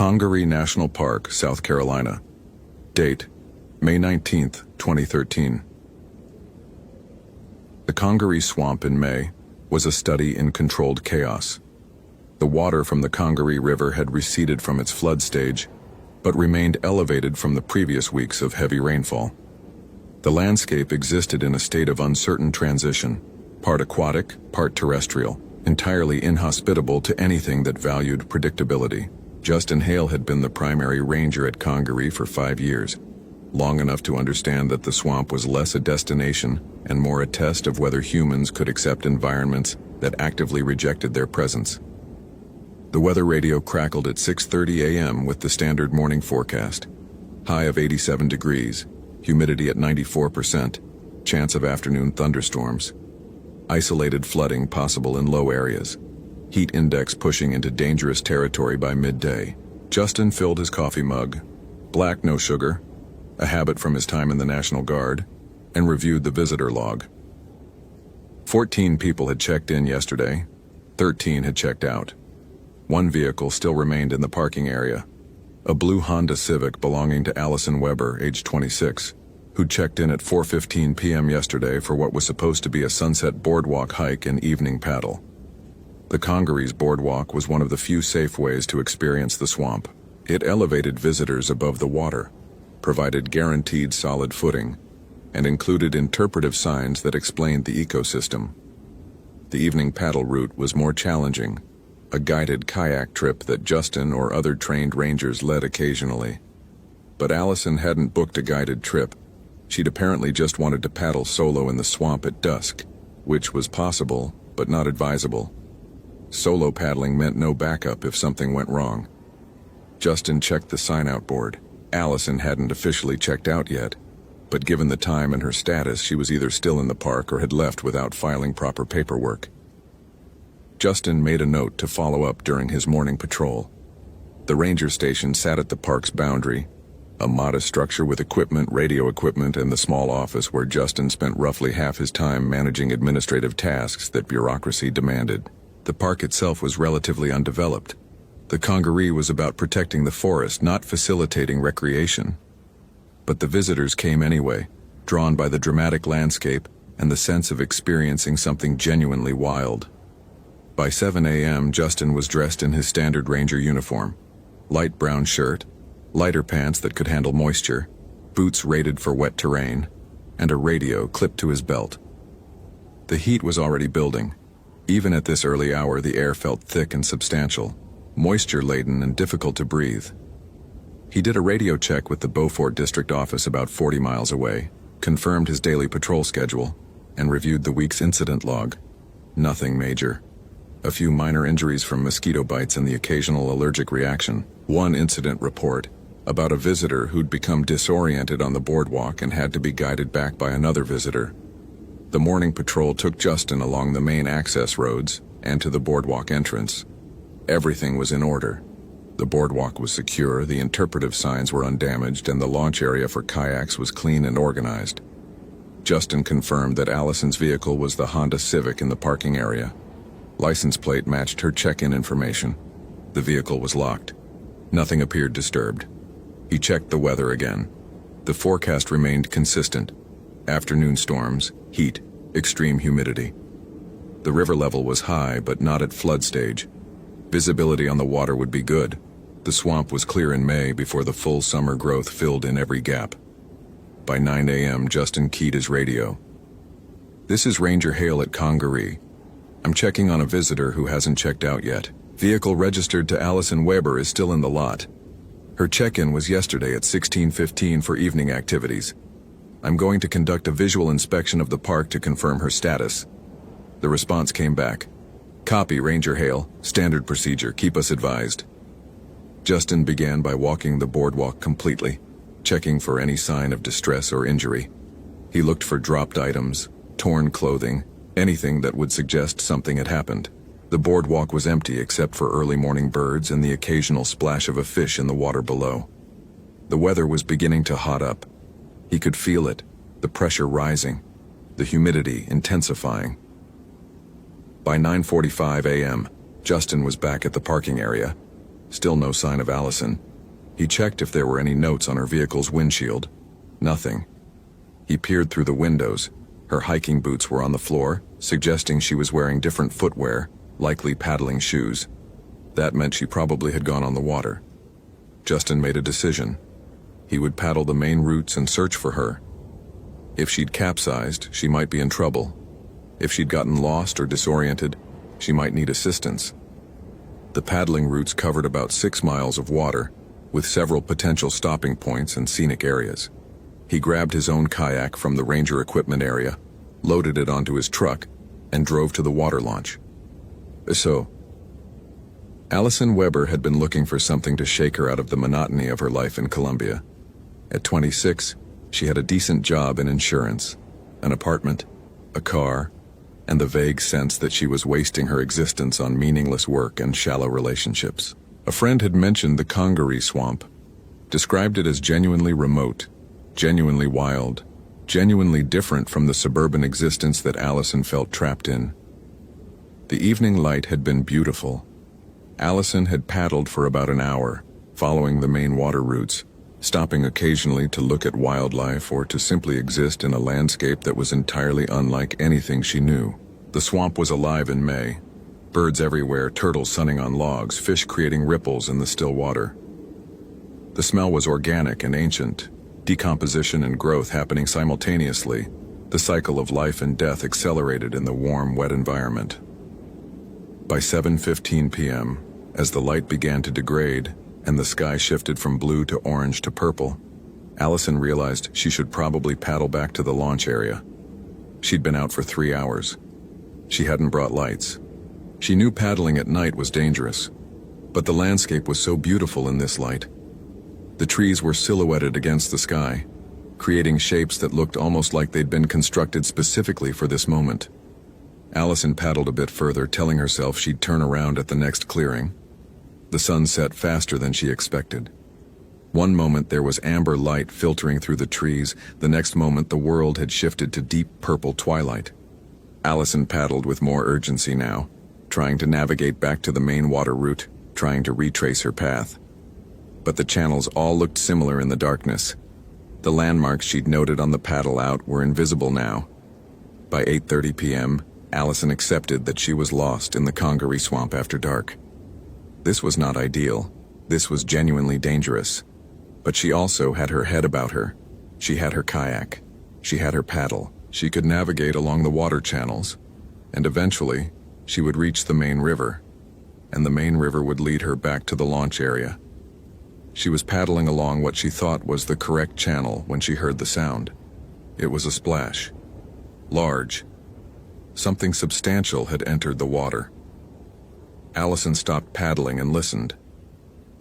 Congaree National Park, South Carolina. Date, May 19, 2013. The Congaree Swamp in May was a study in controlled chaos. The water from the Congaree River had receded from its flood stage, but remained elevated from the previous weeks of heavy rainfall. The landscape existed in a state of uncertain transition, part aquatic, part terrestrial, entirely inhospitable to anything that valued predictability. Justin Hale had been the primary ranger at Congaree for 5 years, long enough to understand that the swamp was less a destination and more a test of whether humans could accept environments that actively rejected their presence. The weather radio crackled at 6:30 a.m. with the standard morning forecast. High of 87 degrees, humidity at 94%, chance of afternoon thunderstorms. Isolated flooding possible in low areas. Heat index pushing into dangerous territory by midday. Justin filled his coffee mug, black no sugar, a habit from his time in the National Guard, and reviewed the visitor log. 14 people had checked in yesterday, 13 had checked out. One vehicle still remained in the parking area, a blue Honda Civic belonging to Allison Weber, age 26, who checked in at 4:15 p.m. yesterday for what was supposed to be a sunset boardwalk hike and evening paddle. The Congaree's boardwalk was one of the few safe ways to experience the swamp. It elevated visitors above the water, provided guaranteed solid footing, and included interpretive signs that explained the ecosystem. The evening paddle route was more challenging, a guided kayak trip that Justin or other trained rangers led occasionally. But Allison hadn't booked a guided trip. She'd apparently just wanted to paddle solo in the swamp at dusk, which was possible, but not advisable. Solo paddling meant no backup if something went wrong. Justin checked the sign-out board. Allison hadn't officially checked out yet, but given the time and her status, she was either still in the park or had left without filing proper paperwork. Justin made a note to follow up during his morning patrol. The ranger station sat at the park's boundary, a modest structure with equipment, radio equipment, and the small office where Justin spent roughly half his time managing administrative tasks that bureaucracy demanded. The park itself was relatively undeveloped. The Congaree was about protecting the forest, not facilitating recreation. But the visitors came anyway, drawn by the dramatic landscape and the sense of experiencing something genuinely wild. By 7 a.m., Justin was dressed in his standard ranger uniform, light brown shirt, lighter pants that could handle moisture, boots rated for wet terrain, and a radio clipped to his belt. The heat was already building. Even at this early hour, the air felt thick and substantial, moisture-laden and difficult to breathe. He did a radio check with the Beaufort district office about 40 miles away, confirmed his daily patrol schedule, and reviewed the week's incident log. Nothing major. A few minor injuries from mosquito bites and the occasional allergic reaction. One incident report about a visitor who'd become disoriented on the boardwalk and had to be guided back by another visitor. The morning patrol took Justin along the main access roads and to the boardwalk entrance. Everything was in order. The boardwalk was secure, the interpretive signs were undamaged, and the launch area for kayaks was clean and organized. Justin confirmed that Allison's vehicle was the Honda Civic in the parking area. License plate matched her check-in information. The vehicle was locked. Nothing appeared disturbed. He checked the weather again. The forecast remained consistent. Afternoon storms, heat, extreme humidity. The river level was high, but not at flood stage. Visibility on the water would be good. The swamp was clear in May before the full summer growth filled in every gap. By 9 a.m., Justin keyed his radio. "This is Ranger Hale at Congaree. I'm checking on a visitor who hasn't checked out yet. Vehicle registered to Allison Weber is still in the lot. Her check-in was yesterday at 16:15 for evening activities. I'm going to conduct a visual inspection of the park to confirm her status." The response came back. "Copy, Ranger Hale. Standard procedure. Keep us advised." Justin began by walking the boardwalk completely, checking for any sign of distress or injury. He looked for dropped items, torn clothing, anything that would suggest something had happened. The boardwalk was empty except for early morning birds and the occasional splash of a fish in the water below. The weather was beginning to hot up. He could feel it, the pressure rising, the humidity intensifying. By 9:45 a.m., Justin was back at the parking area. Still no sign of Allison. He checked if there were any notes on her vehicle's windshield. Nothing. He peered through the windows. Her hiking boots were on the floor, suggesting she was wearing different footwear, likely paddling shoes. That meant she probably had gone on the water. Justin made a decision. He would paddle the main routes and search for her. If she'd capsized, she might be in trouble. If she'd gotten lost or disoriented, she might need assistance. The paddling routes covered about 6 miles of water, with several potential stopping points and scenic areas. He grabbed his own kayak from the ranger equipment area, loaded it onto his truck, and drove to the water launch. So, Allison Weber had been looking for something to shake her out of the monotony of her life in Colombia. At 26, she had a decent job in insurance, an apartment, a car, and the vague sense that she was wasting her existence on meaningless work and shallow relationships. A friend had mentioned the Congaree swamp, described it as genuinely remote, genuinely wild, genuinely different from the suburban existence that Allison felt trapped in. The evening light had been beautiful. Allison had paddled for about an hour, following the main water routes, stopping occasionally to look at wildlife or to simply exist in a landscape that was entirely unlike anything she knew. The swamp was alive in May. Birds everywhere, turtles sunning on logs, fish creating ripples in the still water. The smell was organic and ancient, decomposition and growth happening simultaneously. The cycle of life and death accelerated in the warm, wet environment. By 7:15 p.m., as the light began to degrade and the sky shifted from blue to orange to purple, Allison realized she should probably paddle back to the launch area. She'd been out for 3 hours. She hadn't brought lights. She knew paddling at night was dangerous, but the landscape was so beautiful in this light. The trees were silhouetted against the sky, creating shapes that looked almost like they'd been constructed specifically for this moment. Allison paddled a bit further, telling herself she'd turn around at the next clearing. The sun set faster than she expected. One moment there was amber light filtering through the trees, the next moment the world had shifted to deep purple twilight. Allison paddled with more urgency now, trying to navigate back to the main water route, trying to retrace her path. But the channels all looked similar in the darkness. The landmarks she'd noted on the paddle out were invisible now. By 8:30 p.m., Allison accepted that she was lost in the Congaree swamp after dark. This was not ideal. This was genuinely dangerous. But she also had her head about her. She had her kayak. She had her paddle. She could navigate along the water channels. And eventually, she would reach the main river. And the main river would lead her back to the launch area. She was paddling along what she thought was the correct channel when she heard the sound. It was a splash. Large. Something substantial had entered the water. Allison stopped paddling and listened.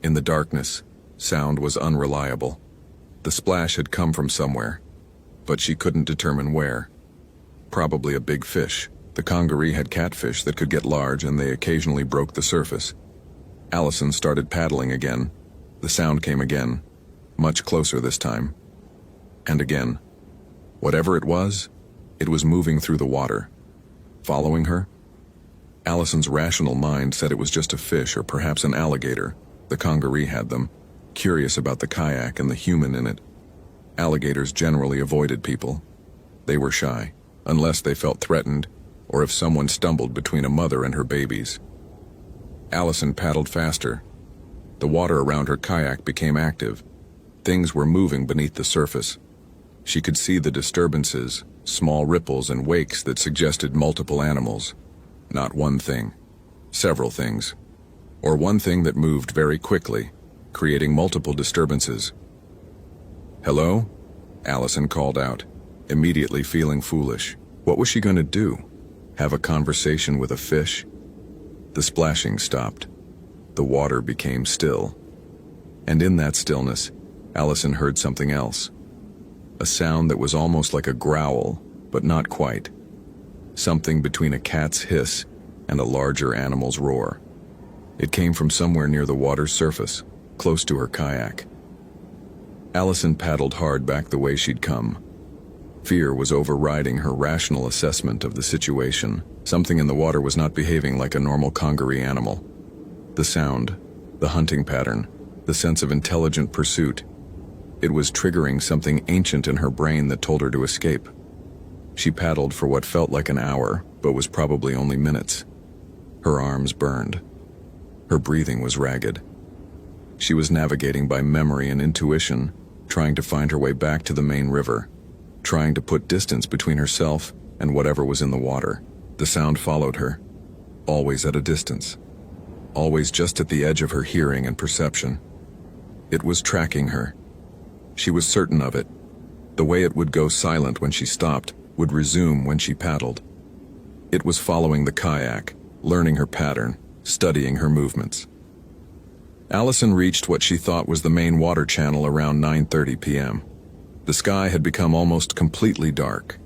In the darkness, sound was unreliable. The splash had come from somewhere, but she couldn't determine where. Probably a big fish. The Congaree had catfish that could get large, and they occasionally broke the surface. Allison started paddling again. The sound came again, much closer this time. And again. Whatever it was moving through the water. Following her? Allison's rational mind said it was just a fish or perhaps an alligator. The Congaree had them, curious about the kayak and the human in it. Alligators generally avoided people. They were shy, unless they felt threatened, or if someone stumbled between a mother and her babies. Allison paddled faster. The water around her kayak became active. Things were moving beneath the surface. She could see the disturbances, small ripples and wakes that suggested multiple animals. Not one thing. Several things. Or one thing that moved very quickly, creating multiple disturbances. "Hello?" Allison called out, immediately feeling foolish. What was she going to do? Have a conversation with a fish? The splashing stopped. The water became still. And in that stillness, Allison heard something else. A sound that was almost like a growl, but not quite. Something between a cat's hiss and a larger animal's roar. It came from somewhere near the water's surface, close to her kayak. Allison paddled hard back the way she'd come. Fear was overriding her rational assessment of the situation. Something in the water was not behaving like a normal Congaree animal. The sound, The hunting pattern, the sense of intelligent pursuit. It was triggering something ancient in her brain that told her to escape. She paddled for what felt like an hour, but was probably only minutes. Her arms burned. Her breathing was ragged. She was navigating by memory and intuition, trying to find her way back to the main river, trying to put distance between herself and whatever was in the water. The sound followed her, always at a distance, always just at the edge of her hearing and perception. It was tracking her. She was certain of it. The way it would go silent when she stopped would resume when she paddled. It was following the kayak, learning her pattern, studying her movements. Allison reached what she thought was the main water channel around 9:30 p.m. The sky had become almost completely dark.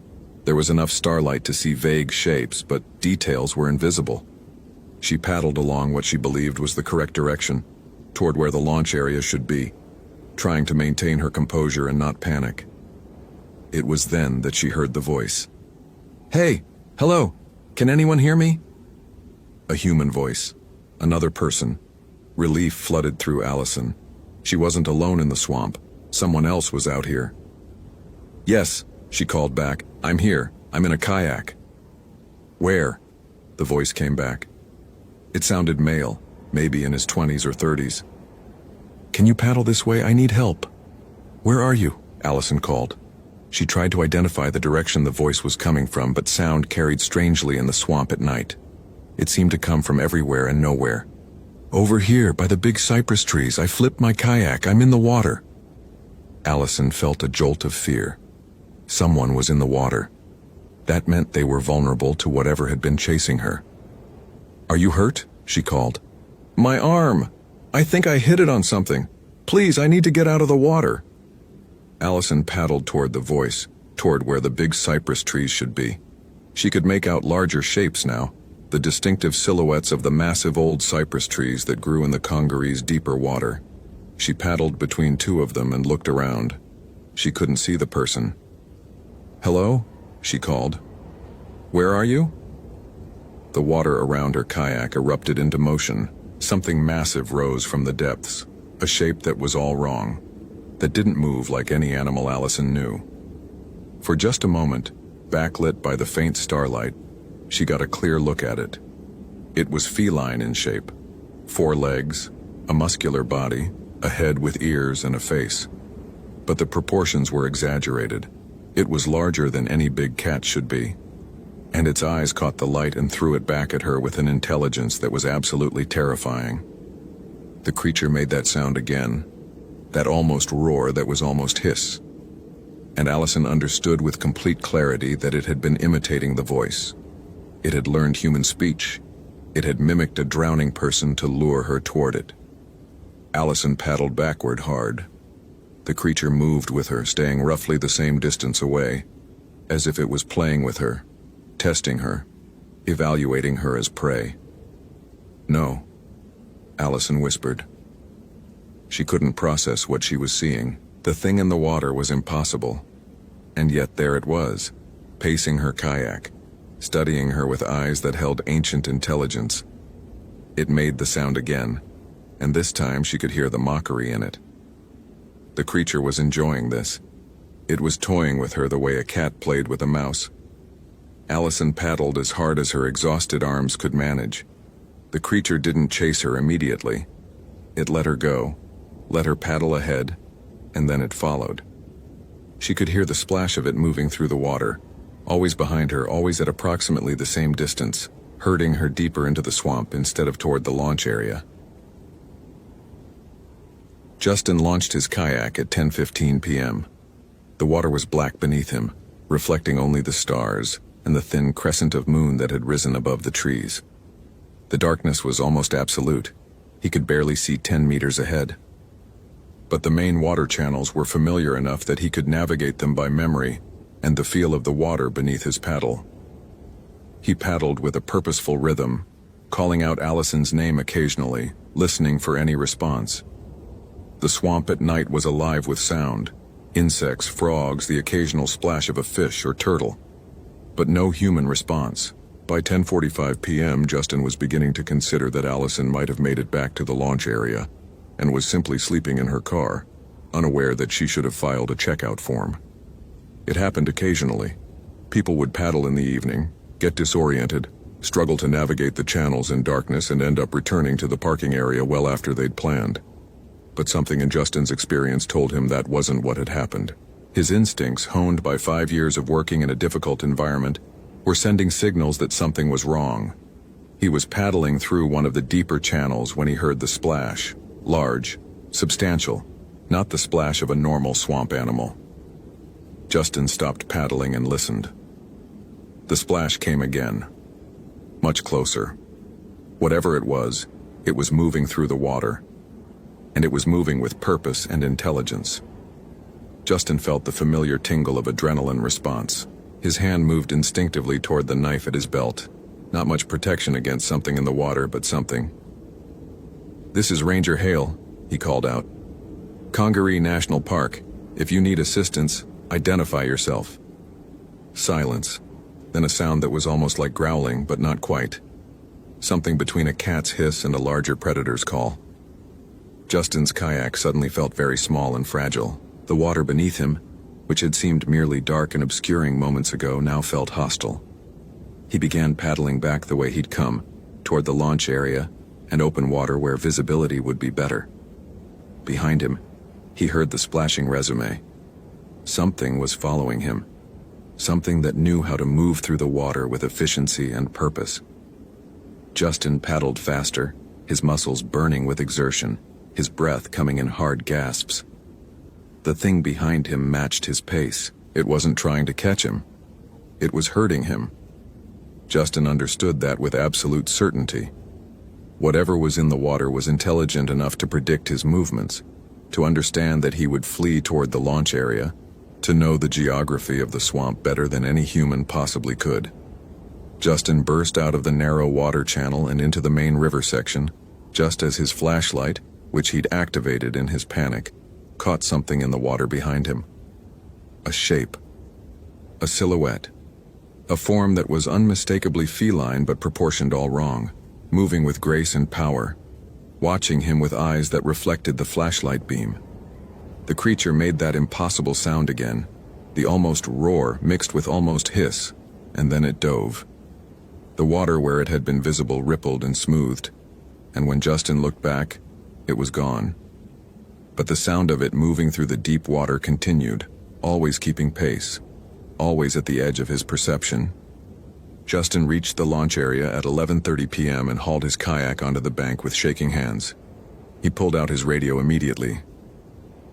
There was enough starlight to see vague shapes, but details were invisible. She paddled along what she believed was the correct direction, toward where the launch area should be, trying to maintain her composure and not panic. It was then that she heard the voice. "Hey, hello, can anyone hear me?" A human voice, another person. Relief flooded through Allison. She wasn't alone in the swamp. Someone else was out here. "Yes," she called back. "I'm here. I'm in a kayak." "Where?" The voice came back. It sounded male, maybe in his 20s or 30s. "Can you paddle this way? I need help." "Where are you?" Allison called. She tried to identify the direction the voice was coming from, but sound carried strangely in the swamp at night. It seemed to come from everywhere and nowhere. "Over here, by the big cypress trees. I flipped my kayak. I'm in the water." Allison felt a jolt of fear. Someone was in the water. That meant they were vulnerable to whatever had been chasing her. "Are you hurt?" she called. "My arm. I think I hit it on something. Please, I need to get out of the water." Allison paddled toward the voice, toward where the big cypress trees should be. She could make out larger shapes now, the distinctive silhouettes of the massive old cypress trees that grew in the Congaree's deeper water. She paddled between two of them and looked around. She couldn't see the person. "Hello?" she called. "Where are you?" The water around her kayak erupted into motion. Something massive rose from the depths, a shape that was all wrong, that didn't move like any animal Allison knew. For just a moment, backlit by the faint starlight, she got a clear look at it. It was feline in shape. 4 legs, a muscular body, a head with ears and a face. But the proportions were exaggerated. It was larger than any big cat should be. And its eyes caught the light and threw it back at her with an intelligence that was absolutely terrifying. The creature made that sound again, that almost roar that was almost hiss. And Allison understood with complete clarity that it had been imitating the voice. It had learned human speech. It had mimicked a drowning person to lure her toward it. Allison paddled backward hard. The creature moved with her, staying roughly the same distance away, as if it was playing with her, testing her, evaluating her as prey. "No," Allison whispered. She couldn't process what she was seeing. The thing in the water was impossible. And yet there it was, pacing her kayak, studying her with eyes that held ancient intelligence. It made the sound again, and this time she could hear the mockery in it. The creature was enjoying this. It was toying with her the way a cat played with a mouse. Allison paddled as hard as her exhausted arms could manage. The creature didn't chase her immediately. It let her go, let her paddle ahead, and then it followed. She could hear the splash of it moving through the water, always behind her, always at approximately the same distance, herding her deeper into the swamp instead of toward the launch area. Justin launched his kayak at 10:15 p.m. The water was black beneath him, reflecting only the stars and the thin crescent of moon that had risen above the trees. The darkness was almost absolute. He could barely see 10 meters ahead. But the main water channels were familiar enough that he could navigate them by memory and the feel of the water beneath his paddle. He paddled with a purposeful rhythm, calling out Allison's name occasionally, listening for any response. The swamp at night was alive with sound, insects, frogs, the occasional splash of a fish or turtle. But no human response, By 10:45 p.m., Justin was beginning to consider that Allison might have made it back to the launch area and was simply sleeping in her car, unaware that she should have filed a checkout form. It happened occasionally. People would paddle in the evening, get disoriented, struggle to navigate the channels in darkness, and end up returning to the parking area well after they'd planned. But something in Justin's experience told him that wasn't what had happened. His instincts, honed by 5 years of working in a difficult environment, were sending signals that something was wrong. He was paddling through one of the deeper channels when he heard the splash. Large, substantial, not the splash of a normal swamp animal. Justin stopped paddling and listened. The splash came again. Much closer. Whatever it was moving through the water. And it was moving with purpose and intelligence. Justin felt the familiar tingle of adrenaline response. His hand moved instinctively toward the knife at his belt. Not much protection against something in the water, but something. "This is Ranger Hale," he called out. "Congaree National Park. If you need assistance, identify yourself." Silence. Then a sound that was almost like growling, but not quite. Something between a cat's hiss and a larger predator's call. Justin's kayak suddenly felt very small and fragile. The water beneath him, which had seemed merely dark and obscuring moments ago, now felt hostile. He began paddling back the way he'd come, toward the launch area and open water where visibility would be better. Behind him, he heard the splashing resume. Something was following him. Something that knew how to move through the water with efficiency and purpose. Justin paddled faster, his muscles burning with exertion, his breath coming in hard gasps. The thing behind him matched his pace. It wasn't trying to catch him. It was hurting him. Justin understood that with absolute certainty. Whatever was in the water was intelligent enough to predict his movements, to understand that he would flee toward the launch area, to know the geography of the swamp better than any human possibly could. Justin burst out of the narrow water channel and into the main river section, just as his flashlight, which he'd activated in his panic, caught something in the water behind him. A shape. A silhouette. A form that was unmistakably feline but proportioned all wrong, moving with grace and power, watching him with eyes that reflected the flashlight beam. The creature made that impossible sound again, the almost roar mixed with almost hiss, and then it dove. The water where it had been visible rippled and smoothed, and when Justin looked back, it was gone. But the sound of it moving through the deep water continued, always keeping pace, always at the edge of his perception. Justin reached the launch area at 11:30 p.m. and hauled his kayak onto the bank with shaking hands. He pulled out his radio immediately.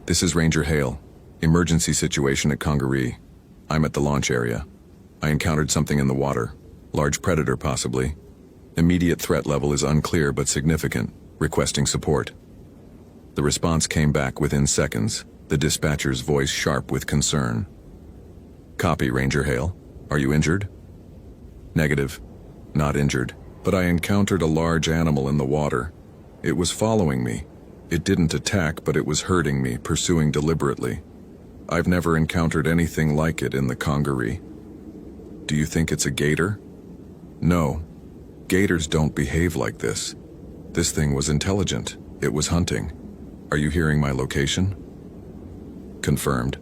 "This is Ranger Hale. Emergency situation at Congaree. I'm at the launch area. I encountered something in the water. Large predator, possibly. Immediate threat level is unclear but significant. Requesting support." The response came back within seconds, the dispatcher's voice sharp with concern. "Copy, Ranger Hale. Are you injured?" "Negative. Not injured, but I encountered a large animal in the water. It was following me. It didn't attack, but it was hurting me, pursuing deliberately. I've never encountered anything like it in the Congaree." "Do you think it's a gator?" "No. Gators don't behave like this. This thing was intelligent. It was hunting. Are you hearing my location?" "Confirmed.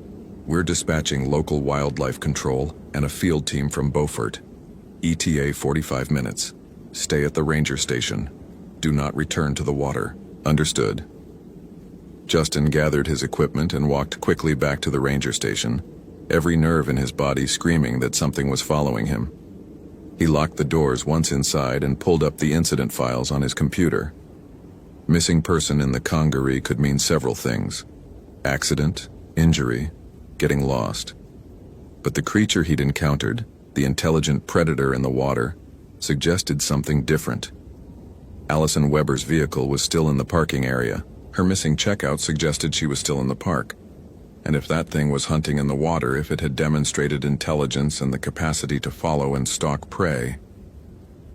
We're dispatching local wildlife control and a field team from Beaufort. ETA 45 minutes. Stay at the ranger station. Do not return to the water." "Understood." Justin gathered his equipment and walked quickly back to the ranger station, every nerve in his body screaming that something was following him. He locked the doors once inside and pulled up the incident files on his computer. Missing person in the Congaree could mean several things. Accident, injury, getting lost. But the creature he'd encountered, the intelligent predator in the water, suggested something different. Allison Weber's vehicle was still in the parking area. Her missing checkout suggested she was still in the park. And if that thing was hunting in the water, if it had demonstrated intelligence and the capacity to follow and stalk prey,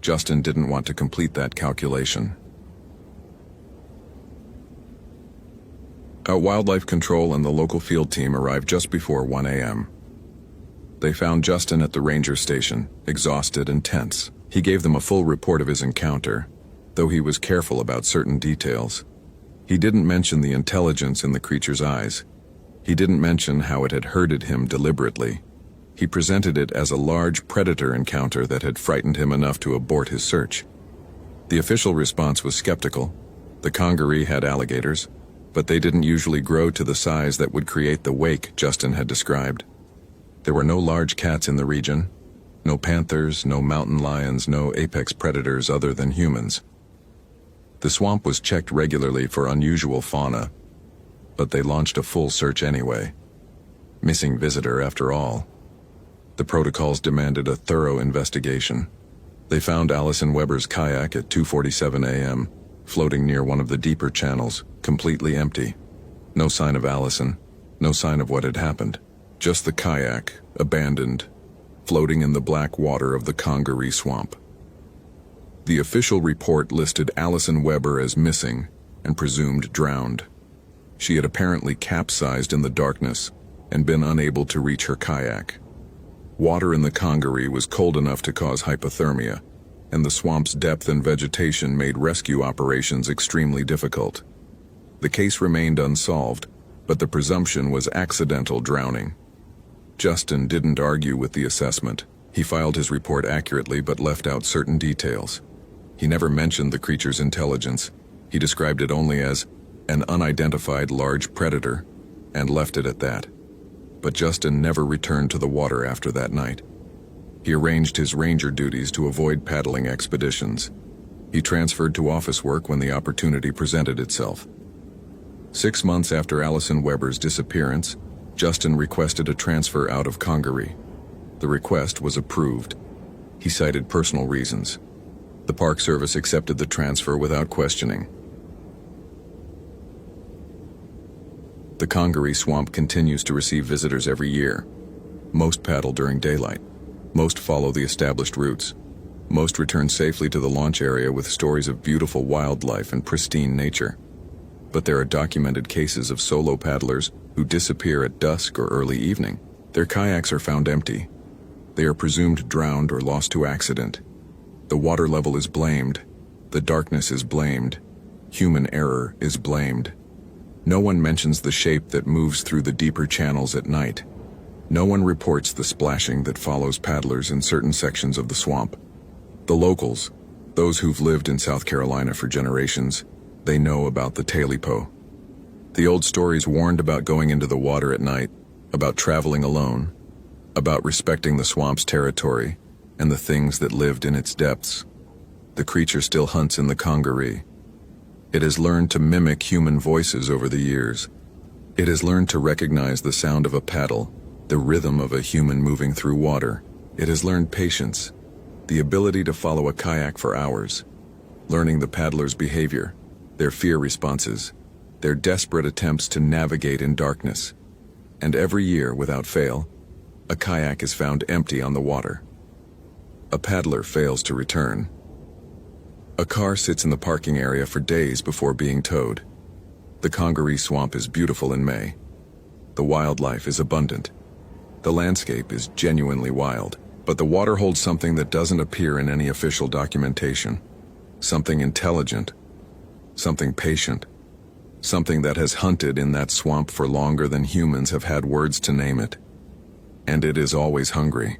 Justin didn't want to complete that calculation. Wildlife control and the local field team arrived just before 1 a.m. They found Justin at the ranger station, exhausted and tense. He gave them a full report of his encounter, though he was careful about certain details. He didn't mention the intelligence in the creature's eyes. He didn't mention how it had herded him deliberately. He presented it as a large predator encounter that had frightened him enough to abort his search. The official response was skeptical. The congaree had alligators, but they didn't usually grow to the size that would create the wake Justin had described. There were no large cats in the region, no panthers, no mountain lions, no apex predators other than humans. The swamp was checked regularly for unusual fauna, but they launched a full search anyway. Missing visitor after all. The protocols demanded a thorough investigation. They found Allison Weber's kayak at 2:47 a.m., floating near one of the deeper channels, completely empty. No sign of Allison, no sign of what had happened. Just the kayak, abandoned, floating in the black water of the congaree swamp. The official report listed Allison Weber as missing and presumed drowned. She had apparently capsized in the darkness and been unable to reach her kayak. Water in the congaree was cold enough to cause hypothermia, and the swamp's depth and vegetation made rescue operations extremely difficult. The case remained unsolved, but the presumption was accidental drowning. Justin didn't argue with the assessment. He filed his report accurately but left out certain details. He never mentioned the creature's intelligence. He described it only as an unidentified large predator and left it at that. But Justin never returned to the water after that night. He arranged his ranger duties to avoid paddling expeditions. He transferred to office work when the opportunity presented itself. 6 months after Allison Weber's disappearance, Justin requested a transfer out of Congaree. The request was approved. He cited personal reasons. The Park Service accepted the transfer without questioning. The Congaree Swamp continues to receive visitors every year. Most paddle during daylight. Most follow the established routes. Most return safely to the launch area with stories of beautiful wildlife and pristine nature. But there are documented cases of solo paddlers who disappear at dusk or early evening. Their kayaks are found empty. They are presumed drowned or lost to accident. The water level is blamed. The darkness is blamed. Human error is blamed. No one mentions the shape that moves through the deeper channels at night. No one reports the splashing that follows paddlers in certain sections of the swamp. The locals, those who've lived in South Carolina for generations, they know about the talipo. The old stories warned about going into the water at night, about traveling alone, about respecting the swamp's territory and the things that lived in its depths. The creature still hunts in the congaree. It has learned to mimic human voices over the years. It has learned to recognize the sound of a paddle, the rhythm of a human moving through water. It has learned patience, the ability to follow a kayak for hours, learning the paddler's behavior, their fear responses, their desperate attempts to navigate in darkness. And every year, without fail, a kayak is found empty on the water. A paddler fails to return. A car sits in the parking area for days before being towed. The Congaree Swamp is beautiful in May. The wildlife is abundant. The landscape is genuinely wild, but the water holds something that doesn't appear in any official documentation. Something intelligent, something patient, something that has hunted in that swamp for longer than humans have had words to name it. And it is always hungry.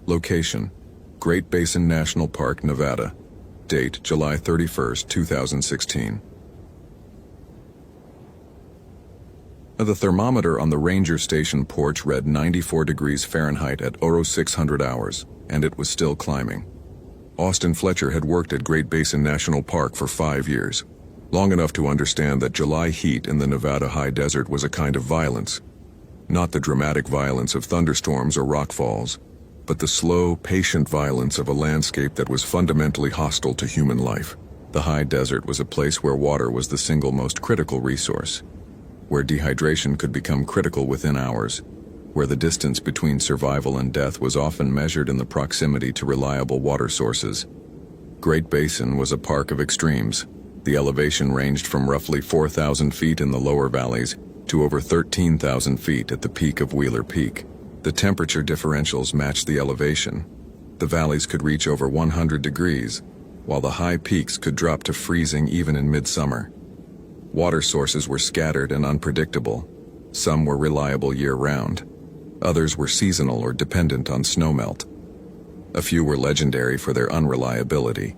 Location: Great Basin National Park, Nevada. Date: July 31st, 2016. The thermometer on the ranger station porch read 94 degrees Fahrenheit at 0600 hours, and it was still climbing. Austin Fletcher had worked at Great Basin National Park for 5 years, long enough to understand that July heat in the Nevada high desert was a kind of violence. Not the dramatic violence of thunderstorms or rock falls, but the slow, patient violence of a landscape that was fundamentally hostile to human life. The high desert was a place where water was the single most critical resource, where dehydration could become critical within hours, where the distance between survival and death was often measured in the proximity to reliable water sources. Great Basin was a park of extremes. The elevation ranged from roughly 4,000 feet in the lower valleys to over 13,000 feet at the peak of Wheeler Peak. The temperature differentials matched the elevation. The valleys could reach over 100 degrees, while the high peaks could drop to freezing even in midsummer. Water sources were scattered and unpredictable. Some were reliable year-round. Others were seasonal or dependent on snowmelt. A few were legendary for their unreliability.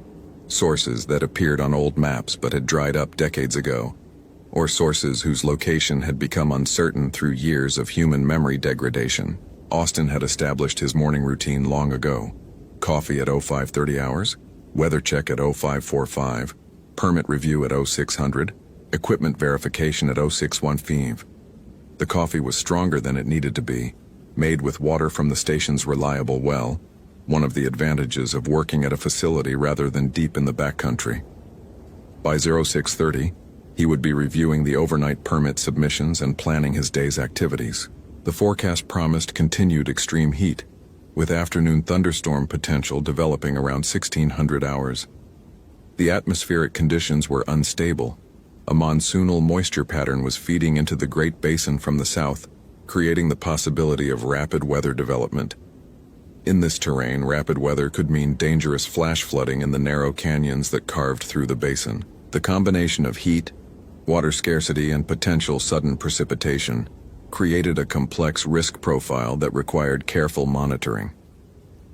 Sources that appeared on old maps but had dried up decades ago, or sources whose location had become uncertain through years of human memory degradation. Austin had established his morning routine long ago. Coffee at 0530 hours, weather check at 0545, permit review at 0600, equipment verification at 0615. The coffee was stronger than it needed to be, made with water from the station's reliable well, one of the advantages of working at a facility rather than deep in the backcountry. By 0630, he would be reviewing the overnight permit submissions and planning his day's activities. The forecast promised continued extreme heat, with afternoon thunderstorm potential developing around 1600 hours. The atmospheric conditions were unstable. A monsoonal moisture pattern was feeding into the Great Basin from the south, creating the possibility of rapid weather development. In this terrain, rapid weather could mean dangerous flash flooding in the narrow canyons that carved through the basin. The combination of heat, water scarcity, and potential sudden precipitation created a complex risk profile that required careful monitoring.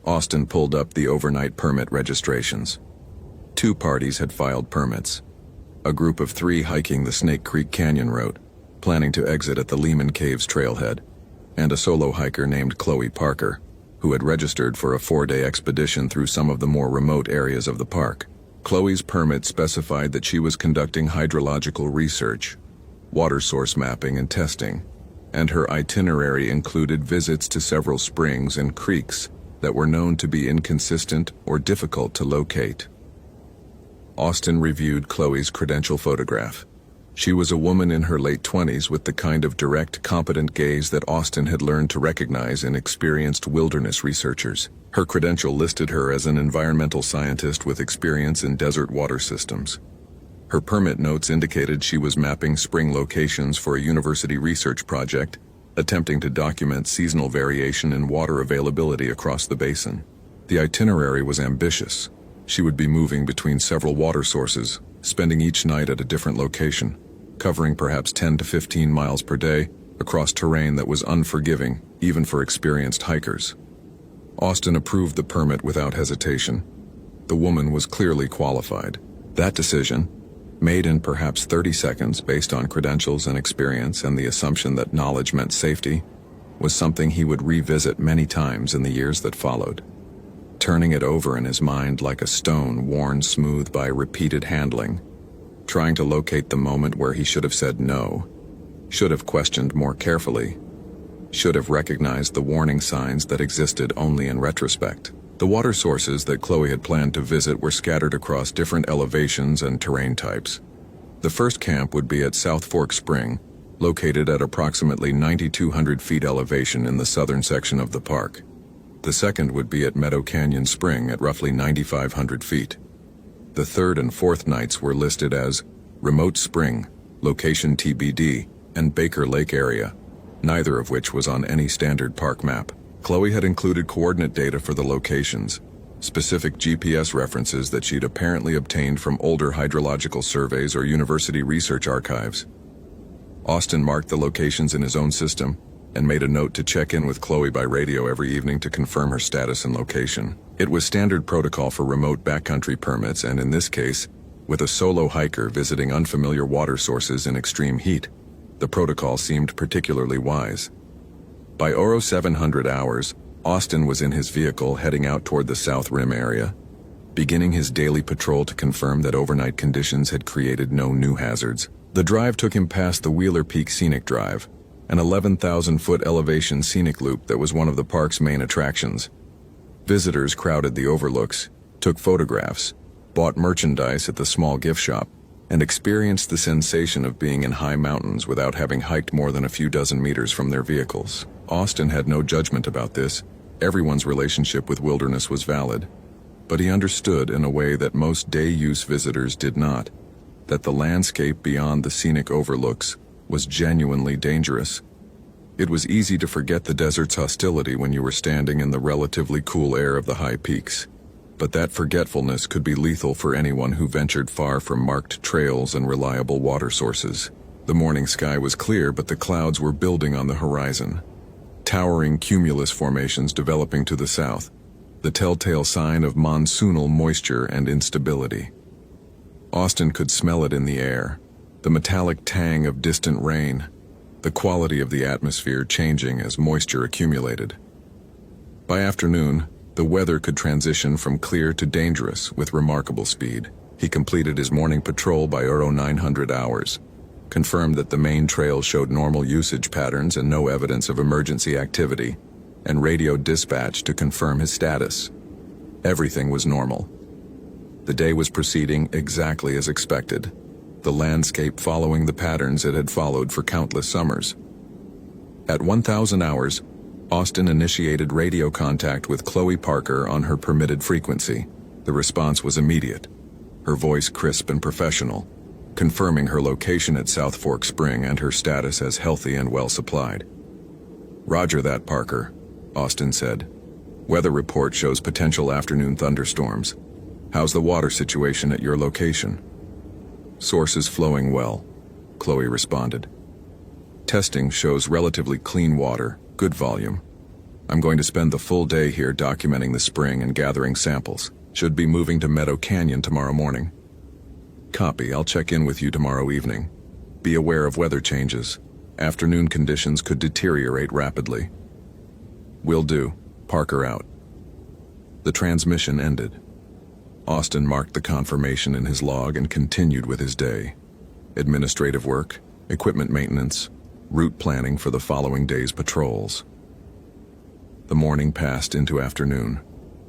Austin pulled up the overnight permit registrations. 2 parties had filed permits. A group of 3 hiking the Snake Creek Canyon route, planning to exit at the Lehman Caves trailhead, and a solo hiker named Chloe Parker, who had registered for a 4-day expedition through some of the more remote areas of the park. Chloe's permit specified that she was conducting hydrological research, water source mapping and testing, and her itinerary included visits to several springs and creeks that were known to be inconsistent or difficult to locate. Austin reviewed Chloe's credential photograph. She was a woman in her late 20s with the kind of direct, competent gaze that Austin had learned to recognize in experienced wilderness researchers. Her credential listed her as an environmental scientist with experience in desert water systems. Her permit notes indicated she was mapping spring locations for a university research project, attempting to document seasonal variation in water availability across the basin. The itinerary was ambitious. She would be moving between several water sources, spending each night at a different location, covering perhaps 10 to 15 miles per day across terrain that was unforgiving, even for experienced hikers. Austin approved the permit without hesitation. The woman was clearly qualified. That decision, made in perhaps 30 seconds based on credentials and experience and the assumption that knowledge meant safety, was something he would revisit many times in the years that followed, turning it over in his mind like a stone worn smooth by repeated handling, trying to locate the moment where he should have said no, should have questioned more carefully, should have recognized the warning signs that existed only in retrospect. The water sources that Chloe had planned to visit were scattered across different elevations and terrain types. The first camp would be at South Fork Spring, located at approximately 9,200 feet elevation in the southern section of the park. The second would be at Meadow Canyon Spring at roughly 9,500 feet. The third and fourth nights were listed as Remote Spring, Location TBD, and Baker Lake area, neither of which was on any standard park map. Chloe had included coordinate data for the locations, specific GPS references that she'd apparently obtained from older hydrological surveys or university research archives. Austin marked the locations in his own system and made a note to check in with Chloe by radio every evening to confirm her status and location. It was standard protocol for remote backcountry permits, and in this case, with a solo hiker visiting unfamiliar water sources in extreme heat, the protocol seemed particularly wise. By 0700 hours, Austin was in his vehicle heading out toward the South Rim area, beginning his daily patrol to confirm that overnight conditions had created no new hazards. The drive took him past the Wheeler Peak Scenic Drive, an 11,000-foot elevation scenic loop that was one of the park's main attractions. Visitors crowded the overlooks, took photographs, bought merchandise at the small gift shop, and experienced the sensation of being in high mountains without having hiked more than a few dozen meters from their vehicles. Austin had no judgment about this. Everyone's relationship with wilderness was valid. But he understood in a way that most day-use visitors did not, that the landscape beyond the scenic overlooks was genuinely dangerous. It was easy to forget the desert's hostility when you were standing in the relatively cool air of the high peaks. But that forgetfulness could be lethal for anyone who ventured far from marked trails and reliable water sources. The morning sky was clear, but the clouds were building on the horizon. Towering cumulus formations developing to the south, the telltale sign of monsoonal moisture and instability. Austin could smell it in the air, the metallic tang of distant rain, the quality of the atmosphere changing as moisture accumulated. By afternoon, the weather could transition from clear to dangerous with remarkable speed. He completed his morning patrol by 900 hours, confirmed that the main trail showed normal usage patterns and no evidence of emergency activity, and radioed dispatch to confirm his status. Everything was normal. The day was proceeding exactly as expected, the landscape following the patterns it had followed for countless summers. At 1,000 hours, Austin initiated radio contact with Chloe Parker on her permitted frequency. The response was immediate, her voice crisp and professional, confirming her location at South Fork Spring and her status as healthy and well supplied. "Roger that, Parker," Austin said. "Weather report shows potential afternoon thunderstorms. How's the water situation at your location?" "Sources flowing well," Chloe responded. "Testing shows relatively clean water, good volume. I'm going to spend the full day here documenting the spring and gathering samples. Should be moving to Meadow Canyon tomorrow morning." "Copy, I'll check in with you tomorrow evening. Be aware of weather changes. Afternoon conditions could deteriorate rapidly." "Will do. Parker out." The transmission ended. Austin marked the confirmation in his log and continued with his day. Administrative work, equipment maintenance, route planning for the following day's patrols. The morning passed into afternoon.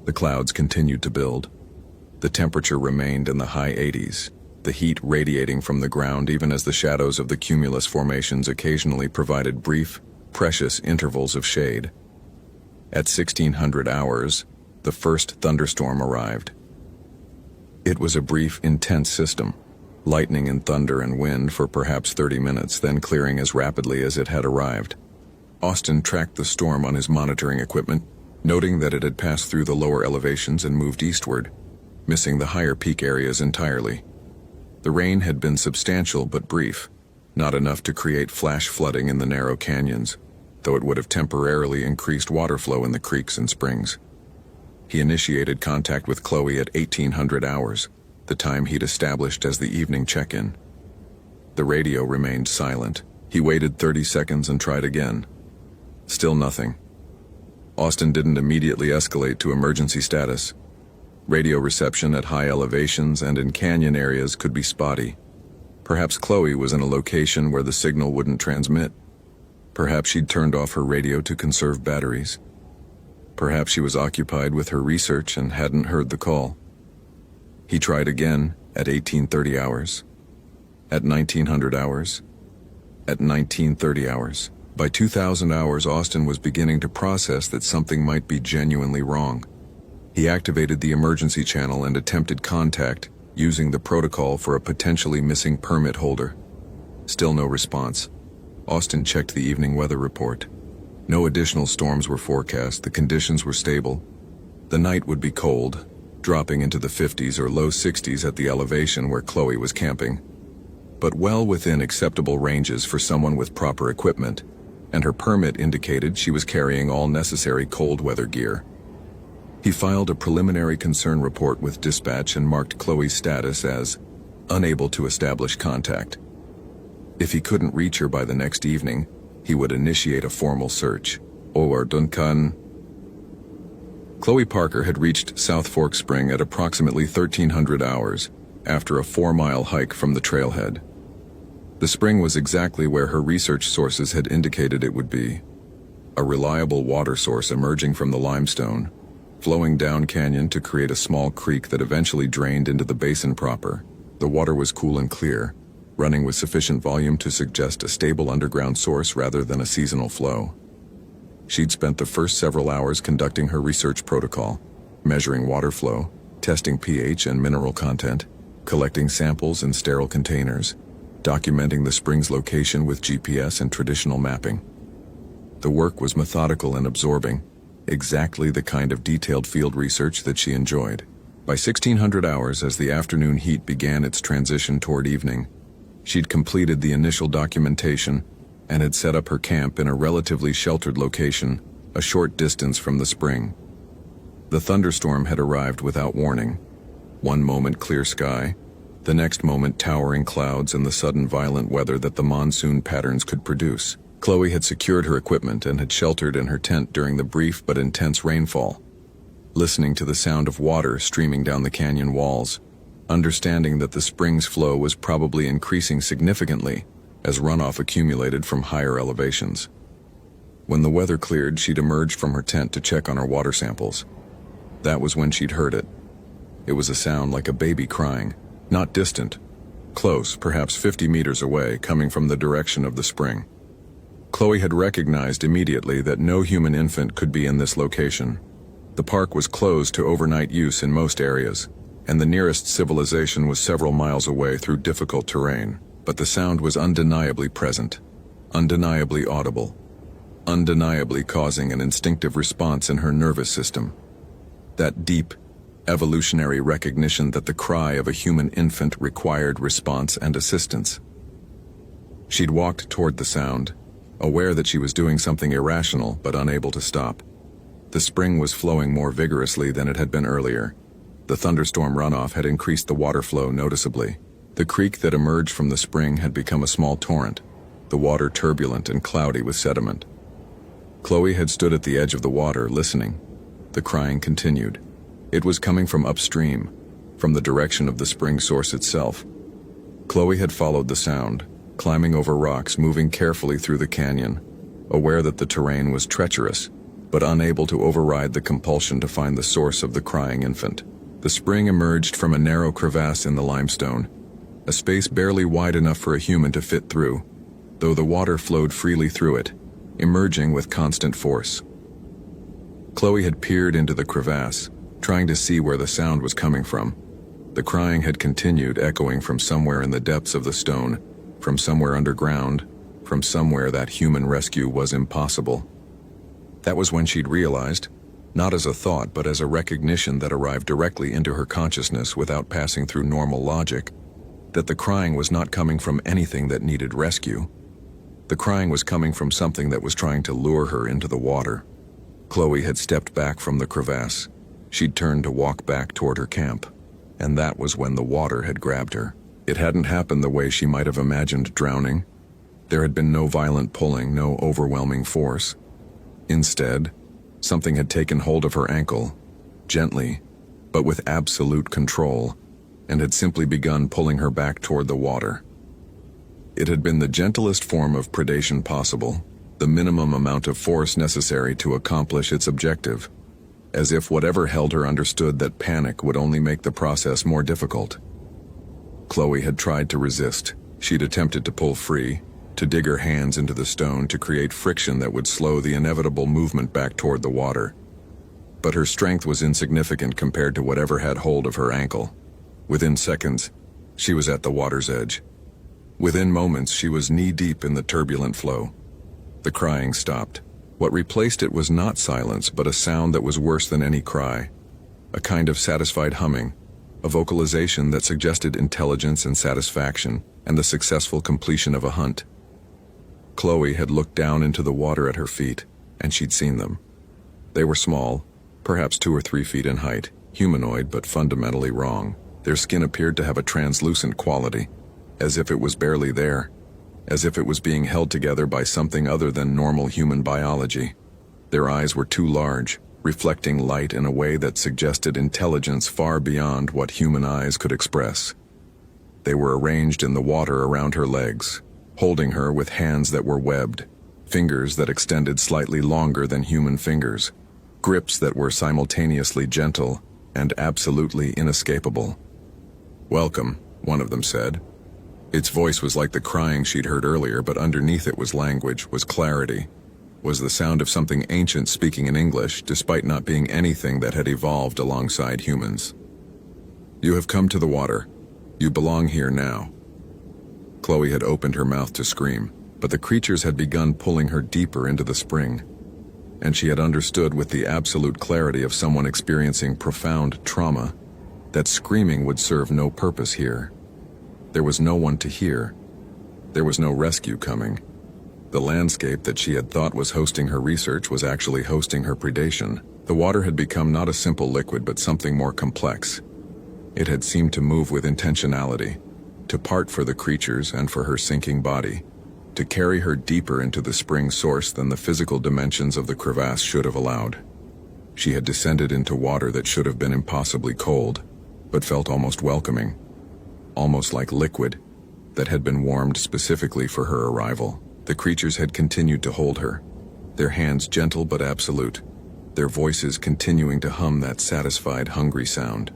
The clouds continued to build. The temperature remained in the high 80s, the heat radiating from the ground even as the shadows of the cumulus formations occasionally provided brief, precious intervals of shade. At 1600 hours, the first thunderstorm arrived. It was a brief, intense system, lightning and thunder and wind for perhaps 30 minutes, then clearing as rapidly as it had arrived. Austin tracked the storm on his monitoring equipment, noting that it had passed through the lower elevations and moved eastward, missing the higher peak areas entirely. The rain had been substantial but brief, not enough to create flash flooding in the narrow canyons, though it would have temporarily increased water flow in the creeks and springs. He initiated contact with Chloe at 1800 hours, the time he'd established as the evening check-in. The radio remained silent. He waited 30 seconds and tried again. Still nothing. Austin didn't immediately escalate to emergency status. Radio reception at high elevations and in canyon areas could be spotty. Perhaps Chloe was in a location where the signal wouldn't transmit. Perhaps she'd turned off her radio to conserve batteries. Perhaps she was occupied with her research and hadn't heard the call. He tried again at 1830 hours, at 1900 hours, at 1930 hours. By 2000 hours, Austin was beginning to process that something might be genuinely wrong. He activated the emergency channel and attempted contact using the protocol for a potentially missing permit holder. Still no response. Austin checked the evening weather report. No additional storms were forecast. The conditions were stable. The night would be cold, dropping into the 50s or low 60s at the elevation where Chloe was camping, but well within acceptable ranges for someone with proper equipment, and her permit indicated she was carrying all necessary cold weather gear. He filed a preliminary concern report with dispatch and marked Chloe's status as unable to establish contact. If he couldn't reach her by the next evening, he would initiate a formal search. Or Duncan. Chloe Parker had reached South Fork Spring at approximately 1300 hours after a 4-mile hike from the trailhead. The spring was exactly where her research sources had indicated it would be. A reliable water source emerging from the limestone, flowing down canyon to create a small creek that eventually drained into the basin proper. The water was cool and clear, running with sufficient volume to suggest a stable underground source rather than a seasonal flow. She'd spent the first several hours conducting her research protocol, measuring water flow, testing pH and mineral content, collecting samples in sterile containers, documenting the spring's location with GPS and traditional mapping. The work was methodical and absorbing, exactly the kind of detailed field research that she enjoyed. By 1600 hours, as the afternoon heat began its transition toward evening, she'd completed the initial documentation and had set up her camp in a relatively sheltered location, a short distance from the spring. The thunderstorm had arrived without warning. One moment clear sky, the next moment towering clouds and the sudden violent weather that the monsoon patterns could produce. Chloe had secured her equipment and had sheltered in her tent during the brief but intense rainfall, listening to the sound of water streaming down the canyon walls, understanding that the spring's flow was probably increasing significantly as runoff accumulated from higher elevations. When the weather cleared, she'd emerged from her tent to check on her water samples. That was when she'd heard it. It was a sound like a baby crying, not distant, close, perhaps 50 meters away, coming from the direction of the spring. Chloe had recognized immediately that no human infant could be in this location. The park was closed to overnight use in most areas, and the nearest civilization was several miles away through difficult terrain. But the sound was undeniably present, undeniably audible, undeniably causing an instinctive response in her nervous system. That deep, evolutionary recognition that the cry of a human infant required response and assistance. She'd walked toward the sound, aware that she was doing something irrational but unable to stop. The spring was flowing more vigorously than it had been earlier. The thunderstorm runoff had increased the water flow noticeably. The creek that emerged from the spring had become a small torrent, the water turbulent and cloudy with sediment. Chloe had stood at the edge of the water, listening. The crying continued. It was coming from upstream, from the direction of the spring source itself. Chloe had followed the sound, climbing over rocks, moving carefully through the canyon, aware that the terrain was treacherous, but unable to override the compulsion to find the source of the crying infant. The spring emerged from a narrow crevasse in the limestone, a space barely wide enough for a human to fit through, though the water flowed freely through it, emerging with constant force. Chloe had peered into the crevasse, trying to see where the sound was coming from. The crying had continued, echoing from somewhere in the depths of the stone, from somewhere underground, from somewhere that human rescue was impossible. That was when she'd realized, not as a thought but as a recognition that arrived directly into her consciousness without passing through normal logic, that the crying was not coming from anything that needed rescue. The crying was coming from something that was trying to lure her into the water. Chloe had stepped back from the crevasse. She'd turned to walk back toward her camp, and that was when the water had grabbed her. It hadn't happened the way she might have imagined drowning. There had been no violent pulling, no overwhelming force. Instead, something had taken hold of her ankle, gently, but with absolute control, and had simply begun pulling her back toward the water. It had been the gentlest form of predation possible, the minimum amount of force necessary to accomplish its objective, as if whatever held her understood that panic would only make the process more difficult. Chloe had tried to resist. She'd attempted to pull free, to dig her hands into the stone to create friction that would slow the inevitable movement back toward the water. But her strength was insignificant compared to whatever had hold of her ankle. Within seconds, she was at the water's edge. Within moments, she was knee-deep in the turbulent flow. The crying stopped. What replaced it was not silence, but a sound that was worse than any cry. A kind of satisfied humming, a vocalization that suggested intelligence and satisfaction, and the successful completion of a hunt. Chloe had looked down into the water at her feet, and she'd seen them. They were small, perhaps 2 or 3 feet in height, humanoid but fundamentally wrong. Their skin appeared to have a translucent quality, as if it was barely there, as if it was being held together by something other than normal human biology. Their eyes were too large, reflecting light in a way that suggested intelligence far beyond what human eyes could express. They were arranged in the water around her legs, holding her with hands that were webbed, fingers that extended slightly longer than human fingers, grips that were simultaneously gentle and absolutely inescapable. "Welcome," one of them said. Its voice was like the crying she'd heard earlier, but underneath it was language, was clarity, was the sound of something ancient speaking in English, despite not being anything that had evolved alongside humans. "You have come to the water. You belong here now." Chloe had opened her mouth to scream. But the creatures had begun pulling her deeper into the spring, and she had understood with the absolute clarity of someone experiencing profound trauma that screaming would serve no purpose here. There was no one to hear. There was no rescue coming. The landscape that she had thought was hosting her research was actually hosting her predation. The water had become not a simple liquid but something more complex. It had seemed to move with intentionality, to part for the creatures and for her sinking body, to carry her deeper into the spring source than the physical dimensions of the crevasse should have allowed. She had descended into water that should have been impossibly cold, but felt almost welcoming, almost like liquid that had been warmed specifically for her arrival. The creatures had continued to hold her, their hands gentle but absolute, their voices continuing to hum that satisfied, hungry sound.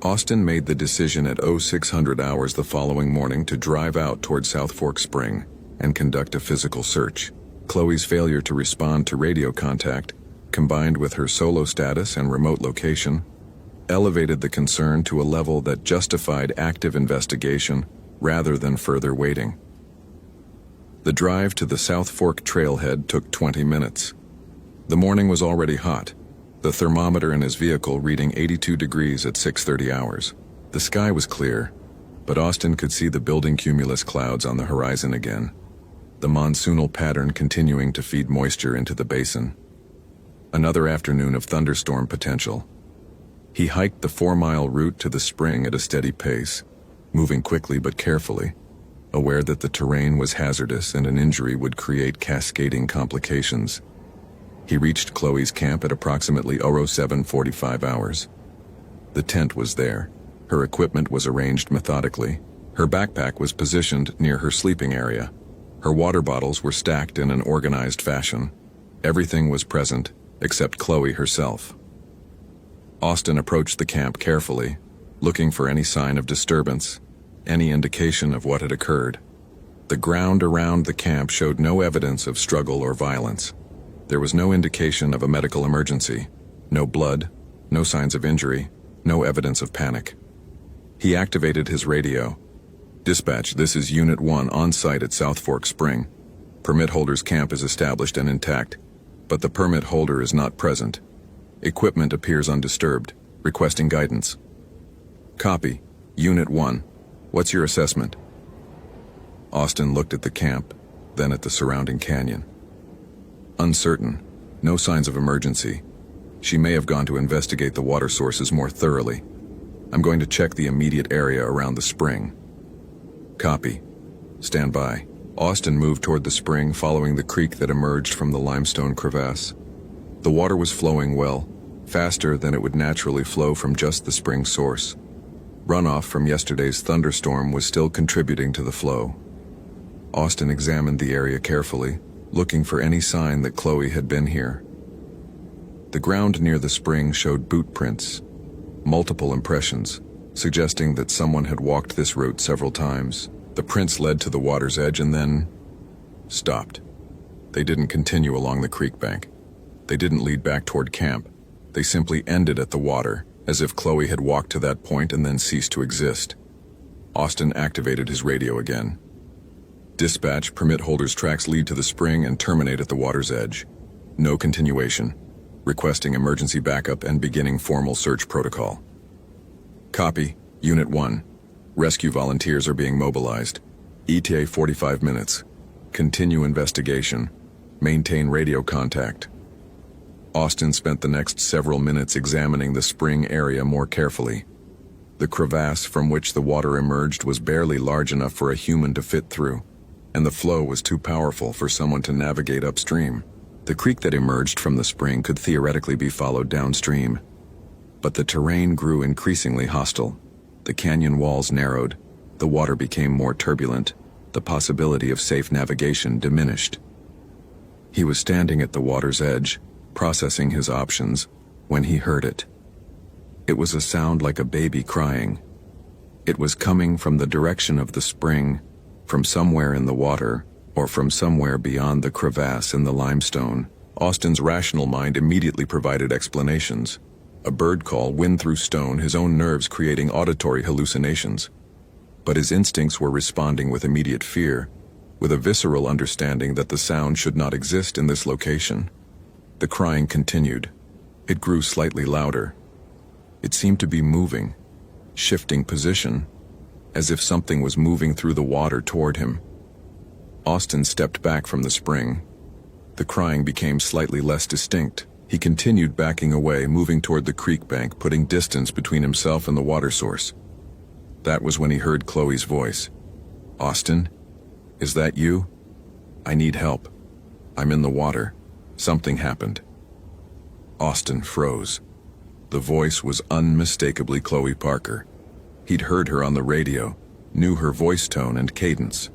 Austin made the decision at 0600 hours the following morning to drive out toward South Fork Spring and conduct a physical search. Chloe's failure to respond to radio contact, combined with her solo status and remote location, elevated the concern to a level that justified active investigation rather than further waiting. The drive to the South Fork trailhead took 20 minutes. The morning was already hot, the thermometer in his vehicle reading 82 degrees at 6:30 hours. The sky was clear, but Austin could see the building cumulus clouds on the horizon again, the monsoonal pattern continuing to feed moisture into the basin. Another afternoon of thunderstorm potential. He hiked the 4-mile route to the spring at a steady pace, moving quickly but carefully, aware that the terrain was hazardous and an injury would create cascading complications. He reached Chloe's camp at approximately 07:45 hours. The tent was there. Her equipment was arranged methodically. Her backpack was positioned near her sleeping area. Her water bottles were stacked in an organized fashion. Everything was present, except Chloe herself. Austin approached the camp carefully, looking for any sign of disturbance, any indication of what had occurred. The ground around the camp showed no evidence of struggle or violence. There was no indication of a medical emergency, no blood, no signs of injury, no evidence of panic. He activated his radio. "Dispatch, this is Unit 1 on site at South Fork Spring. Permit holder's camp is established and intact, but the permit holder is not present. Equipment appears undisturbed. Requesting guidance." "Copy. Unit 1. What's your assessment?" Austin looked at the camp, then at the surrounding canyon. "Uncertain. No signs of emergency. She may have gone to investigate the water sources more thoroughly. I'm going to check the immediate area around the spring." "Copy. Stand by." Austin moved toward the spring, following the creek that emerged from the limestone crevasse. The water was flowing well, faster than it would naturally flow from just the spring source. Runoff from yesterday's thunderstorm was still contributing to the flow. Austin examined the area carefully, looking for any sign that Chloe had been here. The ground near the spring showed boot prints, multiple impressions, suggesting that someone had walked this route several times. The prints led to the water's edge and then stopped. They didn't continue along the creek bank. They didn't lead back toward camp. They simply ended at the water, as if Chloe had walked to that point and then ceased to exist. Austin activated his radio again. "Dispatch, permit holder's tracks lead to the spring and terminate at the water's edge. No continuation. Requesting emergency backup and beginning formal search protocol." "Copy. Unit 1. Rescue volunteers are being mobilized. ETA 45 minutes. Continue investigation. Maintain radio contact." Austin spent the next several minutes examining the spring area more carefully. The crevasse from which the water emerged was barely large enough for a human to fit through, and the flow was too powerful for someone to navigate upstream. The creek that emerged from the spring could theoretically be followed downstream, but the terrain grew increasingly hostile. The canyon walls narrowed, the water became more turbulent, the possibility of safe navigation diminished. He was standing at the water's edge, processing his options, when he heard it. It was a sound like a baby crying. It was coming from the direction of the spring, from somewhere in the water, or from somewhere beyond the crevasse in the limestone. Austin's rational mind immediately provided explanations. A bird call, wind through stone, his own nerves creating auditory hallucinations. But his instincts were responding with immediate fear, with a visceral understanding that the sound should not exist in this location. The crying continued. It grew slightly louder. It seemed to be moving, shifting position, as if something was moving through the water toward him. Austin stepped back from the spring. The crying became slightly less distinct. He continued backing away, moving toward the creek bank, putting distance between himself and the water source. That was when he heard Chloe's voice. "Austin, is that you? I need help. I'm in the water. Something happened." Austin froze. The voice was unmistakably Chloe Parker. He'd heard her on the radio, knew her voice tone and cadence.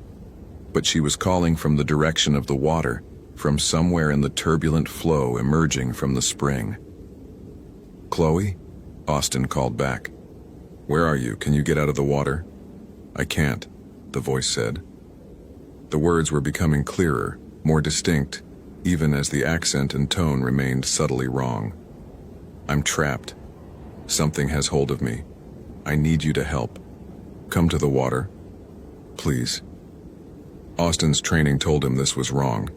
But she was calling from the direction of the water, from somewhere in the turbulent flow emerging from the spring. "Chloe?" Austin called back. "Where are you? Can you get out of the water?" "I can't," the voice said. The words were becoming clearer, more distinct, even as the accent and tone remained subtly wrong. "I'm trapped. Something has hold of me. I need you to help. Come to the water. Please." Austin's training told him this was wrong.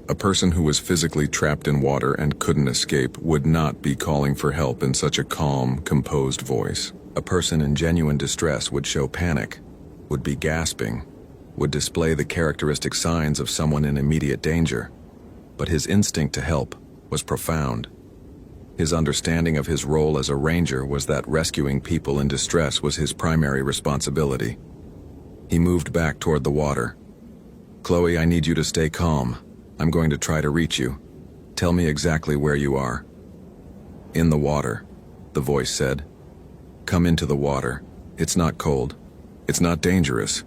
A person who was physically trapped in water and couldn't escape would not be calling for help in such a calm, composed voice. A person in genuine distress would show panic, would be gasping, would display the characteristic signs of someone in immediate danger. But his instinct to help was profound. His understanding of his role as a ranger was that rescuing people in distress was his primary responsibility. He moved back toward the water. "Chloe, I need you to stay calm. I'm going to try to reach you. Tell me exactly where you are." "In the water," the voice said. "Come into the water. It's not cold. It's not dangerous.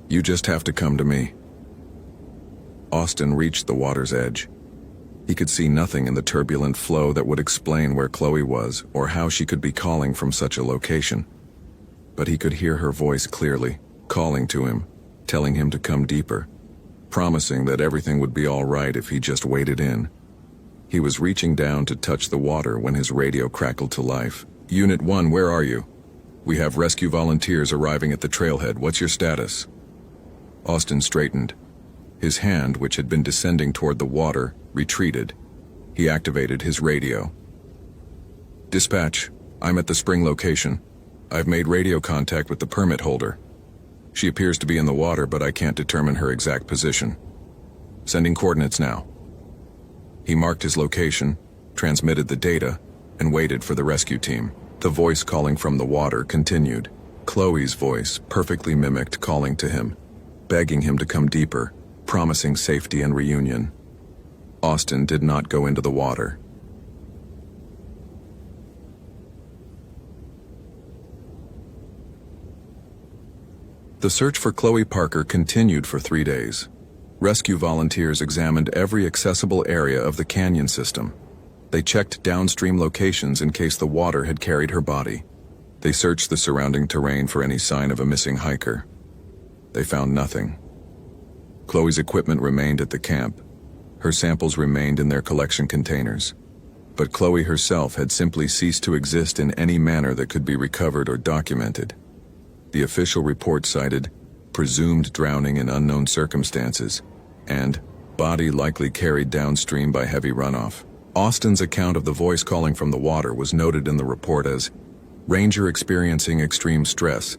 You just have to come to me." Austin reached the water's edge. He could see nothing in the turbulent flow that would explain where Chloe was or how she could be calling from such a location. But he could hear her voice clearly, calling to him, telling him to come deeper, promising that everything would be all right if he just waded in. He was reaching down to touch the water when his radio crackled to life. "Unit 1, where are you? We have rescue volunteers arriving at the trailhead. What's your status?" Austin straightened. His hand, which had been descending toward the water, retreated. He activated his radio. "Dispatch, I'm at the spring location. I've made radio contact with the permit holder. She appears to be in the water, but I can't determine her exact position. Sending coordinates now." He marked his location, transmitted the data, and waited for the rescue team. The voice calling from the water continued. Chloe's voice perfectly mimicked calling to him, begging him to come deeper, promising safety and reunion. Austin did not go into the water. The search for Chloe Parker continued for 3 days. Rescue volunteers examined every accessible area of the canyon system. They checked downstream locations in case the water had carried her body. They searched the surrounding terrain for any sign of a missing hiker. They found nothing. Chloe's equipment remained at the camp. Her samples remained in their collection containers. But Chloe herself had simply ceased to exist in any manner that could be recovered or documented. The official report cited presumed drowning in unknown circumstances and body likely carried downstream by heavy runoff. Austin's account of the voice calling from the water was noted in the report as ranger experiencing extreme stress.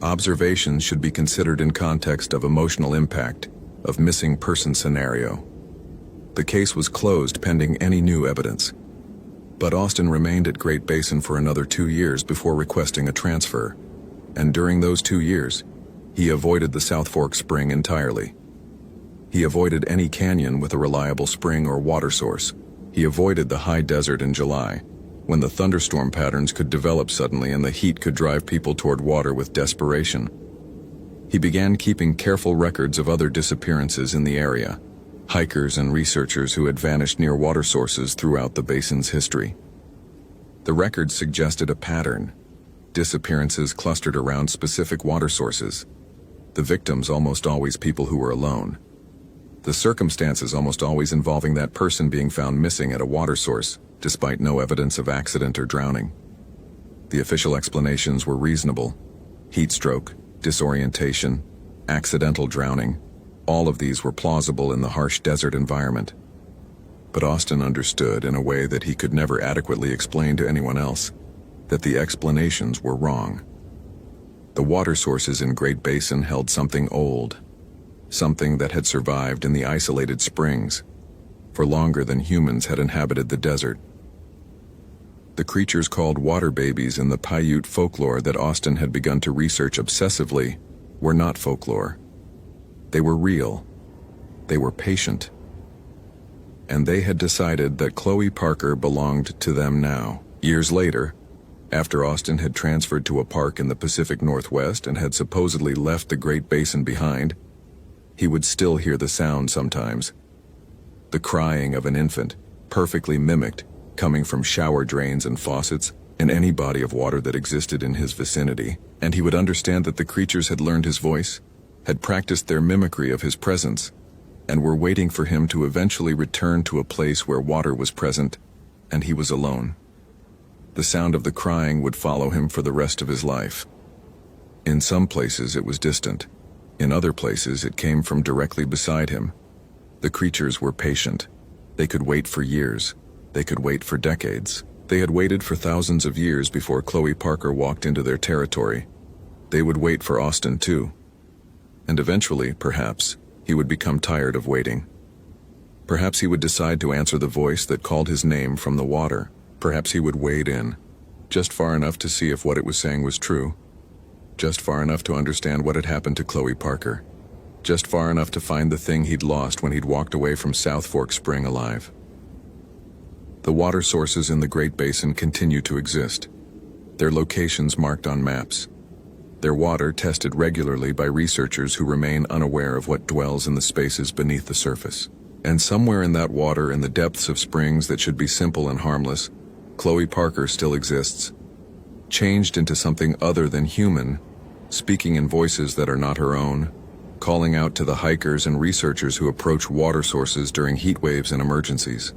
Observations should be considered in context of emotional impact of missing person scenario. The case was closed pending any new evidence. But Austin remained at Great Basin for another 2 years before requesting a transfer. And during those 2 years, he avoided the South Fork Spring entirely. He avoided any canyon with a reliable spring or water source. He avoided the high desert in July, when the thunderstorm patterns could develop suddenly and the heat could drive people toward water with desperation. He began keeping careful records of other disappearances in the area, hikers and researchers who had vanished near water sources throughout the basin's history. The records suggested a pattern. Disappearances clustered around specific water sources. The victims almost always people who were alone. the circumstances almost always involving that person being found missing at a water source, despite no evidence of accident or drowning. The official explanations were reasonable. Heat stroke, disorientation, accidental drowning, all of these were plausible in the harsh desert environment. But Austin understood, in a way that he could never adequately explain to anyone else, that the explanations were wrong. The water sources in Great Basin held something old, something that had survived in the isolated springs for longer than humans had inhabited the desert. The creatures called water babies in the Paiute folklore that Austin had begun to research obsessively were not folklore. They were real. They were patient. And they had decided that Chloe Parker belonged to them now. Years later, after Austin had transferred to a park in the Pacific Northwest and had supposedly left the Great Basin behind, he would still hear the sound sometimes. The crying of an infant, perfectly mimicked, coming from shower drains and faucets in any body of water that existed in his vicinity, and he would understand that the creatures had learned his voice, had practiced their mimicry of his presence, and were waiting for him to eventually return to a place where water was present, and he was alone. The sound of the crying would follow him for the rest of his life. In some places it was distant. In other places it came from directly beside him. The creatures were patient. They could wait for years. They could wait for decades. They had waited for thousands of years before Chloe Parker walked into their territory. They would wait for Austin too. And eventually, perhaps, he would become tired of waiting. Perhaps he would decide to answer the voice that called his name from the water. Perhaps he would wade in, just far enough to see if what it was saying was true. Just far enough to understand what had happened to Chloe Parker. Just far enough to find the thing he'd lost when he'd walked away from South Fork Spring alive. The water sources in the Great Basin continue to exist. Their locations marked on maps. Their water tested regularly by researchers who remain unaware of what dwells in the spaces beneath the surface. And somewhere in that water, in the depths of springs that should be simple and harmless, Chloe Parker still exists. Changed into something other than human, speaking in voices that are not her own, calling out to the hikers and researchers who approach water sources during heat waves and emergencies.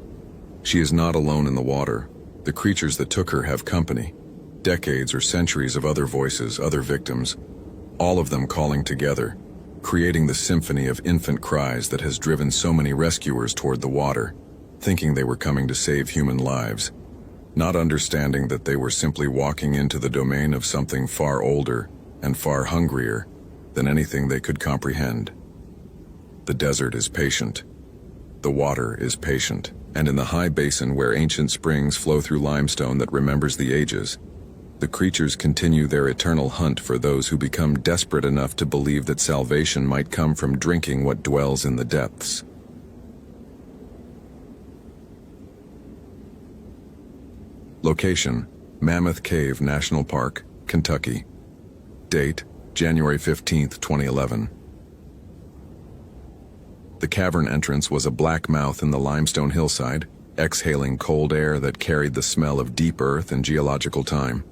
She is not alone in the water. The creatures that took her have company. Decades or centuries of other voices, other victims, all of them calling together, creating the symphony of infant cries that has driven so many rescuers toward the water, thinking they were coming to save human lives, not understanding that they were simply walking into the domain of something far older and far hungrier than anything they could comprehend. The desert is patient. The water is patient. And in the high basin where ancient springs flow through limestone that remembers the ages, the creatures continue their eternal hunt for those who become desperate enough to believe that salvation might come from drinking what dwells in the depths. Location: Mammoth Cave National Park, Kentucky. Date: January 15, 2011. The cavern entrance was a black mouth in the limestone hillside, exhaling cold air that carried the smell of deep earth and geological time.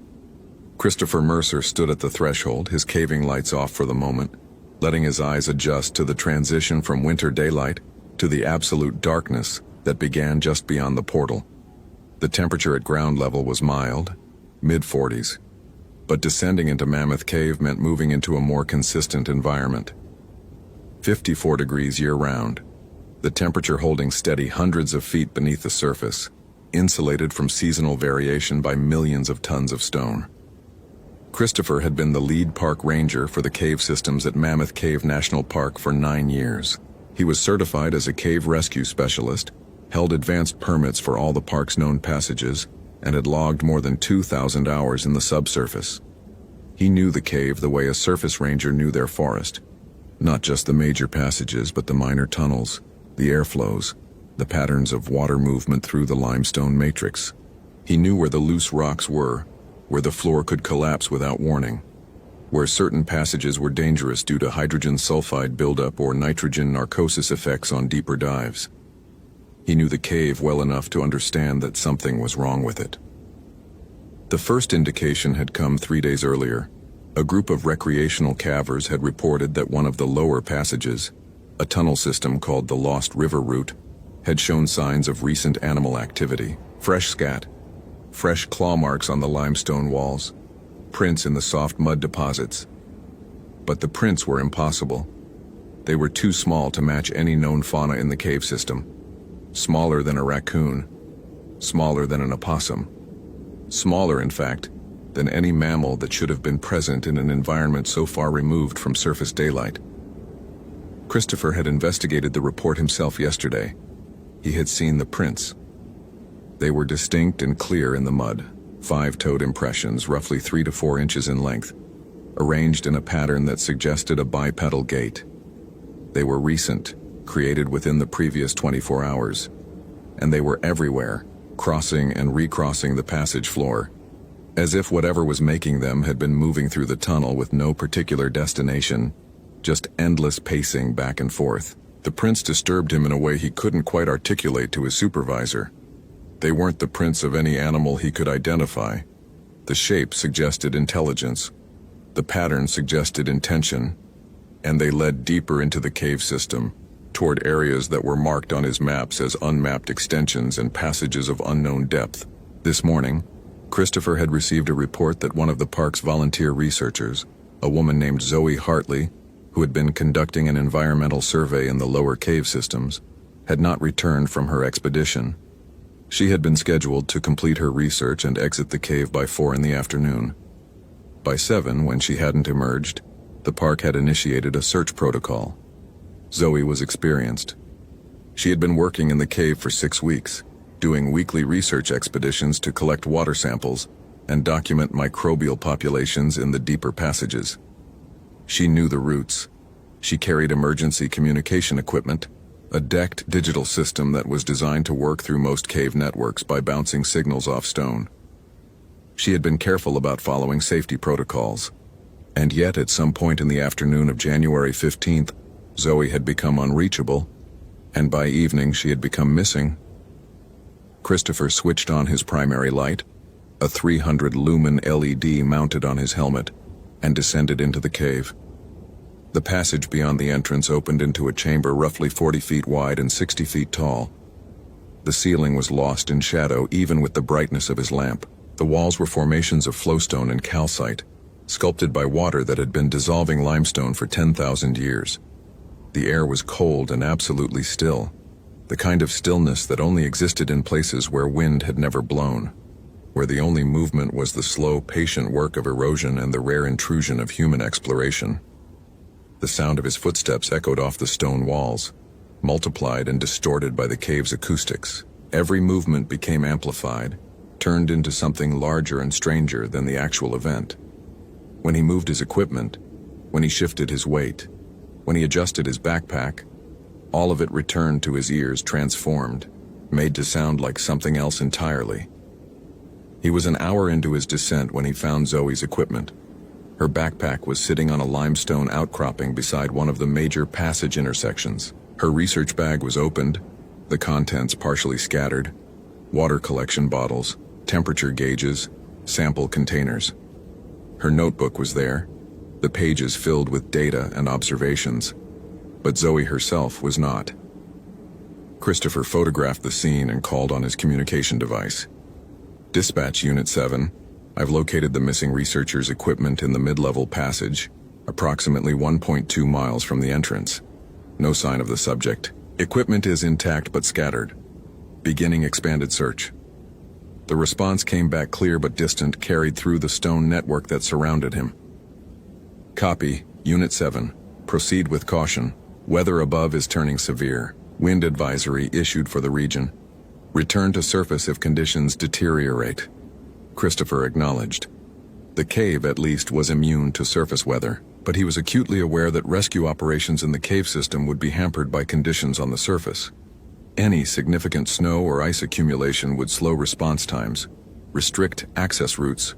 Christopher Mercer stood at the threshold, his caving lights off for the moment, letting his eyes adjust to the transition from winter daylight to the absolute darkness that began just beyond the portal. The temperature at ground level was mild, mid-40s, but descending into Mammoth Cave meant moving into a more consistent environment. 54 degrees year-round, the temperature holding steady hundreds of feet beneath the surface, insulated from seasonal variation by millions of tons of stone. Christopher had been the lead park ranger for the cave systems at Mammoth Cave National Park for 9 years. He was certified as a cave rescue specialist, held advanced permits for all the park's known passages, and had logged more than 2,000 hours in the subsurface. He knew the cave the way a surface ranger knew their forest. Not just the major passages, but the minor tunnels, the airflows, the patterns of water movement through the limestone matrix. He knew where the loose rocks were, where the floor could collapse without warning, where certain passages were dangerous due to hydrogen sulfide buildup or nitrogen narcosis effects on deeper dives. He knew the cave well enough to understand that something was wrong with it. The first indication had come 3 days earlier. A group of recreational cavers had reported that one of the lower passages, A tunnel system called the Lost River Route had shown signs of recent animal activity. Fresh scat, fresh claw marks on the limestone walls, prints in the soft mud deposits. But the prints were impossible. They were too small to match any known fauna in the cave system. Smaller than a raccoon, smaller than an opossum, smaller, in fact, than any mammal that should have been present in an environment so far removed from surface daylight. Christopher had investigated the report himself yesterday. He had seen the prints. They were distinct and clear in the mud, 5-toed impressions roughly 3 to 4 inches in length, arranged in a pattern that suggested a bipedal gait. They were recent, created within the previous 24 hours, and they were everywhere, crossing and recrossing the passage floor, as if whatever was making them had been moving through the tunnel with no particular destination, just endless pacing back and forth. The prints disturbed him in a way he couldn't quite articulate to his supervisor. They weren't the prints of any animal he could identify. The shape suggested intelligence, the pattern suggested intention, and they led deeper into the cave system, toward areas that were marked on his maps as unmapped extensions and passages of unknown depth. This morning, Christopher had received a report that one of the park's volunteer researchers, a woman named Zoe Hartley, who had been conducting an environmental survey in the lower cave systems, had not returned from her expedition. She had been scheduled to complete her research and exit the cave by 4 in the afternoon. By 7, when she hadn't emerged, the park had initiated a search protocol. Zoe was experienced. She had been working in the cave for 6 weeks, doing weekly research expeditions to collect water samples and document microbial populations in the deeper passages. She knew the routes. She carried emergency communication equipment, a decked digital system that was designed to work through most cave networks by bouncing signals off stone. She had been careful about following safety protocols, and yet at some point in the afternoon of January 15th, Zoe had become unreachable, and by evening she had become missing. Christopher switched on his primary light, a 300-lumen LED mounted on his helmet, and descended into the cave. The passage beyond the entrance opened into a chamber roughly 40 feet wide and 60 feet tall. The ceiling was lost in shadow even with the brightness of his lamp. The walls were formations of flowstone and calcite, sculpted by water that had been dissolving limestone for 10,000 years. The air was cold and absolutely still, the kind of stillness that only existed in places where wind had never blown, where the only movement was the slow, patient work of erosion and the rare intrusion of human exploration. The sound of his footsteps echoed off the stone walls, multiplied and distorted by the cave's acoustics. Every movement became amplified, turned into something larger and stranger than the actual event. When he moved his equipment, when he shifted his weight, when he adjusted his backpack, all of it returned to his ears transformed, made to sound like something else entirely. He was an hour into his descent when he found Zoe's equipment. Her backpack was sitting on a limestone outcropping beside one of the major passage intersections. Her research bag was opened, the contents partially scattered: water collection bottles, temperature gauges, sample containers. Her notebook was there, the pages filled with data and observations, but Zoe herself was not. Christopher photographed the scene and called on his communication device. "Dispatch Unit 7, I've located the missing researcher's equipment in the mid-level passage, approximately 1.2 miles from the entrance. No sign of the subject. Equipment is intact but scattered. Beginning expanded search." The response came back clear but distant, carried through the stone network that surrounded him. "Copy, Unit 7. Proceed with caution. Weather above is turning severe. Wind advisory issued for the region. Return to surface if conditions deteriorate." Christopher acknowledged. The cave, at least, was immune to surface weather, but he was acutely aware that rescue operations in the cave system would be hampered by conditions on the surface. Any significant snow or ice accumulation would slow response times, restrict access routes,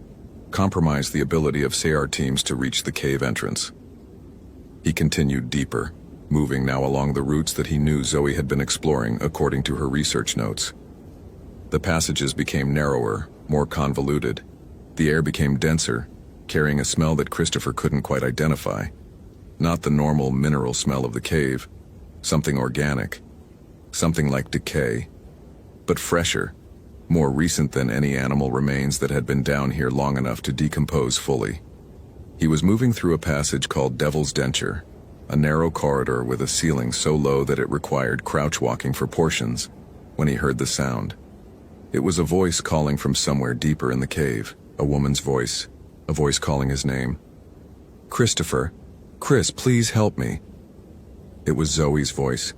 compromise the ability of SAR teams to reach the cave entrance. He continued deeper, moving now along the routes that he knew Zoe had been exploring according to her research notes. The passages became narrower, more convoluted. The air became denser, carrying a smell that Christopher couldn't quite identify. Not the normal mineral smell of the cave, something organic, something like decay, but fresher, more recent than any animal remains that had been down here long enough to decompose fully. He was moving through a passage called Devil's Denture, a narrow corridor with a ceiling so low that it required crouch walking for portions, when he heard the sound. It was a voice calling from somewhere deeper in the cave, a woman's voice, a voice calling his name. "Christopher, Chris, please help me." It was Zoe's voice.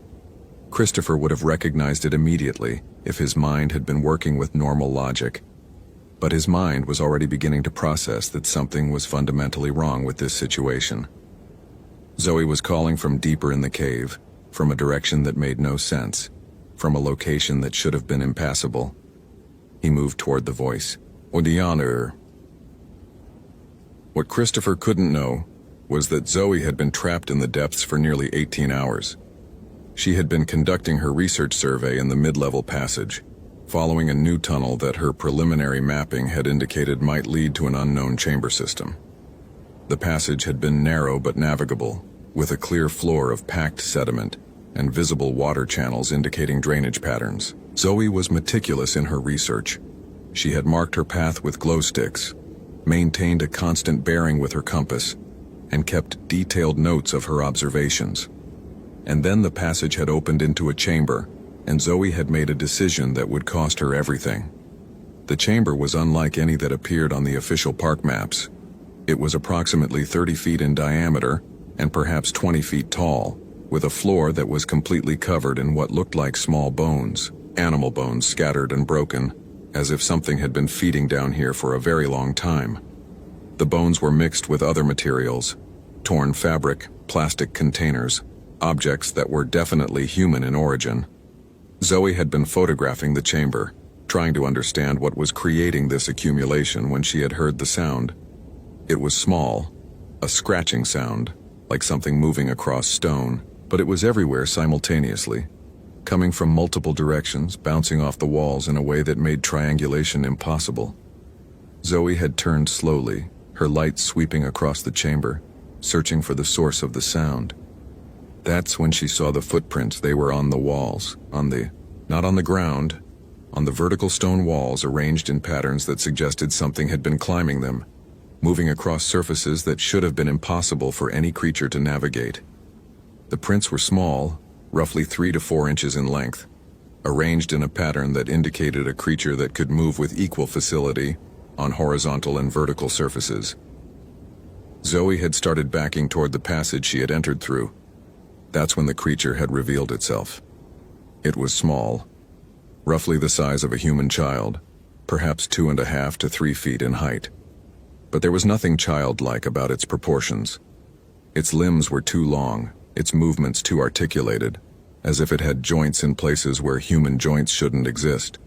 Christopher would have recognized it immediately if his mind had been working with normal logic. But his mind was already beginning to process that something was fundamentally wrong with this situation. Zoe was calling from deeper in the cave, from a direction that made no sense, from a location that should have been impassable. He moved toward the voice. "Odiana." What Christopher couldn't know was that Zoe had been trapped in the depths for nearly 18 hours. She had been conducting her research survey in the mid-level passage, following a new tunnel that her preliminary mapping had indicated might lead to an unknown chamber system. The passage had been narrow but navigable, with a clear floor of packed sediment and visible water channels indicating drainage patterns. Zoe was meticulous in her research. She had marked her path with glow sticks, maintained a constant bearing with her compass, and kept detailed notes of her observations. And then the passage had opened into a chamber, and Zoe had made a decision that would cost her everything. The chamber was unlike any that appeared on the official park maps. It was approximately 30 feet in diameter and perhaps 20 feet tall, with a floor that was completely covered in what looked like small bones, animal bones scattered and broken, as if something had been feeding down here for a very long time. The bones were mixed with other materials, torn fabric, plastic containers, objects that were definitely human in origin. Zoe had been photographing the chamber, trying to understand what was creating this accumulation when she had heard the sound. It was small, a scratching sound, like something moving across stone, but it was everywhere simultaneously, coming from multiple directions, bouncing off the walls in a way that made triangulation impossible. Zoe had turned slowly, her light sweeping across the chamber, searching for the source of the sound. That's when she saw the footprints. They were on the walls, not on the ground, on the vertical stone walls arranged in patterns that suggested something had been climbing them, moving across surfaces that should have been impossible for any creature to navigate. The prints were small, roughly 3 to 4 inches in length, arranged in a pattern that indicated a creature that could move with equal facility on horizontal and vertical surfaces. Zoe had started backing toward the passage she had entered through. That's when the creature had revealed itself. It was small, roughly the size of a human child, perhaps 2.5 to 3 feet in height. But there was nothing childlike about its proportions. Its limbs were too long, its movements too articulated, as if it had joints in places where human joints shouldn't exist.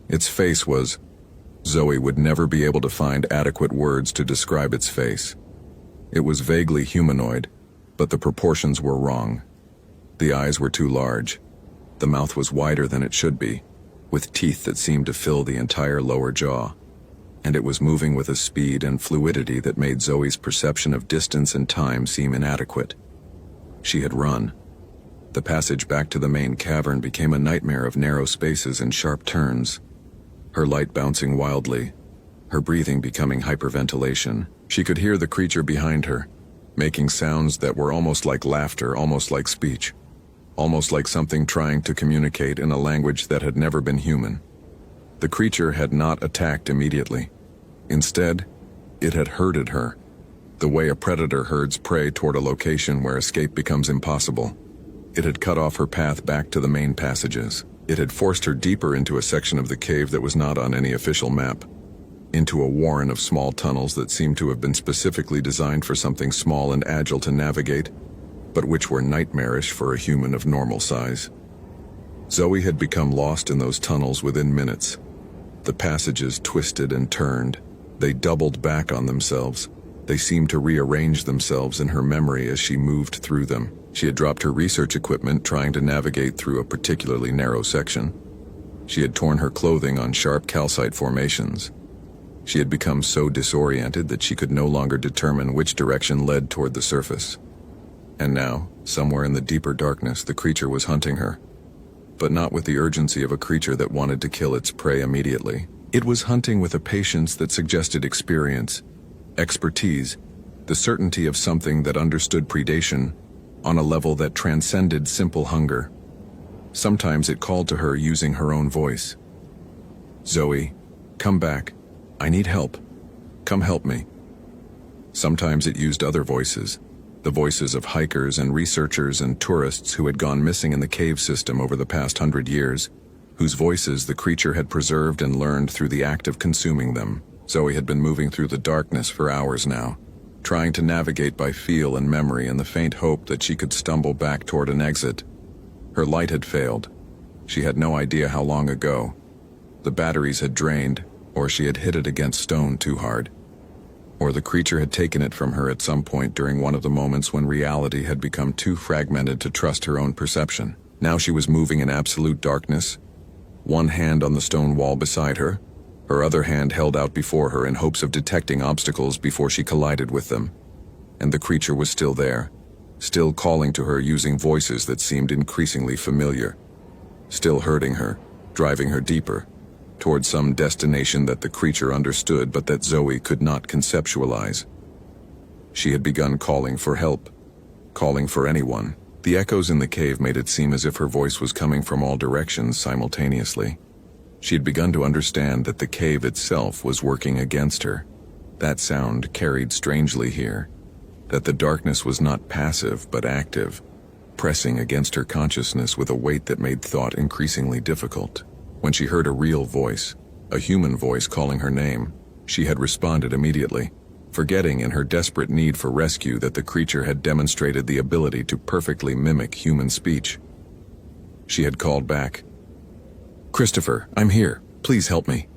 Its face was... Zoe would never be able to find adequate words to describe its face. It was vaguely humanoid, but the proportions were wrong. The eyes were too large. The mouth was wider than it should be, with teeth that seemed to fill the entire lower jaw. And it was moving with a speed and fluidity that made Zoe's perception of distance and time seem inadequate. She had run. The passage back to the main cavern became a nightmare of narrow spaces and sharp turns. Her light bouncing wildly, her breathing becoming hyperventilation. She could hear the creature behind her, making sounds that were almost like laughter, almost like speech, almost like something trying to communicate in a language that had never been human. The creature had not attacked immediately. Instead, it had herded her, the way a predator herds prey toward a location where escape becomes impossible. It had cut off her path back to the main passages. It had forced her deeper into a section of the cave that was not on any official map, into a warren of small tunnels that seemed to have been specifically designed for something small and agile to navigate, but which were nightmarish for a human of normal size. Zoe had become lost in those tunnels within minutes. The passages twisted and turned. They doubled back on themselves. They seemed to rearrange themselves in her memory as she moved through them. She had dropped her research equipment trying to navigate through a particularly narrow section. She had torn her clothing on sharp calcite formations. She had become so disoriented that she could no longer determine which direction led toward the surface. And now, Somewhere in the deeper darkness, the creature was hunting her. But not with the urgency of a creature that wanted to kill its prey immediately. It was hunting with a patience that suggested experience, expertise, the certainty of something that understood predation on a level that transcended simple hunger. Sometimes it called to her using her own voice. "Zoe, come back. I need help. Come help me." Sometimes it used other voices, the voices of hikers and researchers and tourists who had gone missing in the cave system over the past 100 years, whose voices the creature had preserved and learned through the act of consuming them. Zoe had been moving through the darkness for hours now, trying to navigate by feel and memory in the faint hope that she could stumble back toward an exit. Her light had failed. She had no idea how long ago. The batteries had drained, or she had hit it against stone too hard. Or the creature had taken it from her at some point during one of the moments when reality had become too fragmented to trust her own perception. Now she was moving in absolute darkness, one hand on the stone wall beside her, her other hand held out before her in hopes of detecting obstacles before she collided with them. And the creature was still there, still calling to her using voices that seemed increasingly familiar, still hurting her, driving her deeper, towards some destination that the creature understood but that Zoe could not conceptualize. She had begun calling for help, calling for anyone. The echoes in the cave made it seem as if her voice was coming from all directions simultaneously. She had begun to understand that the cave itself was working against her. That sound carried strangely here, that the darkness was not passive but active, pressing against her consciousness with a weight that made thought increasingly difficult. When she heard a real voice, a human voice calling her name, she had responded immediately, forgetting in her desperate need for rescue that the creature had demonstrated the ability to perfectly mimic human speech. She had called back, "Christopher, I'm here. Please help me."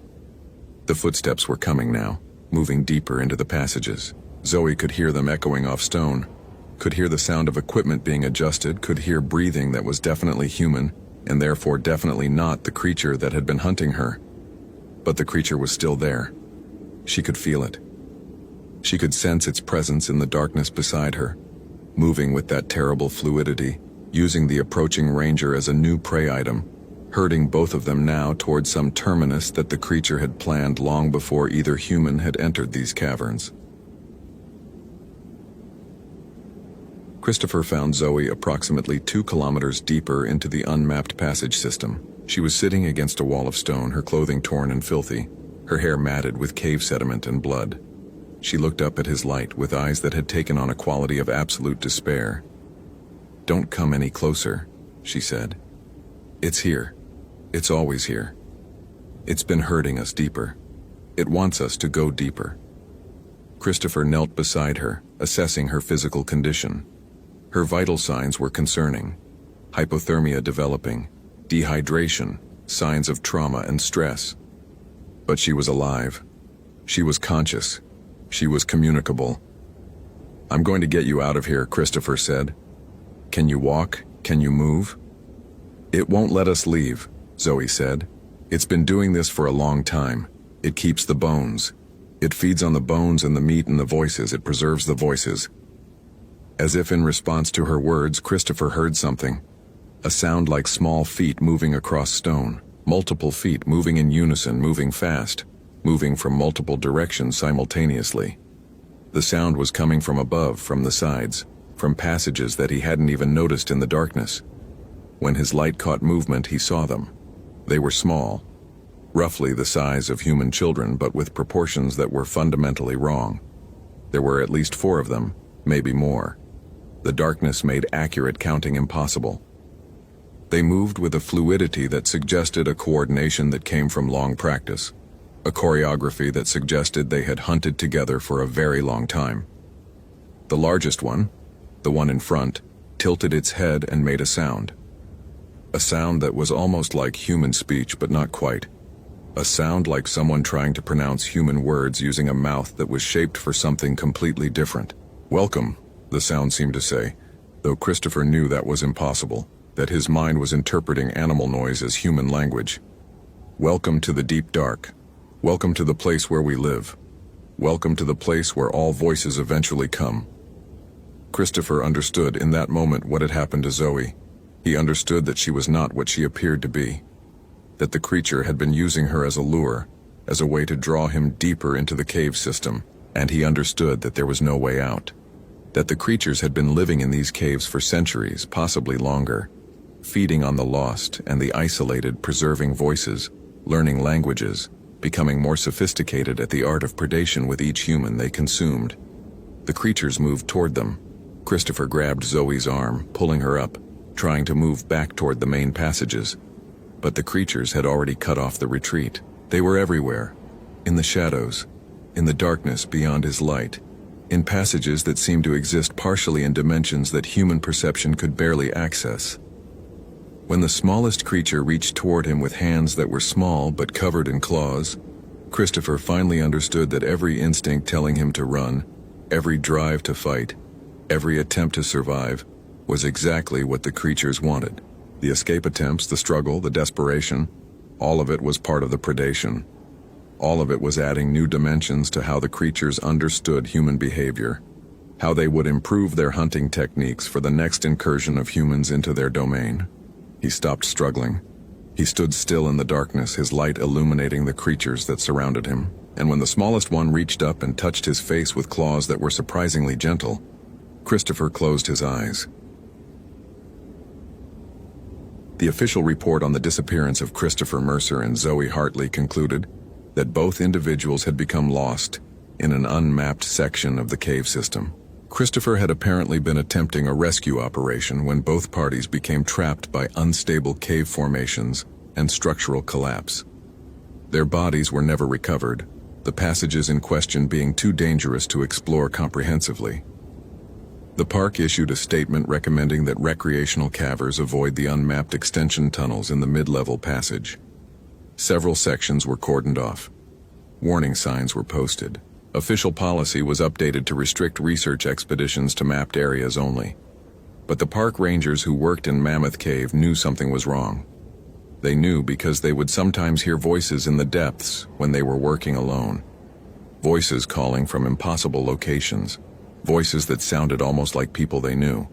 The footsteps were coming now, moving deeper into the passages. Zoe could hear them echoing off stone, could hear the sound of equipment being adjusted, could hear breathing that was definitely human, and therefore definitely not the creature that had been hunting her. But the creature was still there. She could feel it. She could sense its presence in the darkness beside her, moving with that terrible fluidity, using the approaching ranger as a new prey item, herding both of them now toward some terminus that the creature had planned long before either human had entered these caverns. Christopher found Zoe approximately 2 kilometers deeper into the unmapped passage system. She was sitting against a wall of stone, her clothing torn and filthy, her hair matted with cave sediment and blood. She looked up at his light with eyes that had taken on a quality of absolute despair. "Don't come any closer," she said. "It's here. It's always here. It's been hurting us deeper. It wants us to go deeper." Christopher knelt beside her, assessing her physical condition. Her vital signs were concerning. Hypothermia developing, dehydration, signs of trauma and stress. But she was alive. She was conscious. She was communicable. "I'm going to get you out of here," Christopher said. "Can you walk? Can you move?" "It won't let us leave," Zoe said. "It's been doing this for a long time. It keeps the bones. It feeds on the bones and the meat and the voices. It preserves the voices." As if in response to her words, Christopher heard something. A sound like small feet moving across stone. Multiple feet moving in unison, moving fast, moving from multiple directions simultaneously. The sound was coming from above, from the sides, from passages that he hadn't even noticed in the darkness. When his light caught movement, he saw them. They were small, roughly the size of human children, but with proportions that were fundamentally wrong. There were at least 4 of them, maybe more. The darkness made accurate counting impossible. They moved with a fluidity that suggested a coordination that came from long practice, a choreography that suggested they had hunted together for a very long time. The largest one, the one in front, tilted its head and made a sound. A sound that was almost like human speech, but not quite. A sound like someone trying to pronounce human words using a mouth that was shaped for something completely different. "Welcome," the sound seemed to say, though Christopher knew that was impossible, that his mind was interpreting animal noise as human language. "Welcome to the deep dark. Welcome to the place where we live. Welcome to the place where all voices eventually come." Christopher understood in that moment what had happened to Zoe. He understood that she was not what she appeared to be, that the creature had been using her as a lure, as a way to draw him deeper into the cave system, and he understood that there was no way out, that the creatures had been living in these caves for centuries, possibly longer, feeding on the lost and the isolated, preserving voices, learning languages, becoming more sophisticated at the art of predation with each human they consumed. The creatures moved toward them. Christopher grabbed Zoe's arm, pulling her up, trying to move back toward the main passages. But the creatures had already cut off the retreat. They were everywhere, in the shadows, in the darkness beyond his light, in passages that seemed to exist partially in dimensions that human perception could barely access. When the smallest creature reached toward him with hands that were small but covered in claws, Christopher finally understood that every instinct telling him to run, every drive to fight, every attempt to survive, was exactly what the creatures wanted. The escape attempts, the struggle, the desperation, all of it was part of the predation. All of it was adding new dimensions to how the creatures understood human behavior, how they would improve their hunting techniques for the next incursion of humans into their domain. He stopped struggling. He stood still in the darkness, his light illuminating the creatures that surrounded him. And when the smallest one reached up and touched his face with claws that were surprisingly gentle, Christopher closed his eyes. The official report on the disappearance of Christopher Mercer and Zoe Hartley concluded that both individuals had become lost in an unmapped section of the cave system. Christopher had apparently been attempting a rescue operation when both parties became trapped by unstable cave formations and structural collapse. Their bodies were never recovered, the passages in question being too dangerous to explore comprehensively. The park issued a statement recommending that recreational cavers avoid the unmapped extension tunnels in the mid-level passage. Several sections were cordoned off. Warning signs were posted. Official policy was updated to restrict research expeditions to mapped areas only. But the park rangers who worked in Mammoth Cave knew something was wrong. They knew because they would sometimes hear voices in the depths when they were working alone. Voices calling from impossible locations. Voices that sounded almost like people they knew.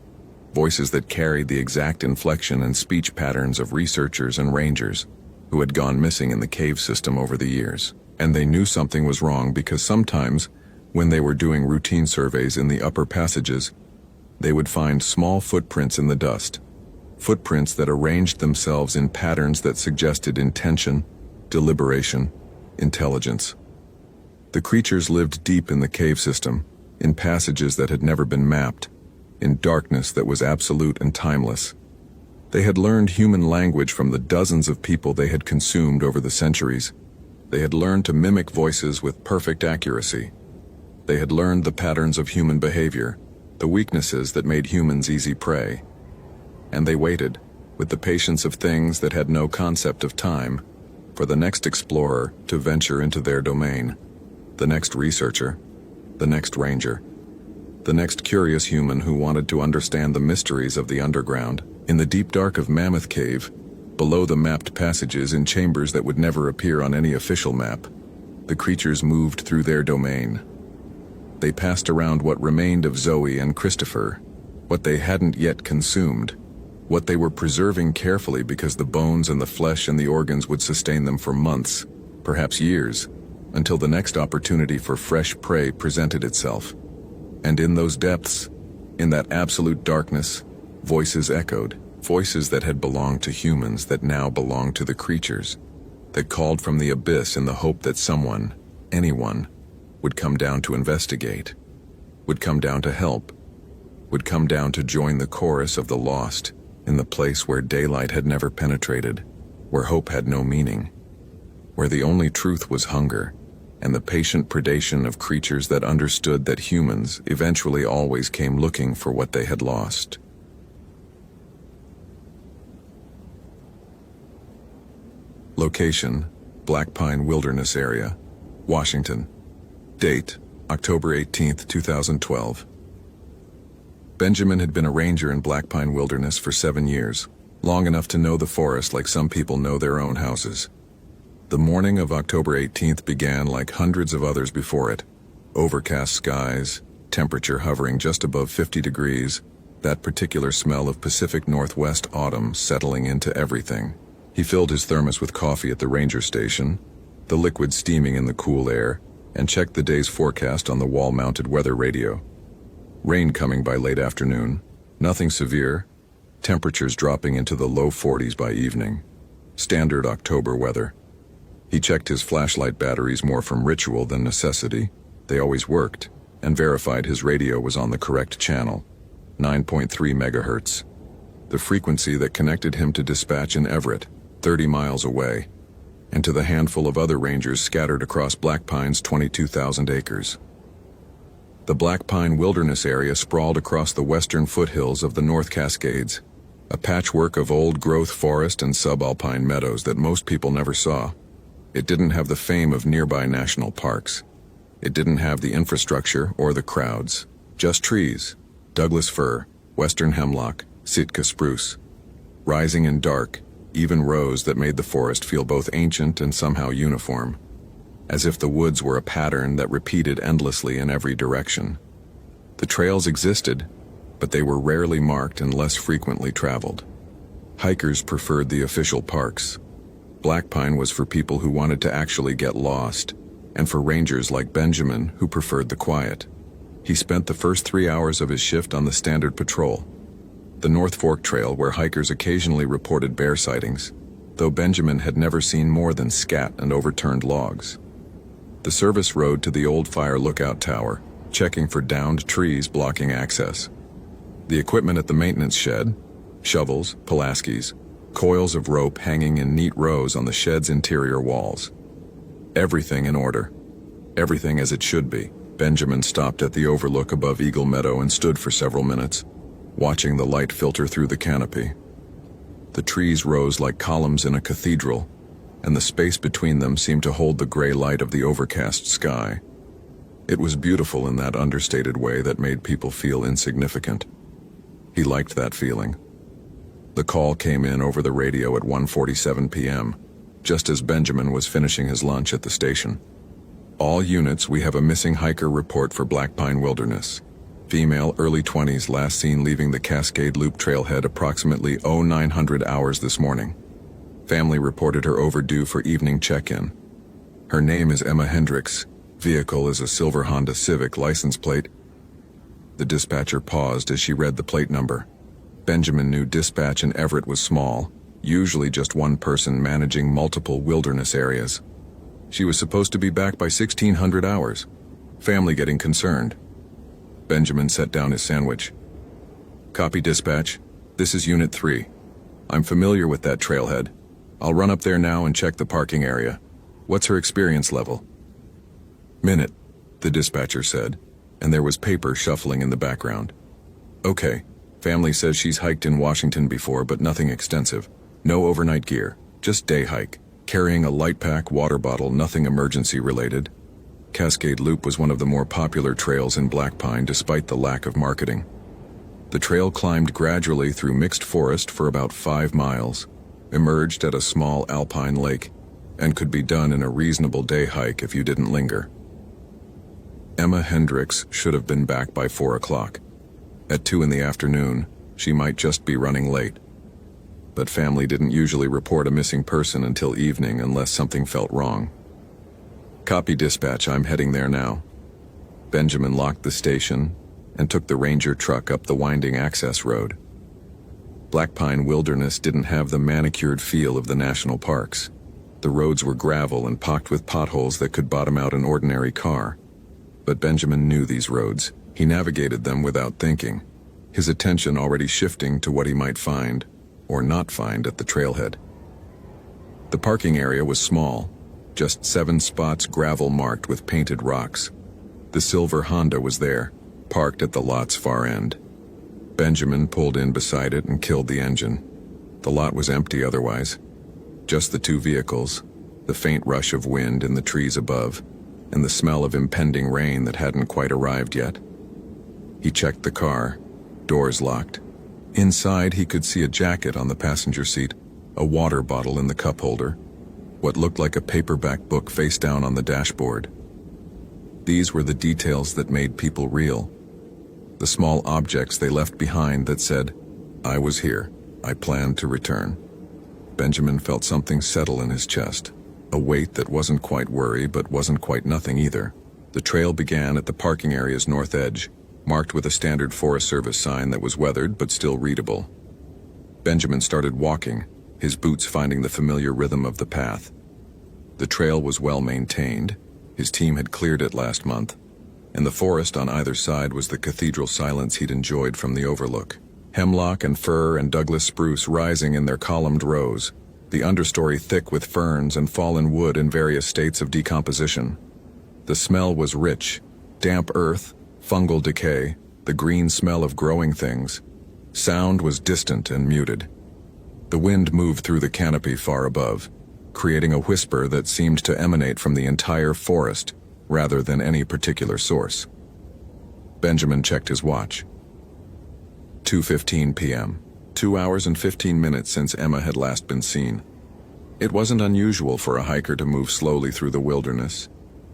Voices that carried the exact inflection and speech patterns of researchers and rangers who had gone missing in the cave system over the years. And they knew something was wrong because sometimes, when they were doing routine surveys in the upper passages, they would find small footprints in the dust. Footprints that arranged themselves in patterns that suggested intention, deliberation, intelligence. The creatures lived deep in the cave system, in passages that had never been mapped, in darkness that was absolute and timeless. They had learned human language from the dozens of people they had consumed over the centuries. They had learned to mimic voices with perfect accuracy. They had learned the patterns of human behavior, the weaknesses that made humans easy prey. And they waited, with the patience of things that had no concept of time, for the next explorer to venture into their domain, the next researcher, the next ranger, the next curious human who wanted to understand the mysteries of the underground. In the deep dark of Mammoth Cave, below the mapped passages in chambers that would never appear on any official map, the creatures moved through their domain. They passed around what remained of Zoe and Christopher, what they hadn't yet consumed, what they were preserving carefully because the bones and the flesh and the organs would sustain them for months, perhaps years, until the next opportunity for fresh prey presented itself. And in those depths, in that absolute darkness, voices echoed. Voices that had belonged to humans that now belonged to the creatures, that called from the abyss in the hope that someone, anyone, would come down to investigate, would come down to help, would come down to join the chorus of the lost in the place where daylight had never penetrated, where hope had no meaning, where the only truth was hunger and the patient predation of creatures that understood that humans eventually always came looking for what they had lost. Location, Black Pine Wilderness Area, Washington. Date, October 18, 2012. Benjamin had been a ranger in Black Pine Wilderness for 7 years, long enough to know the forest like some people know their own houses. The morning of October 18th began like hundreds of others before it. Overcast skies, temperature hovering just above 50 degrees, that particular smell of Pacific Northwest autumn settling into everything. He filled his thermos with coffee at the ranger station, the liquid steaming in the cool air, and checked the day's forecast on the wall-mounted weather radio. Rain coming by late afternoon, nothing severe, temperatures dropping into the low 40s by evening. Standard October weather. He checked his flashlight batteries more from ritual than necessity. They always worked, and verified his radio was on the correct channel, 9.3 megahertz. The frequency that connected him to dispatch in Everett, 30 miles away, and to the handful of other rangers scattered across Black Pine's 22,000 acres. The Black Pine Wilderness area sprawled across the western foothills of the North Cascades, a patchwork of old-growth forest and subalpine meadows that most people never saw. It didn't have the fame of nearby national parks. It didn't have the infrastructure or the crowds. Just trees, Douglas fir, western hemlock, Sitka spruce. Rising in dark, even rows that made the forest feel both ancient and somehow uniform, as if the woods were a pattern that repeated endlessly in every direction. The trails existed, but they were rarely marked and less frequently traveled. Hikers preferred the official parks. Black Pine was for people who wanted to actually get lost, and for rangers like Benjamin who preferred the quiet. He spent the first 3 hours of his shift on the standard patrol, the North Fork Trail, where hikers occasionally reported bear sightings, though Benjamin had never seen more than scat and overturned logs. The service rode to the old fire lookout tower, checking for downed trees blocking access. The equipment at the maintenance shed, shovels, Pulaskis, coils of rope hanging in neat rows on the shed's interior walls. Everything in order. Everything as it should be. Benjamin stopped at the overlook above Eagle Meadow and stood for several minutes, watching the light filter through the canopy. The trees rose like columns in a cathedral, and the space between them seemed to hold the gray light of the overcast sky. It was beautiful in that understated way that made people feel insignificant. He liked that feeling. The call came in over the radio at 1:47 p.m., just as Benjamin was finishing his lunch at the station. All units, we have a missing hiker report for Black Pine Wilderness. Female, early 20s, last seen leaving the Cascade Loop trailhead approximately 0900 hours this morning. Family reported her overdue for evening check-in. Her name is Emma Hendricks. Vehicle is a silver Honda Civic license plate. The dispatcher paused as she read the plate number. Benjamin knew dispatch in Everett was small, usually just one person managing multiple wilderness areas. She was supposed to be back by 1600 hours. Family getting concerned. Benjamin set down his sandwich. Copy dispatch. This is Unit 3. I'm familiar with that trailhead. I'll run up there now and check the parking area. What's her experience level? Minute, the dispatcher said, and there was paper shuffling in the background. Okay. Family says she's hiked in Washington before, but nothing extensive. No overnight gear, just day hike. Carrying a light pack, water bottle, nothing emergency related. Cascade Loop was one of the more popular trails in Black Pine despite the lack of marketing. The trail climbed gradually through mixed forest for about 5 miles, emerged at a small alpine lake, and could be done in a reasonable day hike if you didn't linger. Emma Hendricks should have been back by 4 o'clock. At 2 in the afternoon, she might just be running late. But family didn't usually report a missing person until evening unless something felt wrong. Copy dispatch, I'm heading there now. Benjamin locked the station and took the ranger truck up the winding access road. Black Pine Wilderness didn't have the manicured feel of the national parks. The roads were gravel and pocked with potholes that could bottom out an ordinary car. But Benjamin knew these roads. He navigated them without thinking, his attention already shifting to what he might find or not find at the trailhead. The parking area was small, just 7 spots gravel marked with painted rocks. The silver Honda was there, parked at the lot's far end. Benjamin pulled in beside it and killed the engine. The lot was empty otherwise. Just the 2 vehicles, the faint rush of wind in the trees above, and the smell of impending rain that hadn't quite arrived yet. He checked the car, doors locked. Inside, he could see a jacket on the passenger seat, a water bottle in the cup holder, what looked like a paperback book face down on the dashboard. These were the details that made people real. the small objects they left behind that said, "I was here. I planned to return." Benjamin felt something settle in his chest, a weight that wasn't quite worry but wasn't quite nothing either. The trail began at the parking area's north edge, marked with a standard Forest Service sign that was weathered but still readable. Benjamin started walking, his boots finding the familiar rhythm of the path. The trail was well maintained. His team had cleared it last month, and the forest on either side was the cathedral silence he'd enjoyed from the overlook. Hemlock and fir and Douglas spruce rising in their columned rows, the understory thick with ferns and fallen wood in various states of decomposition. The smell was rich, damp earth, fungal decay, the green smell of growing things. Sound was distant and muted. The wind moved through the canopy far above, creating a whisper that seemed to emanate from the entire forest rather than any particular source. Benjamin checked his watch. 2:15 p.m. 2 hours and 15 minutes since Emma had last been seen. It wasn't unusual for a hiker to move slowly through the wilderness,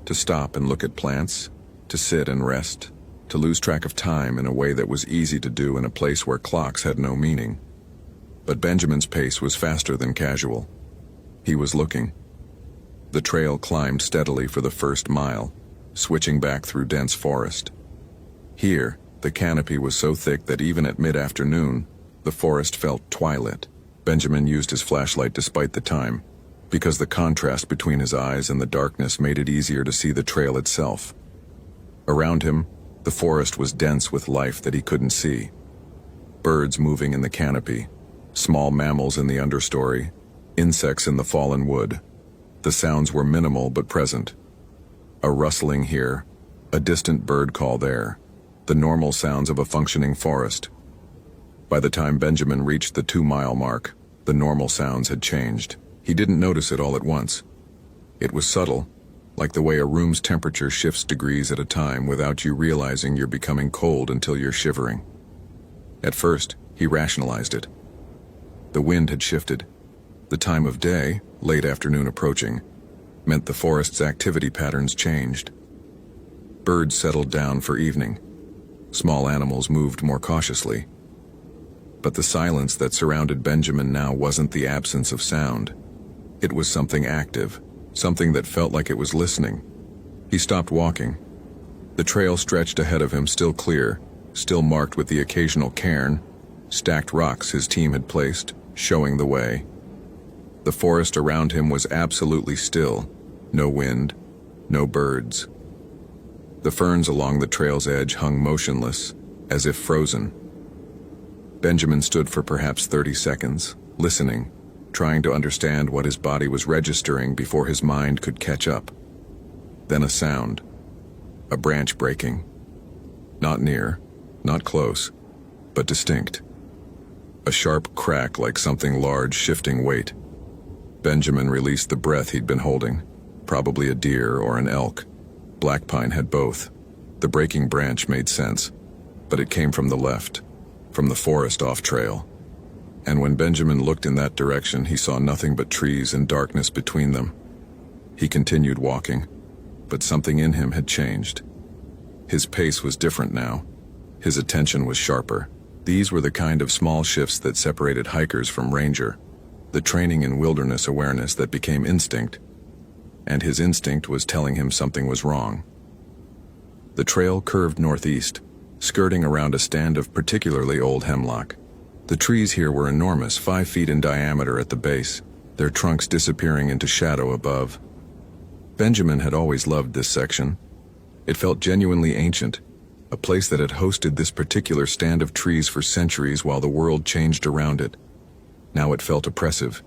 to stop and look at plants, to sit and rest, to lose track of time in a way that was easy to do in a place where clocks had no meaning. But Benjamin's pace was faster than casual. He was looking. The trail climbed steadily for the first mile, switching back through dense forest. Here, the canopy was so thick that even at mid-afternoon, the forest felt twilit. Benjamin used his flashlight despite the time, because the contrast between his eyes and the darkness made it easier to see the trail itself. Around him, the forest was dense with life that he couldn't see. Birds moving in the canopy, small mammals in the understory, insects in the fallen wood. The sounds were minimal but present. A rustling here, a distant bird call there, the normal sounds of a functioning forest. By the time Benjamin reached the 2-mile mark, the normal sounds had changed. He didn't notice it all at once. It was subtle, like the way a room's temperature shifts degrees at a time without you realizing you're becoming cold until you're shivering. At first, he rationalized it. The wind had shifted. The time of day, late afternoon approaching, meant the forest's activity patterns changed. Birds settled down for evening. Small animals moved more cautiously. But the silence that surrounded Benjamin now wasn't the absence of sound. It was something active, something that felt like it was listening. He stopped walking. The trail stretched ahead of him, still clear, still marked with the occasional cairn, stacked rocks his team had placed, showing the way. The forest around him was absolutely still, no wind, no birds. The ferns along the trail's edge hung motionless, as if frozen. Benjamin stood for perhaps 30 seconds, listening, trying to understand what his body was registering before his mind could catch up. Then a sound, a branch breaking. Not near, not close, but distinct. A sharp crack like something large shifting weight. Benjamin released the breath he'd been holding, probably a deer or an elk. Black pine had both. The breaking branch made sense, but it came from the left, from the forest off trail. And when Benjamin looked in that direction, he saw nothing but trees and darkness between them. He continued walking, but something in him had changed. His pace was different now. His attention was sharper. These were the kind of small shifts that separated hikers from ranger, the training in wilderness awareness that became instinct, and his instinct was telling him something was wrong. The trail curved northeast, skirting around a stand of particularly old hemlock. The trees here were enormous, 5 feet in diameter at the base, their trunks disappearing into shadow above. Benjamin had always loved this section. It felt genuinely ancient, a place that had hosted this particular stand of trees for centuries while the world changed around it. Now it felt oppressive.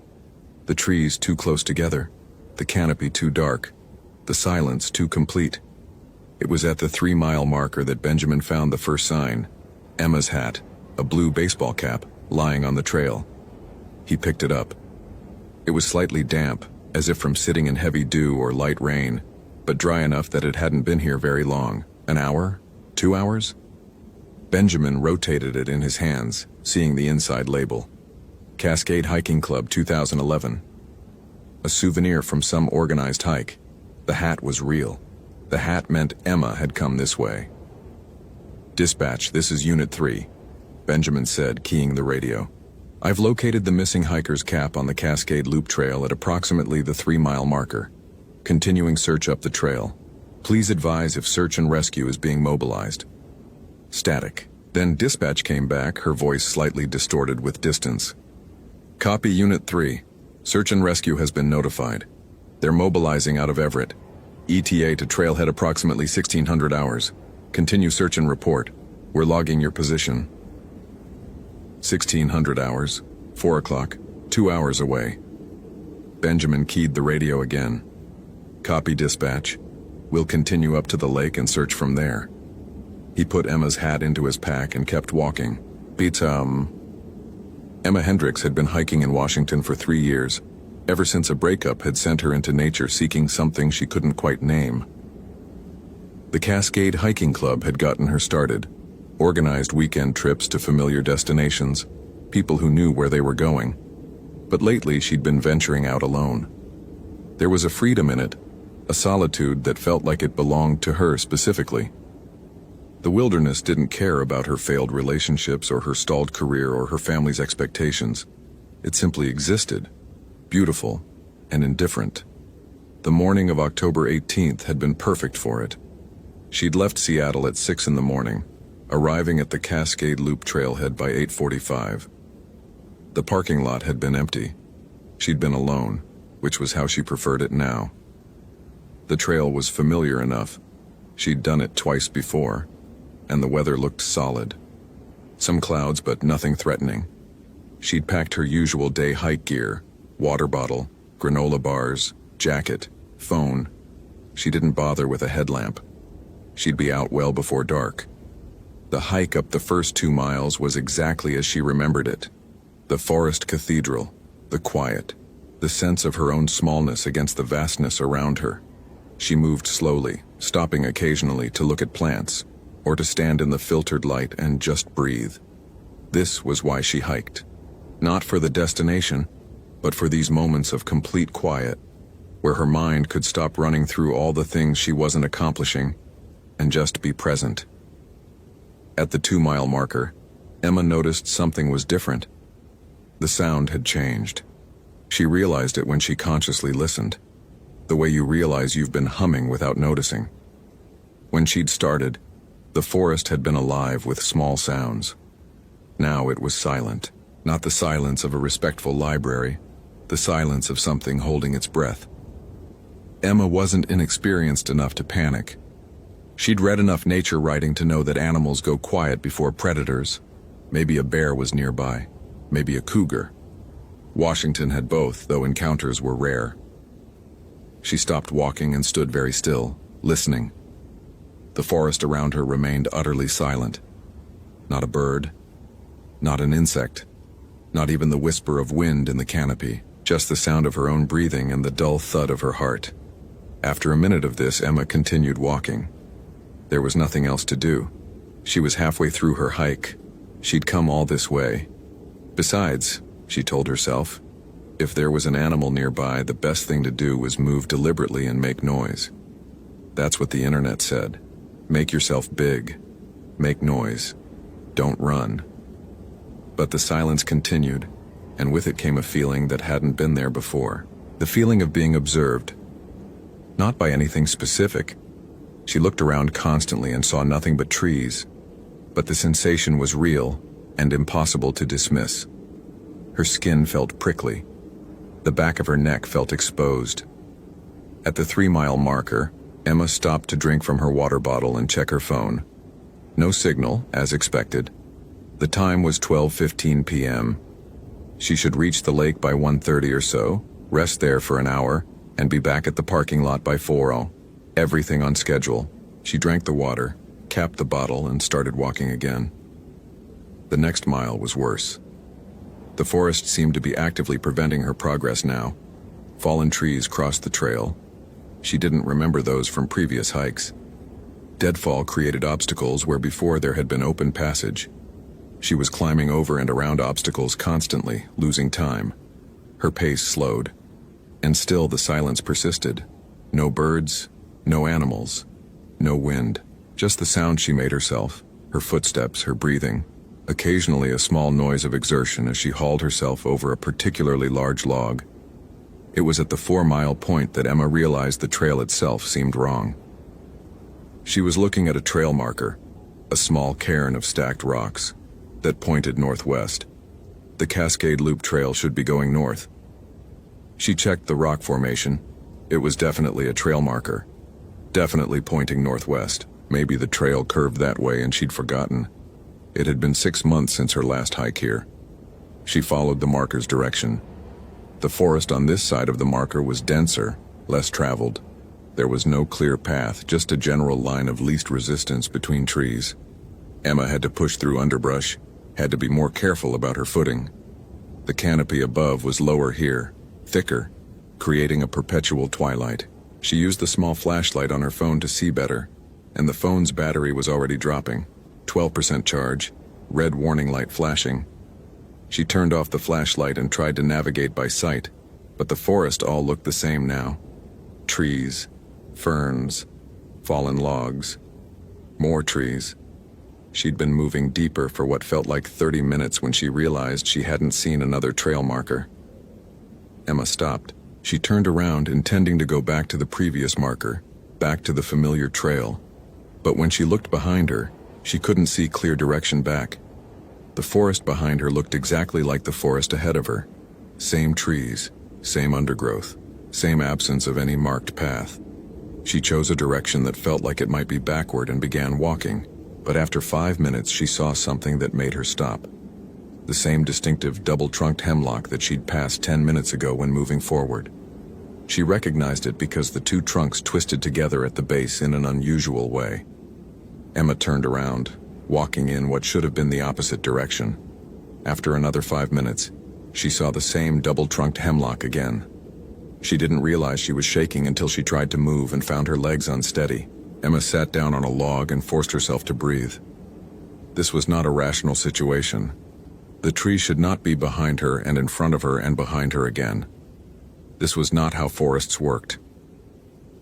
The trees too close together, the canopy too dark, the silence too complete. It was at the 3-mile marker that Benjamin found the first sign, Emma's hat, a blue baseball cap, lying on the trail. He picked it up. It was slightly damp, as if from sitting in heavy dew or light rain, but dry enough that it hadn't been here very long. An hour? 2 hours? Benjamin rotated it in his hands, seeing the inside label. Cascade Hiking Club 2011. A souvenir from some organized hike. The hat was real. The hat meant Emma had come this way. "Dispatch, this is Unit 3, Benjamin said, keying the radio. "I've located the missing hiker's cap on the Cascade Loop Trail at approximately the 3-mile marker. Continuing search up the trail. Please advise if search and rescue is being mobilized." Static. Then dispatch came back, her voice slightly distorted with distance. "Copy Unit 3. Search and rescue has been notified. They're mobilizing out of Everett. ETA to trailhead approximately 1600 hours. Continue search and report. We're logging your position." 1600 hours, 4 o'clock, 2 hours away. Benjamin keyed the radio again. "Copy dispatch. We'll continue up to the lake and search from there." He put Emma's hat into his pack and kept walking. Emma Hendricks had been hiking in Washington for 3 years, ever since a breakup had sent her into nature seeking something she couldn't quite name. The Cascade Hiking Club had gotten her started, organized weekend trips to familiar destinations, people who knew where they were going. But lately she'd been venturing out alone. There was a freedom in it, a solitude that felt like it belonged to her specifically. The wilderness didn't care about her failed relationships or her stalled career or her family's expectations. It simply existed, beautiful and indifferent. The morning of October 18th had been perfect for it. She'd left Seattle at 6 in the morning, arriving at the Cascade Loop trailhead by 8:45. The parking lot had been empty. She'd been alone, which was how she preferred it now. The trail was familiar enough. She'd done it twice before, and the weather looked solid. Some clouds, but nothing threatening. She'd packed her usual day hike gear, water bottle, granola bars, jacket, phone. She didn't bother with a headlamp. She'd be out well before dark. The hike up the first 2 miles was exactly as she remembered it. The forest cathedral, the quiet, the sense of her own smallness against the vastness around her. She moved slowly, stopping occasionally to look at plants, or to stand in the filtered light and just breathe. This was why she hiked. Not for the destination, but for these moments of complete quiet, where her mind could stop running through all the things she wasn't accomplishing, and just be present. At the 2-mile marker, Emma noticed something was different. The sound had changed. She realized it when she consciously listened, the way you realize you've been humming without noticing. When she'd started, the forest had been alive with small sounds. Now it was silent, not the silence of a respectful library, the silence of something holding its breath. Emma wasn't inexperienced enough to panic. She'd read enough nature writing to know that animals go quiet before predators. Maybe a bear was nearby, maybe a cougar. Washington had both, though encounters were rare. She stopped walking and stood very still, listening. The forest around her remained utterly silent. Not a bird, not an insect, not even the whisper of wind in the canopy, just the sound of her own breathing and the dull thud of her heart. After a minute of this, Emma continued walking. There was nothing else to do. She was halfway through her hike. She'd come all this way. Besides, she told herself, if there was an animal nearby, the best thing to do was move deliberately and make noise. That's what the internet said. Make yourself big. Make noise. Don't run. But the silence continued, and with it came a feeling that hadn't been there before. The feeling of being observed. Not by anything specific. She looked around constantly and saw nothing but trees, but the sensation was real and impossible to dismiss. Her skin felt prickly. The back of her neck felt exposed. At the 3-mile marker, Emma stopped to drink from her water bottle and check her phone. No signal, as expected. The time was 12:15 p.m. She should reach the lake by 1:30 or so, rest there for an hour, and be back at the parking lot by 4:00. Everything on schedule. She drank the water, capped the bottle, and started walking again. The next mile was worse. The forest seemed to be actively preventing her progress now. Fallen trees crossed the trail. She didn't remember those from previous hikes. Deadfall created obstacles where before there had been open passage. She was climbing over and around obstacles constantly, losing time. Her pace slowed. And still the silence persisted. No birds, no animals, no wind, just the sound she made herself. Her footsteps, her breathing, occasionally a small noise of exertion as she hauled herself over a particularly large log. It was at the 4-mile point that Emma realized the trail itself seemed wrong. She was looking at a trail marker, a small cairn of stacked rocks, that pointed northwest. The Cascade Loop Trail should be going north. She checked the rock formation. It was definitely a trail marker, definitely pointing northwest. Maybe the trail curved that way and she'd forgotten. It had been 6 months since her last hike here. She followed the marker's direction. The forest on this side of the marker was denser, less traveled. There was no clear path, just a general line of least resistance between trees. Emma had to push through underbrush, had to be more careful about her footing. The canopy above was lower here, thicker, creating a perpetual twilight. She used the small flashlight on her phone to see better, and the phone's battery was already dropping. 12% charge, red warning light flashing. She turned off the flashlight and tried to navigate by sight, but the forest all looked the same now. Trees, ferns, fallen logs, more trees. She'd been moving deeper for what felt like 30 minutes when she realized she hadn't seen another trail marker. Emma stopped. She turned around, intending to go back to the previous marker, back to the familiar trail. But when she looked behind her, she couldn't see clear direction back. The forest behind her looked exactly like the forest ahead of her. Same trees, same undergrowth, same absence of any marked path. She chose a direction that felt like it might be backward and began walking, but after 5 minutes she saw something that made her stop. The same distinctive double-trunked hemlock that she'd passed 10 minutes ago when moving forward. She recognized it because the two trunks twisted together at the base in an unusual way. Emma turned around, walking in what should have been the opposite direction. After another 5 minutes, she saw the same double-trunked hemlock again. She didn't realize she was shaking until she tried to move and found her legs unsteady. Emma sat down on a log and forced herself to breathe. This was not a rational situation. The tree should not be behind her and in front of her and behind her again. This was not how forests worked.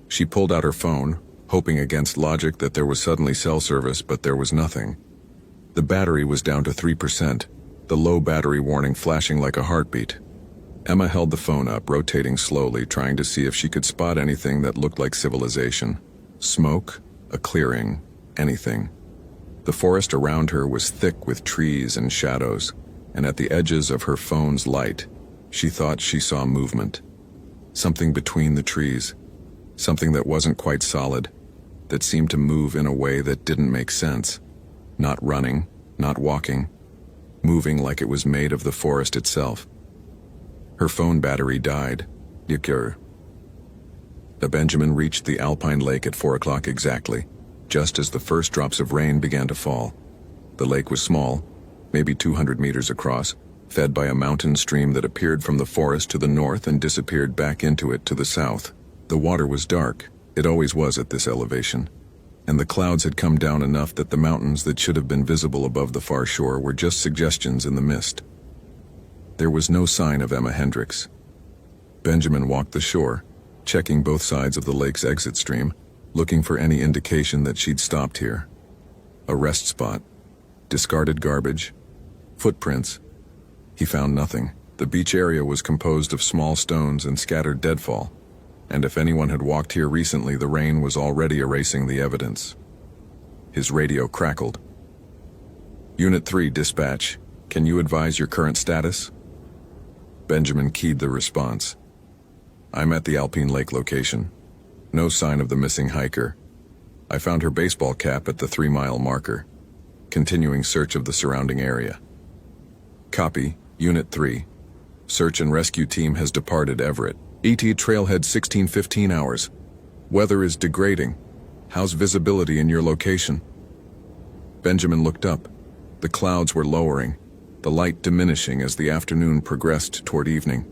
She pulled out her phone, hoping against logic that there was suddenly cell service, but there was nothing. The battery was down to 3%, the low battery warning flashing like a heartbeat. Emma held the phone up, rotating slowly, trying to see if she could spot anything that looked like civilization. Smoke, a clearing, anything. The forest around her was thick with trees and shadows, and at the edges of her phone's light, she thought she saw movement. Something between the trees, something that wasn't quite solid, that seemed to move in a way that didn't make sense. Not running, not walking, moving like it was made of the forest itself. Her phone battery died. The Benjamin reached the Alpine Lake at 4 o'clock exactly, just as the first drops of rain began to fall. The lake was small, maybe 200 meters across, fed by a mountain stream that appeared from the forest to the north and disappeared back into it to the south. The water was dark, it always was at this elevation, and the clouds had come down enough that the mountains that should have been visible above the far shore were just suggestions in the mist. There was no sign of Emma Hendricks. Benjamin walked the shore, checking both sides of the lake's exit stream, looking for any indication that she'd stopped here. A rest spot, discarded garbage, footprints. He found nothing. The beach area was composed of small stones and scattered deadfall, and if anyone had walked here recently, the rain was already erasing the evidence. His radio crackled. Unit 3, dispatch. Can you advise your current status? Benjamin keyed the response. I'm at the Alpine Lake location. No sign of the missing hiker. I found her baseball cap at the 3-mile marker. Continuing search of the surrounding area. Copy, Unit 3. Search and rescue team has departed Everett. ET trailhead 16-15 hours. Weather is degrading. How's visibility in your location? Benjamin looked up. The clouds were lowering, the light diminishing as the afternoon progressed toward evening.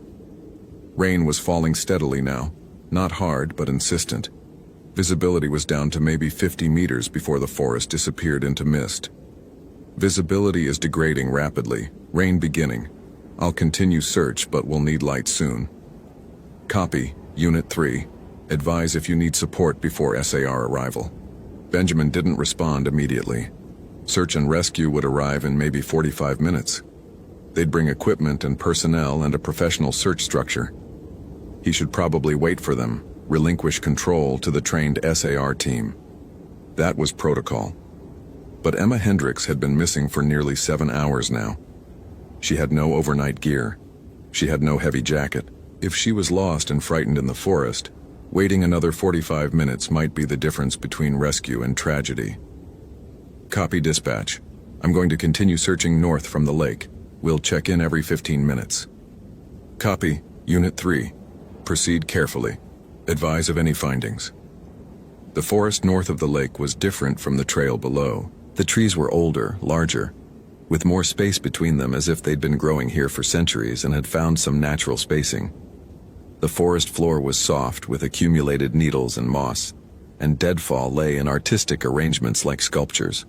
Rain was falling steadily now, not hard but insistent. Visibility was down to maybe 50 meters before the forest disappeared into mist. Visibility is degrading rapidly, rain beginning. I'll continue search but will need light soon. Copy, Unit 3. Advise if you need support before SAR arrival. Benjamin didn't respond immediately. Search and rescue would arrive in maybe 45 minutes. They'd bring equipment and personnel and a professional search structure. He should probably wait for them, relinquish control to the trained SAR team. That was protocol. But Emma Hendricks had been missing for nearly 7 hours now. She had no overnight gear. She had no heavy jacket. If she was lost and frightened in the forest, waiting another 45 minutes might be the difference between rescue and tragedy. Copy dispatch. I'm going to continue searching north from the lake. We'll check in every 15 minutes. Copy, Unit 3. Proceed carefully. Advise of any findings. The forest north of the lake was different from the trail below. The trees were older, larger, with more space between them as if they'd been growing here for centuries and had found some natural spacing. The forest floor was soft with accumulated needles and moss, and deadfall lay in artistic arrangements like sculptures.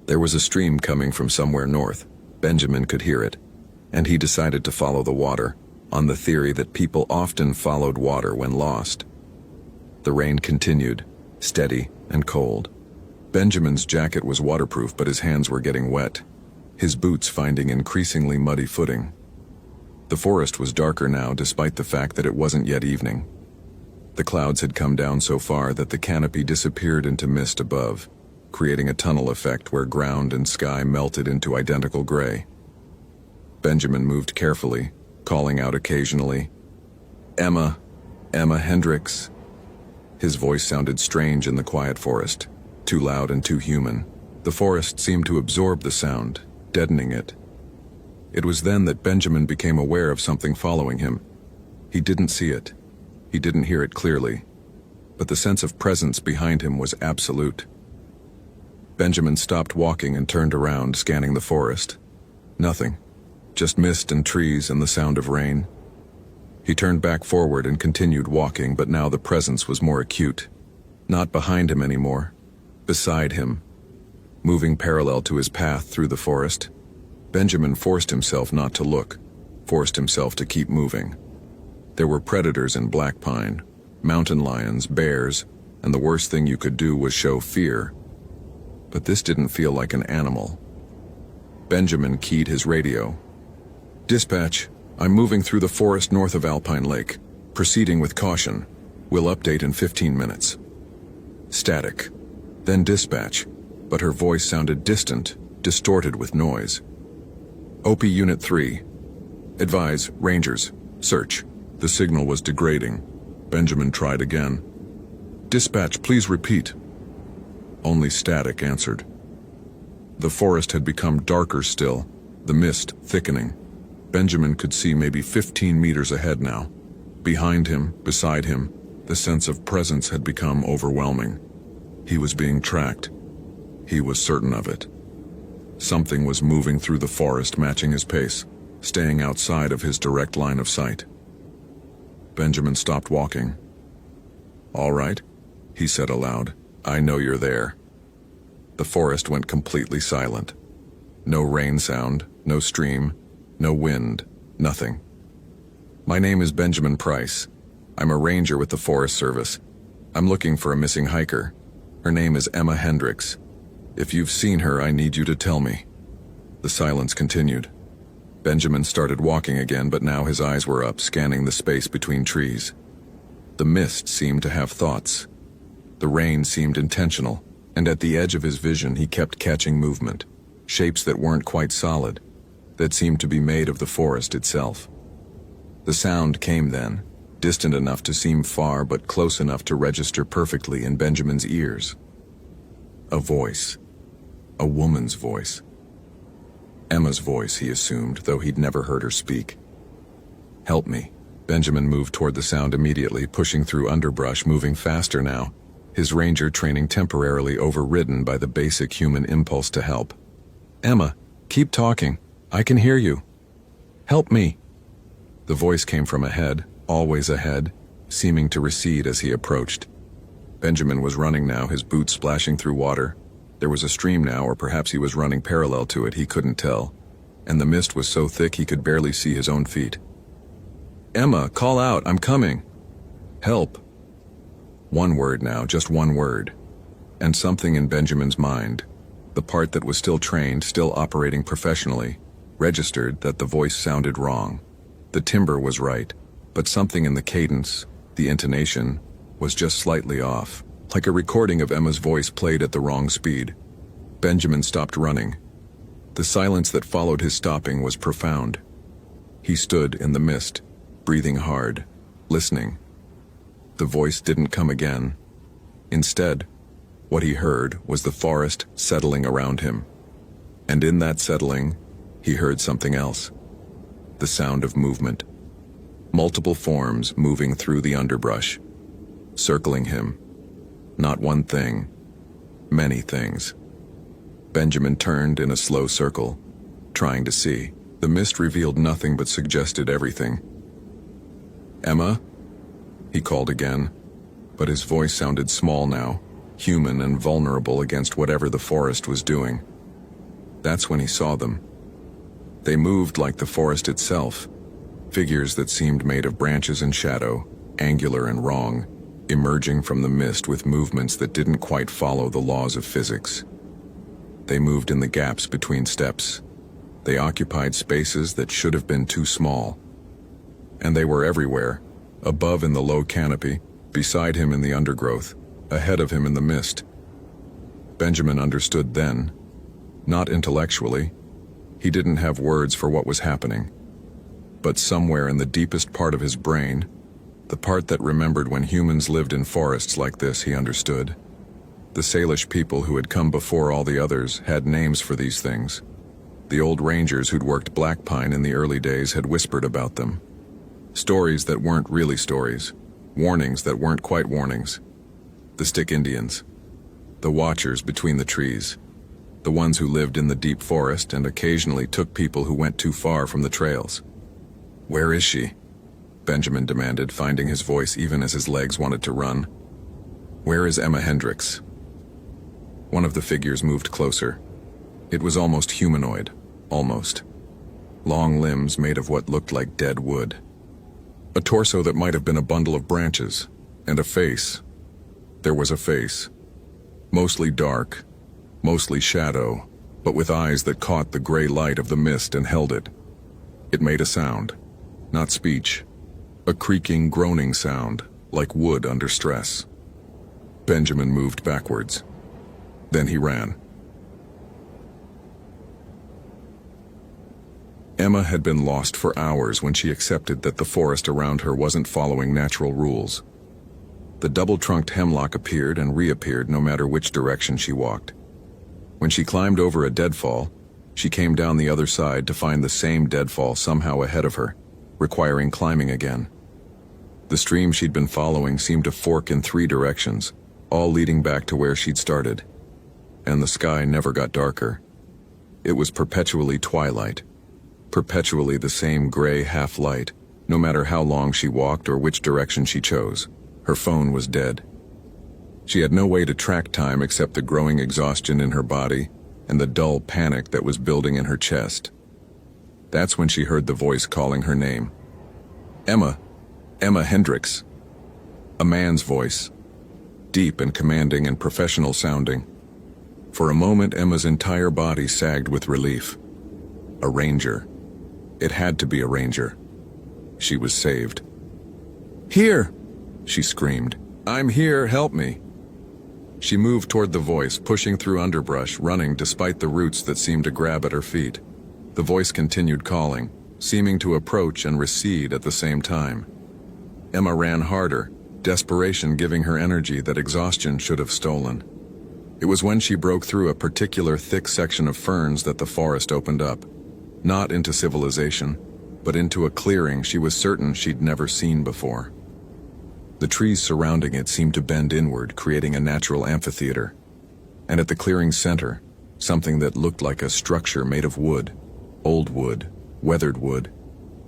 There was a stream coming from somewhere north. Benjamin could hear it, and he decided to follow the water, on the theory that people often followed water when lost. The rain continued, steady and cold. Benjamin's jacket was waterproof, but his hands were getting wet, his boots finding increasingly muddy footing. The forest was darker now, despite the fact that it wasn't yet evening. The clouds had come down so far that the canopy disappeared into mist above, creating a tunnel effect where ground and sky melted into identical gray. Benjamin moved carefully, calling out occasionally, "Emma, Emma Hendricks." His voice sounded strange in the quiet forest, too loud and too human. The forest seemed to absorb the sound, deadening it. It was then that Benjamin became aware of something following him. He didn't see it. He didn't hear it clearly. But the sense of presence behind him was absolute. Benjamin stopped walking and turned around, scanning the forest. Nothing. Just mist and trees and the sound of rain. He turned back forward and continued walking, but now the presence was more acute. Not behind him anymore. Beside him. Moving parallel to his path through the forest. Benjamin forced himself not to look, forced himself to keep moving. There were predators in black pine, mountain lions, bears, and the worst thing you could do was show fear. But this didn't feel like an animal. Benjamin keyed his radio. "Dispatch, I'm moving through the forest north of Alpine Lake. Proceeding with caution. We'll update in 15 minutes. Static. Then dispatch, but her voice sounded distant, distorted with noise. OP Unit 3. Advise, Rangers, search. The signal was degrading. Benjamin tried again. Dispatch, please repeat. Only static answered. The forest had become darker still, the mist thickening. Benjamin could see maybe 15 meters ahead now. Behind him, beside him, the sense of presence had become overwhelming. He was being tracked. He was certain of it. Something was moving through the forest, matching his pace, staying outside of his direct line of sight. Benjamin stopped walking. "All right," he said aloud. "I know you're there." The forest went completely silent. No rain sound, no stream, no wind, nothing. "My name is Benjamin Price. I'm a ranger with the Forest Service. I'm looking for a missing hiker. Her name is Emma Hendricks. If you've seen her, I need you to tell me." The silence continued. Benjamin started walking again, but now his eyes were up, scanning the space between trees. The mist seemed to have thoughts. The rain seemed intentional, and at the edge of his vision he kept catching movement, shapes that weren't quite solid, that seemed to be made of the forest itself. The sound came then, distant enough to seem far but close enough to register perfectly in Benjamin's ears. A voice. A woman's voice. Emma's voice, he assumed, though he'd never heard her speak. "Help me." Benjamin moved toward the sound immediately, pushing through underbrush, moving faster now, his ranger training temporarily overridden by the basic human impulse to help. "Emma, keep talking. I can hear you. Help me." The voice came from ahead, always ahead, seeming to recede as he approached. Benjamin was running now, his boots splashing through water. There was a stream now, or perhaps he was running parallel to it, he couldn't tell. And the mist was so thick he could barely see his own feet. "Emma, call out, I'm coming." "Help." One word now, just one word. And something in Benjamin's mind, The part that was still trained, still operating professionally, registered that the voice sounded wrong. The timbre was right, but something in the cadence, the intonation, was just slightly off, like a recording of Emma's voice played at the wrong speed. Benjamin stopped running. The silence that followed his stopping was profound. He stood in the mist, breathing hard, listening. The voice didn't come again. Instead, what he heard was the forest settling around him. And in that settling, he heard something else. The sound of movement. Multiple forms moving through the underbrush, circling him. Not one thing, many things. Benjamin turned in a slow circle, trying to see. The mist revealed nothing but suggested everything. "Emma?" he called again, but his voice sounded small now, human and vulnerable against whatever the forest was doing. That's when he saw them. They moved like the forest itself, figures that seemed made of branches and shadow, angular and wrong, emerging from the mist with movements that didn't quite follow the laws of physics. They moved in the gaps between steps. They occupied spaces that should have been too small. And they were everywhere, above in the low canopy, beside him in the undergrowth, ahead of him in the mist. Benjamin understood then, not intellectually. He didn't have words for what was happening. But somewhere in the deepest part of his brain, the part that remembered when humans lived in forests like this, he understood. The Salish people who had come before all the others had names for these things. The old rangers who'd worked black pine in the early days had whispered about them. Stories that weren't really stories, warnings that weren't quite warnings. The Stick Indians, the watchers between the trees, the ones who lived in the deep forest and occasionally took people who went too far from the trails. "Where is she?" Benjamin demanded, finding his voice even as his legs wanted to run. "Where is Emma Hendricks?" One of the figures moved closer. It was almost humanoid, almost. Long limbs made of what looked like dead wood. A torso that might have been a bundle of branches, and a face. There was a face. Mostly dark, mostly shadow, but with eyes that caught the gray light of the mist and held it. It made a sound, not speech. A creaking, groaning sound, like wood under stress. Benjamin moved backwards. Then he ran. Emma had been lost for hours when she accepted that the forest around her wasn't following natural rules. The double-trunked hemlock appeared and reappeared no matter which direction she walked. When she climbed over a deadfall, she came down the other side to find the same deadfall somehow ahead of her, requiring climbing again. The stream she'd been following seemed to fork in 3 directions, all leading back to where she'd started. And the sky never got darker. It was perpetually twilight, perpetually the same gray half-light, no matter how long she walked or which direction she chose. Her phone was dead. She had no way to track time except the growing exhaustion in her body and the dull panic that was building in her chest. That's when she heard the voice calling her name. "Emma, Emma Hendricks." A man's voice, deep and commanding and professional sounding. For a moment, Emma's entire body sagged with relief. A ranger. It had to be a ranger. She was saved. "Here!" she screamed. "I'm here, help me!" She moved toward the voice, pushing through underbrush, running despite the roots that seemed to grab at her feet. The voice continued calling, seeming to approach and recede at the same time. Emma ran harder, desperation giving her energy that exhaustion should have stolen. It was when she broke through a particular thick section of ferns that the forest opened up. Not into civilization, but into a clearing she was certain she'd never seen before. The trees surrounding it seemed to bend inward, creating a natural amphitheater. And at the clearing's center, something that looked like a structure made of wood, old wood, weathered wood,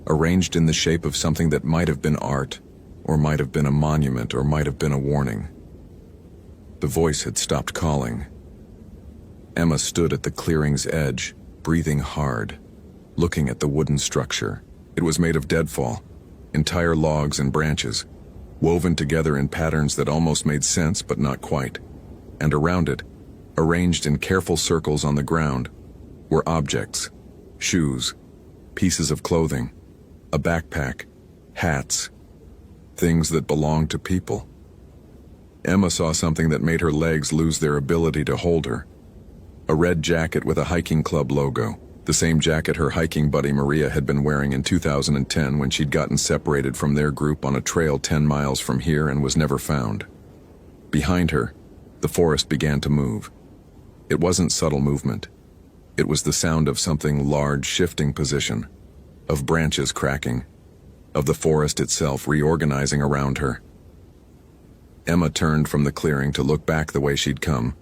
arranged in the shape of something that might have been art, or might have been a monument, or might have been a warning. The voice had stopped calling. Emma stood at the clearing's edge, breathing hard, looking at the wooden structure. It was made of deadfall, entire logs and branches, woven together in patterns that almost made sense but not quite. And around it, Arranged in careful circles on the ground were objects, shoes, pieces of clothing, a backpack, hats, things that belonged to people. Emma saw something that made her legs lose their ability to hold her. A red jacket with a hiking club logo, the same jacket her hiking buddy Maria had been wearing in 2010 when she'd gotten separated from their group on a trail 10 miles from here and was never found. Behind her, the forest began to move. It wasn't subtle movement. It was the sound of something large shifting position, of branches cracking, of the forest itself reorganizing around her. Emma turned from the clearing to look back the way she'd come,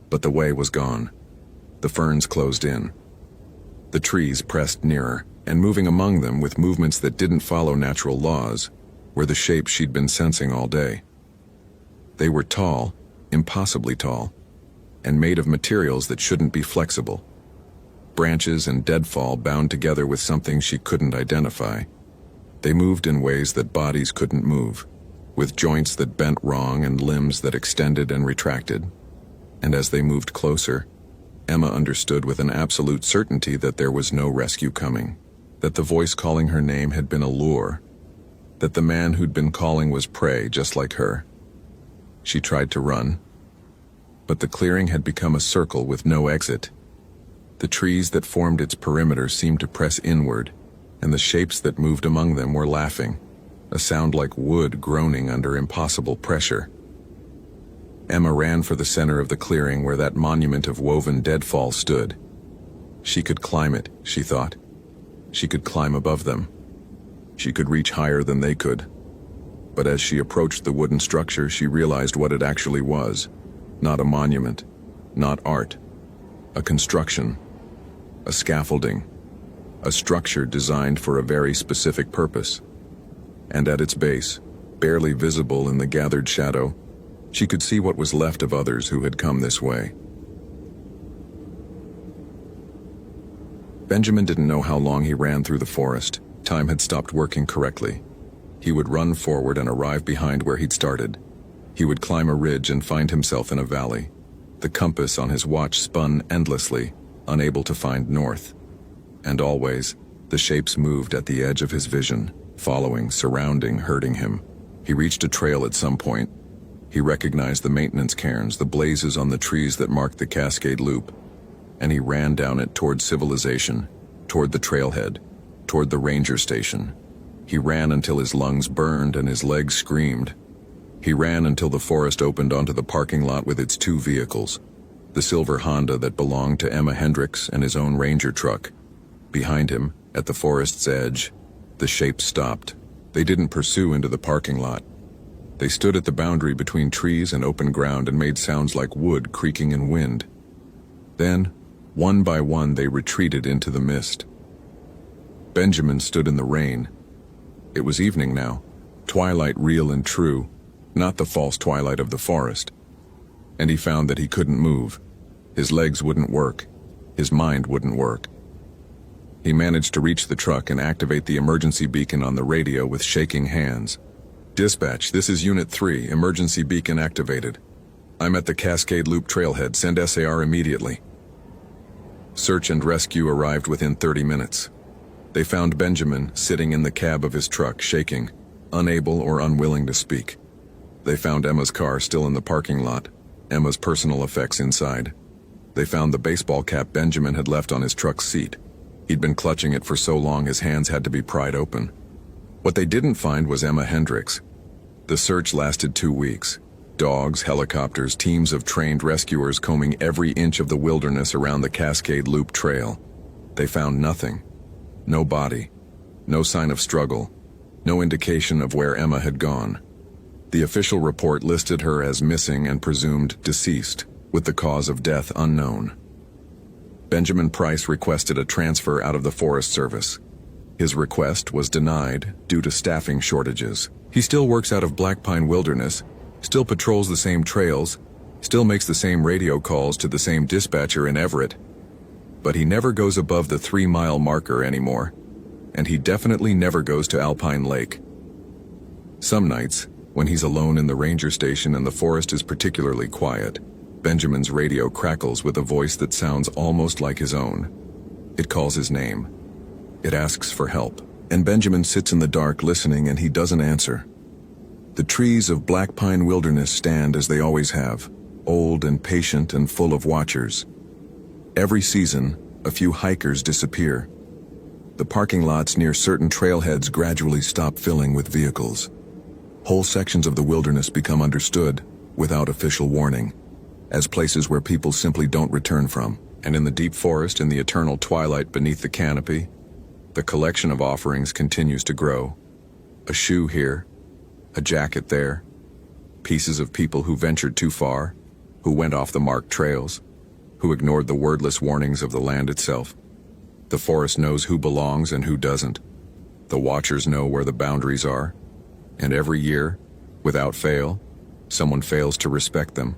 but the way was gone. The ferns closed in. The trees pressed nearer, and moving among them with movements that didn't follow natural laws were the shapes she'd been sensing all day. They were tall, impossibly tall, and made of materials that shouldn't be flexible. Branches and deadfall bound together with something she couldn't identify. They moved in ways that bodies couldn't move, with joints that bent wrong and limbs that extended and retracted. And as they moved closer, Emma understood with an absolute certainty that there was no rescue coming, that the voice calling her name had been a lure, that the man who'd been calling was prey just like her. She tried to run, but the clearing had become a circle with no exit. The trees that formed its perimeter seemed to press inward, and the shapes that moved among them were laughing, a sound like wood groaning under impossible pressure. Emma ran for the center of the clearing where that monument of woven deadfall stood. She could climb it, she thought. She could climb above them. She could reach higher than they could. But as she approached the wooden structure, she realized what it actually was. Not a monument, not art. A construction, a scaffolding, a structure designed for a very specific purpose. And at its base, barely visible in the gathered shadow, she could see what was left of others who had come this way. Benjamin didn't know how long he ran through the forest. Time had stopped working correctly. He would run forward and arrive behind where he'd started. He would climb a ridge and find himself in a valley. The compass on his watch spun endlessly, unable to find north. And always, the shapes moved at the edge of his vision, following, surrounding, hurting him. He reached a trail at some point. He recognized the maintenance cairns, the blazes on the trees that marked the Cascade Loop, and he ran down it toward civilization, toward the trailhead, toward the ranger station. He ran until his lungs burned and his legs screamed. He ran until the forest opened onto the parking lot with its two vehicles, the silver Honda that belonged to Emma Hendricks and his own ranger truck. Behind him, at the forest's edge, the shapes stopped. They didn't pursue into the parking lot. They stood at the boundary between trees and open ground and made sounds like wood creaking in wind. Then, one by one, they retreated into the mist. Benjamin stood in the rain. It was evening now, twilight real and true, not the false twilight of the forest. And he found that he couldn't move. His legs wouldn't work. His mind wouldn't work. He managed to reach the truck and activate the emergency beacon on the radio with shaking hands. "Dispatch, this is Unit 3, emergency beacon activated. I'm at the Cascade Loop trailhead, send SAR immediately." Search and rescue arrived within 30 minutes. They found Benjamin sitting in the cab of his truck, shaking, unable or unwilling to speak. They found Emma's car still in the parking lot, Emma's personal effects inside. They found the baseball cap Benjamin had left on his truck's seat. He'd been clutching it for so long his hands had to be pried open. What they didn't find was Emma Hendricks. The search lasted 2 weeks. Dogs, helicopters, teams of trained rescuers combing every inch of the wilderness around the Cascade Loop trail. They found nothing. No body. No sign of struggle. No indication of where Emma had gone. The official report listed her as missing and presumed deceased, with the cause of death unknown. Benjamin Price requested a transfer out of the Forest Service. His request was denied due to staffing shortages. He still works out of Black Pine Wilderness, still patrols the same trails, still makes the same radio calls to the same dispatcher in Everett. But he never goes above the 3-mile marker anymore, and he definitely never goes to Alpine Lake. Some nights, when he's alone in the ranger station and the forest is particularly quiet, Benjamin's radio crackles with a voice that sounds almost like his own. It calls his name. It asks for help, and Benjamin sits in the dark listening, and he doesn't answer. The trees of Black Pine Wilderness stand as they always have, old and patient and full of watchers. Every season, a few hikers disappear. The parking lots near certain trailheads gradually stop filling with vehicles. Whole sections of the wilderness become understood, without official warning, as places where people simply don't return from. And in the deep forest, in the eternal twilight beneath the canopy, the collection of offerings continues to grow. A shoe here, a jacket there, pieces of people who ventured too far, who went off the marked trails, who ignored the wordless warnings of the land itself. The forest knows who belongs and who doesn't. The watchers know where the boundaries are, and every year, without fail, someone fails to respect them.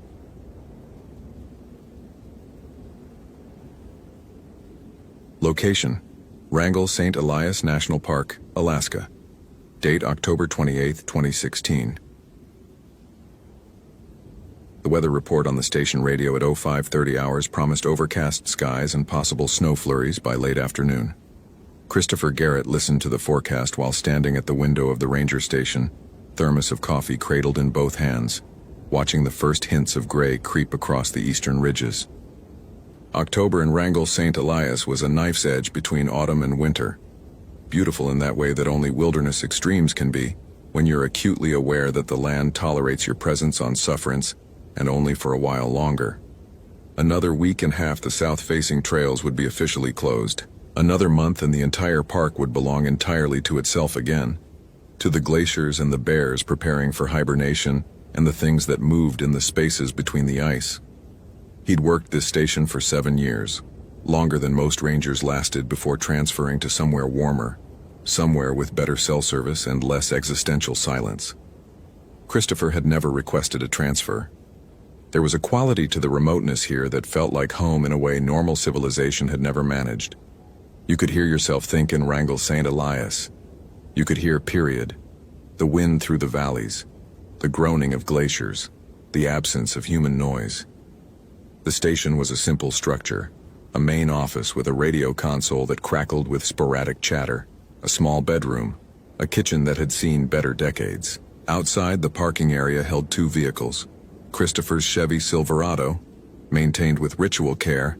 Location: Wrangell St. Elias National Park, Alaska. Date October 28, 2016. The weather report on the station radio at 05:30 hours promised overcast skies and possible snow flurries by late afternoon. Christopher Garrett listened to the forecast while standing at the window of the ranger station, thermos of coffee cradled in both hands, watching the first hints of gray creep across the eastern ridges. October in Wrangell St. Elias was a knife's edge between autumn and winter. Beautiful in that way that only wilderness extremes can be, when you're acutely aware that the land tolerates your presence on sufferance, and only for a while longer. Another week and half the south-facing trails would be officially closed. Another month and the entire park would belong entirely to itself again, to the glaciers and the bears preparing for hibernation and the things that moved in the spaces between the ice. He'd worked this station for 7 years, longer than most rangers lasted before transferring to somewhere warmer, somewhere with better cell service and less existential silence. Christopher had never requested a transfer. There was a quality to the remoteness here that felt like home in a way normal civilization had never managed. You could hear yourself think in Wrangell St. Elias. You could hear, period, the wind through the valleys, the groaning of glaciers, the absence of human noise. The station was a simple structure, a main office with a radio console that crackled with sporadic chatter, a small bedroom, a kitchen that had seen better decades. Outside, the parking area held 2 vehicles, Christopher's Chevy Silverado, maintained with ritual care,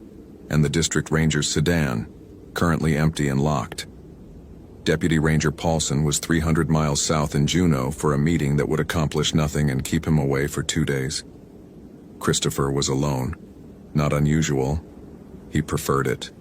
and the district ranger's sedan, currently empty and locked. Deputy Ranger Paulson was 300 miles south in Juneau for a meeting that would accomplish nothing and keep him away for 2 days. Christopher was alone. Not unusual. He preferred it.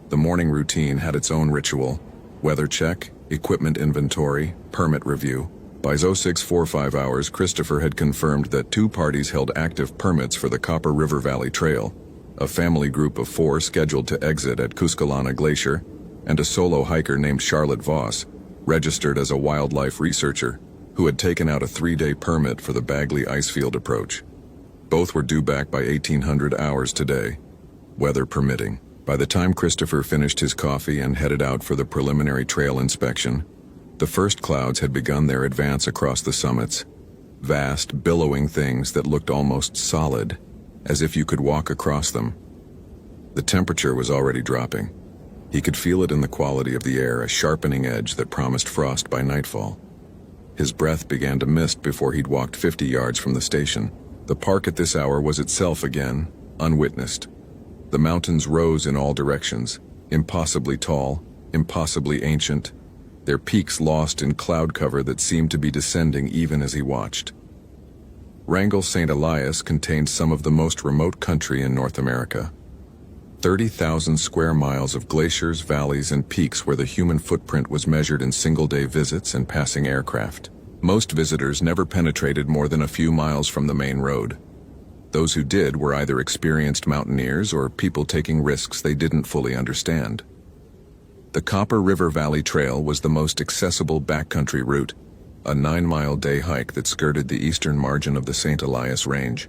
The morning routine had its own ritual: weather check, equipment inventory, permit review. By 0645 hours, Christopher had confirmed that 2 parties held active permits for the Copper River Valley Trail, a family group of 4 scheduled to exit at Kuskalana Glacier, and a solo hiker named Charlotte Voss, registered as a wildlife researcher, who had taken out a 3-day permit for the Bagley Icefield approach. Both were due back by 1800 hours today, weather permitting. By the time Christopher finished his coffee and headed out for the preliminary trail inspection, the first clouds had begun their advance across the summits, vast, billowing things that looked almost solid, as if you could walk across them. The temperature was already dropping. He could feel it in the quality of the air, a sharpening edge that promised frost by nightfall. His breath began to mist before he'd walked 50 yards from the station. The park at this hour was itself again, unwitnessed. The mountains rose in all directions, impossibly tall, impossibly ancient, their peaks lost in cloud cover that seemed to be descending even as he watched. Wrangell St. Elias contained some of the most remote country in North America. 30,000 square miles of glaciers, valleys, and peaks where the human footprint was measured in single-day visits and passing aircraft. Most visitors never penetrated more than a few miles from the main road. Those who did were either experienced mountaineers or people taking risks they didn't fully understand. The Copper River Valley Trail was the most accessible backcountry route, a 9-mile day hike that skirted the eastern margin of the St. Elias Range.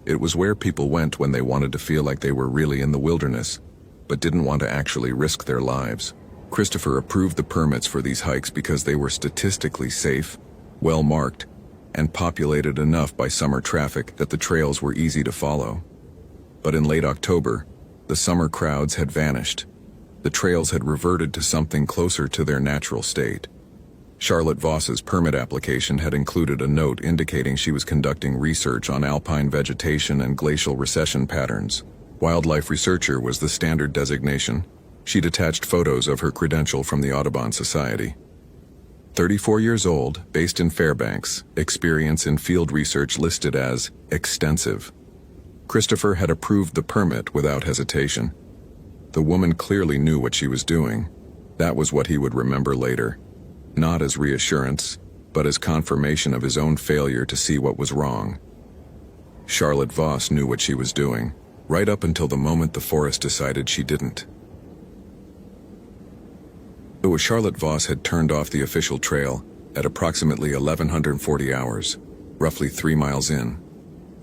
It was where people went when they wanted to feel like they were really in the wilderness, but didn't want to actually risk their lives. Christopher approved the permits for these hikes because they were statistically safe, well marked, and populated enough by summer traffic that the trails were easy to follow. But in late October, the summer crowds had vanished. The trails had reverted to something closer to their natural state. Charlotte Voss's permit application had included a note indicating she was conducting research on alpine vegetation and glacial recession patterns. Wildlife researcher was the standard designation. She'd attached photos of her credential from the Audubon Society. 34 years old, based in Fairbanks, experience in field research listed as extensive. Christopher had approved the permit without hesitation. The woman clearly knew what she was doing. That was what he would remember later. Not as reassurance, but as confirmation of his own failure to see what was wrong. Charlotte Voss knew what she was doing, right up until the moment the forest decided she didn't. So Charlotte Voss had turned off the official trail at approximately 1140 hours, roughly 3 miles in,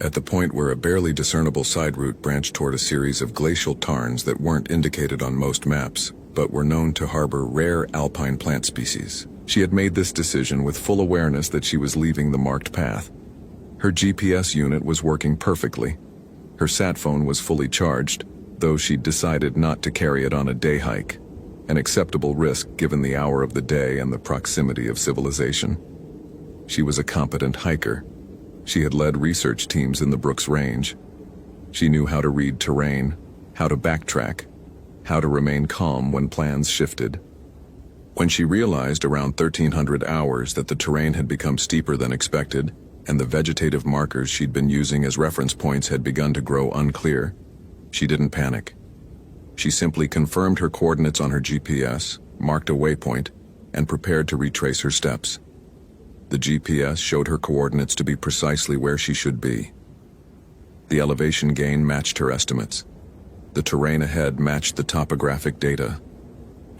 at the point where a barely discernible side route branched toward a series of glacial tarns that weren't indicated on most maps, but were known to harbor rare alpine plant species. She had made this decision with full awareness that she was leaving the marked path. Her GPS unit was working perfectly. Her sat phone was fully charged, though she'd decided not to carry it on a day hike, an acceptable risk given the hour of the day and the proximity of civilization. She was a competent hiker. She had led research teams in the Brooks Range. She knew how to read terrain, how to backtrack, how to remain calm when plans shifted. When she realized around 1300 hours that the terrain had become steeper than expected, and the vegetative markers she'd been using as reference points had begun to grow unclear, she didn't panic. She simply confirmed her coordinates on her GPS, marked a waypoint, and prepared to retrace her steps. The GPS showed her coordinates to be precisely where she should be. The elevation gain matched her estimates. The terrain ahead matched the topographic data.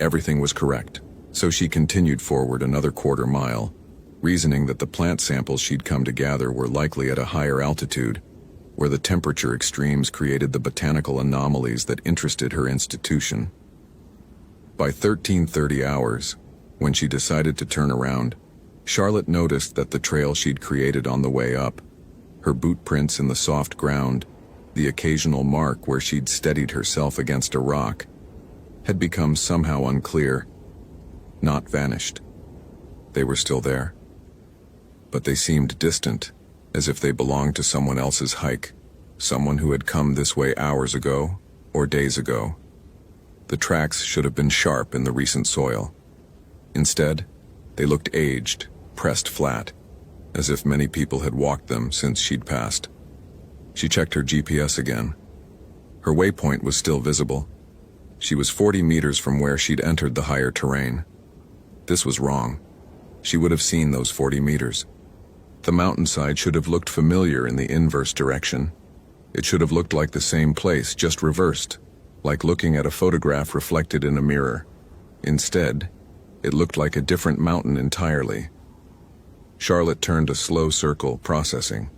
Everything was correct, so she continued forward another quarter mile, reasoning that the plant samples she'd come to gather were likely at a higher altitude, where the temperature extremes created the botanical anomalies that interested her institution. By 1330 hours, when she decided to turn around, Charlotte noticed that the trail she'd created on the way up, her boot prints in the soft ground, the occasional mark where she'd steadied herself against a rock, had become somehow unclear, not vanished. They were still there, but they seemed distant, as if they belonged to someone else's hike, someone who had come this way hours ago or days ago. The tracks should have been sharp in the recent soil. Instead, they looked aged, pressed flat, as if many people had walked them since she'd passed. She checked her GPS again. Her waypoint was still visible. She was 40 meters from where she'd entered the higher terrain. This was wrong. She would have seen those 40 meters. The mountainside should have looked familiar in the inverse direction. It should have looked like the same place, just reversed, like looking at a photograph reflected in a mirror. Instead, it looked like a different mountain entirely. Charlotte turned a slow circle, processing.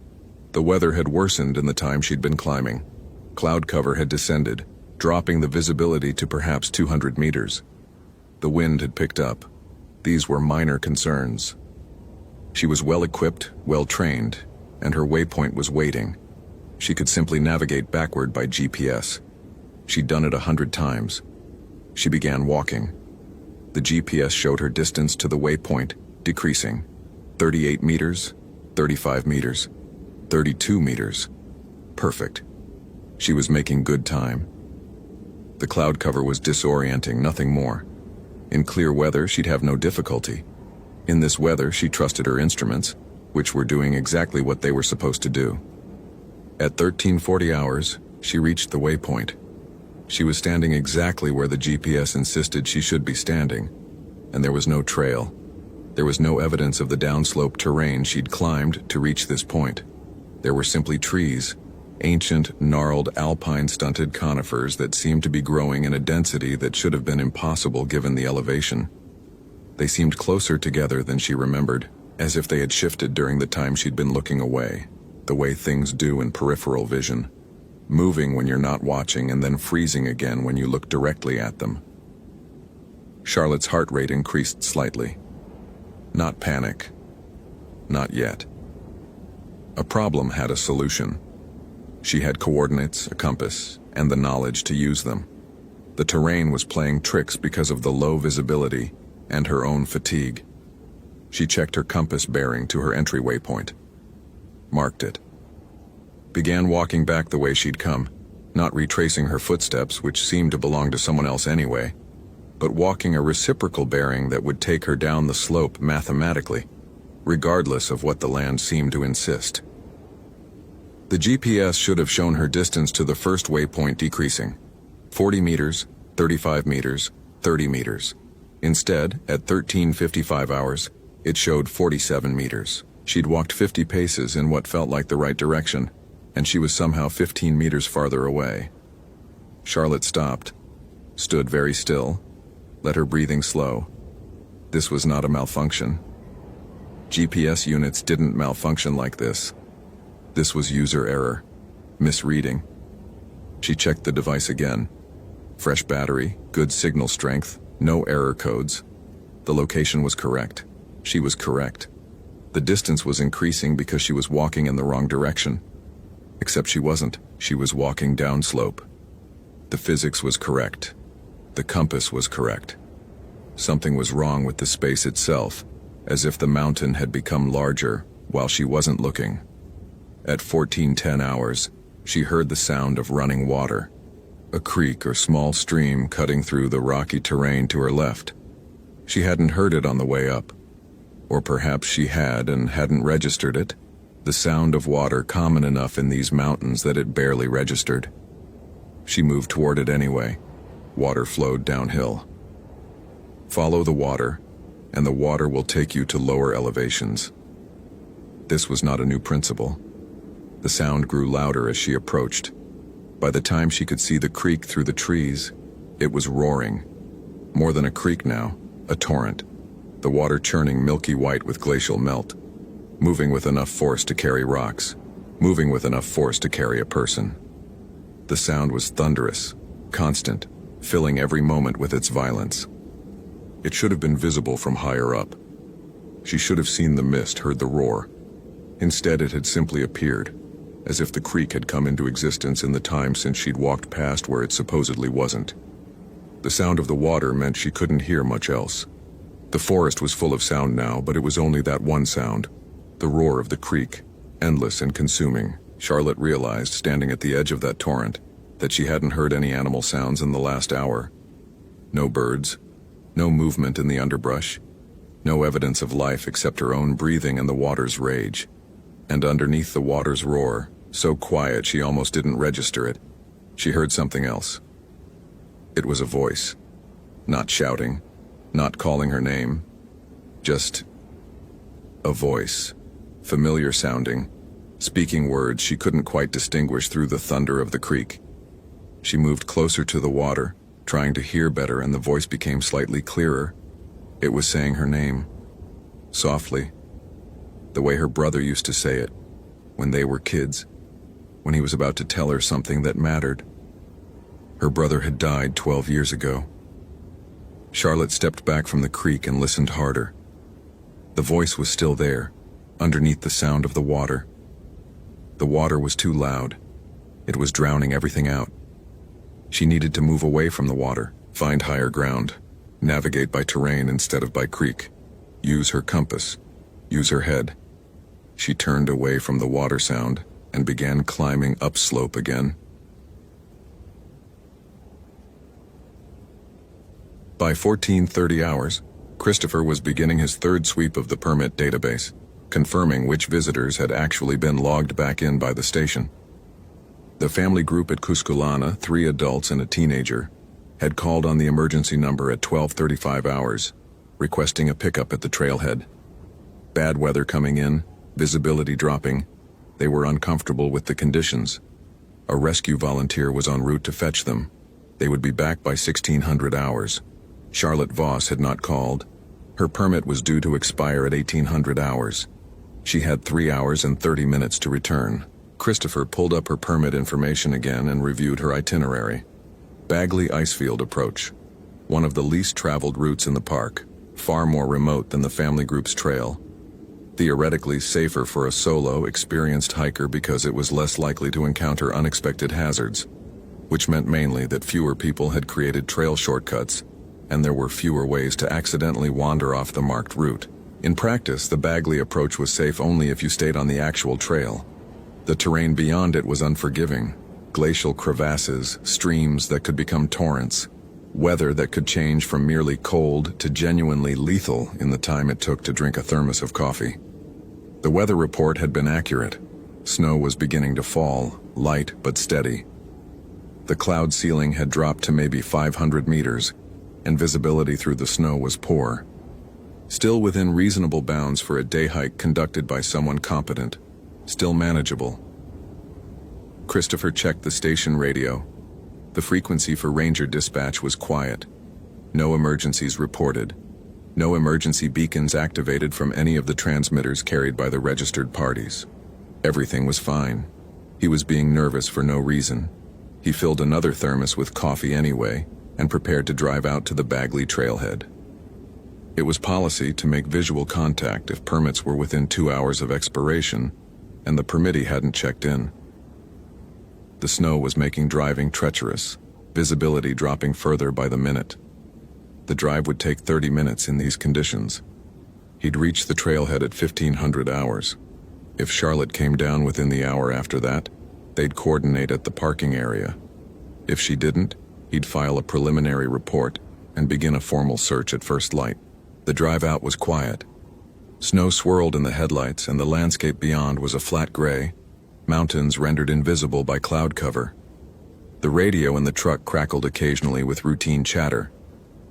The weather had worsened in the time she'd been climbing. Cloud cover had descended, dropping the visibility to perhaps 200 meters. The wind had picked up. These were minor concerns. She was well-equipped, well-trained, and her waypoint was waiting. She could simply navigate backward by GPS. She'd done it 100 times. She began walking. The GPS showed her distance to the waypoint decreasing. 38 meters, 35 meters, 32 meters. Perfect. She was making good time. The cloud cover was disorienting, nothing more. In clear weather, she'd have no difficulty. In this weather, she trusted her instruments, which were doing exactly what they were supposed to do. At 1340 hours, she reached the waypoint. She was standing exactly where the GPS insisted she should be standing, and there was no trail. There was no evidence of the downslope terrain she'd climbed to reach this point. There were simply trees, ancient, gnarled, alpine stunted conifers that seemed to be growing in a density that should have been impossible given the elevation. They seemed closer together than she remembered, as if they had shifted during the time she'd been looking away, the way things do in peripheral vision, moving when you're not watching and then freezing again when you look directly at them. Charlotte's heart rate increased slightly. Not panic. Not yet. A problem had a solution. She had coordinates, a compass, and the knowledge to use them. The terrain was playing tricks because of the low visibility and her own fatigue. She checked her compass bearing to her entry waypoint, marked it, began walking back the way she'd come, not retracing her footsteps, which seemed to belong to someone else anyway, but walking a reciprocal bearing that would take her down the slope mathematically, regardless of what the land seemed to insist. The GPS should have shown her distance to the first waypoint decreasing. 40 meters, 35 meters, 30 meters. Instead, at 13:55 hours, it showed 47 meters. She'd walked 50 paces in what felt like the right direction, and she was somehow 15 meters farther away. Charlotte stopped, stood very still, let her breathing slow. This was not a malfunction. GPS units didn't malfunction like this. This was user error, misreading. She checked the device again. Fresh battery, good signal strength, no error codes. The location was correct. She was correct. The distance was increasing because she was walking in the wrong direction. Except she wasn't. She was walking downslope. The physics was correct. The compass was correct. Something was wrong with the space itself, as if the mountain had become larger while she wasn't looking. At 14:10 hours, she heard the sound of running water, a creek or small stream cutting through the rocky terrain to her left. She hadn't heard it on the way up. Or perhaps she had and hadn't registered it, the sound of water common enough in these mountains that it barely registered. She moved toward it anyway. Water flowed downhill. Follow the water, and the water will take you to lower elevations. This was not a new principle. The sound grew louder as she approached. By the time she could see the creek through the trees, it was roaring. More than a creek now, a torrent. The water churning milky white with glacial melt, moving with enough force to carry rocks, moving with enough force to carry a person. The sound was thunderous, constant, filling every moment with its violence. It should have been visible from higher up. She should have seen the mist, heard the roar. Instead, it had simply appeared, as if the creek had come into existence in the time since she'd walked past where it supposedly wasn't. The sound of the water meant she couldn't hear much else. The forest was full of sound now, but it was only that one sound, the roar of the creek, endless and consuming. Charlotte realized, standing at the edge of that torrent, that she hadn't heard any animal sounds in the last hour. No birds, no movement in the underbrush, no evidence of life except her own breathing and the water's rage. And underneath the water's roar, so quiet she almost didn't register it, she heard something else. It was a voice, not shouting, not calling her name, just a voice, familiar sounding, speaking words she couldn't quite distinguish through the thunder of the creek. She moved closer to the water, trying to hear better, and the voice became slightly clearer. It was saying her name, softly, the way her brother used to say it, when they were kids, when he was about to tell her something that mattered. Her brother had died 12 years ago. Charlotte stepped back from the creek and listened harder. The voice was still there, underneath the sound of the water. The water was too loud. It was drowning everything out. She needed to move away from the water, find higher ground, navigate by terrain instead of by creek, use her compass, use her head. She turned away from the water sound and began climbing upslope again. By 14:30 hours, Christopher was beginning his third sweep of the permit database, confirming which visitors had actually been logged back in by the station. The family group at Cusculana, 3 adults and a teenager, had called on the emergency number at 12:35 hours, requesting a pickup at the trailhead. Bad weather coming in, visibility dropping. They were uncomfortable with the conditions. A rescue volunteer was en route to fetch them. They would be back by 1600 hours. Charlotte Voss had not called. Her permit was due to expire at 1800 hours. She had 3 hours and 30 minutes to return. Christopher pulled up her permit information again and reviewed her itinerary. Bagley Icefield Approach, one of the least traveled routes in the park, far more remote than the family group's trail. Theoretically safer for a solo, experienced hiker because it was less likely to encounter unexpected hazards, which meant mainly that fewer people had created trail shortcuts, and there were fewer ways to accidentally wander off the marked route. In practice, the Bagley approach was safe only if you stayed on the actual trail. The terrain beyond it was unforgiving. Glacial crevasses, streams that could become torrents, weather that could change from merely cold to genuinely lethal in the time it took to drink a thermos of coffee. The weather report had been accurate. Snow was beginning to fall, light but steady. The cloud ceiling had dropped to maybe 500 meters, and visibility through the snow was poor. Still within reasonable bounds for a day hike conducted by someone competent, still manageable. Christopher checked the station radio. The frequency for ranger dispatch was quiet. No emergencies reported. No emergency beacons activated from any of the transmitters carried by the registered parties. Everything was fine. He was being nervous for no reason. He filled another thermos with coffee anyway, and prepared to drive out to the Bagley trailhead. It was policy to make visual contact if permits were within 2 hours of expiration, and the permittee hadn't checked in. The snow was making driving treacherous, visibility dropping further by the minute. The drive would take 30 minutes in these conditions. He'd reach the trailhead at 1500 hours. If Charlotte came down within the hour after that, they'd coordinate at the parking area. If she didn't, he'd file a preliminary report and begin a formal search at first light. The drive out was quiet. Snow swirled in the headlights, and the landscape beyond was a flat gray, mountains rendered invisible by cloud cover. The radio in the truck crackled occasionally with routine chatter,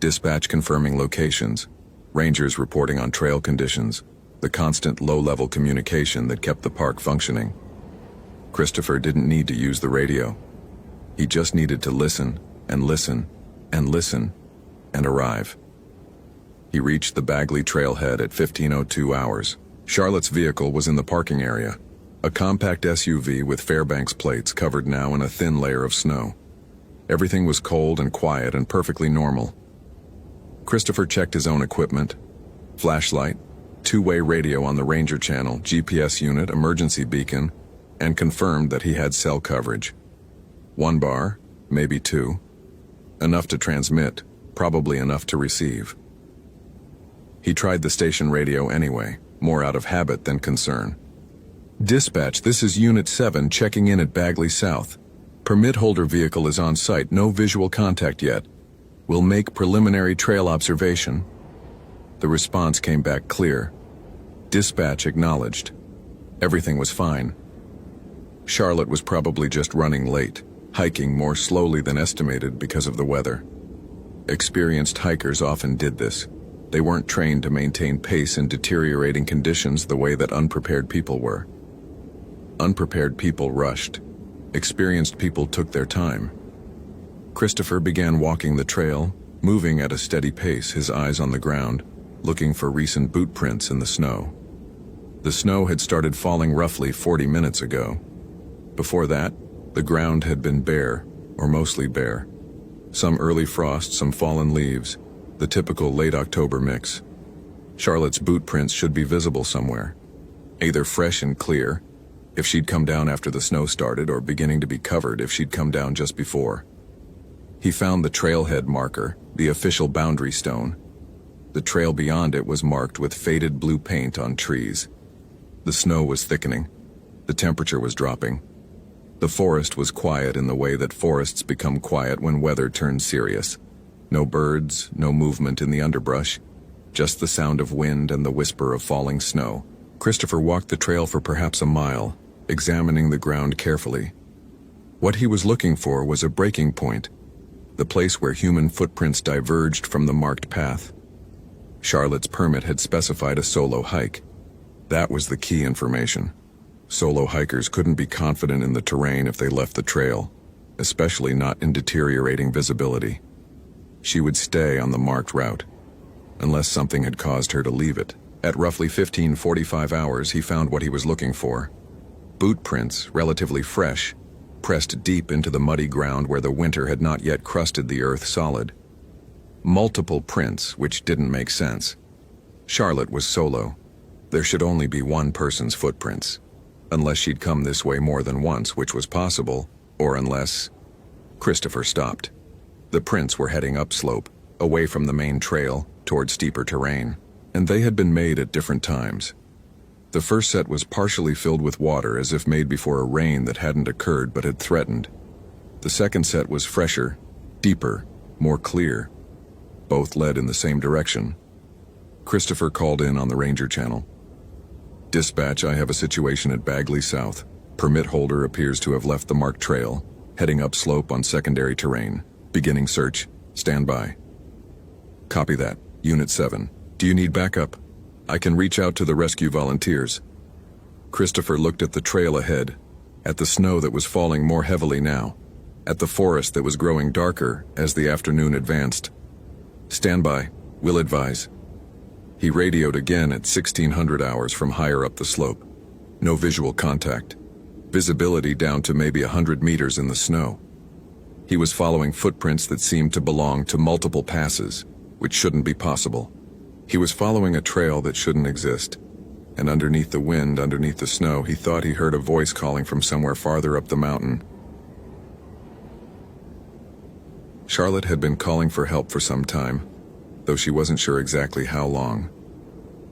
dispatch confirming locations, rangers reporting on trail conditions, the constant low-level communication that kept the park functioning. Christopher didn't need to use the radio. He just needed to listen, and listen, and listen, and arrive. He reached the Bagley trailhead at 15:02 hours. Charlotte's vehicle was in the parking area, a compact SUV with Fairbanks plates covered now in a thin layer of snow. Everything was cold and quiet and perfectly normal. Christopher checked his own equipment: flashlight, two-way radio on the Ranger channel, GPS unit, emergency beacon, and confirmed that he had cell coverage. 1 bar, maybe 2. Enough to transmit, probably enough to receive. He tried the station radio anyway, more out of habit than concern. Dispatch, this is Unit 7 checking in at Bagley South. Permit holder vehicle is on site, no visual contact yet. We'll make preliminary trail observation. The response came back clear. Dispatch acknowledged. Everything was fine. Charlotte was probably just running late, hiking more slowly than estimated because of the weather. Experienced hikers often did this. They weren't trained to maintain pace in deteriorating conditions the way that unprepared people were. Unprepared people rushed. Experienced people took their time. Christopher began walking the trail, moving at a steady pace, his eyes on the ground, looking for recent boot prints in the snow. The snow had started falling roughly 40 minutes ago. Before that, the ground had been bare, or mostly bare. Some early frost, some fallen leaves, the typical late October mix. Charlotte's boot prints should be visible somewhere, either fresh and clear, if she'd come down after the snow started, or beginning to be covered if she'd come down just before. He found the trailhead marker, the official boundary stone. The trail beyond it was marked with faded blue paint on trees. The snow was thickening. The temperature was dropping. The forest was quiet in the way that forests become quiet when weather turns serious. No birds, no movement in the underbrush, just the sound of wind and the whisper of falling snow. Christopher walked the trail for perhaps a mile, examining the ground carefully. What he was looking for was a breaking point, the place where human footprints diverged from the marked path. Charlotte's permit had specified a solo hike. That was the key information. Solo hikers couldn't be confident in the terrain if they left the trail, especially not in deteriorating visibility. She would stay on the marked route, unless something had caused her to leave it. At roughly 15:45 hours, he found what he was looking for. Boot prints, relatively fresh, pressed deep into the muddy ground where the winter had not yet crusted the earth solid. Multiple prints, which didn't make sense. Charlotte was solo. There should only be one person's footprints, unless she'd come this way more than once, which was possible, or unless... Christopher stopped. The prints were heading upslope, away from the main trail, toward steeper terrain, and they had been made at different times. The first set was partially filled with water, as if made before a rain that hadn't occurred but had threatened. The second set was fresher, deeper, more clear. Both led in the same direction. Christopher called in on the Ranger channel. "Dispatch, I have a situation at Bagley South. Permit holder appears to have left the marked trail, heading upslope on secondary terrain. Beginning search. Stand by." "Copy that. Unit 7. Do you need backup? I can reach out to the rescue volunteers." Christopher looked at the trail ahead, at the snow that was falling more heavily now, at the forest that was growing darker as the afternoon advanced. "Stand by. Will advise." He radioed again at 1600 hours from higher up the slope. No visual contact. Visibility down to maybe 100 meters in the snow. He was following footprints that seemed to belong to multiple passes, which shouldn't be possible. He was following a trail that shouldn't exist. And underneath the wind, underneath the snow, he thought he heard a voice calling from somewhere farther up the mountain. Charlotte had been calling for help for some time, though she wasn't sure exactly how long.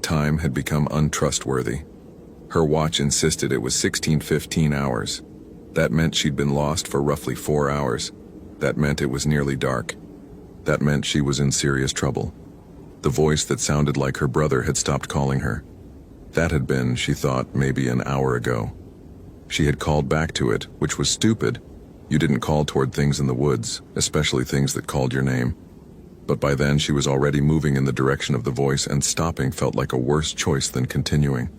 Time had become untrustworthy. Her watch insisted it was 16:15 hours. That meant she'd been lost for roughly 4 hours. That meant it was nearly dark. That meant she was in serious trouble. The voice that sounded like her brother had stopped calling her. That had been, she thought, maybe an hour ago. She had called back to it, which was stupid. You didn't call toward things in the woods, especially things that called your name. But by then she was already moving in the direction of the voice, and stopping felt like a worse choice than continuing.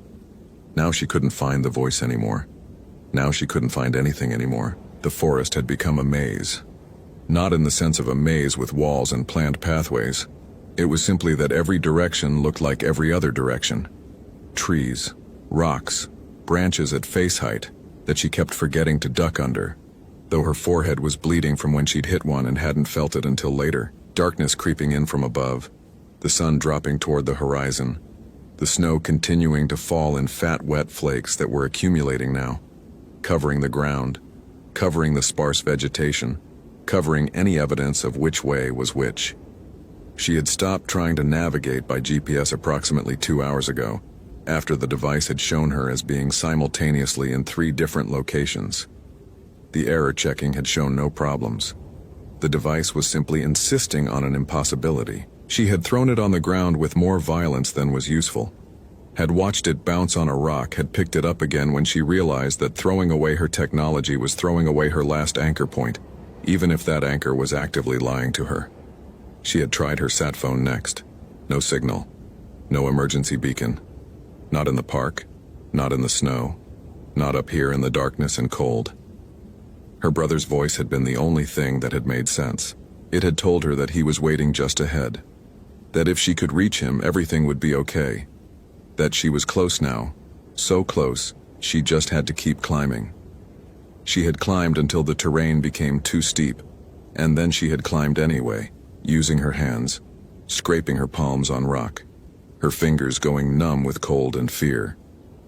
Now she couldn't find the voice anymore. Now she couldn't find anything anymore. The forest had become a maze. Not in the sense of a maze with walls and planned pathways. It was simply that every direction looked like every other direction. Trees, rocks, branches at face height that she kept forgetting to duck under, though her forehead was bleeding from when she'd hit one and hadn't felt it until later. Darkness creeping in from above, the sun dropping toward the horizon, the snow continuing to fall in fat, wet flakes that were accumulating now, covering the ground, covering the sparse vegetation, covering any evidence of which way was which. She had stopped trying to navigate by GPS approximately 2 hours ago, after the device had shown her as being simultaneously in 3 different locations. The error checking had shown no problems. The device was simply insisting on an impossibility. She had thrown it on the ground with more violence than was useful, had watched it bounce on a rock, had picked it up again when she realized that throwing away her technology was throwing away her last anchor point, even if that anchor was actively lying to her. She had tried her sat phone next. No signal. No emergency beacon. Not in the park. Not in the snow. Not up here in the darkness and cold. Her brother's voice had been the only thing that had made sense. It had told her that he was waiting just ahead. That if she could reach him, everything would be okay. That she was close now. So close, she just had to keep climbing. She had climbed until the terrain became too steep, and then she had climbed anyway, using her hands, scraping her palms on rock, her fingers going numb with cold and fear.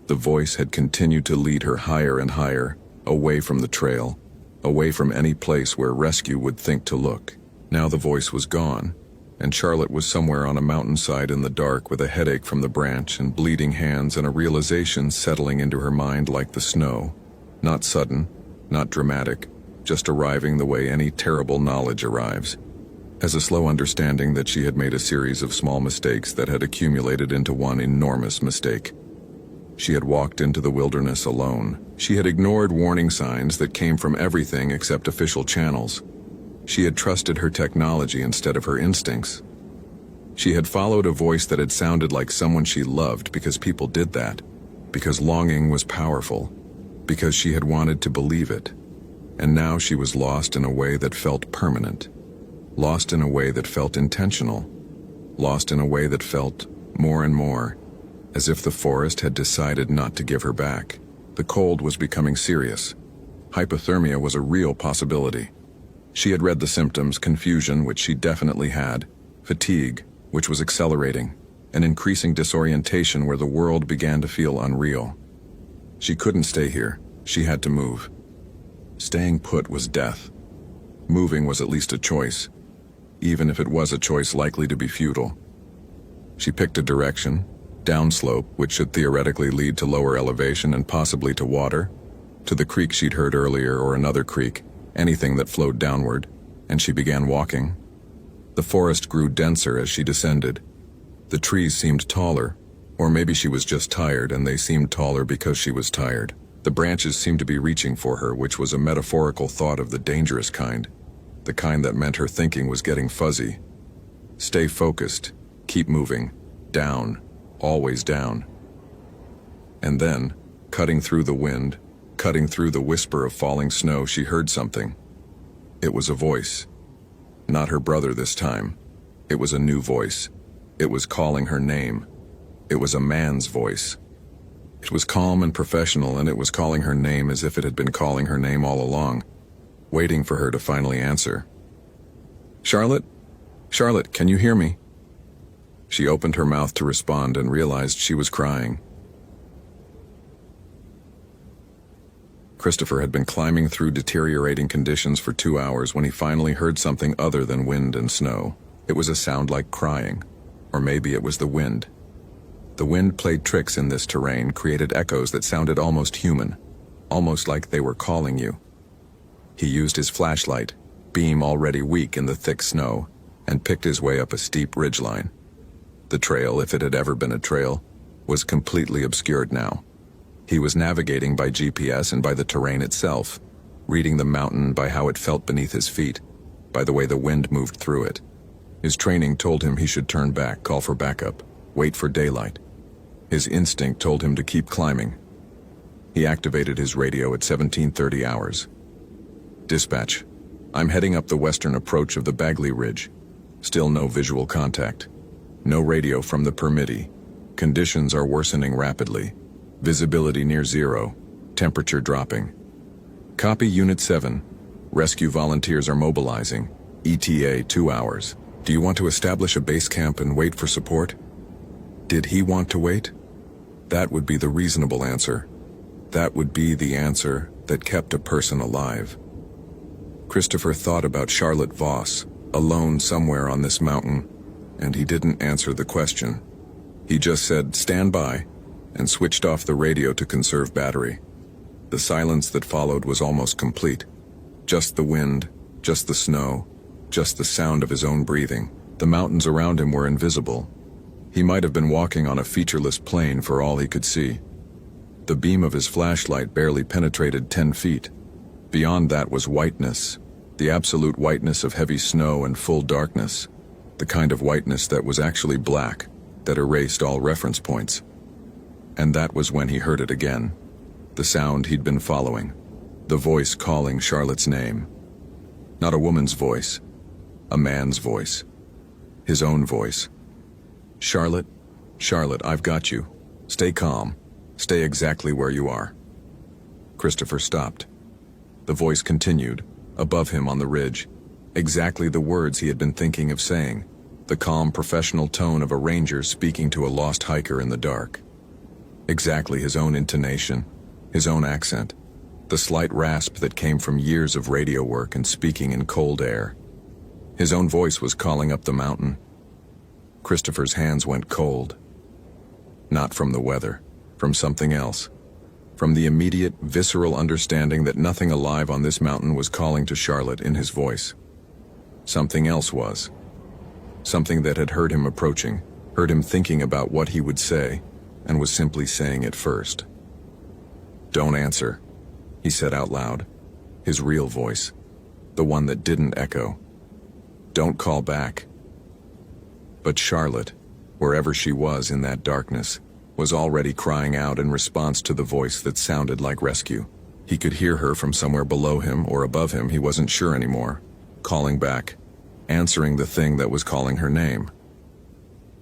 The voice had continued to lead her higher and higher, away from the trail, away from any place where rescue would think to look. Now the voice was gone, and Charlotte was somewhere on a mountainside in the dark with a headache from the branch and bleeding hands and a realization settling into her mind like the snow. Not sudden, not dramatic, just arriving the way any terrible knowledge arrives. As a slow understanding that she had made a series of small mistakes that had accumulated into one enormous mistake. She had walked into the wilderness alone. She had ignored warning signs that came from everything except official channels. She had trusted her technology instead of her instincts. She had followed a voice that had sounded like someone she loved because people did that, because longing was powerful, because she had wanted to believe it. And now she was lost in a way that felt permanent, lost in a way that felt intentional, lost in a way that felt more and more as if the forest had decided not to give her back. The cold was becoming serious. Hypothermia was a real possibility. She had read the symptoms: confusion, which she definitely had, fatigue, which was accelerating, an increasing disorientation where the world began to feel unreal. She couldn't stay here. She had to move. Staying put was death. Moving was at least a choice, even if it was a choice likely to be futile. She picked a direction, downslope, which should theoretically lead to lower elevation and possibly to water, to the creek she'd heard earlier or another creek, anything that flowed downward, and she began walking. The forest grew denser as she descended. The trees seemed taller, or maybe she was just tired and they seemed taller because she was tired. The branches seemed to be reaching for her, which was a metaphorical thought of the dangerous kind, the kind that meant her thinking was getting fuzzy. Stay focused, keep moving, down, always down. And then, cutting through the wind, cutting through the whisper of falling snow, she heard something. It was a voice. Not her brother this time. It was a new voice. It was calling her name. It was a man's voice. It was calm and professional, and it was calling her name as if it had been calling her name all along, waiting for her to finally answer. "Charlotte? Charlotte, can you hear me?" She opened her mouth to respond and realized she was crying. Christopher had been climbing through deteriorating conditions for 2 hours when he finally heard something other than wind and snow. It was a sound like crying, or maybe it was the wind. The wind played tricks in this terrain, created echoes that sounded almost human, almost like they were calling you. He used his flashlight, beam already weak in the thick snow, and picked his way up a steep ridgeline. The trail, if it had ever been a trail, was completely obscured now. He was navigating by GPS and by the terrain itself, reading the mountain by how it felt beneath his feet, by the way the wind moved through it. His training told him he should turn back, call for backup, wait for daylight. His instinct told him to keep climbing. He activated his radio at 17:30 hours. "Dispatch, I'm heading up the western approach of the Bagley Ridge. Still no visual contact. No radio from the permittee. Conditions are worsening rapidly. Visibility near zero. Temperature dropping. Copy Unit 7. Rescue volunteers are mobilizing. ETA 2 hours. Do you want to establish a base camp and wait for support?" Did he want to wait? That would be the reasonable answer. That would be the answer that kept a person alive. Christopher thought about Charlotte Voss, alone somewhere on this mountain, and he didn't answer the question. He just said, "Stand by," and switched off the radio to conserve battery. The silence that followed was almost complete. Just the wind, just the snow, just the sound of his own breathing. The mountains around him were invisible. He might have been walking on a featureless plain for all he could see. The beam of his flashlight barely penetrated 10 feet. Beyond that was whiteness, the absolute whiteness of heavy snow and full darkness, the kind of whiteness that was actually black, that erased all reference points. And that was when he heard it again, the sound he'd been following, the voice calling Charlotte's name. Not a woman's voice, a man's voice, his own voice. "Charlotte, Charlotte, I've got you. Stay calm. Stay exactly where you are." Christopher stopped. The voice continued, above him on the ridge, exactly the words he had been thinking of saying, the calm professional tone of a ranger speaking to a lost hiker in the dark. Exactly his own intonation, his own accent, the slight rasp that came from years of radio work and speaking in cold air. His own voice was calling up the mountain. Christopher's hands went cold. Not from the weather, from something else. From the immediate, visceral understanding that nothing alive on this mountain was calling to Charlotte in his voice. Something else was. Something that had heard him approaching, heard him thinking about what he would say, and was simply saying it first. "Don't answer," he said out loud, his real voice, the one that didn't echo. "Don't call back." But Charlotte, wherever she was in that darkness, was already crying out in response to the voice that sounded like rescue. He could hear her from somewhere below him or above him, he wasn't sure anymore, calling back, answering the thing that was calling her name.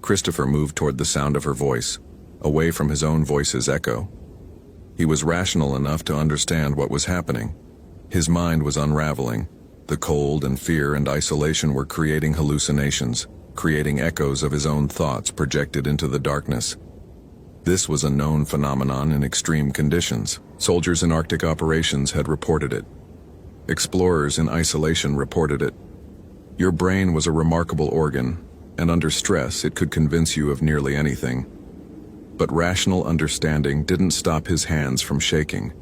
Christopher moved toward the sound of her voice, away from his own voice's echo. He was rational enough to understand what was happening. His mind was unraveling, The cold and fear and isolation were creating hallucinations, creating echoes of his own thoughts projected into the darkness. This was a known phenomenon in extreme conditions. Soldiers in Arctic operations had reported it. Explorers in isolation reported it. Your brain was a remarkable organ, and under stress it could convince you of nearly anything. But rational understanding didn't stop his hands from shaking.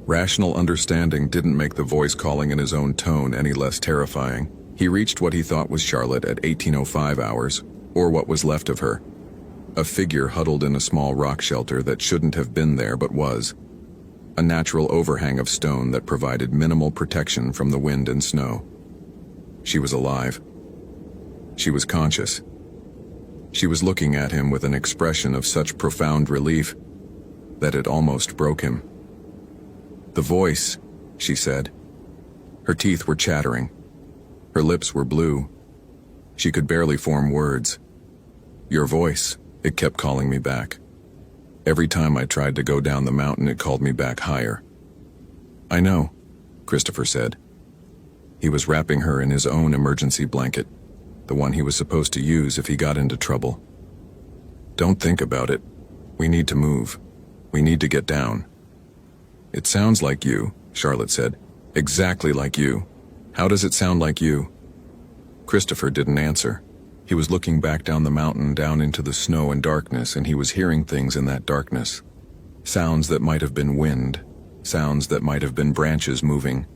Rational understanding didn't make the voice calling in his own tone any less terrifying. He reached what he thought was Charlotte at 18:05 hours, or what was left of her. A figure huddled in a small rock shelter that shouldn't have been there but was. A natural overhang of stone that provided minimal protection from the wind and snow. She was alive. She was conscious. She was looking at him with an expression of such profound relief that it almost broke him. "The voice," she said. Her teeth were chattering. Her lips were blue. She could barely form words. "Your voice," it kept calling me back. Every time I tried to go down the mountain, it called me back higher. "I know," Christopher said. He was wrapping her in his own emergency blanket, the one he was supposed to use if he got into trouble. "Don't think about it. We need to move. We need to get down." "It sounds like you," Charlotte said. "Exactly like you. How does it sound like you?" Christopher didn't answer. He was looking back down the mountain, down into the snow and darkness, and he was hearing things in that darkness. Sounds that might have been wind, sounds that might have been branches moving,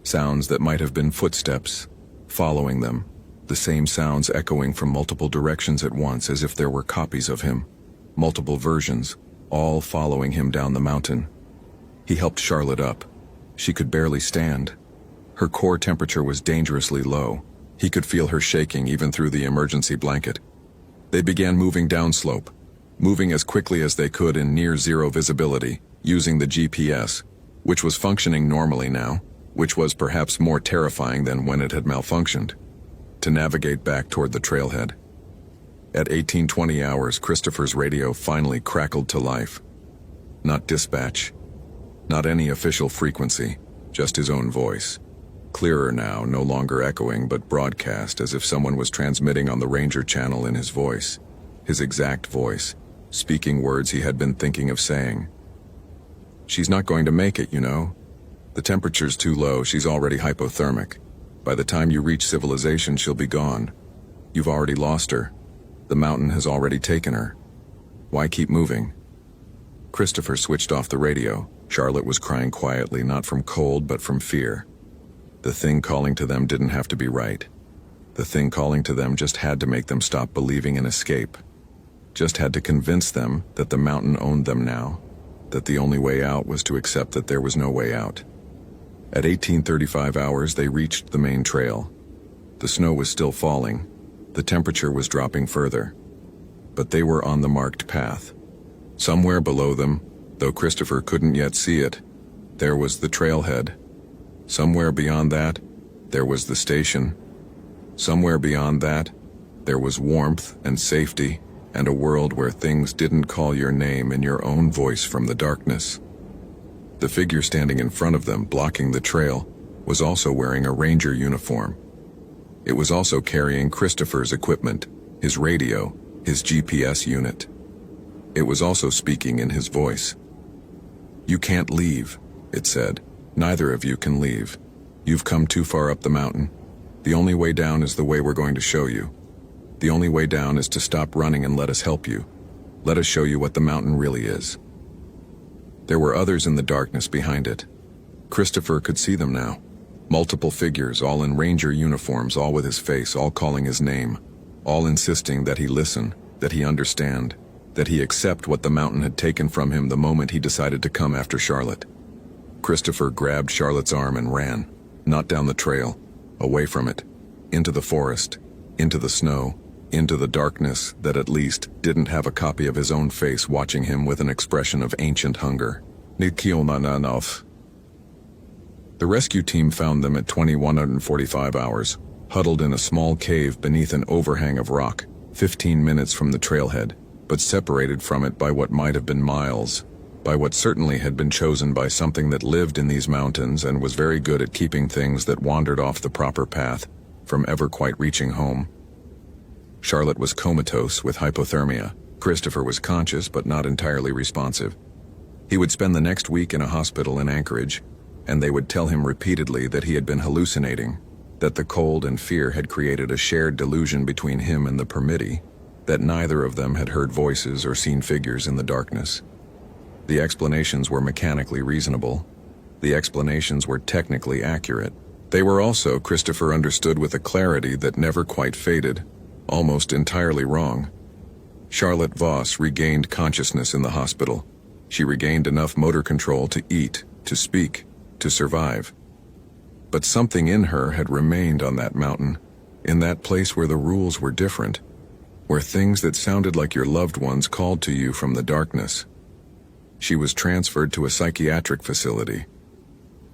sounds that might have been footsteps, following them, the same sounds echoing from multiple directions at once as if there were copies of him, multiple versions, all following him down the mountain. He helped Charlotte up. She could barely stand. Her core temperature was dangerously low. He could feel her shaking even through the emergency blanket. They began moving downslope, moving as quickly as they could in near-zero visibility, using the GPS, which was functioning normally now, which was perhaps more terrifying than when it had malfunctioned, to navigate back toward the trailhead. At 18:20 hours, Christopher's radio finally crackled to life. Not dispatch, not any official frequency, just his own voice. Clearer now, no longer echoing but broadcast as if someone was transmitting on the Ranger channel in his voice, his exact voice, speaking words he had been thinking of saying. "She's not going to make it, you know. The temperature's too low, she's already hypothermic. By the time you reach civilization, she'll be gone. You've already lost her. The mountain has already taken her. Why keep moving?" Christopher switched off the radio. Charlotte was crying quietly, not from cold but from fear. The thing calling to them didn't have to be right. The thing calling to them just had to make them stop believing in escape. Just had to convince them that the mountain owned them now, that the only way out was to accept that there was no way out. At 18:35 hours, they reached the main trail. The snow was still falling. The temperature was dropping further. But they were on the marked path. Somewhere below them, though Christopher couldn't yet see it, there was the trailhead. Somewhere beyond that, there was the station. Somewhere beyond that, there was warmth and safety and a world where things didn't call your name in your own voice from the darkness. The figure standing in front of them, blocking the trail, was also wearing a Ranger uniform. It was also carrying Christopher's equipment, his radio, his GPS unit. It was also speaking in his voice. "You can't leave," it said. "Neither of you can leave. You've come too far up the mountain. The only way down is the way we're going to show you. The only way down is to stop running and let us help you. Let us show you what the mountain really is." There were others in the darkness behind it. Christopher could see them now. Multiple figures, all in Ranger uniforms, all with his face, all calling his name, all insisting that he listen, that he understand, that he accept what the mountain had taken from him the moment he decided to come after Charlotte. Christopher grabbed Charlotte's arm and ran, not down the trail, away from it, into the forest, into the snow, into the darkness that at least didn't have a copy of his own face watching him with an expression of ancient hunger. The rescue team found them at 2145 hours, huddled in a small cave beneath an overhang of rock, 15 minutes from the trailhead, but separated from it by what might have been miles. by what certainly had been chosen by something that lived in these mountains and was very good at keeping things that wandered off the proper path from ever quite reaching home. Charlotte was comatose with hypothermia. Christopher was conscious but not entirely responsive. He would spend the next week in a hospital in Anchorage, and they would tell him repeatedly that he had been hallucinating, that the cold and fear had created a shared delusion between him and the permittee, that neither of them had heard voices or seen figures in the darkness. The explanations were mechanically reasonable. The explanations were technically accurate. They were also, Christopher understood with a clarity that never quite faded, almost entirely wrong. Charlotte Voss regained consciousness in the hospital. She regained enough motor control to eat, to speak, to survive. But something in her had remained on that mountain, in that place where the rules were different, where things that sounded like your loved ones called to you from the darkness. She was transferred to a psychiatric facility.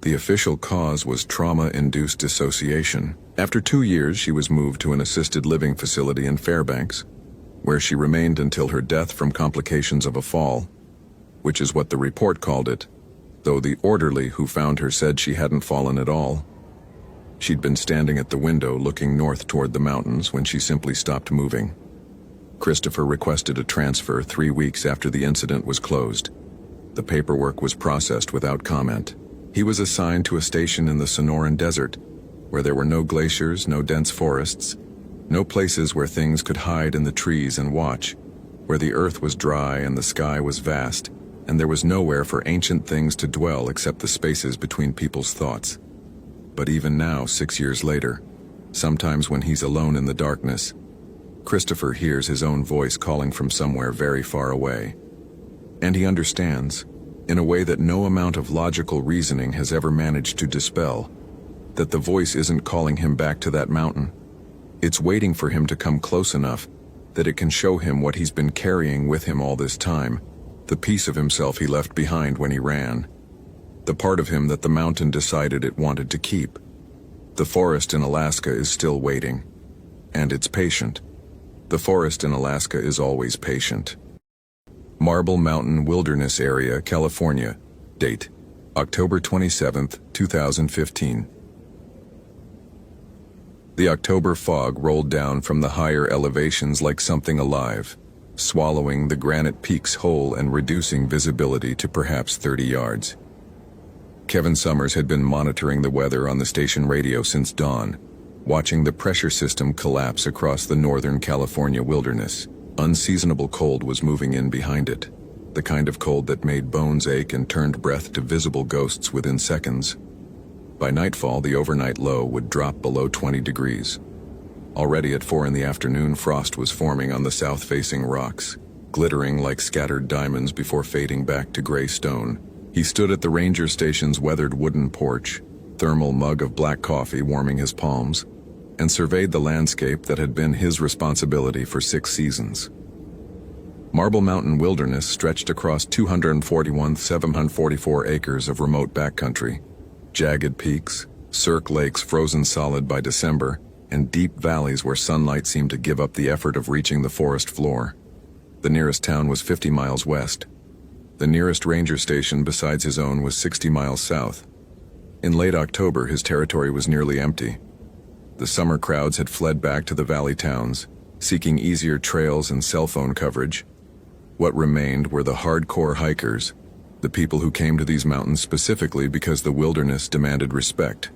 The official cause was trauma-induced dissociation. After 2 years, she was moved to an assisted living facility in Fairbanks, where she remained until her death from complications of a fall, which is what the report called it, though the orderly who found her said she hadn't fallen at all. She'd been standing at the window looking north toward the mountains when she simply stopped moving. Christopher requested a transfer 3 weeks after the incident was closed. The paperwork was processed without comment. He was assigned to a station in the Sonoran Desert, where there were no glaciers, no dense forests, no places where things could hide in the trees and watch, where the earth was dry and the sky was vast, and there was nowhere for ancient things to dwell except the spaces between people's thoughts. But even now, 6 years later, sometimes when he's alone in the darkness, Christopher hears his own voice calling from somewhere very far away. And he understands, in a way that no amount of logical reasoning has ever managed to dispel, that the voice isn't calling him back to that mountain. It's waiting for him to come close enough that it can show him what he's been carrying with him all this time, the piece of himself he left behind when he ran, the part of him that the mountain decided it wanted to keep. The forest in Alaska is still waiting, and it's patient. The forest in Alaska is always patient. Marble Mountain Wilderness Area, California. Date: October 27, 2015. The October fog rolled down from the higher elevations like something alive, swallowing the granite peaks whole and reducing visibility to perhaps 30 yards. Kevin Summers had been monitoring the weather on the station radio since dawn, watching the pressure system collapse across the northern California wilderness. Unseasonable cold was moving in behind it, the kind of cold that made bones ache and turned breath to visible ghosts within seconds. By nightfall, the overnight low would drop below 20 degrees. Already at 4 in the afternoon, frost was forming on the south-facing rocks, glittering like scattered diamonds before fading back to gray stone. He stood at the ranger station's weathered wooden porch, thermal mug of black coffee warming his palms, and surveyed the landscape that had been his responsibility for 6 seasons. Marble Mountain Wilderness stretched across 241,744 acres of remote backcountry, jagged peaks, cirque lakes frozen solid by December, and deep valleys where sunlight seemed to give up the effort of reaching the forest floor. The nearest town was 50 miles west. The nearest ranger station besides his own was 60 miles south. In late October, his territory was nearly empty. The summer crowds had fled back to the valley towns, seeking easier trails and cell phone coverage. What remained were the hardcore hikers, the people who came to these mountains specifically because the wilderness demanded respect.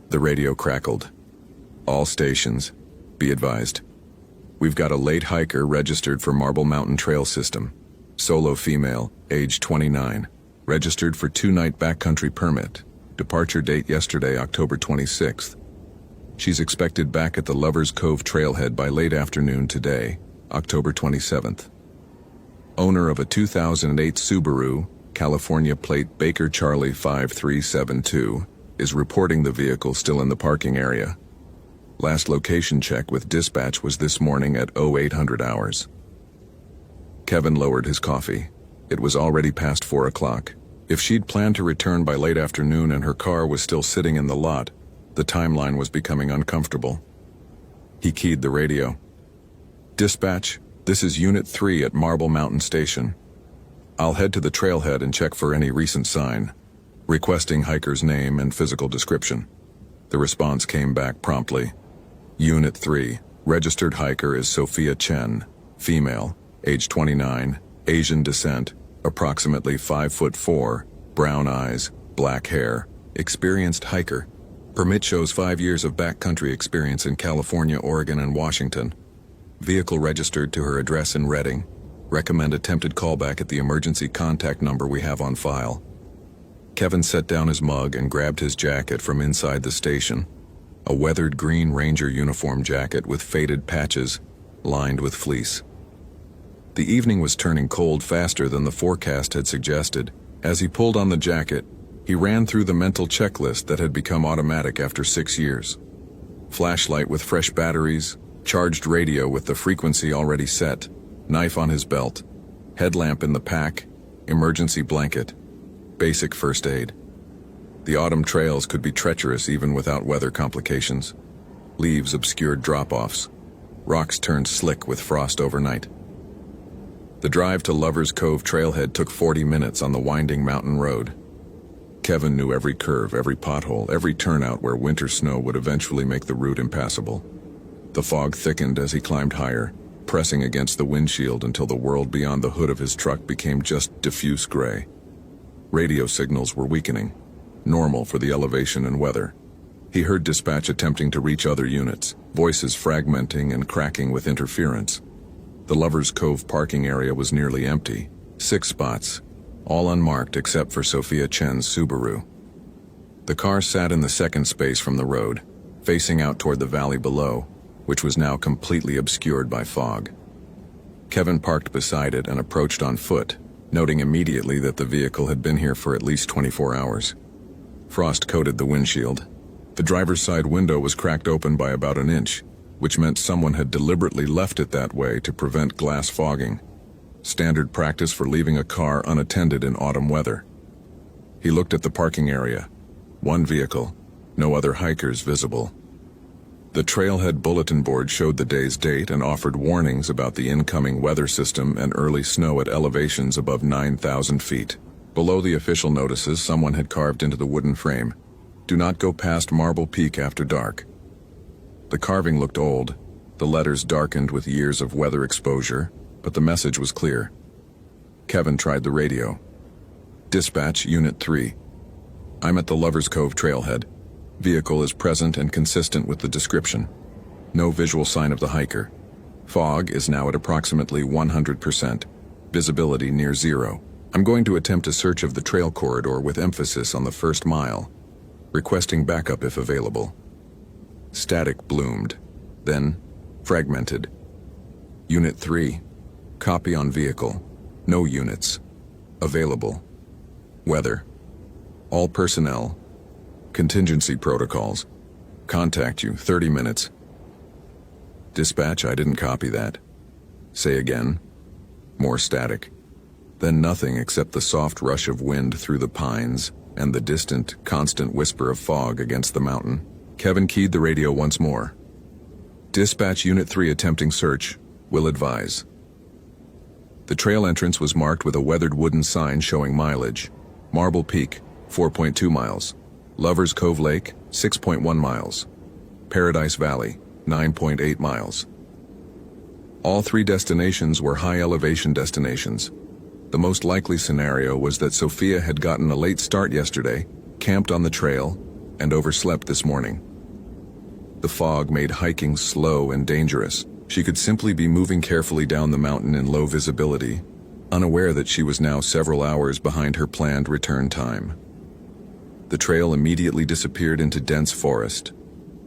The radio crackled. All stations, be advised. We've got a late hiker registered for Marble Mountain Trail System. Solo female, age 29, registered for 2-night backcountry permit. Departure date yesterday, October 26th. She's expected back at the Lover's Cove trailhead by late afternoon today, October 27th. Owner of a 2008 Subaru, California plate Baker Charlie 5372, is reporting the vehicle still in the parking area. Last location check with dispatch was this morning at 0800 hours. Kevin lowered his coffee. It was already past 4 o'clock. If she'd planned to return by late afternoon and her car was still sitting in the lot, the timeline was becoming uncomfortable. He keyed the radio. Dispatch, this is Unit 3 at Marble Mountain Station. I'll head to the trailhead and check for any recent sign, requesting hiker's name and physical description. The response came back promptly. Unit 3, registered hiker is Sophia Chen, female, age 29, Asian descent, approximately 5'4", brown eyes, black hair, experienced hiker. Permit shows 5 years of backcountry experience in California, Oregon, and Washington. Vehicle registered to her address in Redding. Recommend attempted callback at the emergency contact number we have on file. Kevin set down his mug and grabbed his jacket from inside the station. A weathered green Ranger uniform jacket with faded patches, lined with fleece. The evening was turning cold faster than the forecast had suggested. As he pulled on the jacket, he ran through the mental checklist that had become automatic after 6 years. Flashlight with fresh batteries, charged radio with the frequency already set, knife on his belt, headlamp in the pack, emergency blanket, basic first aid. The autumn trails could be treacherous even without weather complications. Leaves obscured drop-offs. Rocks turned slick with frost overnight. The drive to Lover's Cove trailhead took 40 minutes on the winding mountain road. Kevin knew every curve, every pothole, every turnout where winter snow would eventually make the route impassable. The fog thickened as he climbed higher, pressing against the windshield until the world beyond the hood of his truck became just diffuse gray. Radio signals were weakening, normal for the elevation and weather. He heard dispatch attempting to reach other units, voices fragmenting and cracking with interference. The Lover's Cove parking area was nearly empty, 6 spots, all unmarked except for Sophia Chen's Subaru. The car sat in the second space from the road, facing out toward the valley below, which was now completely obscured by fog. Kevin parked beside it and approached on foot, noting immediately that the vehicle had been here for at least 24 hours. Frost coated the windshield. The driver's side window was cracked open by about an inch, which meant someone had deliberately left it that way to prevent glass fogging. Standard practice for leaving a car unattended in autumn weather. He looked at the parking area. 1 vehicle, no other hikers visible. The trailhead bulletin board showed the day's date and offered warnings about the incoming weather system and early snow at elevations above 9,000 feet. Below the official notices, someone had carved into the wooden frame, "Do not go past Marble Peak after dark." The carving looked old, the letters darkened with years of weather exposure, but the message was clear. Kevin tried the radio. Dispatch, Unit 3. I'm at the Lover's Cove trailhead. Vehicle is present and consistent with the description. No visual sign of the hiker. Fog is now at approximately 100%. Visibility near 0. I'm going to attempt a search of the trail corridor with emphasis on the first mile. Requesting backup if available. Static bloomed, then fragmented. Unit 3. Copy on vehicle. No units. Available. Weather. All personnel. Contingency protocols. Contact you 30 minutes. Dispatch, I didn't copy that. Say again. More static. Then nothing except the soft rush of wind through the pines and the distant, constant whisper of fog against the mountain. Kevin keyed the radio once more. Dispatch, Unit 3 attempting search. Will advise. The trail entrance was marked with a weathered wooden sign showing mileage. Marble Peak, 4.2 miles. Lover's Cove Lake, 6.1 miles. Paradise Valley, 9.8 miles. All 3 destinations were high-elevation destinations. The most likely scenario was that Sophia had gotten a late start yesterday, camped on the trail, and overslept this morning. The fog made hiking slow and dangerous. She could simply be moving carefully down the mountain in low visibility, unaware that she was now several hours behind her planned return time. The trail immediately disappeared into dense forest.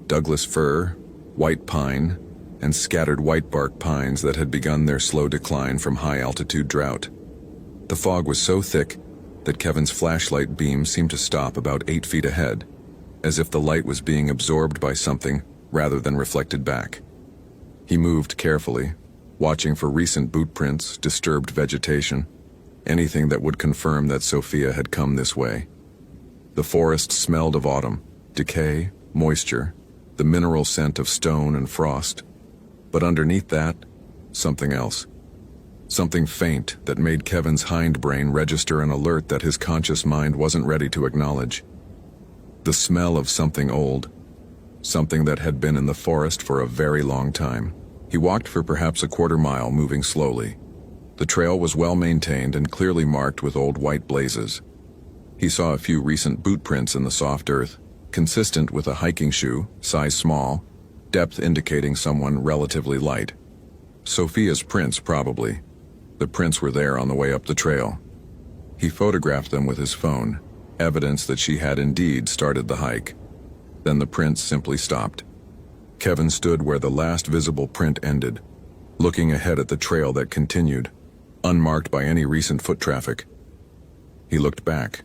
Douglas fir, white pine, and scattered whitebark pines that had begun their slow decline from high-altitude drought. The fog was so thick that Kevin's flashlight beam seemed to stop about 8 feet ahead, as if the light was being absorbed by something rather than reflected back. He moved carefully, watching for recent boot prints, disturbed vegetation, anything that would confirm that Sophia had come this way. The forest smelled of autumn, decay, moisture, the mineral scent of stone and frost. But underneath that, something else. Something faint that made Kevin's hindbrain register an alert that his conscious mind wasn't ready to acknowledge. The smell of something old, something that had been in the forest for a very long time. He walked for perhaps a quarter mile, moving slowly. The trail was well maintained and clearly marked with old white blazes. He saw a few recent boot prints in the soft earth, consistent with a hiking shoe, size small, depth indicating someone relatively light. Sophia's prints, probably. The prints were there on the way up the trail. He photographed them with his phone, evidence that she had indeed started the hike. Then the prints simply stopped. Kevin stood where the last visible print ended, looking ahead at the trail that continued, unmarked by any recent foot traffic. He looked back.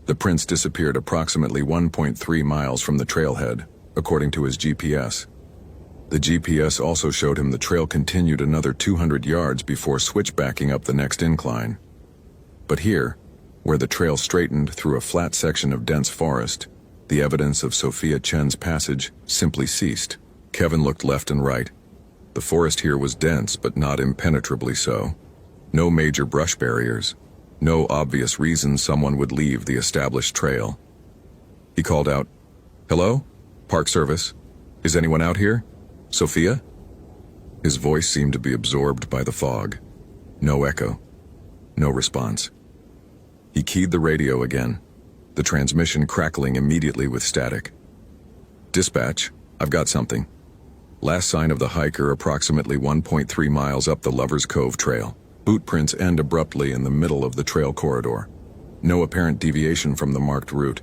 The prints disappeared approximately 1.3 miles from the trailhead, according to his GPS. The GPS also showed him the trail continued another 200 yards before switchbacking up the next incline. But here, where the trail straightened through a flat section of dense forest, the evidence of Sophia Chen's passage simply ceased. Kevin looked left and right. The forest here was dense, but not impenetrably so. No major brush barriers. No obvious reason someone would leave the established trail. He called out, "Hello? Park Service? Is anyone out here? Sophia?" His voice seemed to be absorbed by the fog. No echo. No response. He keyed the radio again, the transmission crackling immediately with static. "Dispatch, I've got something. Last sign of the hiker approximately 1.3 miles up the Lover's Cove trail. Boot prints end abruptly in the middle of the trail corridor. No apparent deviation from the marked route.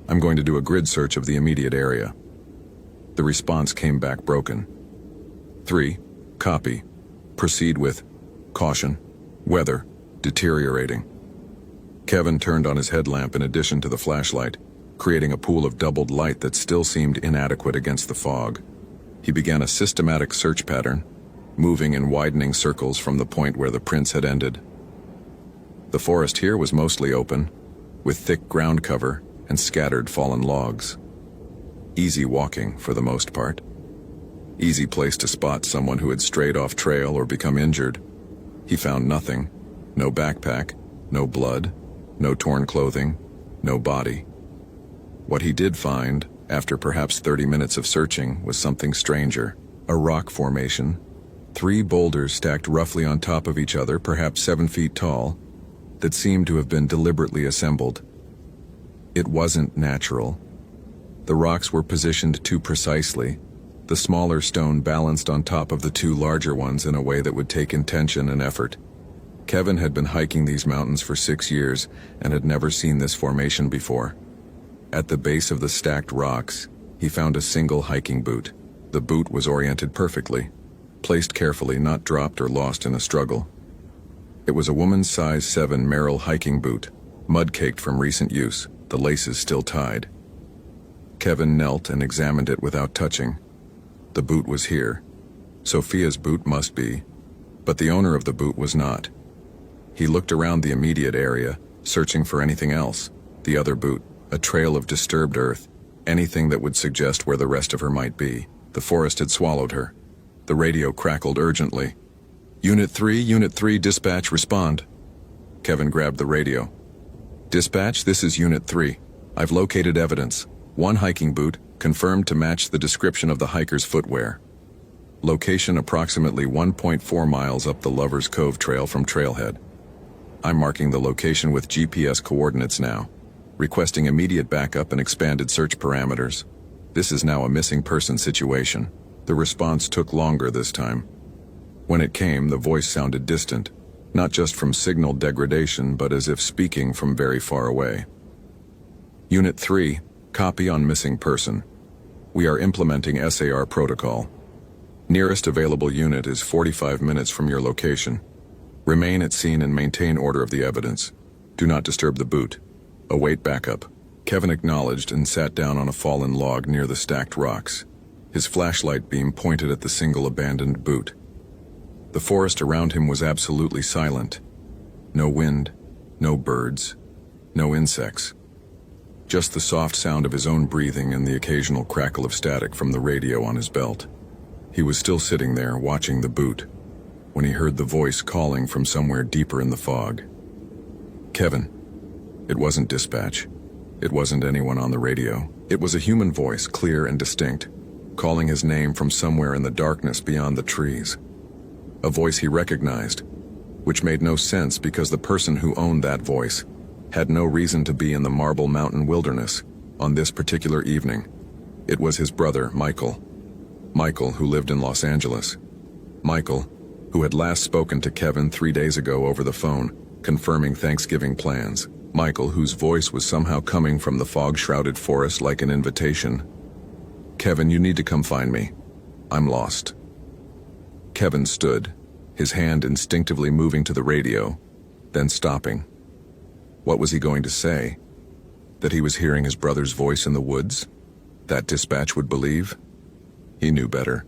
I'm going to do a grid search of the immediate area." The response came back broken. 3. Copy. Proceed with caution. Weather deteriorating. Kevin turned on his headlamp in addition to the flashlight, creating a pool of doubled light that still seemed inadequate against the fog. He began a systematic search pattern, moving in widening circles from the point where the prints had ended. The forest here was mostly open, with thick ground cover and scattered fallen logs. Easy walking, for the most part. Easy place to spot someone who had strayed off trail or become injured. He found nothing. No backpack, no blood, no torn clothing, no body. What he did find, after perhaps 30 minutes of searching, was something stranger. A rock formation. 3 boulders stacked roughly on top of each other, perhaps 7 feet tall, that seemed to have been deliberately assembled. It wasn't natural. The rocks were positioned too precisely, the smaller stone balanced on top of the 2 larger ones in a way that would take intention and effort. Kevin had been hiking these mountains for 6 years and had never seen this formation before. At the base of the stacked rocks, he found a single hiking boot. The boot was oriented perfectly, placed carefully, not dropped or lost in a struggle. It was a woman's size 7 Merrill hiking boot, mud-caked from recent use, the laces still tied. Kevin knelt and examined it without touching. The boot was here. Sophia's boot must be, but the owner of the boot was not. He looked around the immediate area, searching for anything else. The other boot, a trail of disturbed earth, anything that would suggest where the rest of her might be. The forest had swallowed her. The radio crackled urgently. Unit 3, dispatch, respond." Kevin grabbed the radio. "Dispatch, this is Unit 3. I've located evidence. 1 hiking boot, confirmed to match the description of the hiker's footwear. Location approximately 1.4 miles up the Lover's Cove trail from trailhead. I'm marking the location with GPS coordinates now, requesting immediate backup and expanded search parameters. This is now a missing person situation." The response took longer this time. When it came, the voice sounded distant, not just from signal degradation, but as if speaking from very far away. "Unit 3, copy on missing person. We are implementing SAR protocol. Nearest available unit is 45 minutes from your location. Remain at scene and maintain order of the evidence. Do not disturb the boot. Await backup." Kevin acknowledged and sat down on a fallen log near the stacked rocks. His flashlight beam pointed at the single abandoned boot. The forest around him was absolutely silent. No wind, no birds, no insects. Just the soft sound of his own breathing and the occasional crackle of static from the radio on his belt. He was still sitting there, watching the boot, when he heard the voice calling from somewhere deeper in the fog. Kevin. It wasn't dispatch. It wasn't anyone on the radio. It was a human voice, clear and distinct, calling his name from somewhere in the darkness beyond the trees. A voice he recognized, which made no sense because the person who owned that voice had no reason to be in the Marble Mountain wilderness on this particular evening. It was his brother, Michael. Michael, who lived in Los Angeles. Michael, who had last spoken to Kevin 3 days ago over the phone, confirming Thanksgiving plans. Michael, whose voice was somehow coming from the fog-shrouded forest like an invitation. Kevin, you need to come find me. I'm lost. Kevin stood, his hand instinctively moving to the radio, then stopping. What was he going to say? That he was hearing his brother's voice in the woods? That dispatch would believe? He knew better.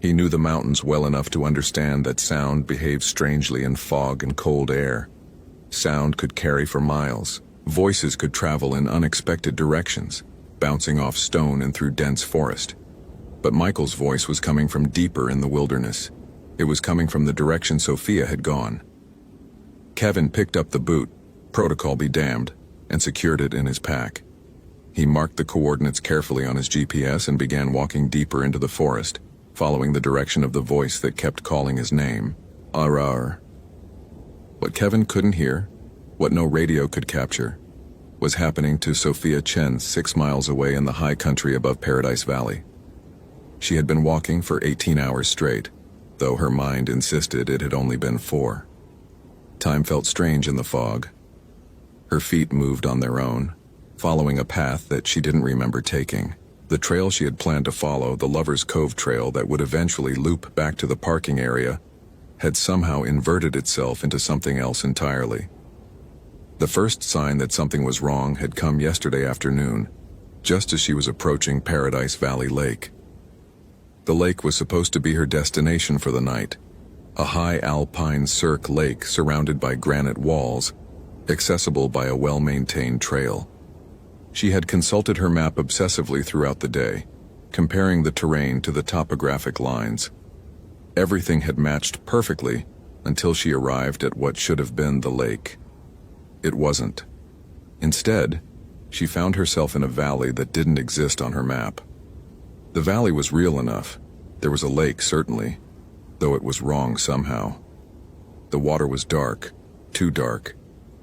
He knew the mountains well enough to understand that sound behaves strangely in fog and cold air. Sound could carry for miles. Voices could travel in unexpected directions, bouncing off stone and through dense forest. But Michael's voice was coming from deeper in the wilderness. It was coming from the direction Sophia had gone. Kevin picked up the boot, protocol be damned, and secured it in his pack. He marked the coordinates carefully on his GPS and began walking deeper into the forest, following the direction of the voice that kept calling his name. Arar. What Kevin couldn't hear, what no radio could capture, was happening to Sophia Chen 6 miles away in the high country above Paradise Valley. She had been walking for 18 hours straight, though her mind insisted it had only been 4. Time felt strange in the fog. Her feet moved on their own, following a path that she didn't remember taking. The trail she had planned to follow, the Lover's Cove trail that would eventually loop back to the parking area, had somehow inverted itself into something else entirely. The first sign that something was wrong had come yesterday afternoon, just as she was approaching Paradise Valley Lake. The lake was supposed to be her destination for the night, a high alpine cirque lake surrounded by granite walls, accessible by a well-maintained trail. She had consulted her map obsessively throughout the day, comparing the terrain to the topographic lines. Everything had matched perfectly until she arrived at what should have been the lake. It wasn't. Instead, she found herself in a valley that didn't exist on her map. The valley was real enough. There was a lake, certainly, though it was wrong somehow. The water was dark, too dark,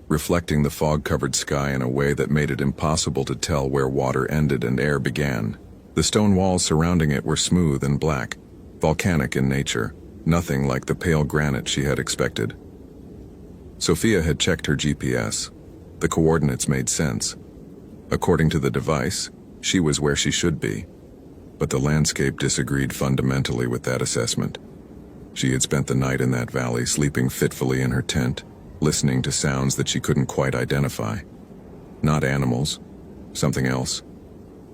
reflecting the fog-covered sky in a way that made it impossible to tell where water ended and air began. The stone walls surrounding it were smooth and black, volcanic in nature, nothing like the pale granite she had expected. Sophia had checked her GPS. The coordinates made sense. According to the device, she was where she should be. But the landscape disagreed fundamentally with that assessment. She had spent the night in that valley, sleeping fitfully in her tent, listening to sounds that she couldn't quite identify. Not animals, something else.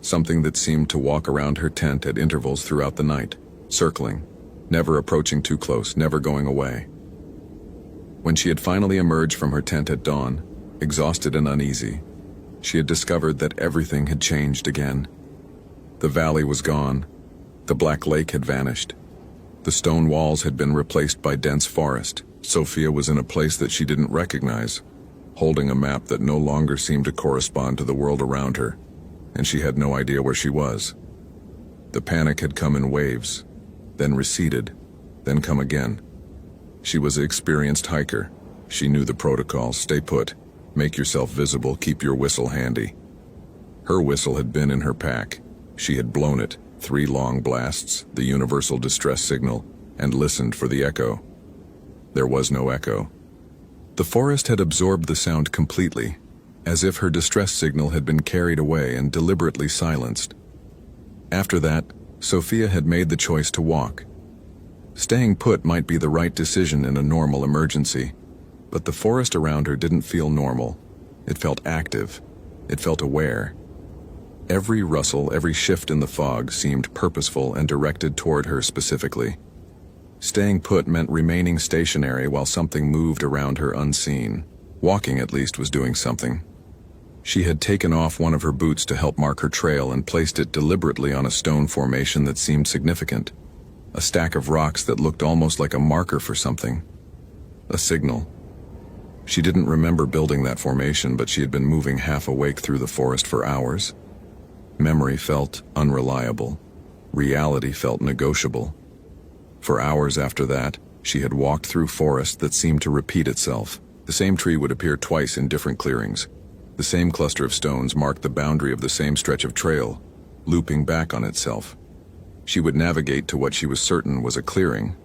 Something that seemed to walk around her tent at intervals throughout the night, circling, never approaching too close, never going away. When she had finally emerged from her tent at dawn, exhausted and uneasy, she had discovered that everything had changed again. The valley was gone. The black lake had vanished. The stone walls had been replaced by dense forest. Sophia was in a place that she didn't recognize, holding a map that no longer seemed to correspond to the world around her, and she had no idea where she was. The panic had come in waves, then receded, then come again. She was an experienced hiker. She knew the protocols: stay put, make yourself visible, keep your whistle handy. Her whistle had been in her pack. She had blown it, 3 long blasts, the universal distress signal, and listened for the echo. There was no echo. The forest had absorbed the sound completely, as if her distress signal had been carried away and deliberately silenced. After that, Sophia had made the choice to walk. Staying put might be the right decision in a normal emergency, but the forest around her didn't feel normal. It felt active. It felt aware. Every rustle, every shift in the fog seemed purposeful and directed toward her specifically. Staying put meant remaining stationary while something moved around her unseen. Walking, at least, was doing something. She had taken off one of her boots to help mark her trail and placed it deliberately on a stone formation that seemed significant. A stack of rocks that looked almost like a marker for something. A signal. She didn't remember building that formation, but she had been moving half awake through the forest for hours. Memory felt unreliable. Reality felt negotiable. For hours after that, she had walked through forest that seemed to repeat itself. The same tree would appear twice in different clearings. The same cluster of stones marked the boundary of the same stretch of trail, looping back on itself. She would navigate to what she was certain was a clearing,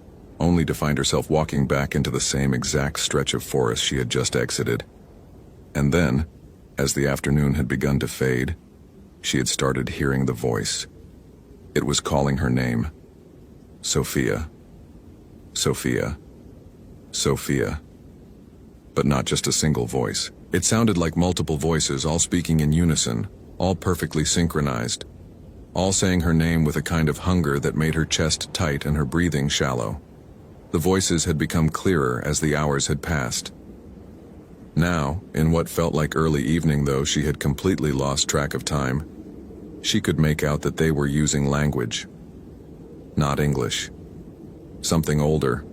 only to find herself walking back into the same exact stretch of forest she had just exited. And then, as the afternoon had begun to fade, she had started hearing the voice. It was calling her name. Sophia. Sophia. Sophia. But not just a single voice. It sounded like multiple voices, all speaking in unison, all perfectly synchronized, all saying her name with a kind of hunger that made her chest tight and her breathing shallow. The voices had become clearer as the hours had passed. Now, in what felt like early evening, though she had completely lost track of time, she could make out that they were using language. Not English. Something older.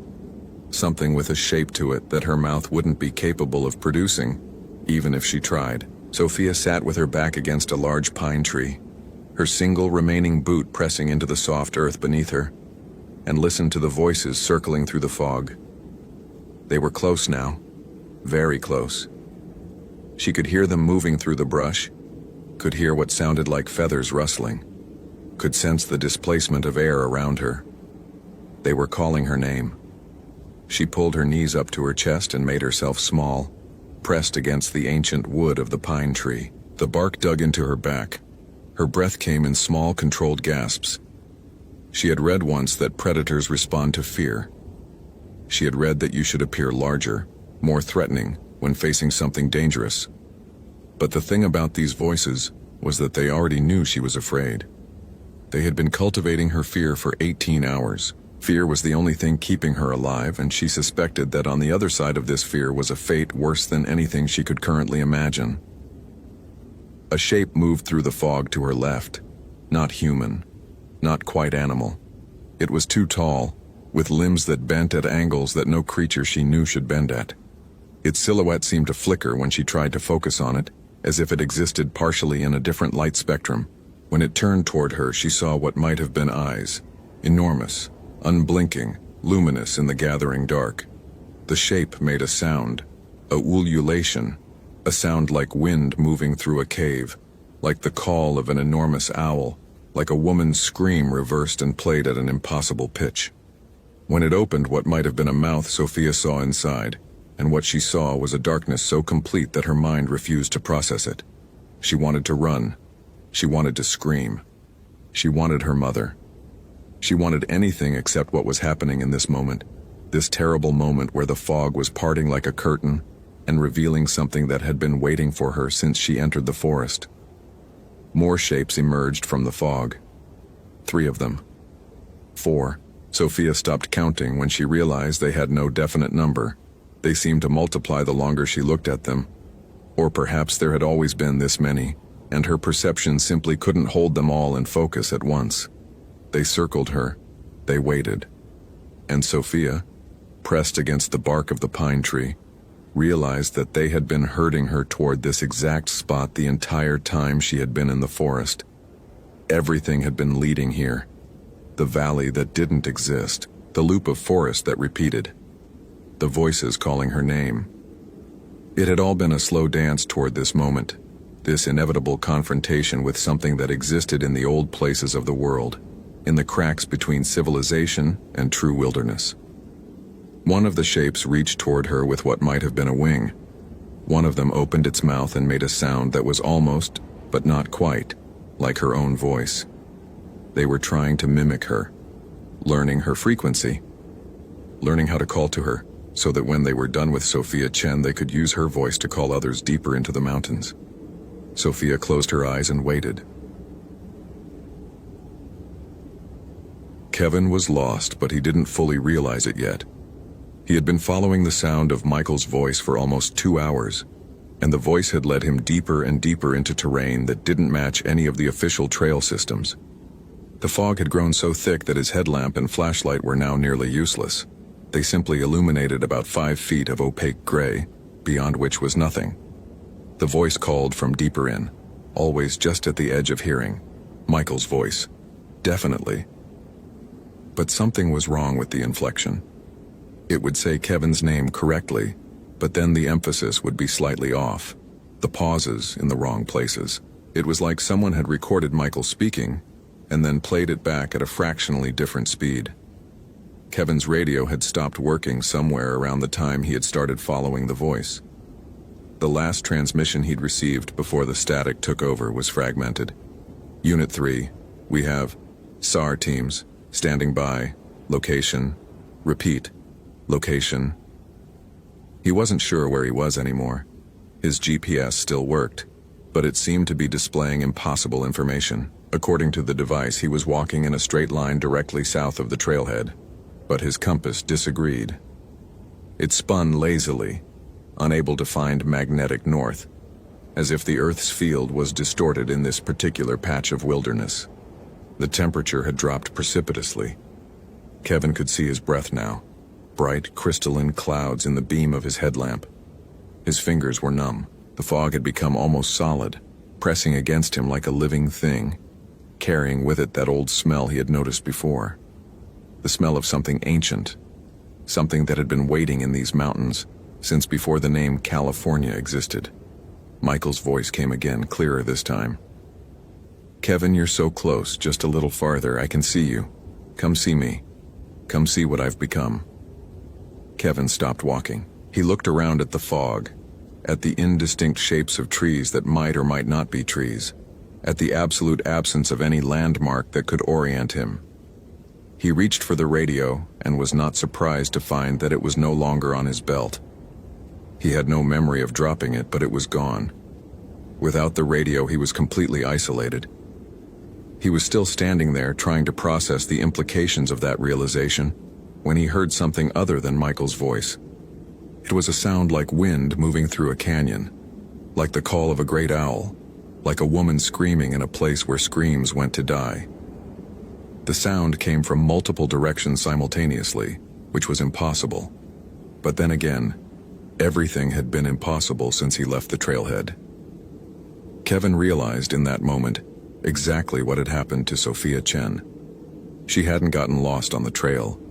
Something with a shape to it that her mouth wouldn't be capable of producing, even if she tried. Sophia sat with her back against a large pine tree, her single remaining boot pressing into the soft earth beneath her, and listened to the voices circling through the fog. They were close now, very close. She could hear them moving through the brush, could hear what sounded like feathers rustling, could sense the displacement of air around her. They were calling her name. She pulled her knees up to her chest and made herself small, pressed against the ancient wood of the pine tree. The bark dug into her back. Her breath came in small, controlled gasps. She had read once that predators respond to fear. She had read that you should appear larger, more threatening, when facing something dangerous. But the thing about these voices was that they already knew she was afraid. They had been cultivating her fear for 18 hours. Fear was the only thing keeping her alive, and she suspected that on the other side of this fear was a fate worse than anything she could currently imagine. A shape moved through the fog to her left. Not human. Not quite animal. It was too tall, with limbs that bent at angles that no creature she knew should bend at. Its silhouette seemed to flicker when she tried to focus on it, as if it existed partially in a different light spectrum. When it turned toward her, she saw what might have been eyes. Enormous, unblinking, luminous in the gathering dark. The shape made a sound, a ululation, a sound like wind moving through a cave, like the call of an enormous owl, like a woman's scream reversed and played at an impossible pitch. When it opened what might have been a mouth, Sophia saw inside, and what she saw was a darkness so complete that her mind refused to process it. She wanted to run. She wanted to scream. She wanted her mother. She wanted anything except what was happening in this moment, this terrible moment where the fog was parting like a curtain and revealing something that had been waiting for her since she entered the forest. More shapes emerged from the fog. 3 of them. 4. Sophia stopped counting when she realized they had no definite number. They seemed to multiply the longer she looked at them. Or perhaps there had always been this many, and her perception simply couldn't hold them all in focus at once. They circled her. They waited. And Sophia, pressed against the bark of the pine tree, realized that they had been herding her toward this exact spot the entire time she had been in the forest. Everything had been leading here. The valley that didn't exist, the loop of forest that repeated, the voices calling her name. It had all been a slow dance toward this moment, this inevitable confrontation with something that existed in the old places of the world, in the cracks between civilization and true wilderness. One of the shapes reached toward her with what might have been a wing. One of them opened its mouth and made a sound that was almost, but not quite, like her own voice. They were trying to mimic her, learning her frequency, learning how to call to her, so that when they were done with Sophia Chen, they could use her voice to call others deeper into the mountains. Sophia closed her eyes and waited. Kevin was lost, but he didn't fully realize it yet. He had been following the sound of Michael's voice for almost 2 hours, and the voice had led him deeper and deeper into terrain that didn't match any of the official trail systems. The fog had grown so thick that his headlamp and flashlight were now nearly useless. They simply illuminated about 5 feet of opaque gray, beyond which was nothing. The voice called from deeper in, always just at the edge of hearing. Michael's voice. Definitely. But something was wrong with the inflection. It would say Kevin's name correctly, but then the emphasis would be slightly off. The pauses in the wrong places. It was like someone had recorded Michael speaking, and then played it back at a fractionally different speed. Kevin's radio had stopped working somewhere around the time he had started following the voice. The last transmission he'd received before the static took over was fragmented. Unit 3, we have SAR teams, standing by, location, repeat, location. He wasn't sure where he was anymore. His GPS still worked, but it seemed to be displaying impossible information. According to the device, he was walking in a straight line directly south of the trailhead, but his compass disagreed. It spun lazily, unable to find magnetic north, as if the Earth's field was distorted in this particular patch of wilderness. The temperature had dropped precipitously. Kevin could see his breath now, bright crystalline clouds in the beam of his headlamp. His fingers were numb. The fog had become almost solid, pressing against him like a living thing, carrying with it that old smell he had noticed before. The smell of something ancient, something that had been waiting in these mountains since before the name California existed. Michael's voice came again, clearer this time. Kevin, you're so close, just a little farther, I can see you. Come see me. Come see what I've become. Kevin stopped walking. He looked around at the fog, at the indistinct shapes of trees that might or might not be trees, at the absolute absence of any landmark that could orient him. He reached for the radio and was not surprised to find that it was no longer on his belt. He had no memory of dropping it, but it was gone. Without the radio, he was completely isolated. He was still standing there trying to process the implications of that realization when he heard something other than Michael's voice. It was a sound like wind moving through a canyon, like the call of a great owl, like a woman screaming in a place where screams went to die. The sound came from multiple directions simultaneously, which was impossible. But then again, everything had been impossible since he left the trailhead. Kevin realized in that moment exactly what had happened to Sophia Chen. She hadn't gotten lost on the trail.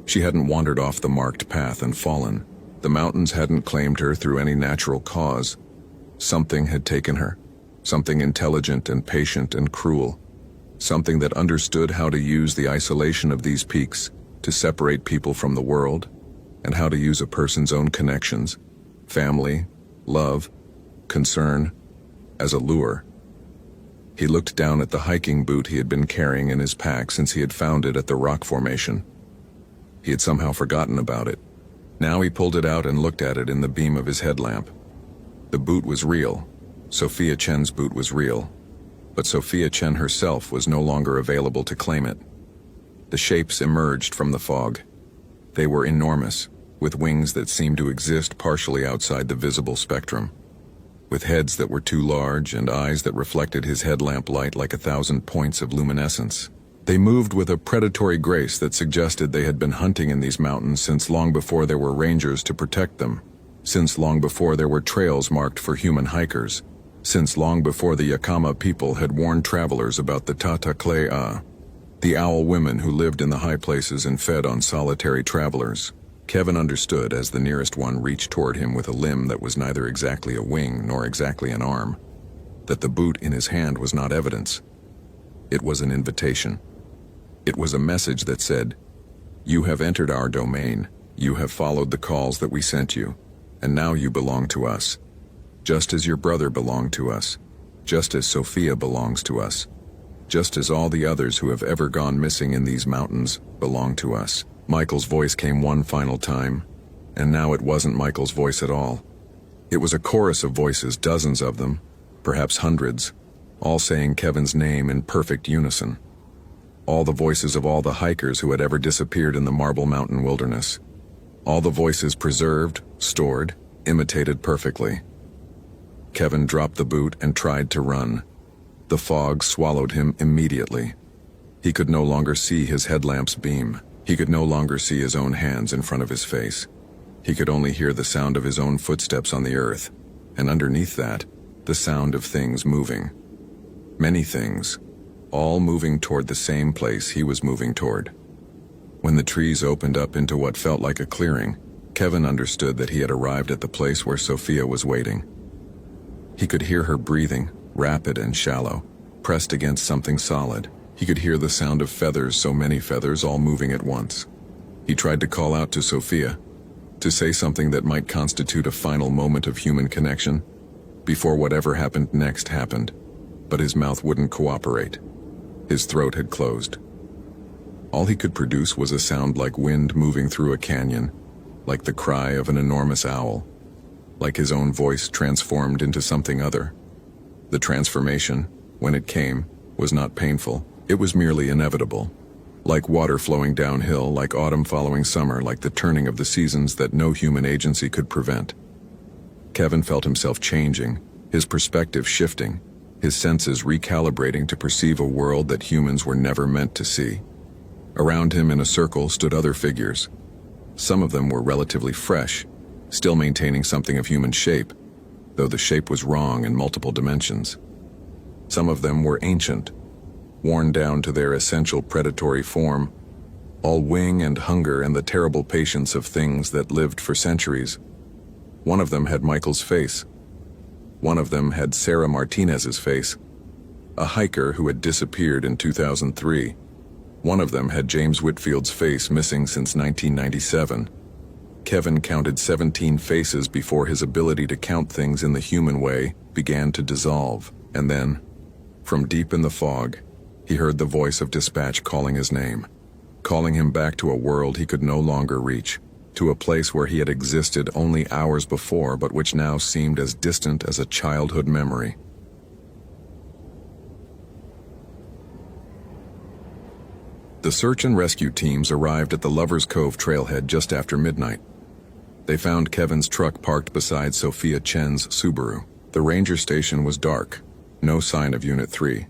She hadn't wandered off the marked path and fallen. The mountains hadn't claimed her through any natural cause. Something had taken her, something intelligent and patient and cruel, something that understood how to use the isolation of these peaks to separate people from the world, and how to use a person's own connections, family, love, concern, as a lure. He looked down at the hiking boot he had been carrying in his pack since he had found it at the rock formation. He had somehow forgotten about it. Now he pulled it out and looked at it in the beam of his headlamp. The boot was real. Sophia Chen's boot was real. But Sophia Chen herself was no longer available to claim it. The shapes emerged from the fog. They were enormous, with wings that seemed to exist partially outside the visible spectrum, with heads that were too large and eyes that reflected his headlamp light like 1,000 points of luminescence. They moved with a predatory grace that suggested they had been hunting in these mountains since long before there were rangers to protect them, since long before there were trails marked for human hikers, since long before the Yakama people had warned travelers about the Tataklea, the owl women who lived in the high places and fed on solitary travelers. Kevin understood as the nearest one reached toward him with a limb that was neither exactly a wing nor exactly an arm, that the boot in his hand was not evidence. It was an invitation. It was a message that said, "You have entered our domain, you have followed the calls that we sent you, and now you belong to us. Just as your brother belonged to us, just as Sophia belongs to us, just as all the others who have ever gone missing in these mountains belong to us." Michael's voice came one final time, and now it wasn't Michael's voice at all. It was a chorus of voices, dozens of them, perhaps hundreds, all saying Kevin's name in perfect unison. All the voices of all the hikers who had ever disappeared in the Marble Mountain wilderness. All the voices preserved, stored, imitated perfectly. Kevin dropped the boot and tried to run. The fog swallowed him immediately. He could no longer see his headlamp's beam. He could no longer see his own hands in front of his face. He could only hear the sound of his own footsteps on the earth, and underneath that, the sound of things moving. Many things, all moving toward the same place he was moving toward. When the trees opened up into what felt like a clearing, Kevin understood that he had arrived at the place where Sophia was waiting. He could hear her breathing, rapid and shallow, pressed against something solid. He could hear the sound of feathers, so many feathers all moving at once. He tried to call out to Sophia, to say something that might constitute a final moment of human connection, before whatever happened next happened, but his mouth wouldn't cooperate. His throat had closed. All he could produce was a sound like wind moving through a canyon, like the cry of an enormous owl, like his own voice transformed into something other. The transformation, when it came, was not painful. It was merely inevitable. Like water flowing downhill, like autumn following summer, like the turning of the seasons that no human agency could prevent. Kevin felt himself changing, his perspective shifting, his senses recalibrating to perceive a world that humans were never meant to see. Around him in a circle stood other figures. Some of them were relatively fresh, still maintaining something of human shape, though the shape was wrong in multiple dimensions. Some of them were ancient, worn down to their essential predatory form, all wing and hunger and the terrible patience of things that lived for centuries. One of them had Michael's face. One of them had Sarah Martinez's face, a hiker who had disappeared in 2003. One of them had James Whitfield's face, missing since 1997. Kevin counted 17 faces before his ability to count things in the human way began to dissolve, and then, from deep in the fog, he heard the voice of dispatch calling his name, calling him back to a world he could no longer reach, to a place where he had existed only hours before but which now seemed as distant as a childhood memory. The search and rescue teams arrived at the Lover's Cove trailhead just after midnight. They found Kevin's truck parked beside Sophia Chen's Subaru. The ranger station was dark, no sign of Unit 3.